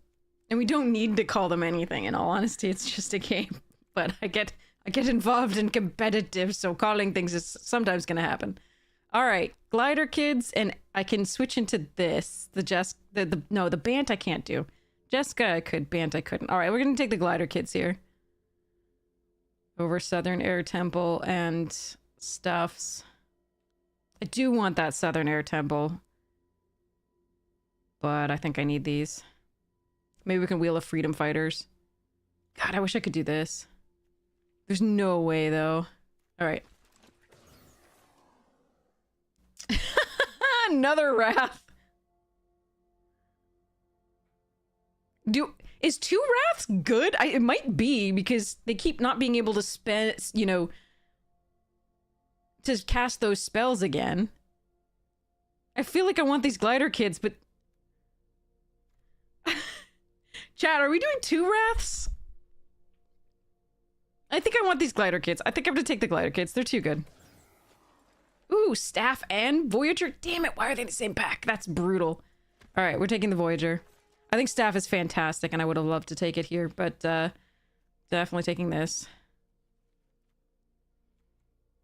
we don't need to call them anything, in all honesty. It's just a game. But I get involved in competitive, so calling things is sometimes gonna happen. Alright, Glider Kids, and I can switch into this. The Bant I can't do. Jeskai I could, Bant I couldn't. Alright, we're gonna take the Glider Kids here. Over Southern Air Temple and stuffs. I do want that Southern Air Temple. But I think I need these. Maybe we can Wheel of Freedom Fighters. God, I wish I could do this. There's no way, though. Alright. Another Wrath. Is 2 Wraths good? It might be, because they keep not being able to spend, you know, to cast those spells again. I feel like I want these Glider Kids, but... Chat, are we doing 2 Wraths? I think I want these Glider Kids. I think I have to take the Glider Kids. They're too good. Ooh, Staff and Voyager? Damn it, why are they in the same pack? That's brutal. Alright, we're taking the Voyager. I think Staff is fantastic, and I would have loved to take it here, but definitely taking this.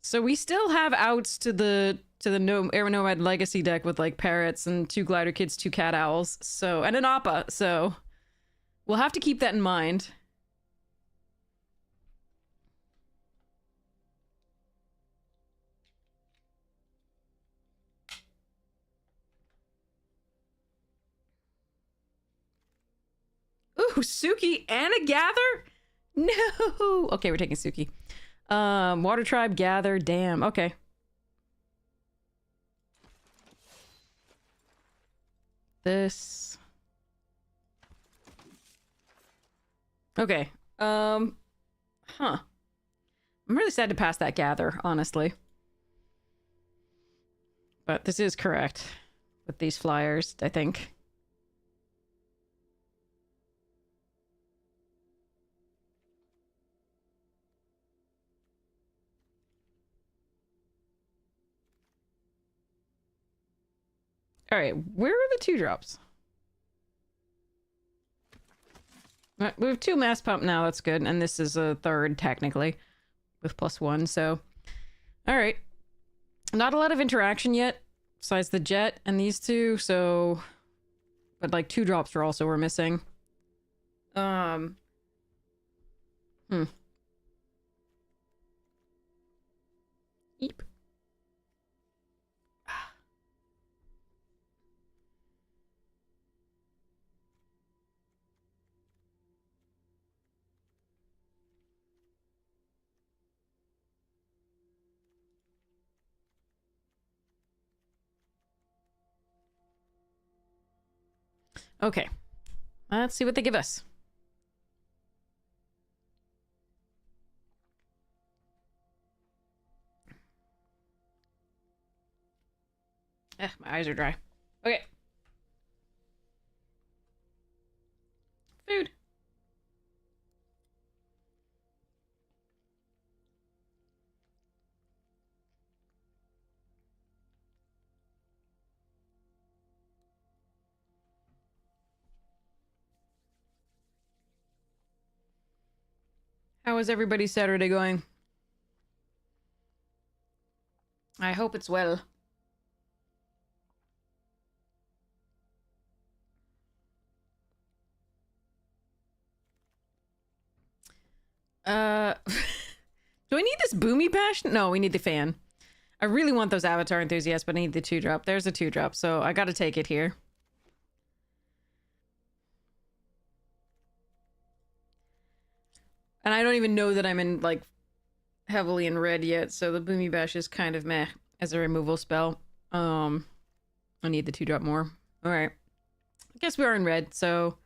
So we still have outs to the Air Nomad Legacy deck with like parrots and 2 Glider Kids, 2 Cat Owls, so, and an Appa, so we'll have to keep that in mind. Ooh, Suki and a Gather? No! Okay, we're taking Suki. Water Tribe, Gather, damn, okay. This. Okay, huh. I'm really sad to pass that Gather, honestly. But this is correct with these flyers, I think. Alright, where are the 2 drops? Right, we have 2 Mass Pump now, that's good. And this is a 3rd, technically, with +1, so... Alright. Not a lot of interaction yet, besides the Jet and these 2, so... But, like, 2 drops we're missing. Eep. Okay. Let's see what they give us. My eyes are dry. Okay. Food. How is everybody's Saturday going? I hope it's well. Do I need this boomy bash? No, we need the fan. I really want those avatar enthusiasts, but I need the 2-drop. There's a 2-drop, so I gotta take it here. And I don't even know that I'm in, like, heavily in red yet, so the boomy bash is kind of meh as a removal spell. I need the 2-drop more. Alright. I guess we are in red, so...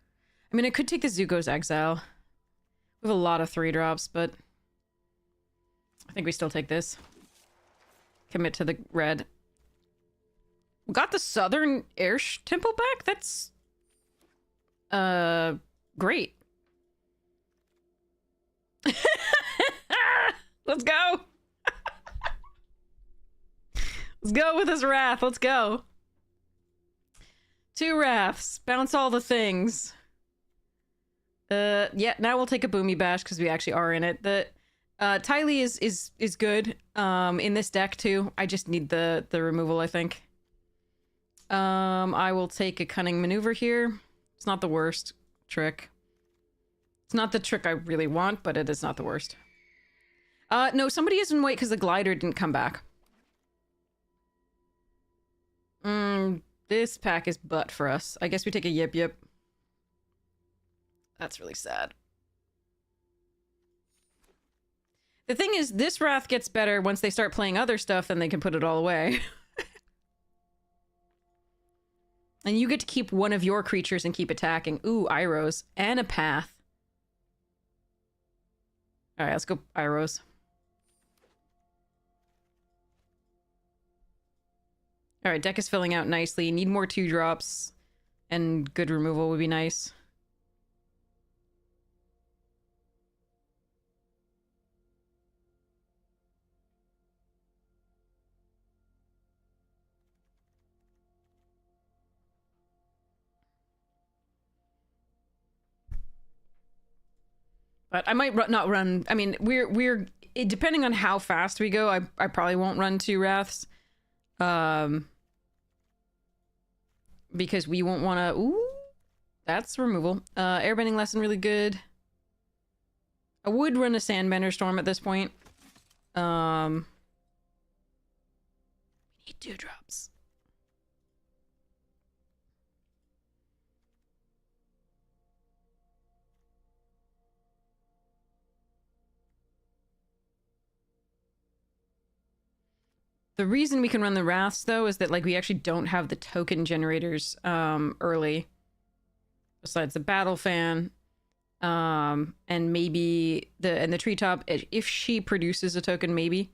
I mean, I could take the Zuko's Exile. We have a lot of 3-drops, but... I think we still take this. Commit to the red. We got the Southern Air Temple back? That's... great. Let's go! Let's go with his Wrath. Let's go. 2 Wraths. Bounce all the things. Yeah, now we'll take a Boomy Bash because we actually are in it. The Ty Lee is good in this deck too. I just need the removal, I think. I will take a Cunning Maneuver here. It's not the worst trick. It's not the trick I really want, but it is not the worst. No, somebody is in white because the glider didn't come back. This pack is butt for us. I guess we take a Yip Yip. That's really sad. The thing is, this Wrath gets better once they start playing other stuff, then they can put it all away. And you get to keep one of your creatures and keep attacking. Ooh, Iros. And a Path. Alright, let's go Iros. Alright, deck is filling out nicely. Need more 2-drops. And good removal would be nice. But I might not run... I mean, we're depending on how fast we go, I probably won't run 2 Wraths. Because we won't want to... Ooh, that's removal. Airbending Lesson, really good. I would run a Sandbender Storm at this point. We need 2-drops. The reason we can run the Wraths, though, is that, like, we actually don't have the token generators early. Besides the Battle Fan. And maybe the Treetop, if she produces a token, maybe.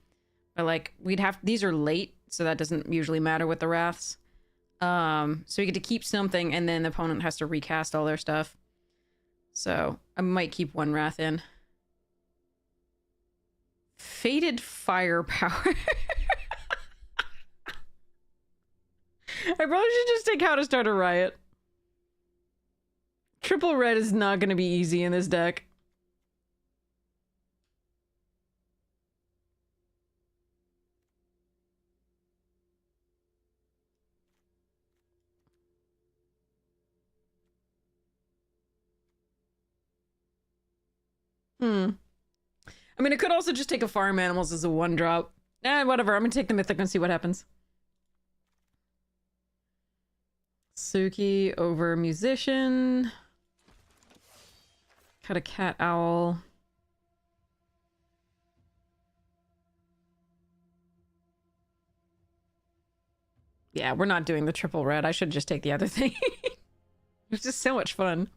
But, like, we'd have... These are late, so that doesn't usually matter with the Wraths. So we get to keep something, and then the opponent has to recast all their stuff. So, I might keep 1 Wrath in. Fated Firepower. I probably should just take How to Start a Riot. Triple red is not going to be easy in this deck. I mean, I could also just take a Farm Animals as a 1-drop. Whatever. I'm going to take the Mythic and see what happens. Suki over Musician. Cut a Cat Owl. Yeah, we're not doing the triple red. I should just take the other thing. It's just so much fun.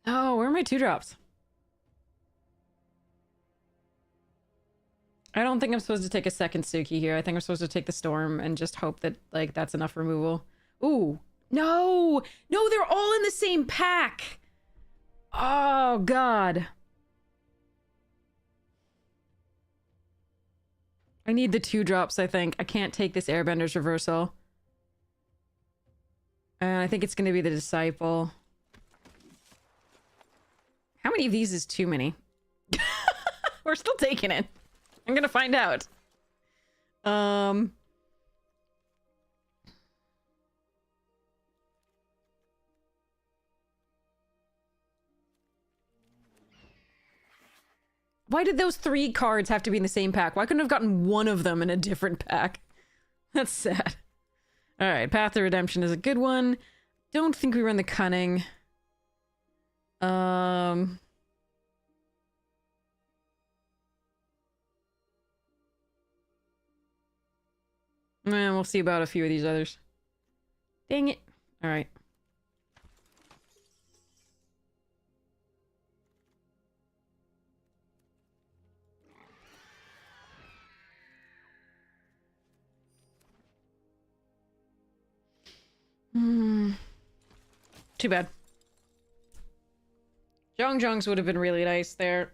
Oh, where are my 2-drops? I don't think I'm supposed to take a second Suki here. I think I'm supposed to take the Storm and just hope that, like, that's enough removal. Ooh. No! No, they're all in the same pack! Oh, God. I need the 2-drops, I think. I can't take this Airbender's Reversal. I think it's going to be the Disciple. How many of these is too many? We're still taking it. I'm going to find out. Why did those 3 cards have to be in the same pack? Why couldn't I have gotten one of them in a different pack? That's sad. Alright, Path of Redemption is a good one. Don't think we run the Cunning. Man, we'll see about a few of these others. Dang it. Alright. Too bad. Zhongzhongs would have been really nice there.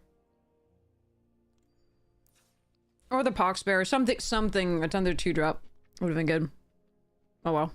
Or the Poxbearer. Something, another 2-drop. Would have been good. Oh well.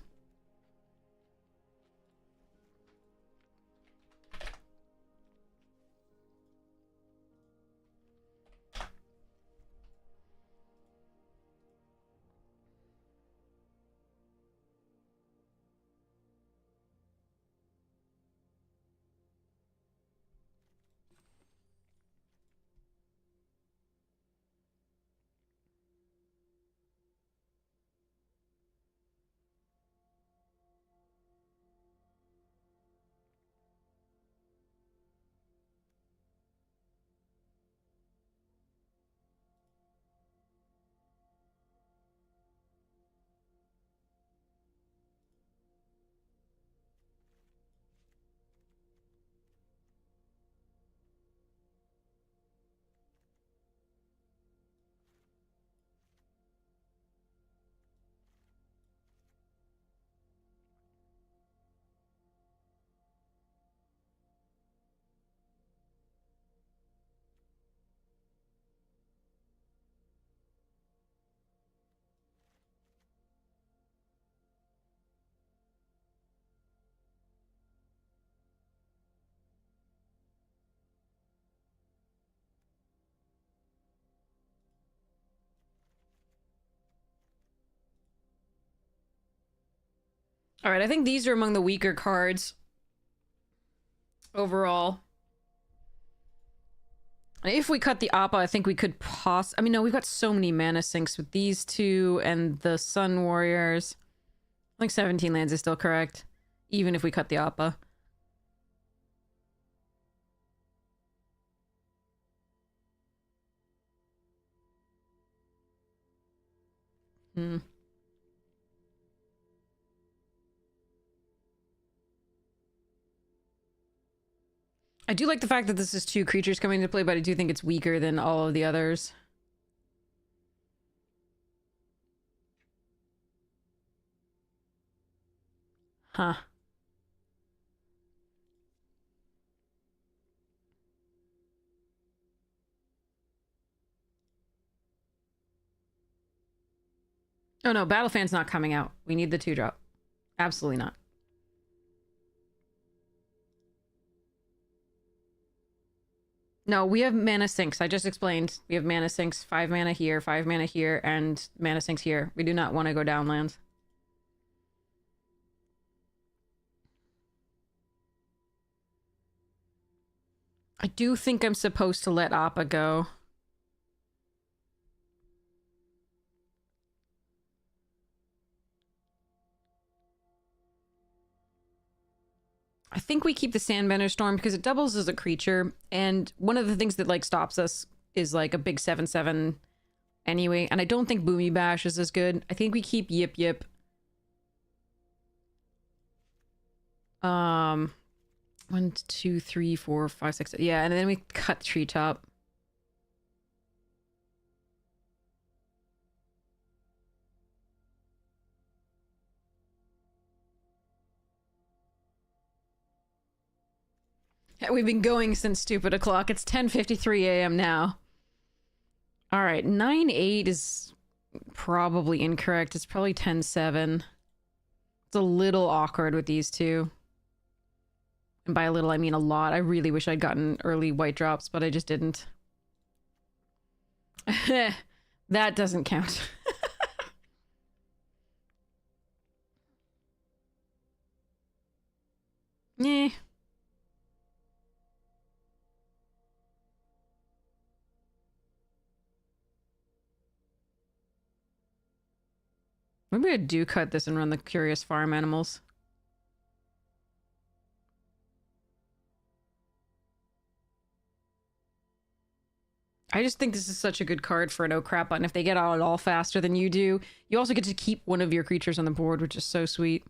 Alright, I think these are among the weaker cards. Overall. If we cut the Appa, I think we could I mean, no, we've got so many mana sinks with these two and the Sun Warriors. I think 17 lands is still correct. Even if we cut the Appa. I do like the fact that this is 2 creatures coming into play, but I do think it's weaker than all of the others. Huh. Oh no, Battlefan's not coming out. We need the 2-drop. Absolutely not. No, we have mana sinks. I just explained. We have mana sinks. 5 mana here, 5 mana here, and mana sinks here. We do not want to go down lands. I do think I'm supposed to let Appa go. I think we keep the Sandbender Storm because it doubles as a creature, and one of the things that like stops us is like a big 7/7 anyway, and I don't think Boomy Bash is as good. I think we keep Yip Yip. 1, 2, 3, 4, 5, 6. Yeah, and then we cut Treetop. We've been going since stupid o'clock. It's 10:53 a.m. now. All right, 9-8 is probably incorrect. It's probably 10-7. It's a little awkward with these two. And by a little, I mean a lot. I really wish I'd gotten early white drops, but I just didn't. That doesn't count. Eh. Maybe I do cut this and run the Curious Farm Animals. I just think this is such a good card for an oh crap button. If they get out at all faster than you do, you also get to keep one of your creatures on the board, which is so sweet.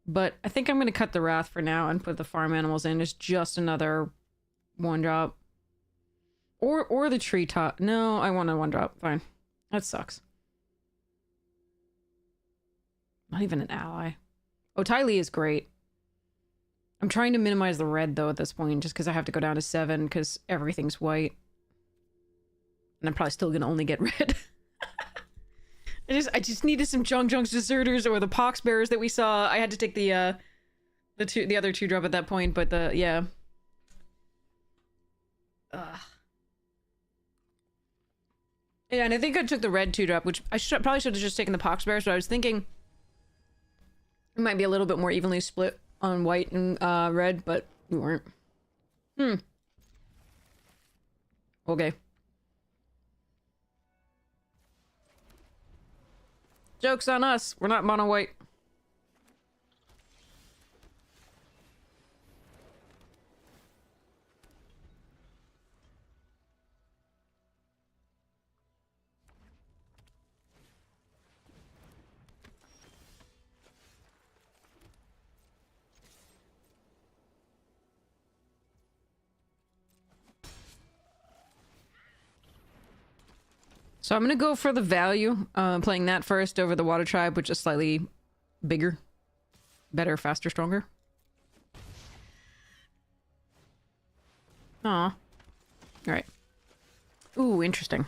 But I think I'm going to cut the Wrath for now and put the farm animals in. It's just another one drop. Or the treetop. No, I want a one drop. Fine. That sucks. Not even an ally. Oh, Ty Lee is great. I'm trying to minimize the red, though, at this point, just because I have to go down to 7, because everything's white. And I'm probably still going to only get red. I just needed some Jung's Deserters or the Pox Bearers that we saw. I had to take the other 2-drop at that point, but yeah. Ugh. Yeah, and I think I took the red 2-drop, which I probably should have just taken the Pox Bearers, but I was thinking it might be a little bit more evenly split on white and red, but we weren't. Okay. Joke's on us. We're not mono white. So I'm going to go for the value, playing that first over the Water Tribe, which is slightly bigger, better, faster, stronger. Aw. Alright. Ooh, interesting.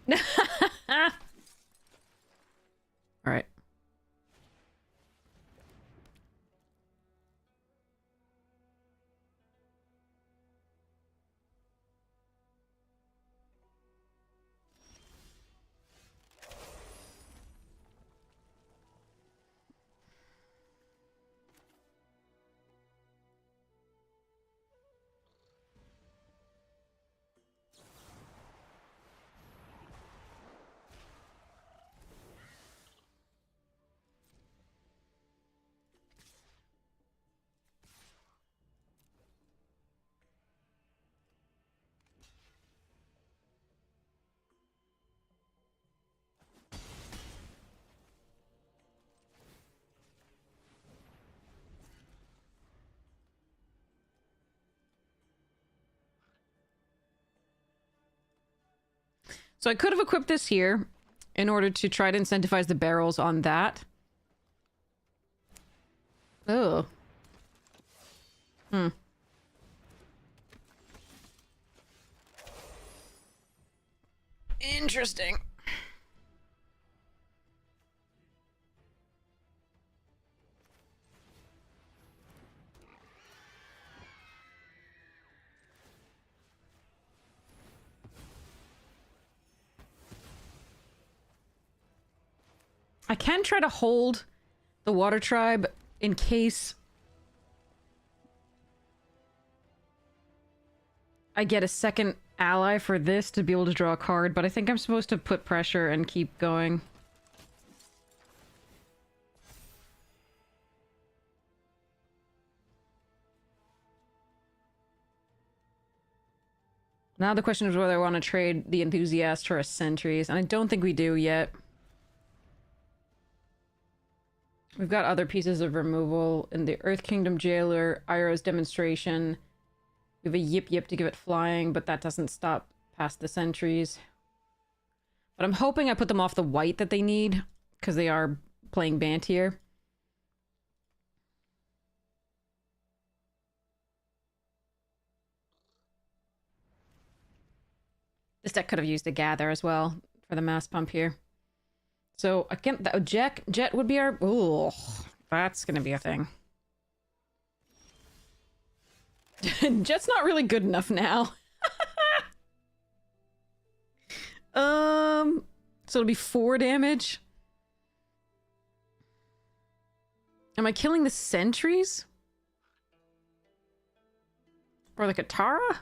All right. So I could have equipped this here in order to try to incentivize the barrels on that. Oh. Interesting. I can try to hold the Water Tribe in case I get a second ally for this to be able to draw a card, but I think I'm supposed to put pressure and keep going. Now the question is whether I want to trade the Enthusiast for a Sentries, and I don't think we do yet. We've got other pieces of removal in the Earth Kingdom Jailer, Iroh's Demonstration. We have a Yip Yip to give it flying, but that doesn't stop past the sentries. But I'm hoping I put them off the white that they need, because they are playing Bant here. This deck could have used a Gather as well for the mass pump here. So again, the Jet would be our... Ooh, that's going to be a thing. Jet's not really good enough now. So it'll be 4 damage. Am I killing the sentries? Or the Katara?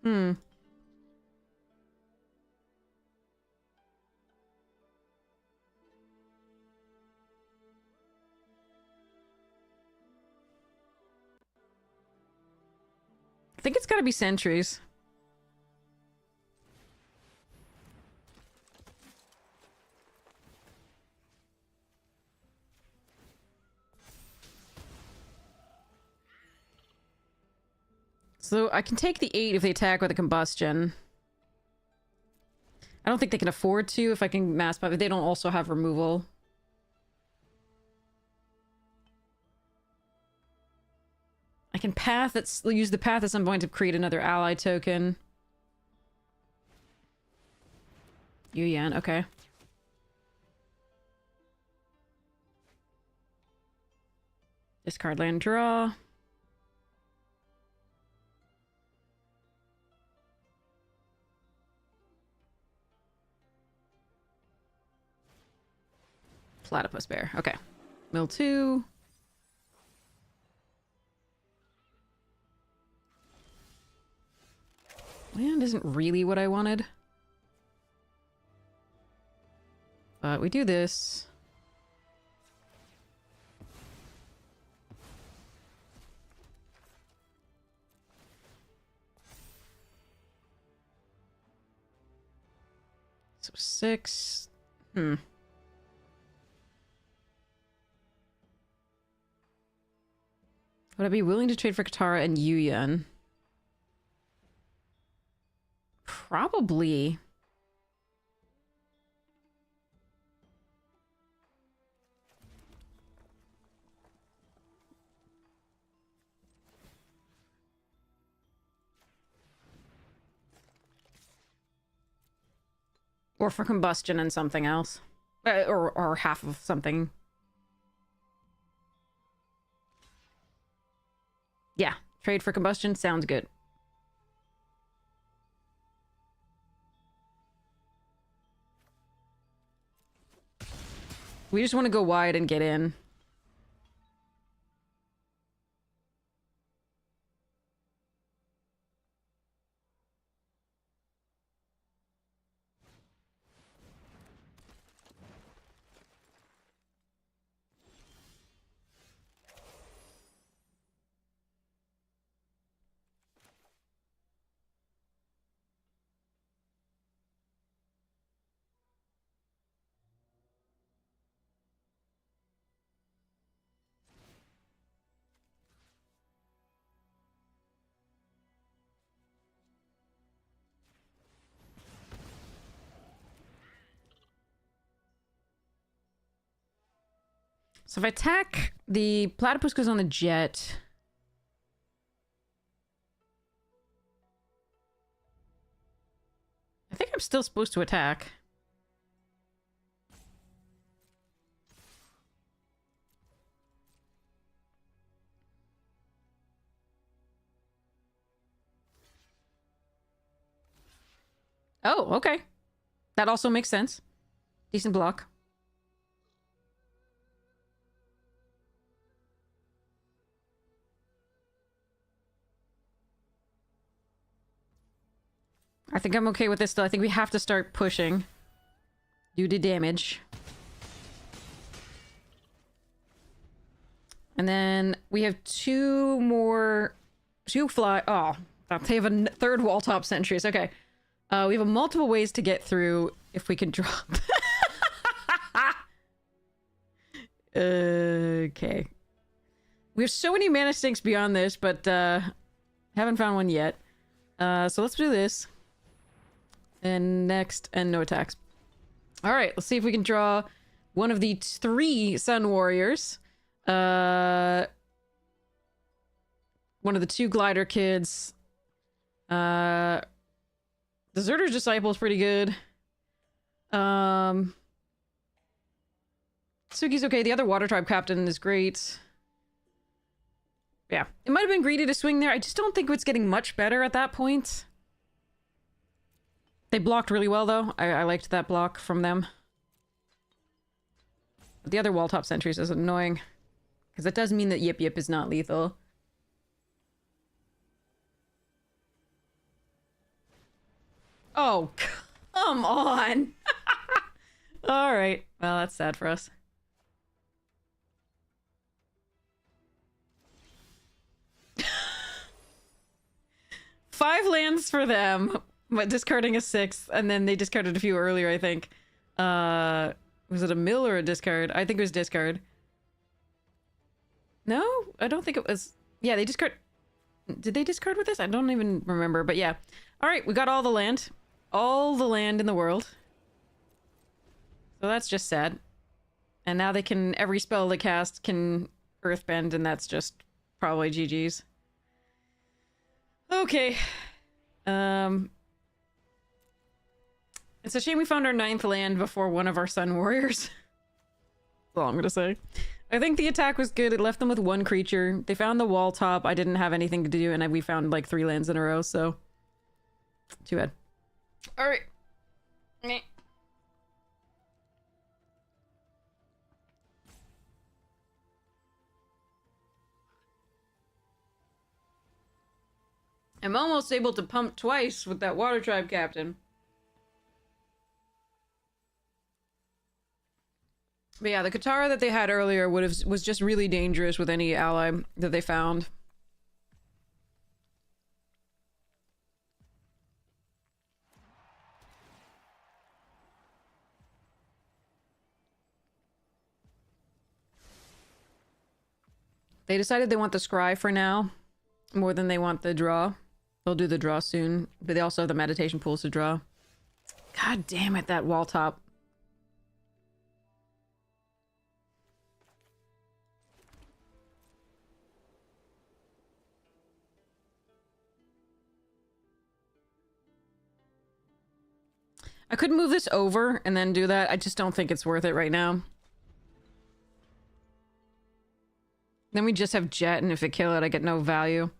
Hmm. I think it's gotta be sentries. So I can take the 8 if they attack with a combustion. I don't think they can afford to if I can mass pump, if they don't also have removal. I can path use the path at some point to create another ally token. Yu Yan, okay. Discard land, draw. Platypus bear, okay. Mill 2. Land isn't really what I wanted. But we do this. So 6. Would I be willing to trade for Katara and Yu Yan? Probably. Or for combustion and something else. Or half of something. Yeah, trade for combustion sounds good. We just want to go wide and get in. So if I attack, the platypus goes on the jet. I think I'm still supposed to attack. Oh, okay. That also makes sense. Decent block. I think I'm okay with this still. I think we have to start pushing. Due to damage. And then we have 2 more... 2 fly... Oh, they have a third wall top sentries. Okay. We have multiple ways to get through if we can drop... Okay. We have so many mana sinks beyond this, but haven't found one yet. So let's do this. And next, and no attacks. Alright, let's see if we can draw one of the 3 Sun Warriors. One of the 2 Glider Kids. Deserter's Disciple is pretty good. Suki's okay. The other Water Tribe Captain is great. Yeah. It might have been greedy to swing there. I just don't think it's getting much better at that point. They blocked really well, though. I liked that block from them. But the other wall top sentries is annoying. Because it does mean that Yip Yip is not lethal. Oh, come on! Alright. Well, that's sad for us. Five lands for them, but discarding a 6th, and then they discarded a few earlier, I think. Was it a mill or a discard? I think it was discard. No? I don't think it was... Yeah, they discard... Did they discard with this? I don't even remember, but yeah. Alright, we got all the land. All the land in the world. So that's just sad. And now they can... Every spell they cast can earthbend, and that's just probably GG's. Okay. It's a shame we found our 9th land before one of our Sun Warriors. That's all I'm gonna say. I think the attack was good. It left them with 1 creature. They found the wall top. I didn't have anything to do, and we found like 3 lands in a row, so... Too bad. Alright. Meh. I'm almost able to pump twice with that Water Tribe Captain. But yeah, the Katara that they had earlier was just really dangerous with any ally that they found. They decided they want the scry for now, more than they want the draw. They'll do the draw soon, but they also have the meditation pools to draw. God damn it, that wall top. I could move this over and then do that. I just don't think it's worth it right now. Then we just have Jet, and if they kill it, I get no value.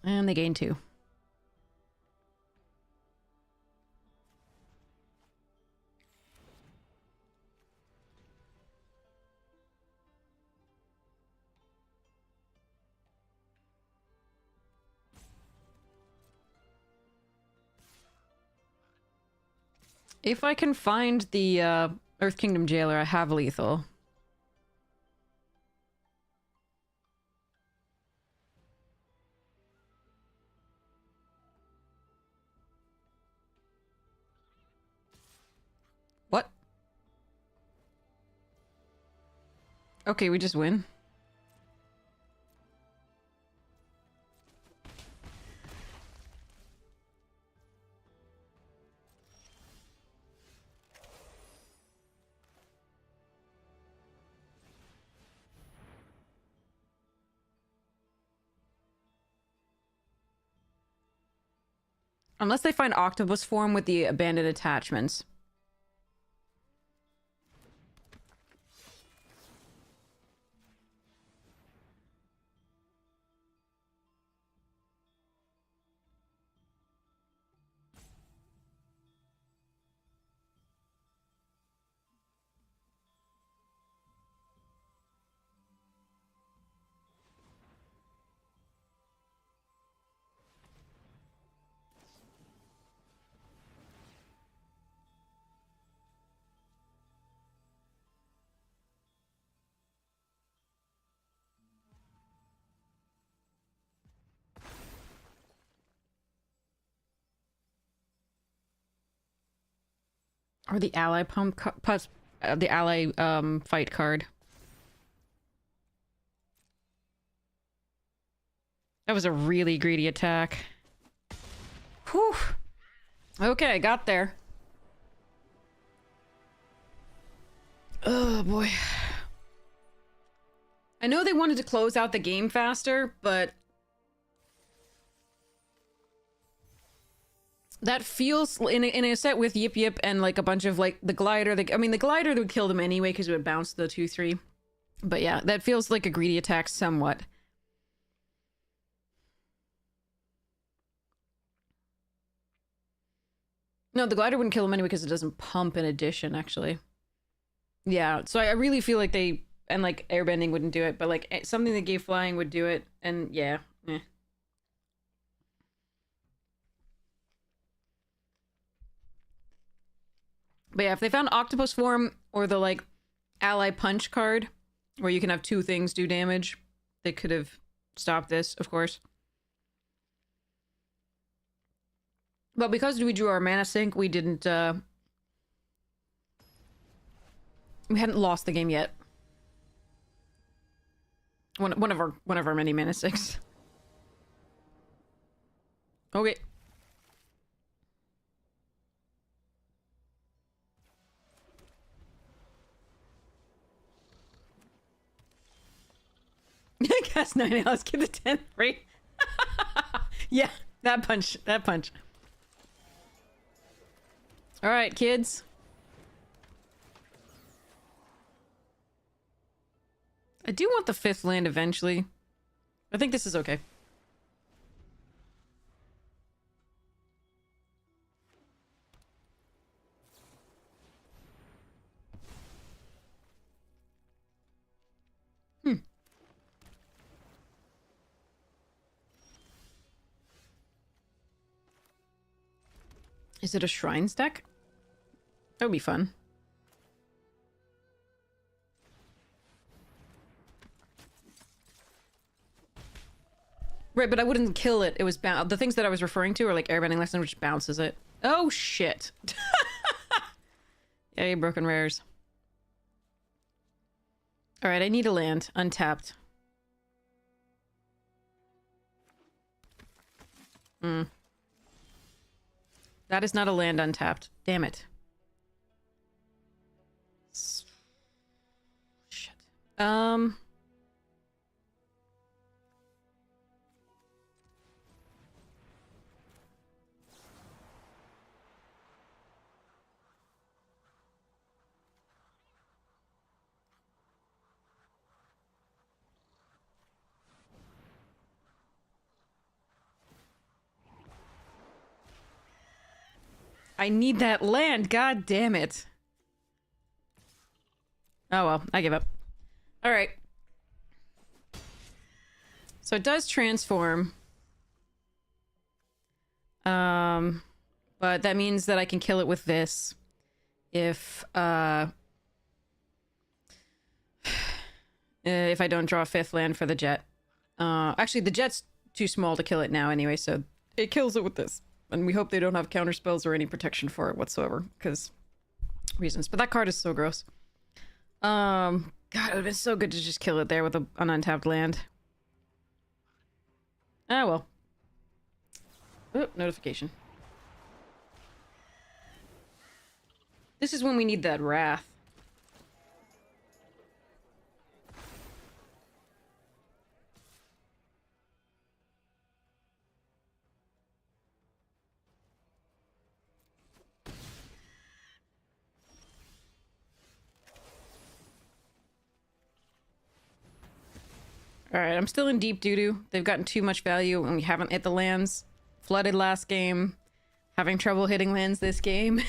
And they gain 2. If I can find the Earth Kingdom Jailer, I have lethal. What? Okay, we just win. Unless they find octopus form with the abandoned attachments. Or the ally the ally fight card. That was a really greedy attack. Whew. Okay, got there. Oh boy. I know they wanted to close out the game faster, but that feels in a set with Yip Yip and like a bunch of like the glider. I mean, the glider would kill them anyway because it would bounce the 2-3. But yeah, that feels like a greedy attack somewhat. No, the glider wouldn't kill him anyway because it doesn't pump in addition, actually. Yeah, so I really feel like they... And, like, airbending wouldn't do it, but, like, something that gave flying would do it, and, yeah. Eh. But yeah, if they found Octopus Form or the, like, Ally Punch card, where you can have 2 things do damage, they could have stopped this, of course. But because we drew our mana sink, we didn't, we hadn't lost the game yet. One of our many mana sinks. Okay. Cast 9 let's get the 10 free. Yeah, that punch. Alright, kids. I do want the 5th land eventually. I think this is okay. Is it a shrines deck? That would be fun. Right, but I wouldn't kill it. It was the things that I was referring to are like airbending lesson, which bounces it. Oh shit! Yay, broken rares. All right, I need a land untapped. That is not a land untapped. Damn it. Shit. I need that land, god damn it. Oh well, I give up. Alright. So it does transform. But that means that I can kill it with this. If I don't draw a 5th land for the jet. Actually, the jet's too small to kill it now anyway, so it kills it with this. And we hope they don't have counter spells or any protection for it whatsoever, because reasons. But that card is so gross. God, it would have been so good to just kill it there with an untapped land. Ah, well. Oh, notification. This is when we need that wrath. Alright, I'm still in deep doo-doo. They've gotten too much value and we haven't hit the lands. Flooded last game. Having trouble hitting lands this game.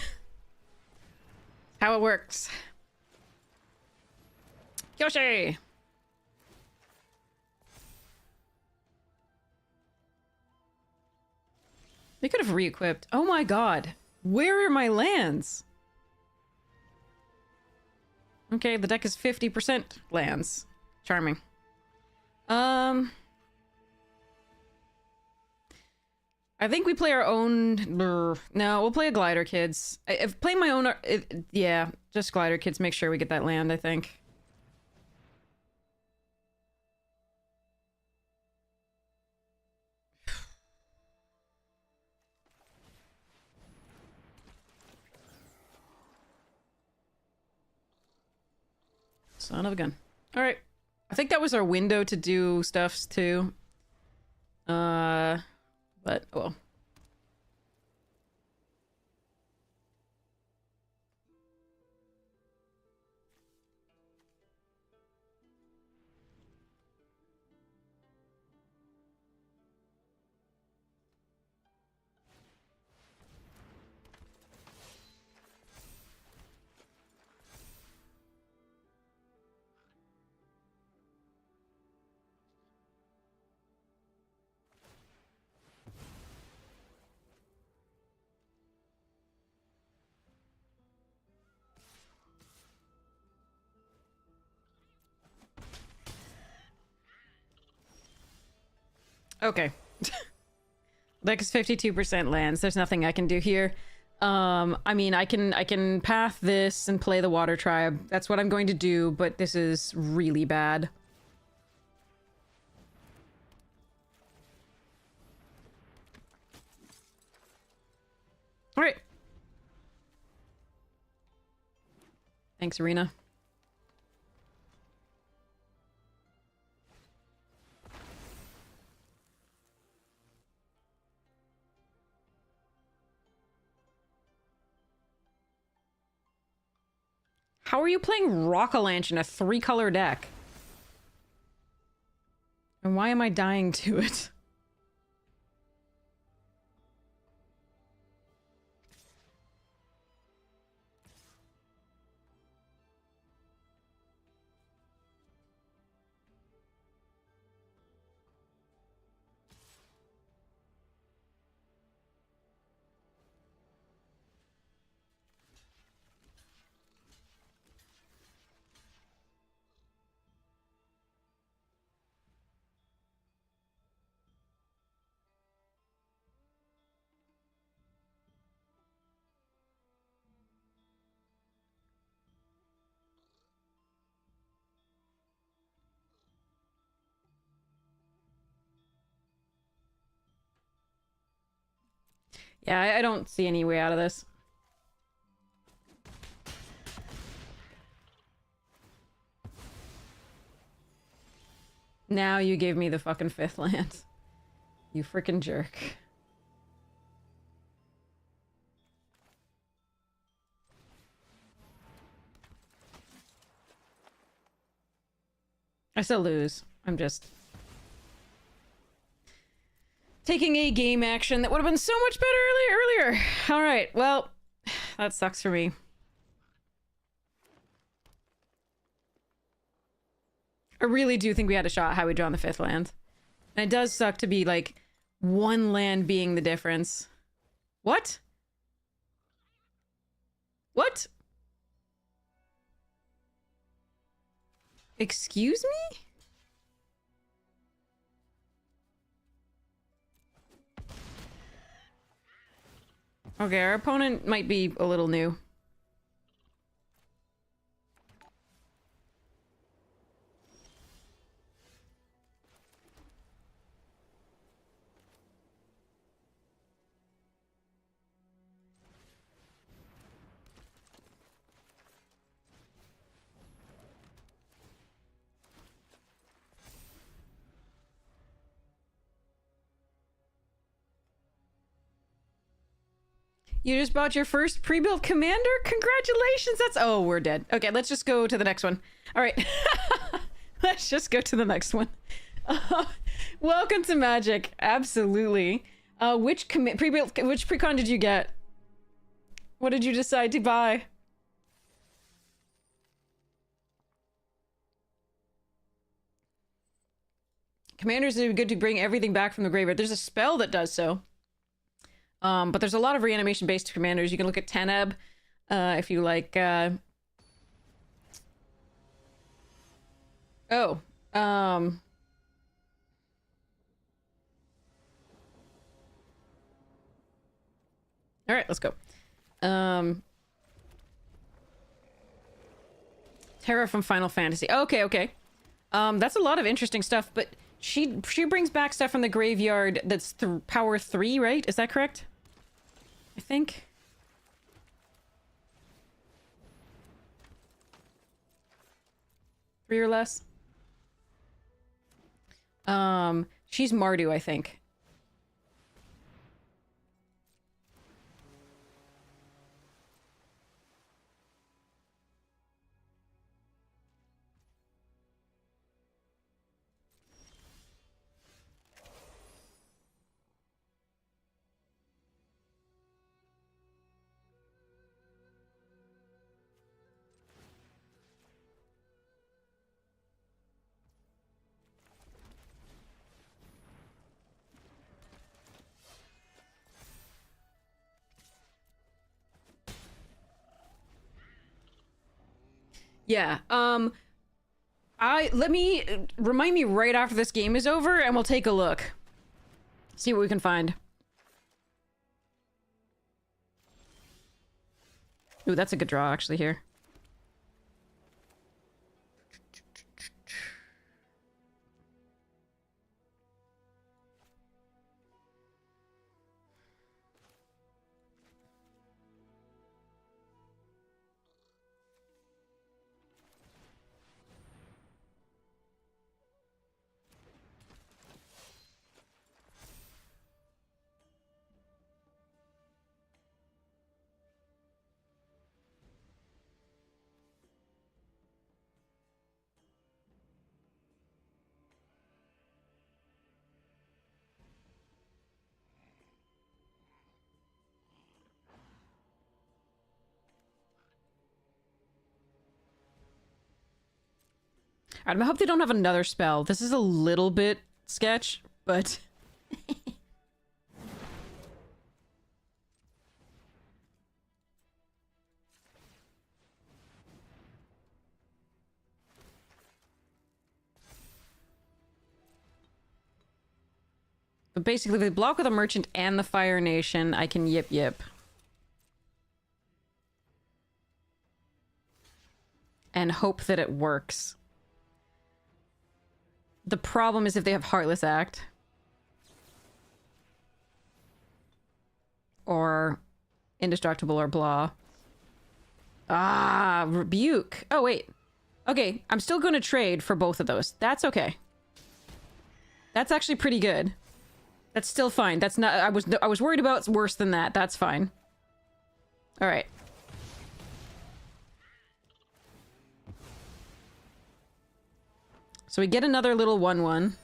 How it works. Yoshi! They could have re-equipped. Oh my god. Where are my lands? Okay, the deck is 50% lands. Charming. I I think we play our own... No, we'll play a glider, kids. If play my own... yeah, just glider, kids. Make sure we get that land, I think. Son of a gun. Alright. I think that was our window to do stuffs, too. But, well. Okay. Deck is 52% lands. There's nothing I can do here. I mean, I can path this and play the Water Tribe. That's what I'm going to do, but this is really bad. All right. Thanks, Arena. How are you playing Rockalanche in a 3-color deck? And why am I dying to it? Yeah, I don't see any way out of this. Now you gave me the fucking 5th land. You freaking jerk. I still lose. I'm just... taking a game action that would have been so much better earlier. All right, well, that sucks for me. I really do think we had a shot had we drawn the 5th land. And it does suck to be, like, 1 land being the difference. What? What? Excuse me? Okay, our opponent might be a little new. You just bought your first pre-built commander? Congratulations! That's... oh, we're dead. Okay, let's just go to the next one. Alright. Let's just go to the next one. Welcome to Magic. Absolutely. Which pre-built... which precon did you get? What did you decide to buy? Commanders are good to bring everything back from the graveyard. There's a spell that does so. But there's a lot of reanimation-based commanders. You can look at Teneb, if you like, oh, All right, let's go. Terra from Final Fantasy. Okay, okay. That's a lot of interesting stuff, but she brings back stuff from the graveyard that's power 3, right? Is that correct? I think. Three or less. She's Mardu, I think. Yeah, remind me right after this game is over and we'll take a look. See what we can find. Ooh, that's a good draw actually here. Alright, I hope they don't have another spell. This is a little bit sketch, but... But basically, if they block with a merchant and the Fire Nation, I can yip yip. And hope that it works. The problem is if they have Heartless Act. Or Indestructible or blah. Ah, Rebuke. Oh, wait. Okay, I'm still going to trade for both of those. That's okay. That's actually pretty good. That's still fine. That's not... I was worried about worse than that. That's fine. All right. So we get another little 1/1.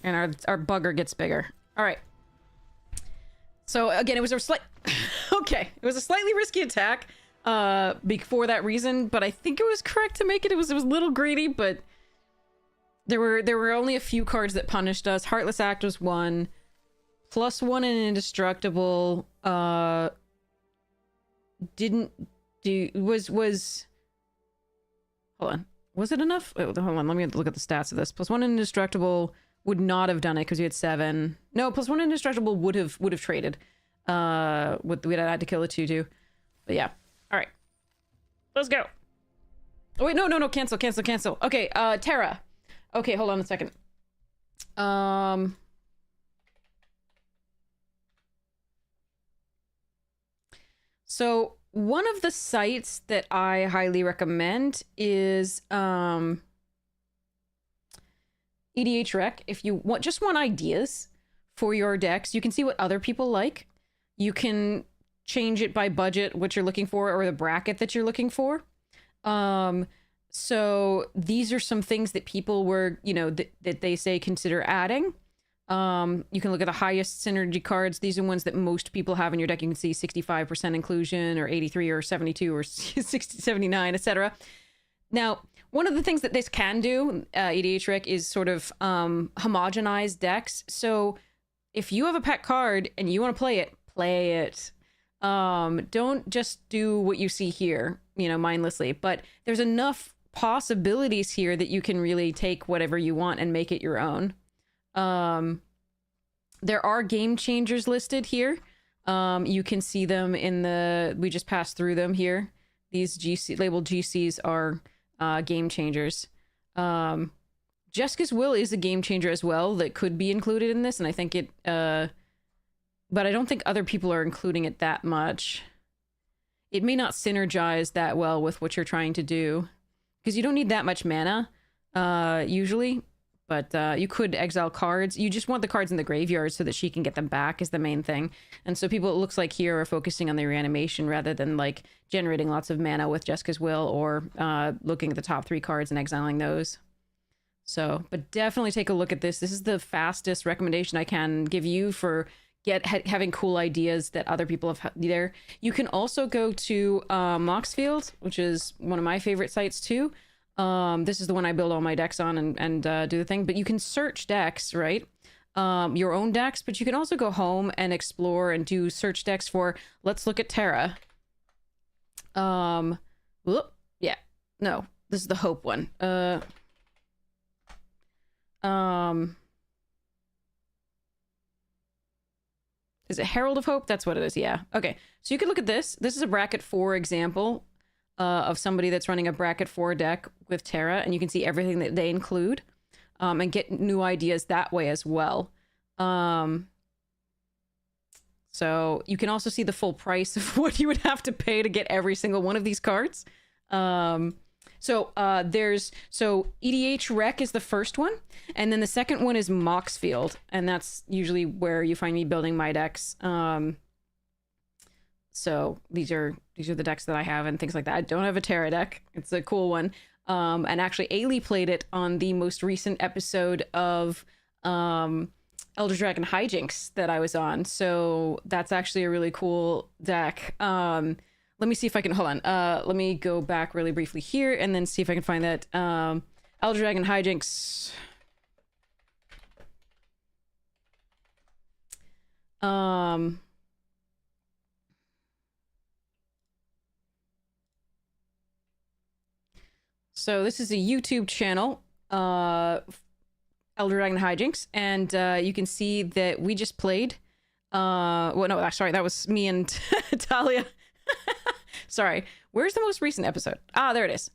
And our bugger gets bigger. All right. So again, it was a slight... okay. It was a slightly risky attack for that reason, but I think it was correct to make it. It was a little greedy, but there were only a few cards that punished us. Heartless Act was one. +1 and Indestructible didn't do... was... Hold on. Was it enough? Oh, hold on, let me look at the stats of this. +1 Indestructible would not have done it because we had 7. No, +1 Indestructible would have traded. We'd had to kill a 2/2. But yeah. Alright. Let's go. Oh wait, no, cancel. Okay, Terra. Okay, hold on a second. So one of the sites that I highly recommend is EDH Rec. If you just want ideas for your decks, you can see what other people like. You can change it by budget, what you're looking for, or the bracket that you're looking for. So these are some things that people were, that they say consider adding. You can look at the highest synergy cards. These are ones that most people have in your deck. You can see 65% inclusion, or 83, or 72, or 60, 79, etc. Now, one of the things that this can do, EDH Rec, is sort of homogenize decks. So if you have a pet card and you want to play it, play it. Don't just do what you see here, mindlessly. But there's enough possibilities here that you can really take whatever you want and make it your own. There are game changers listed here. You can see them in the... We just passed through them here. These labeled GCs are game changers. Jeska's Will is a game changer as well that could be included in this, and I think it... but I don't think other people are including it that much. It may not synergize that well with what you're trying to do, because you don't need that much mana, usually. But you could exile cards. You just want the cards in the graveyard so that she can get them back is the main thing. And so people, it looks like here, are focusing on the reanimation rather than like generating lots of mana with Jeska's Will or looking at the top 3 cards and exiling those. So, but definitely take a look at this. This is the fastest recommendation I can give you for having cool ideas that other people have there. You can also go to Moxfield, which is one of my favorite sites too. This is the one I build all my decks on and do the thing. But you can search decks, right? Your own decks, but you can also go home and explore and do search decks for, let's look at Terra. Yeah, no, this is the Hope one. Is it Herald of Hope? That's what it is, yeah. Okay, so you can look at this. This is a bracket 4 example of somebody that's running a bracket 4 deck with Terra, and you can see everything that they include and get new ideas that way as well. So you can also see the full price of what you would have to pay to get every single one of these cards. So EDH Rec is the first one, and then the second one is Moxfield, and that's usually where you find me building my decks. So these are the decks that I have and things like that. I don't have a Terra deck. It's a cool one. And actually Ailey played it on the most recent episode of Elder Dragon Hijinks that I was on. So that's actually a really cool deck. Let me see if I can, hold on. Let me go back really briefly here and then see if I can find that. Elder Dragon Hijinks. So this is a YouTube channel, Elder Dragon Hijinks, and you can see that we just played. Well, no, sorry, that was me and Talia. Sorry, where's the most recent episode? Ah, there it is.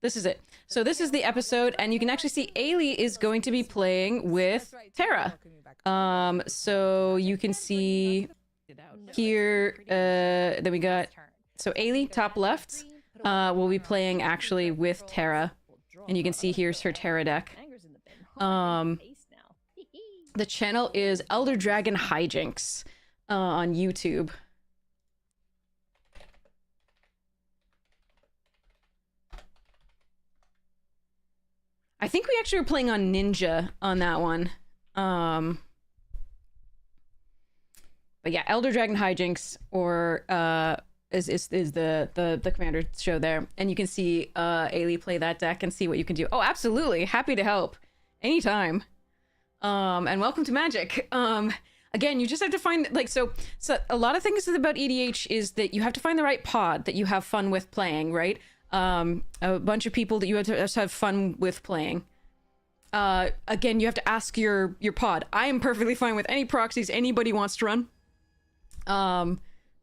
This is it. So this is the episode, and you can actually see Ailey is going to be playing with Terra. So you can see here, then we got, so Ailey, top left, will be playing actually with Terra, and you can see here's her Terra deck. The channel is Elder Dragon Hijinks on YouTube. I think we actually were playing on Ninja on that one. But yeah, Elder Dragon Hijinks or is the commander show there, and you can see Ailey play that deck and see what you can do. Oh, absolutely, happy to help anytime. And welcome to Magic. Again, you just have to find so a lot of things about EDH is that you have to find the right pod that you have fun with playing, right? A bunch of people that you have to have fun with playing. Again, you have to ask your pod. I am perfectly fine with any proxies anybody wants to run.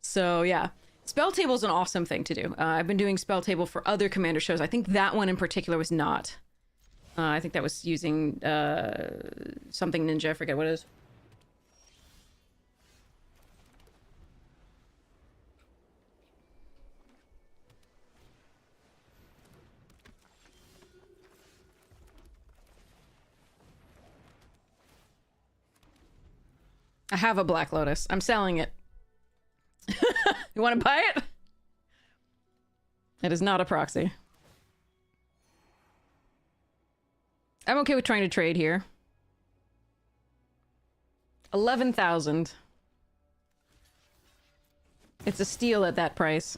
So yeah, Spell Table is an awesome thing to do. I've been doing Spell Table for other commander shows. I think that one in particular was not. I think that was using something Ninja. I forget what it is. I have a Black Lotus. I'm selling it. You want to buy it? It is not a proxy. I'm okay with trying to trade here. 11,000. It's a steal at that price.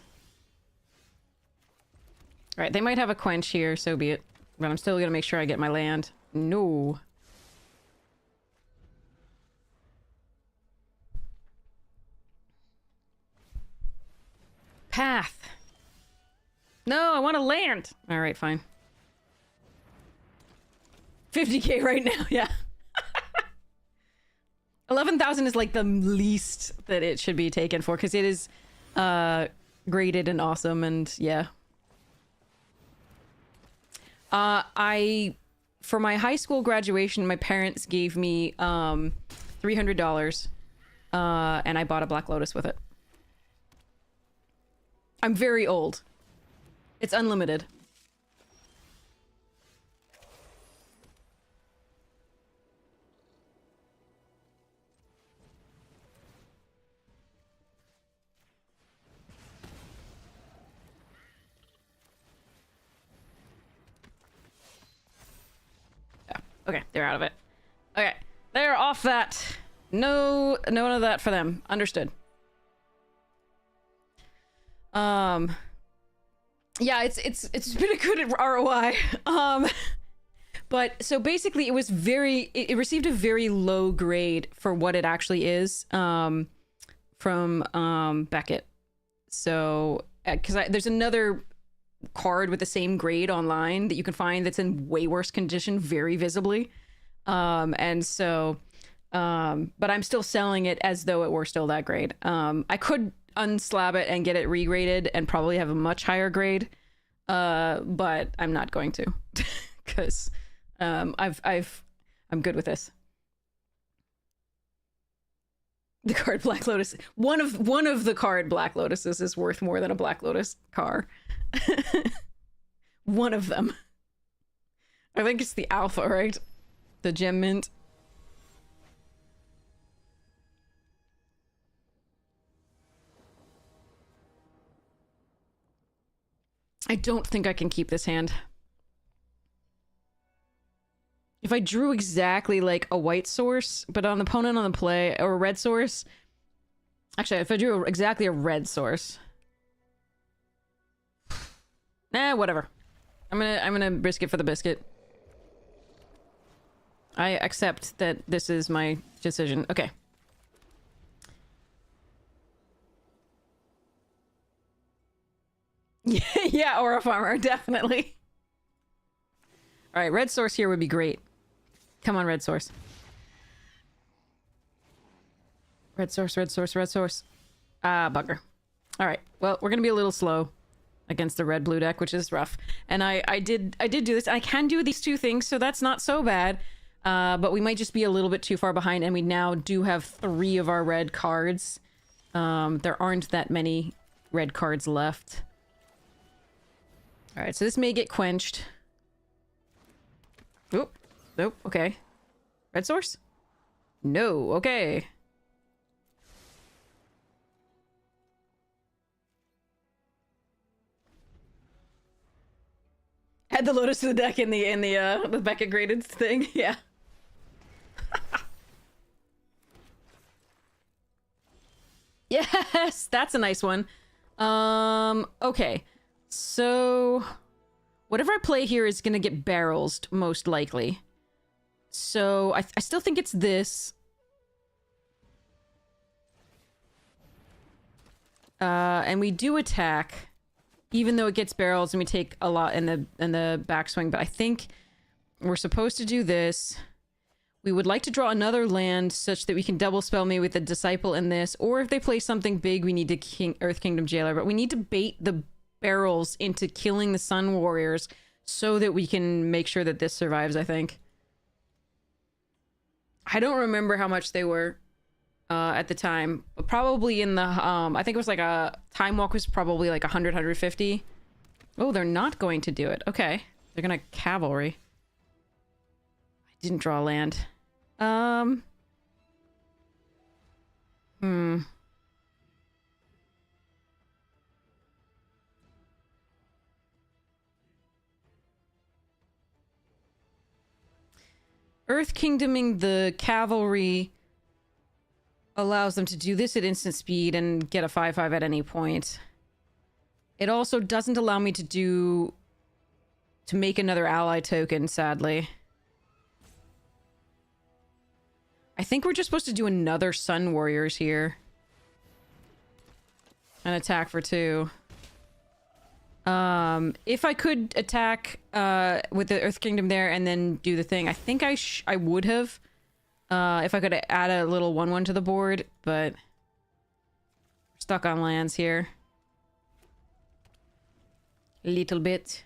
Alright, they might have a quench here, so be it. But I'm still gonna make sure I get my land. No. Path. No, I want to land. All right, fine. 50k right now, yeah. 11,000 is like the least that it should be taken for, because it is graded and awesome, and yeah. For my high school graduation, my parents gave me $300, and I bought a Black Lotus with it. I'm very old. It's unlimited. Okay, they're out of it. Okay, they're off that. No, none of that for them. Understood. Yeah, it's been a good ROI. But so basically, it was it received a very low grade for what it actually is. From Beckett. So, because there's another card with the same grade online that you can find that's in way worse condition, very visibly. And so, but I'm still selling it as though it were still that grade. I could unslab it and get it regraded and probably have a much higher grade. But I'm not going to, because I'm good with this. The card Black Lotus. One of the card Black Lotuses is worth more than a Black Lotus car. One of them. I think it's the Alpha, right? The Gem Mint. I don't think I can keep this hand. If I drew exactly like a white source, but on the opponent on the play, or a red source. Actually, if I drew exactly a red source. Whatever. I'm gonna risk it for the biscuit. I accept that this is my decision. Okay. Yeah, Aura Farmer, definitely. All right, red source here would be great. Come on, red source. Red source, red source, red source. Ah, bugger. All right, well, we're gonna be a little slow against the red-blue deck, which is rough. And I did do this. I can do these two things, so that's not so bad. But we might just be a little bit too far behind, and we now do have 3 of our red cards. There aren't that many red cards left. All right, so this may get quenched. Oop. Nope, okay. Red source? No, okay. Add the Lotus to the deck in the Beckett graded thing, yeah. Yes, that's a nice one. Okay. So whatever I play here is gonna get barrels, most likely. So I still think it's this. And we do attack, even though it gets barrels and we take a lot in the backswing. But I think we're supposed to do this. We would like to draw another land such that we can double spell me with the Disciple in this. Or if they play something big, we need to Earth Kingdom Jailer. But we need to bait the barrels into killing the Sun Warriors so that we can make sure that this survives, I think. I don't remember how much they were at the time. Probably in the, I think it was like a, Time Walk was probably like 100, 150. Oh, they're not going to do it. Okay. They're gonna cavalry. I didn't draw land. Earth Kingdoming the cavalry allows them to do this at instant speed and get a 5/5 at any point. It also doesn't allow me to make another ally token, sadly. I think we're just supposed to do another Sun Warriors here. An attack for 2. If I could attack with the Earth Kingdom there and then do the thing, I think I would have. If I could add a little 1/1 to the board, but we're stuck on lands here. A little bit.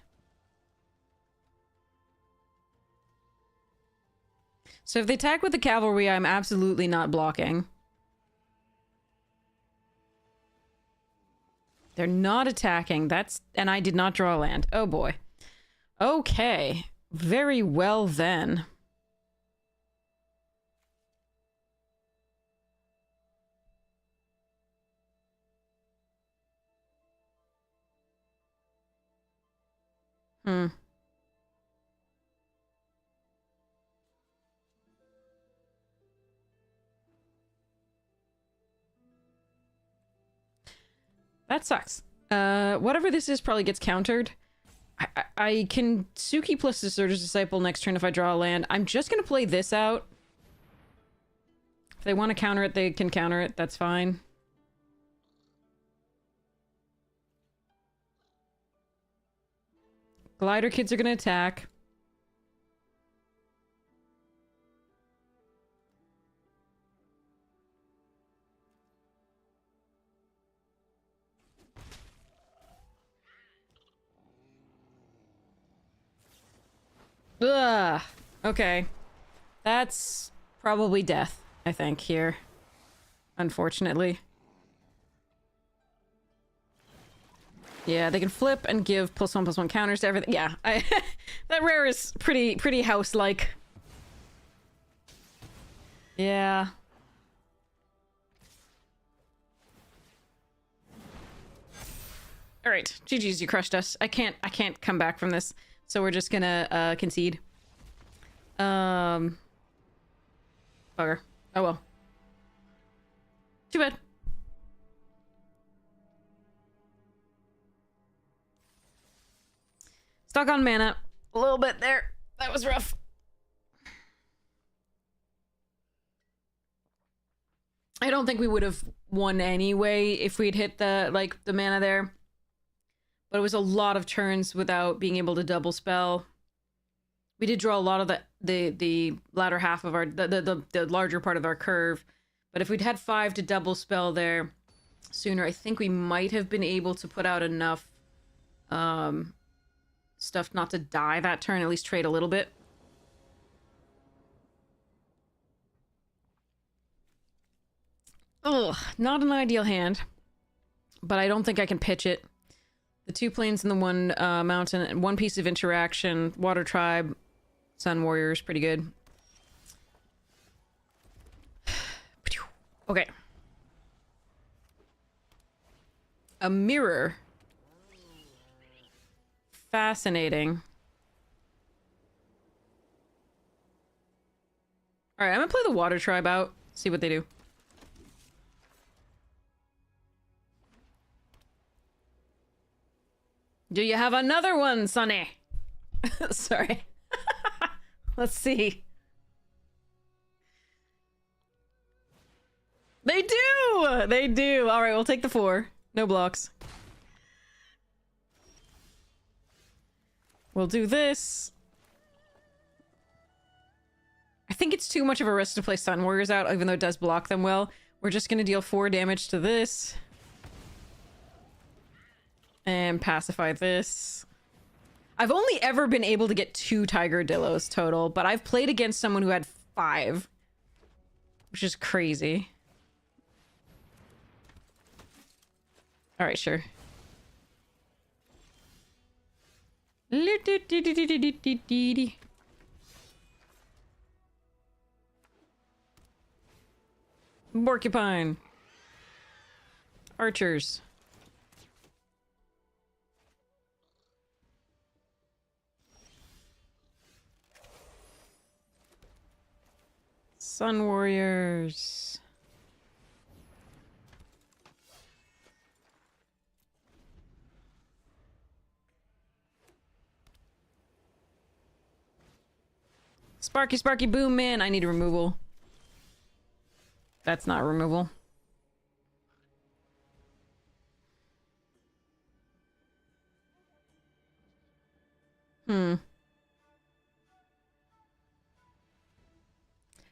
So if they attack with the cavalry, I'm absolutely not blocking. They're not attacking. And I did not draw a land. Oh boy. Okay. Very well then. Hmm. That sucks. Whatever this is probably gets countered. I can Suki plus Deserter's Disciple next turn if I draw a land. I'm just gonna play this out. If they want to counter it, they can counter it. That's fine. Glider kids are gonna attack. Ugh. Okay. That's probably death, I think, here. Unfortunately. Yeah, they can flip and give +1/+1 counters to everything. Yeah, that rare is pretty house-like. Yeah. All right, GG's, you crushed us. I can't come back from this, so we're just gonna concede. Bugger. Oh well. Too bad. Stuck on mana. A little bit there. That was rough. I don't think we would have won anyway if we'd hit the mana there. But it was a lot of turns without being able to double spell. We did draw a lot of the latter half of our the larger part of our curve. But if we'd had 5 to double spell there sooner, I think we might have been able to put out enough stuff not to die that turn, at least trade a little bit. Ugh, not an ideal hand, but I don't think I can pitch it. The 2 planes and the 1 mountain, and 1 piece of interaction, Water Tribe, Sun Warriors, pretty good. Okay. A mirror. Fascinating. Alright, I'm gonna play the Water Tribe out, see what they do. Do you have another one, Sonny? Sorry. Let's see. They do! They do! Alright, we'll take the 4. No blocks. We'll do this. I think it's too much of a risk to play Sun Warriors out, even though it does block them well. We're just gonna deal 4 damage to this. And pacify this. I've only ever been able to get 2 Tiger Dillos total, but I've played against someone who had 5. Which is crazy. Alright, sure. Porcupine. Archers. Sun Warriors. Sparky, Sparky, boom, man. I need removal. That's not removal.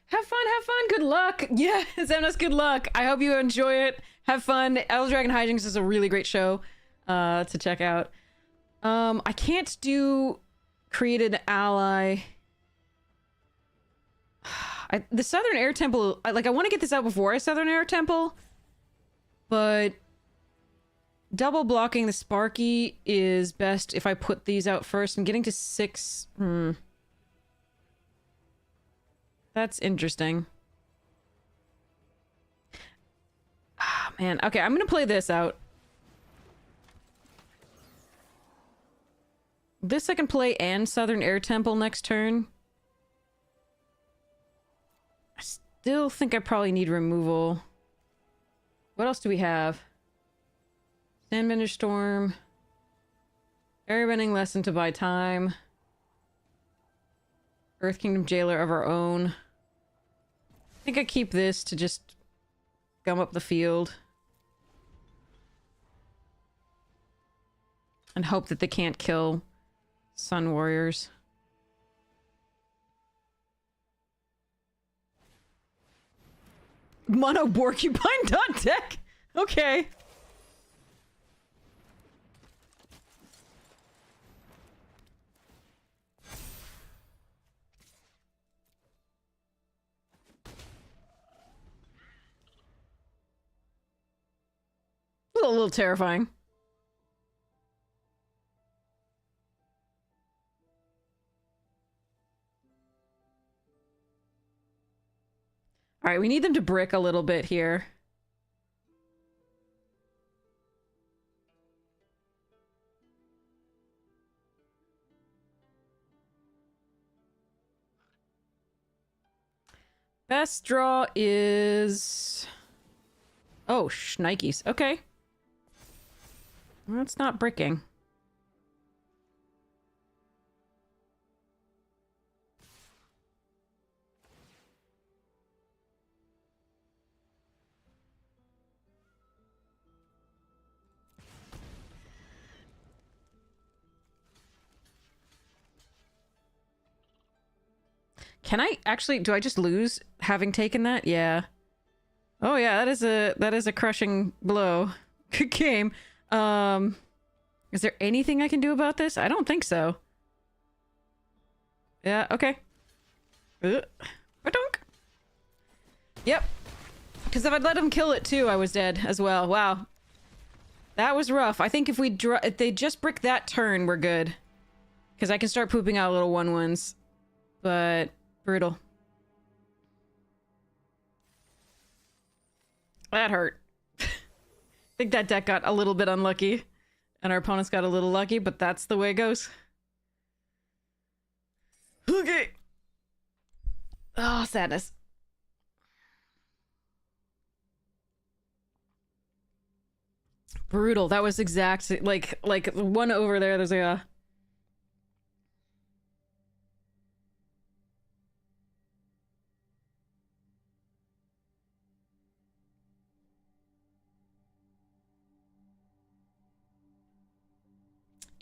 How Have fun, have fun. Good luck. Yeah, Zemnis, good luck. I hope you enjoy it. Have fun. Elder Dragon Hijinks is a really great show to check out. I can't do create an ally. The Southern Air Temple, I want to get this out before I Southern Air Temple, but double blocking the Sparky is best if I put these out first. I'm getting to 6. That's interesting. Ah, man. Okay, I'm gonna play this out. This I can play and Southern Air Temple next turn. I still think I probably need removal. What else do we have? Sandbender Storm. Airbending Lesson to buy time. Earth Kingdom Jailer of our own. I think I keep this to just gum up the field. And hope that they can't kill Sun Warriors. Mono Porcupine dot deck. Okay. A little terrifying. All right, we need them to brick a little bit here. Best draw is... Oh, shnikes. Okay. That's not bricking. Can I actually, do I just lose having taken that? Yeah. Oh yeah, that is a crushing blow. Good game. Is there anything I can do about this? I don't think so. Yeah, okay. Ba-dunk. Yep. Because if I'd let him kill it too, I was dead as well. Wow. That was rough. I think if if they just brick that turn, we're good. Because I can start pooping out little 1/1s. But brutal. That hurt. I think that deck got a little bit unlucky. And our opponents got a little lucky, but that's the way it goes. Okay. Oh, sadness. Brutal. That was exact, like one over there, there's a...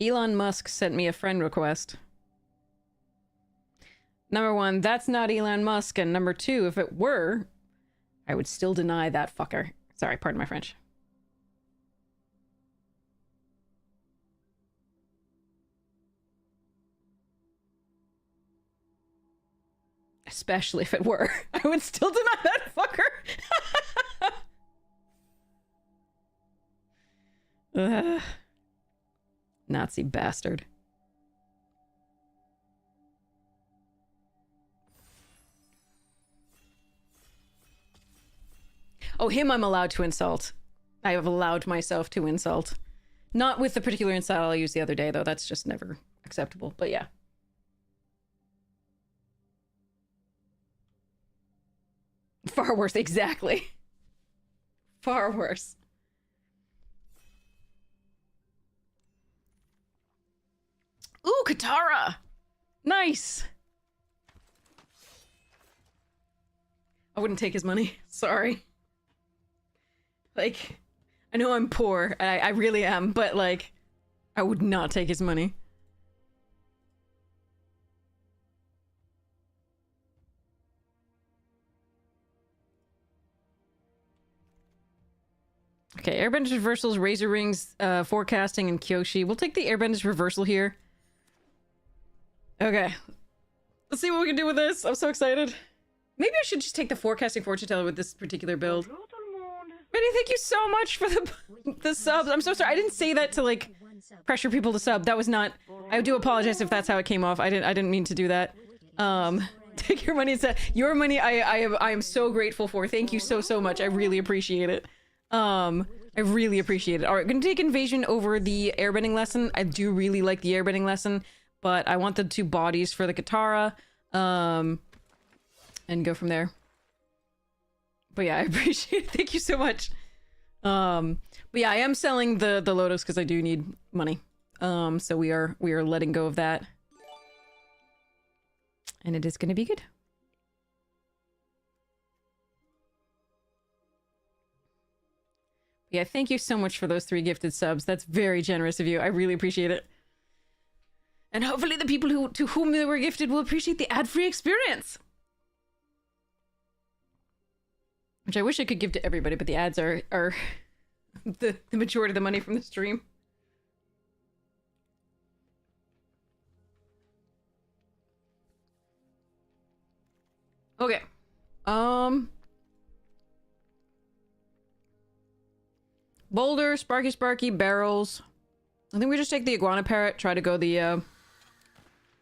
Elon Musk sent me a friend request. Number 1, that's not Elon Musk, and number 2, if it were, I would still deny that fucker. Sorry, pardon my French. Especially if it were. I would still deny that fucker. Nazi bastard. Oh, him I'm allowed to insult. I have allowed myself to insult. Not with the particular insult I used the other day, though. That's just never acceptable. But yeah. Far worse, exactly. Far worse. Ooh, Katara! Nice! I wouldn't take his money. Sorry. Like, I know I'm poor. I really am, but like, I would not take his money. Okay, Airbenders reversals, Razor Rings, forecasting, and Kyoshi. We'll take the Airbenders reversal here. Okay. Let's see what we can do with this. I'm so excited. Maybe I should just take the forecasting fortune teller with this particular build. Benny, thank you so much for the subs. I'm so sorry. I didn't say that to like pressure people to sub. That was not. I do apologize if that's how it came off. I didn't mean to do that. Take your money. Your money. I am so grateful for. Thank you so much. I really appreciate it. I really appreciate it. All right, gonna take invasion over the airbending lesson. I do really like the airbending lesson, but I want the 2 bodies for the Katara. And go from there. But yeah, I appreciate it. Thank you so much. But yeah, I am selling the Lotus because I do need money. So we are letting go of that. And it is gonna be good. Yeah, thank you so much for those 3 gifted subs. That's very generous of you. I really appreciate it. And hopefully the people to whom they were gifted will appreciate the ad-free experience. Which I wish I could give to everybody, but the ads are the majority of the money from the stream. Okay. Boulder, Sparky, barrels. I think we just take the Iguana Parrot, try to go the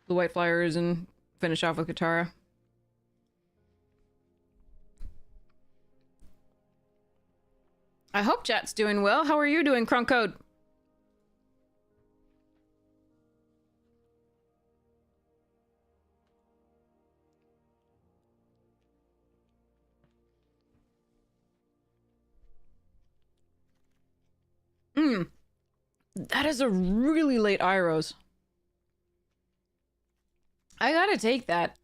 White Flyers, and finish off with Katara. I hope chat's doing well. How are you doing, Crunk Code? That is a really late Iros. I gotta take that.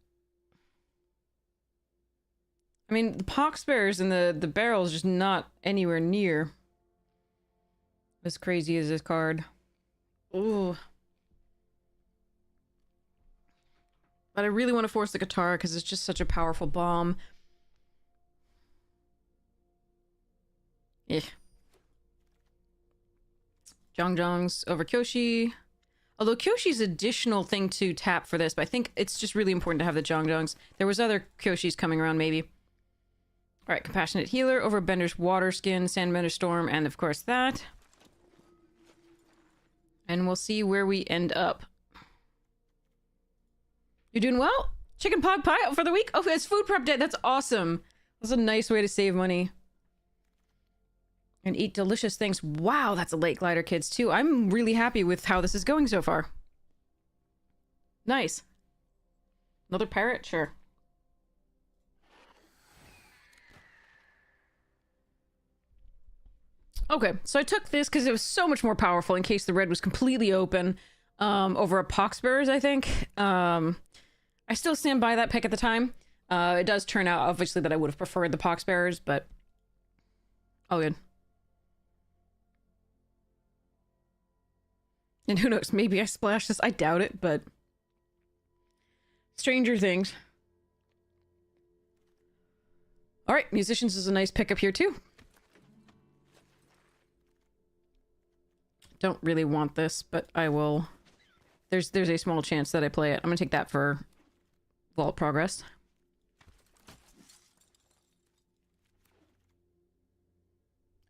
I mean, the Poxbearers and the barrel's just not anywhere near as crazy as this card. Ooh. But I really want to force the Katara because it's just such a powerful bomb. Yeah. Zhongzhongs over Kyoshi. Although Kyoshi's additional thing to tap for this, but I think it's just really important to have the Zhongzhongs. There was other Kyoshis coming around, maybe. Alright, Compassionate Healer over Bender's Water Skin, Sandbender Storm, and of course that. And we'll see where we end up. You're doing well? Chicken Pog Pie for the week? Oh, it's food prep day. That's awesome. That's a nice way to save money. And eat delicious things. Wow, that's a late glider, kids, too. I'm really happy with how this is going so far. Nice. Another parrot? Sure. Okay, so I took this because it was so much more powerful in case the red was completely open over a Poxbearers, I think. I still stand by that pick at the time. It does turn out, obviously, that I would have preferred the Poxbearers, but... all good. And who knows, maybe I splash this. I doubt it, but... Stranger things. Alright, Musicians is a nice pickup here, too. Don't really want this, but I will... There's a small chance that I play it. I'm gonna take that for Vault Progress.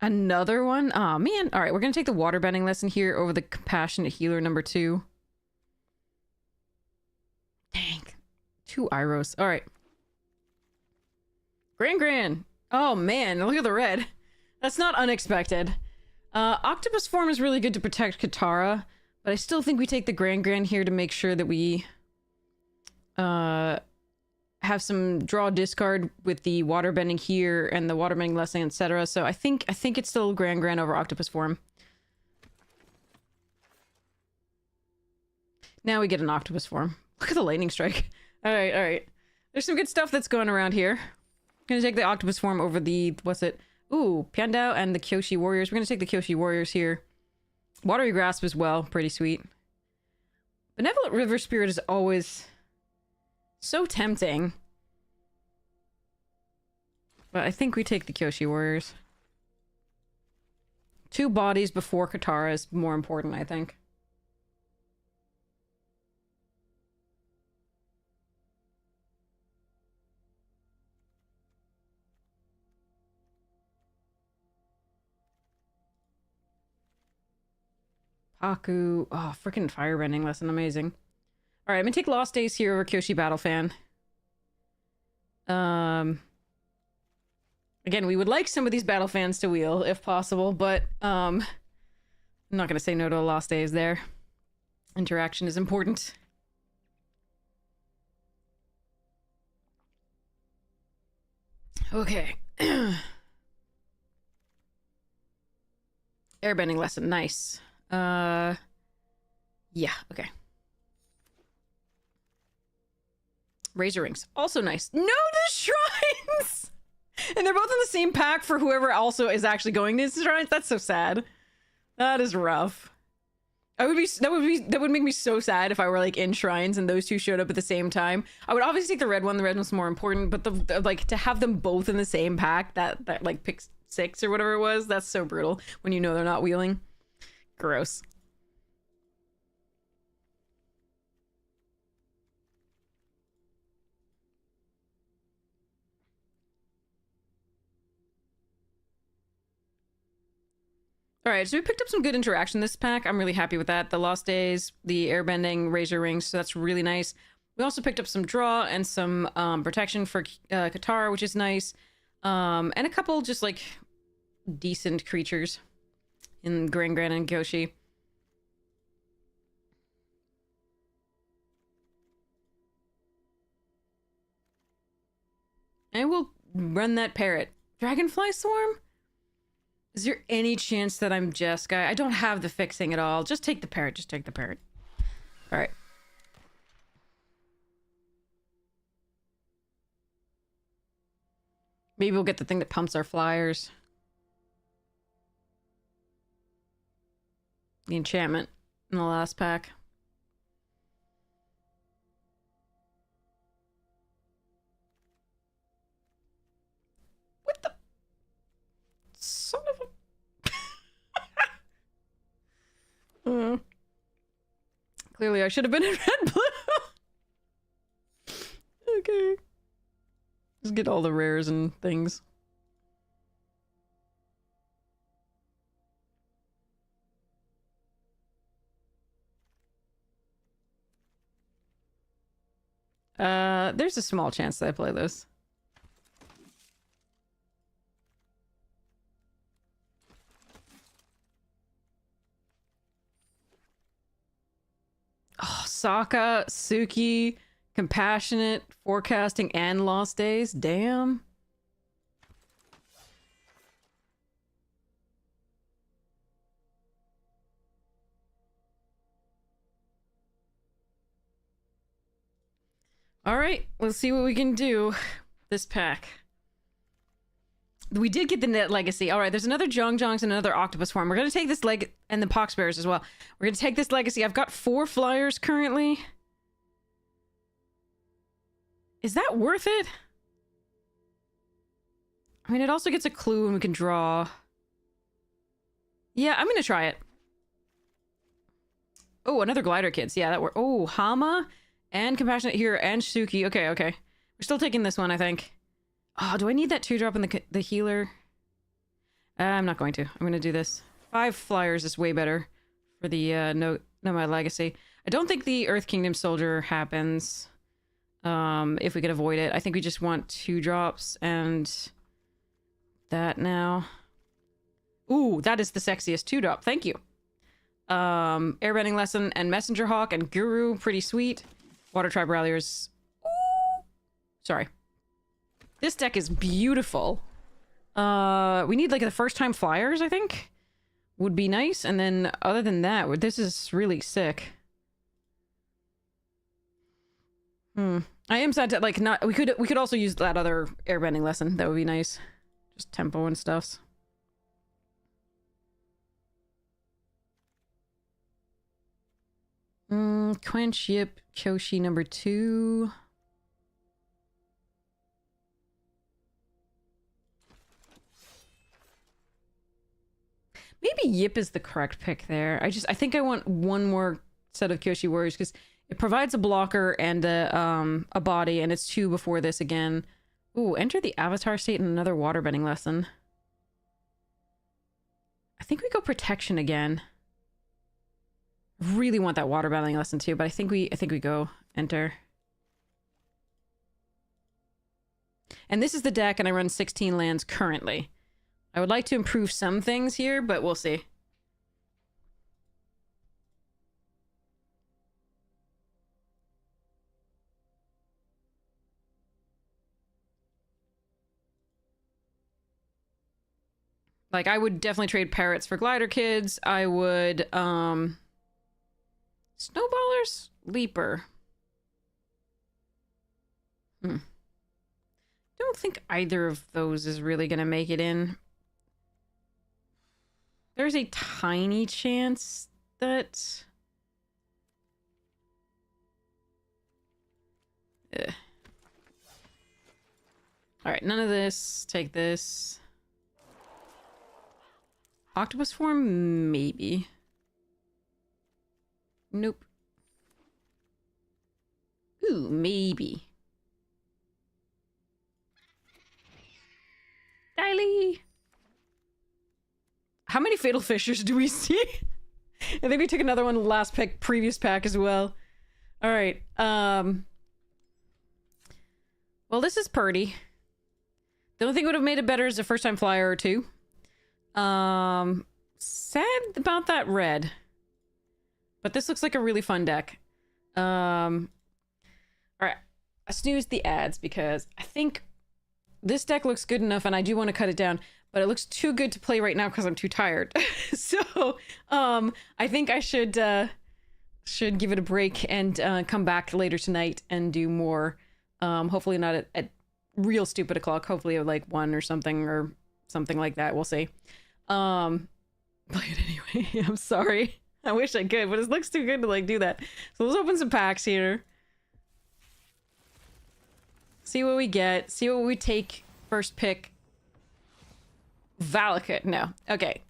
Another one? Aw, man. Alright, we're gonna take the Waterbending lesson here over the Compassionate Healer number 2. Dang. 2 Iros. Alright. Gran. Oh, man. Look at the red. That's not unexpected. Octopus form is really good to protect Katara, but I still think we take the Gran here to make sure that we have some draw discard with the waterbending here and the waterbending lesson, etc. So I think it's still Gran over Octopus form. Now we get an Octopus form. Look at the lightning strike. Alright. There's some good stuff that's going around here. Gonna take the Octopus form over the what's it? Ooh, Piandao and the Kyoshi Warriors. We're going to take the Kyoshi Warriors here. Watery Grasp as well. Pretty sweet. Benevolent River Spirit is always so tempting. But I think we take the Kyoshi Warriors. 2 bodies before Katara is more important, I think. Haku. Oh, freaking firebending lesson. Amazing. Alright, I'm gonna take Lost Days here over Kyoshi Battlefan. Again, we would like some of these Battlefans to wheel, if possible, but, I'm not gonna say no to a Lost Days there. Interaction is important. Okay. Airbending lesson. Nice. Yeah, okay. Razor rings. Also nice. No, the shrines! And they're both in the same pack for whoever also is actually going to these shrines. That's so sad. That is rough. That would make me so sad if I were like in shrines and those two showed up at the same time. I would obviously take the red one. The red one's more important, but the like to have them both in the same pack that like pick 6 or whatever it was, that's so brutal when you know they're not wheeling. Gross. All right, so we picked up some good interaction this pack. I'm really happy with that. The Lost Days, the Airbending, Razor Rings, so that's really nice. We also picked up some draw and some protection for Katara, which is nice. And a couple just like decent creatures in Gran and Kyoshi. I will run that parrot. Dragonfly Swarm? Is there any chance that I'm Jeskai? I don't have the fixing at all. Just take the parrot. Just take the parrot. All right. Maybe we'll get the thing that pumps our flyers. The enchantment in the last pack. What the? Son of a... Clearly I should have been in red blue. Okay. Just get all the rares and things. There's a small chance that I play this. Oh, Sokka, Suki, Compassionate, Forecasting, and Lost Days. Damn. All right, let's see what we can do this pack. We did get the Net Legacy. All right, there's another Jongjongs and another Octopus form. We're going to take this leg and the Poxbearers as well. We're going to take this Legacy. I've got 4 flyers currently. Is that worth it? I mean, it also gets a clue and we can draw. Yeah, I'm going to try it. Oh, another Glider Kids. Yeah, that worked. Oh, Hama and Compassionate here and Suki. Okay, okay. We're still taking this one, I think. Oh, do I need that 2-drop in the healer? I'm not going to. I'm going to do this. 5 flyers is way better for the Nomad Legacy. I don't think the Earth Kingdom Soldier happens if we could avoid it. I think we just want 2 drops and that now. Ooh, that is the sexiest 2-drop. Thank you. Airbending Lesson and Messenger Hawk and Guru. Pretty sweet. Water Tribe Ralliers. Ooh. Sorry. This deck is beautiful. We need like the first time flyers, I think. Would be nice. And then other than that, this is really sick. I am sad to like not we could also use that other airbending lesson. That would be nice. Just tempo and stuffs. Quench, Yip, Kyoshi number 2. Maybe maybe Yip is the correct pick there. I think I want one more set of Kyoshi Warriors because it provides a blocker and a body, and it's 2 before this again. Ooh, enter the Avatar state in another waterbending lesson. I think we go protection again. Really want that waterbending lesson too, but I think we go enter. And this is the deck, and I run 16 lands currently. I would like to improve some things here, but we'll see. Like, I would definitely trade Parrots for Glider Kids. I would, Snowballers? Leaper. Don't think either of those is really gonna make it in. There's a tiny chance that... Alright, none of this. Take this. Octopus form? Maybe. Nope. Ooh, maybe. Diley! How many Fatal Fissures do we see? I think we took another one last pick, previous pack as well. Alright, well, this is Purdy. The only thing would have made it better is a first-time flyer or 2. Sad about that red. But this looks like a really fun deck. Alright, I snoozed the ads because I think this deck looks good enough and I do want to cut it down, but it looks too good to play right now because I'm too tired. So, I think I should give it a break and come back later tonight and do more. Hopefully not at real stupid o'clock. Hopefully at like 1 or something like that. We'll see. Play it anyway. I'm sorry. I wish I could, but it looks too good to like do that. So let's open some packs here. See what we get. See what we take. First pick. Valakut. No. Okay.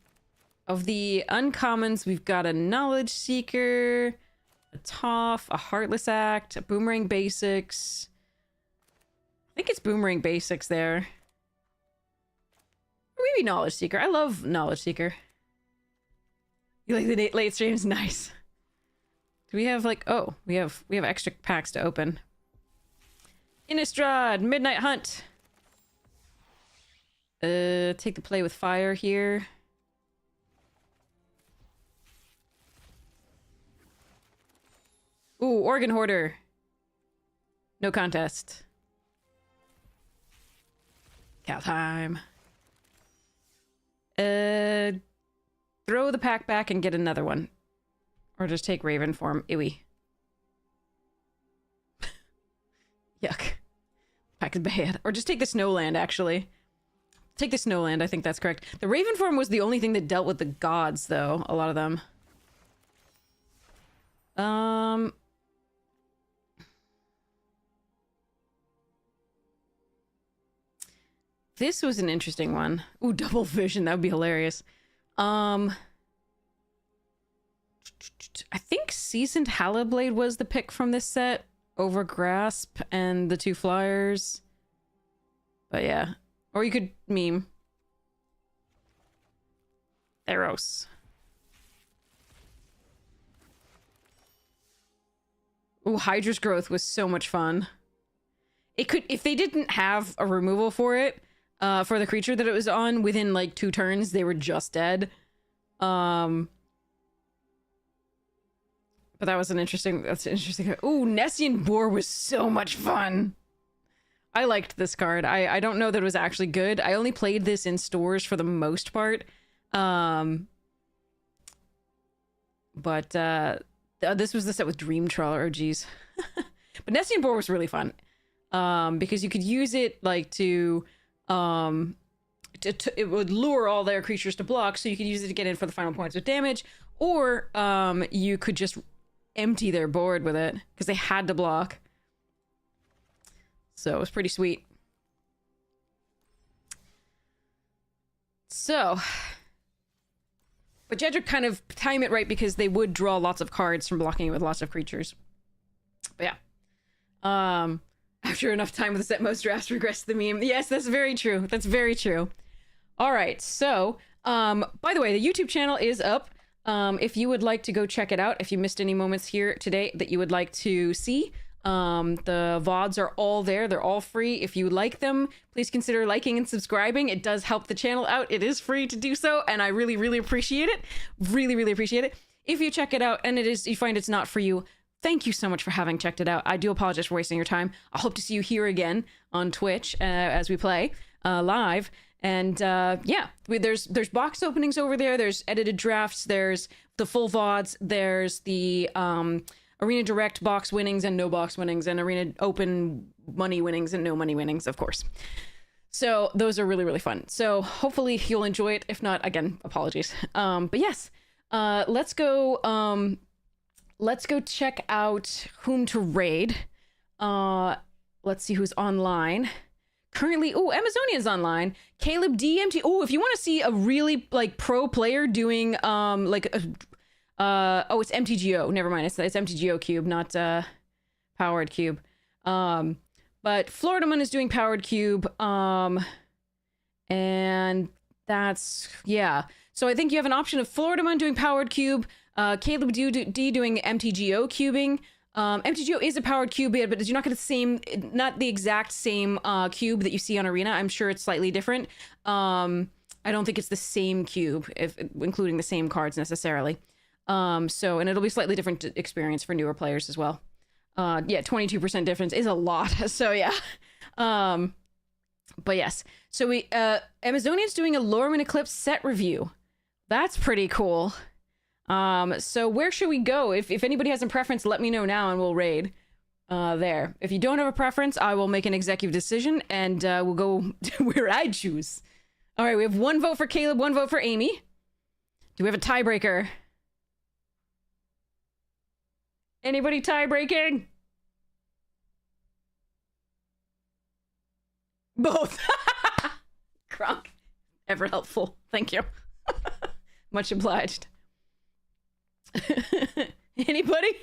Of the uncommons, we've got a Knowledge Seeker, a Toph, a Heartless Act, a Boomerang Basics. I think it's Boomerang Basics there. Or maybe Knowledge Seeker. I love Knowledge Seeker. You like the late streams? Nice. Do we have like... Oh, we have extra packs to open. Innistrad, Midnight Hunt. Take the play with fire here. Ooh, Organ Hoarder. No contest. Cow time. Throw the pack back and get another one. Or just take Raven form. Ewy. Yuck. Pack is bad. Or just take the Snowland, actually. Take the Snowland, I think that's correct. The Raven form was the only thing that dealt with the gods, though. A lot of them. This was an interesting one. Ooh, double vision. That would be hilarious. I think Seasoned Hallowblade was the pick from this set over Grasp and the 2 flyers. But yeah. Or you could meme. Theros. Ooh, Hydra's Growth was so much fun. It could, if they didn't have a removal for it, for the creature that it was on, within like 2 turns, they were just dead. But that was that's an interesting. Ooh, Nessian Boar was so much fun. I liked this card. I don't know that it was actually good. I only played this in stores for the most part. But this was the set with Dream Trawler. Oh, geez. But Nessian Boar was really fun. Because you could use it like to it would lure all their creatures to block, so you could use it to get in for the final points of damage, or you could just empty their board with it because they had to block. So it was pretty sweet. So But you had to kind of time it right because they would draw lots of cards from blocking it with lots of creatures. But yeah. After enough time with the set, most drafts regress the meme. Yes, that's very true. That's very true. All right, so, by the way, the YouTube channel is up. If you would like to go check it out, if you missed any moments here today that you would like to see, the VODs are all there. They're all free. If you like them, please consider liking and subscribing. It does help the channel out. It is free to do so, and I really, really appreciate it. Really, really appreciate it. If you check it out and you find it's not for you, thank you so much for having checked it out. I do apologize for wasting your time. I hope to see you here again on Twitch as we play live. And yeah, there's box openings over there. There's edited drafts. There's the full VODs. There's the Arena Direct box winnings and no box winnings, and Arena Open money winnings and no money winnings, of course. So those are really, really fun. So hopefully you'll enjoy it. If not, again, apologies. But yes, let's go check out whom to raid. Let's see who's online. Currently, Amazonia's online. Caleb DMT. Oh, if you want to see a really like pro player doing it's MTGO. Never mind. It's MTGO Cube, not Powered Cube. But Floridaman is doing Powered Cube. And that's yeah. So I think you have an option of Floridaman doing Powered Cube, Caleb D doing MTGO cubing. MTGO is a powered cube, but you're not going to not the exact same cube that you see on Arena. I'm sure it's slightly different. I don't think it's the same cube, including the same cards necessarily. And it'll be slightly different experience for newer players as well. Yeah, 22% difference is a lot. So yeah. But yes. So Amazonian's doing a Lorwyn Eclipse set review. That's pretty cool. So where should we go? If anybody has a preference, let me know now and we'll raid there. If you don't have a preference, I will make an executive decision and we'll go to where I choose. All right, we have 1 vote for Caleb, 1 vote for Amy. Do we have a tiebreaker? Anybody tie-breaking? Both. Kronk. Ever helpful. Thank you. Much obliged. Anybody?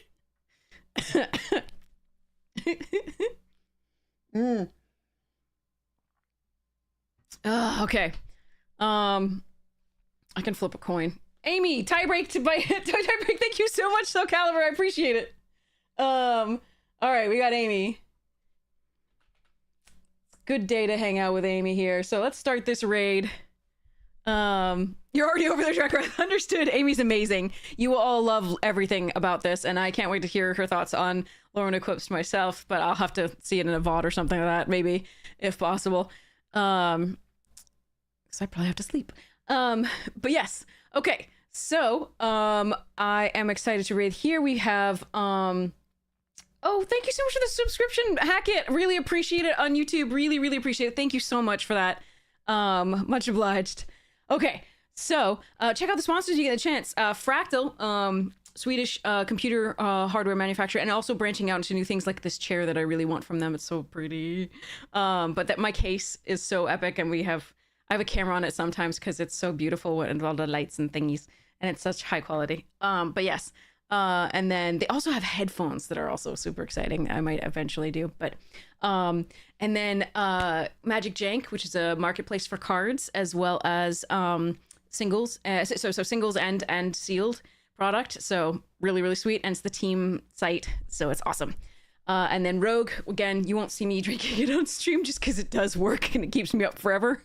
Okay. I can flip a coin. Amy, tiebreak tiebreak. Thank you so much, Soul Calibur. I appreciate it. All right, we got Amy. Good day to hang out with Amy here. So let's start this raid. You're already over the track. Understood. Amy's amazing. You will all love everything about this, and I can't wait to hear her thoughts on Lorwyn Eclipse myself, but I'll have to see it in a VOD or something like that, maybe, if possible. Because I probably have to sleep. But yes. Okay. So, I am excited to read. Here we have, oh, thank you so much for the subscription, Hackett. Really appreciate it on YouTube. Really, really appreciate it. Thank you so much for that. Much obliged. Okay, so check out the sponsors you get a chance. Fractal, Swedish computer hardware manufacturer, and also branching out into new things like this chair that I really want from them. It's so pretty. But that my case is so epic, and I have a camera on it sometimes because it's so beautiful with all the lights and thingies, and it's such high quality. But yes. And then they also have headphones that are also super exciting. I might eventually do, but, and then, Magic Jank, which is a marketplace for cards, as well as, singles, so singles and sealed product. So really, really sweet. And it's the team site. So it's awesome. And then Rogue, again, you won't see me drinking it on stream just because it does work and it keeps me up forever.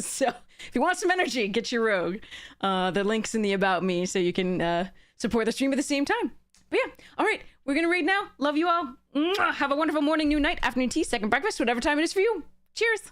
So if you want some energy, get your Rogue. The link's in the About Me so you can, support the stream at the same time. But yeah, all right, we're gonna raid now. Love you all. Mwah! Have a wonderful morning, noon, night, afternoon tea, second breakfast, whatever time it is for you. Cheers.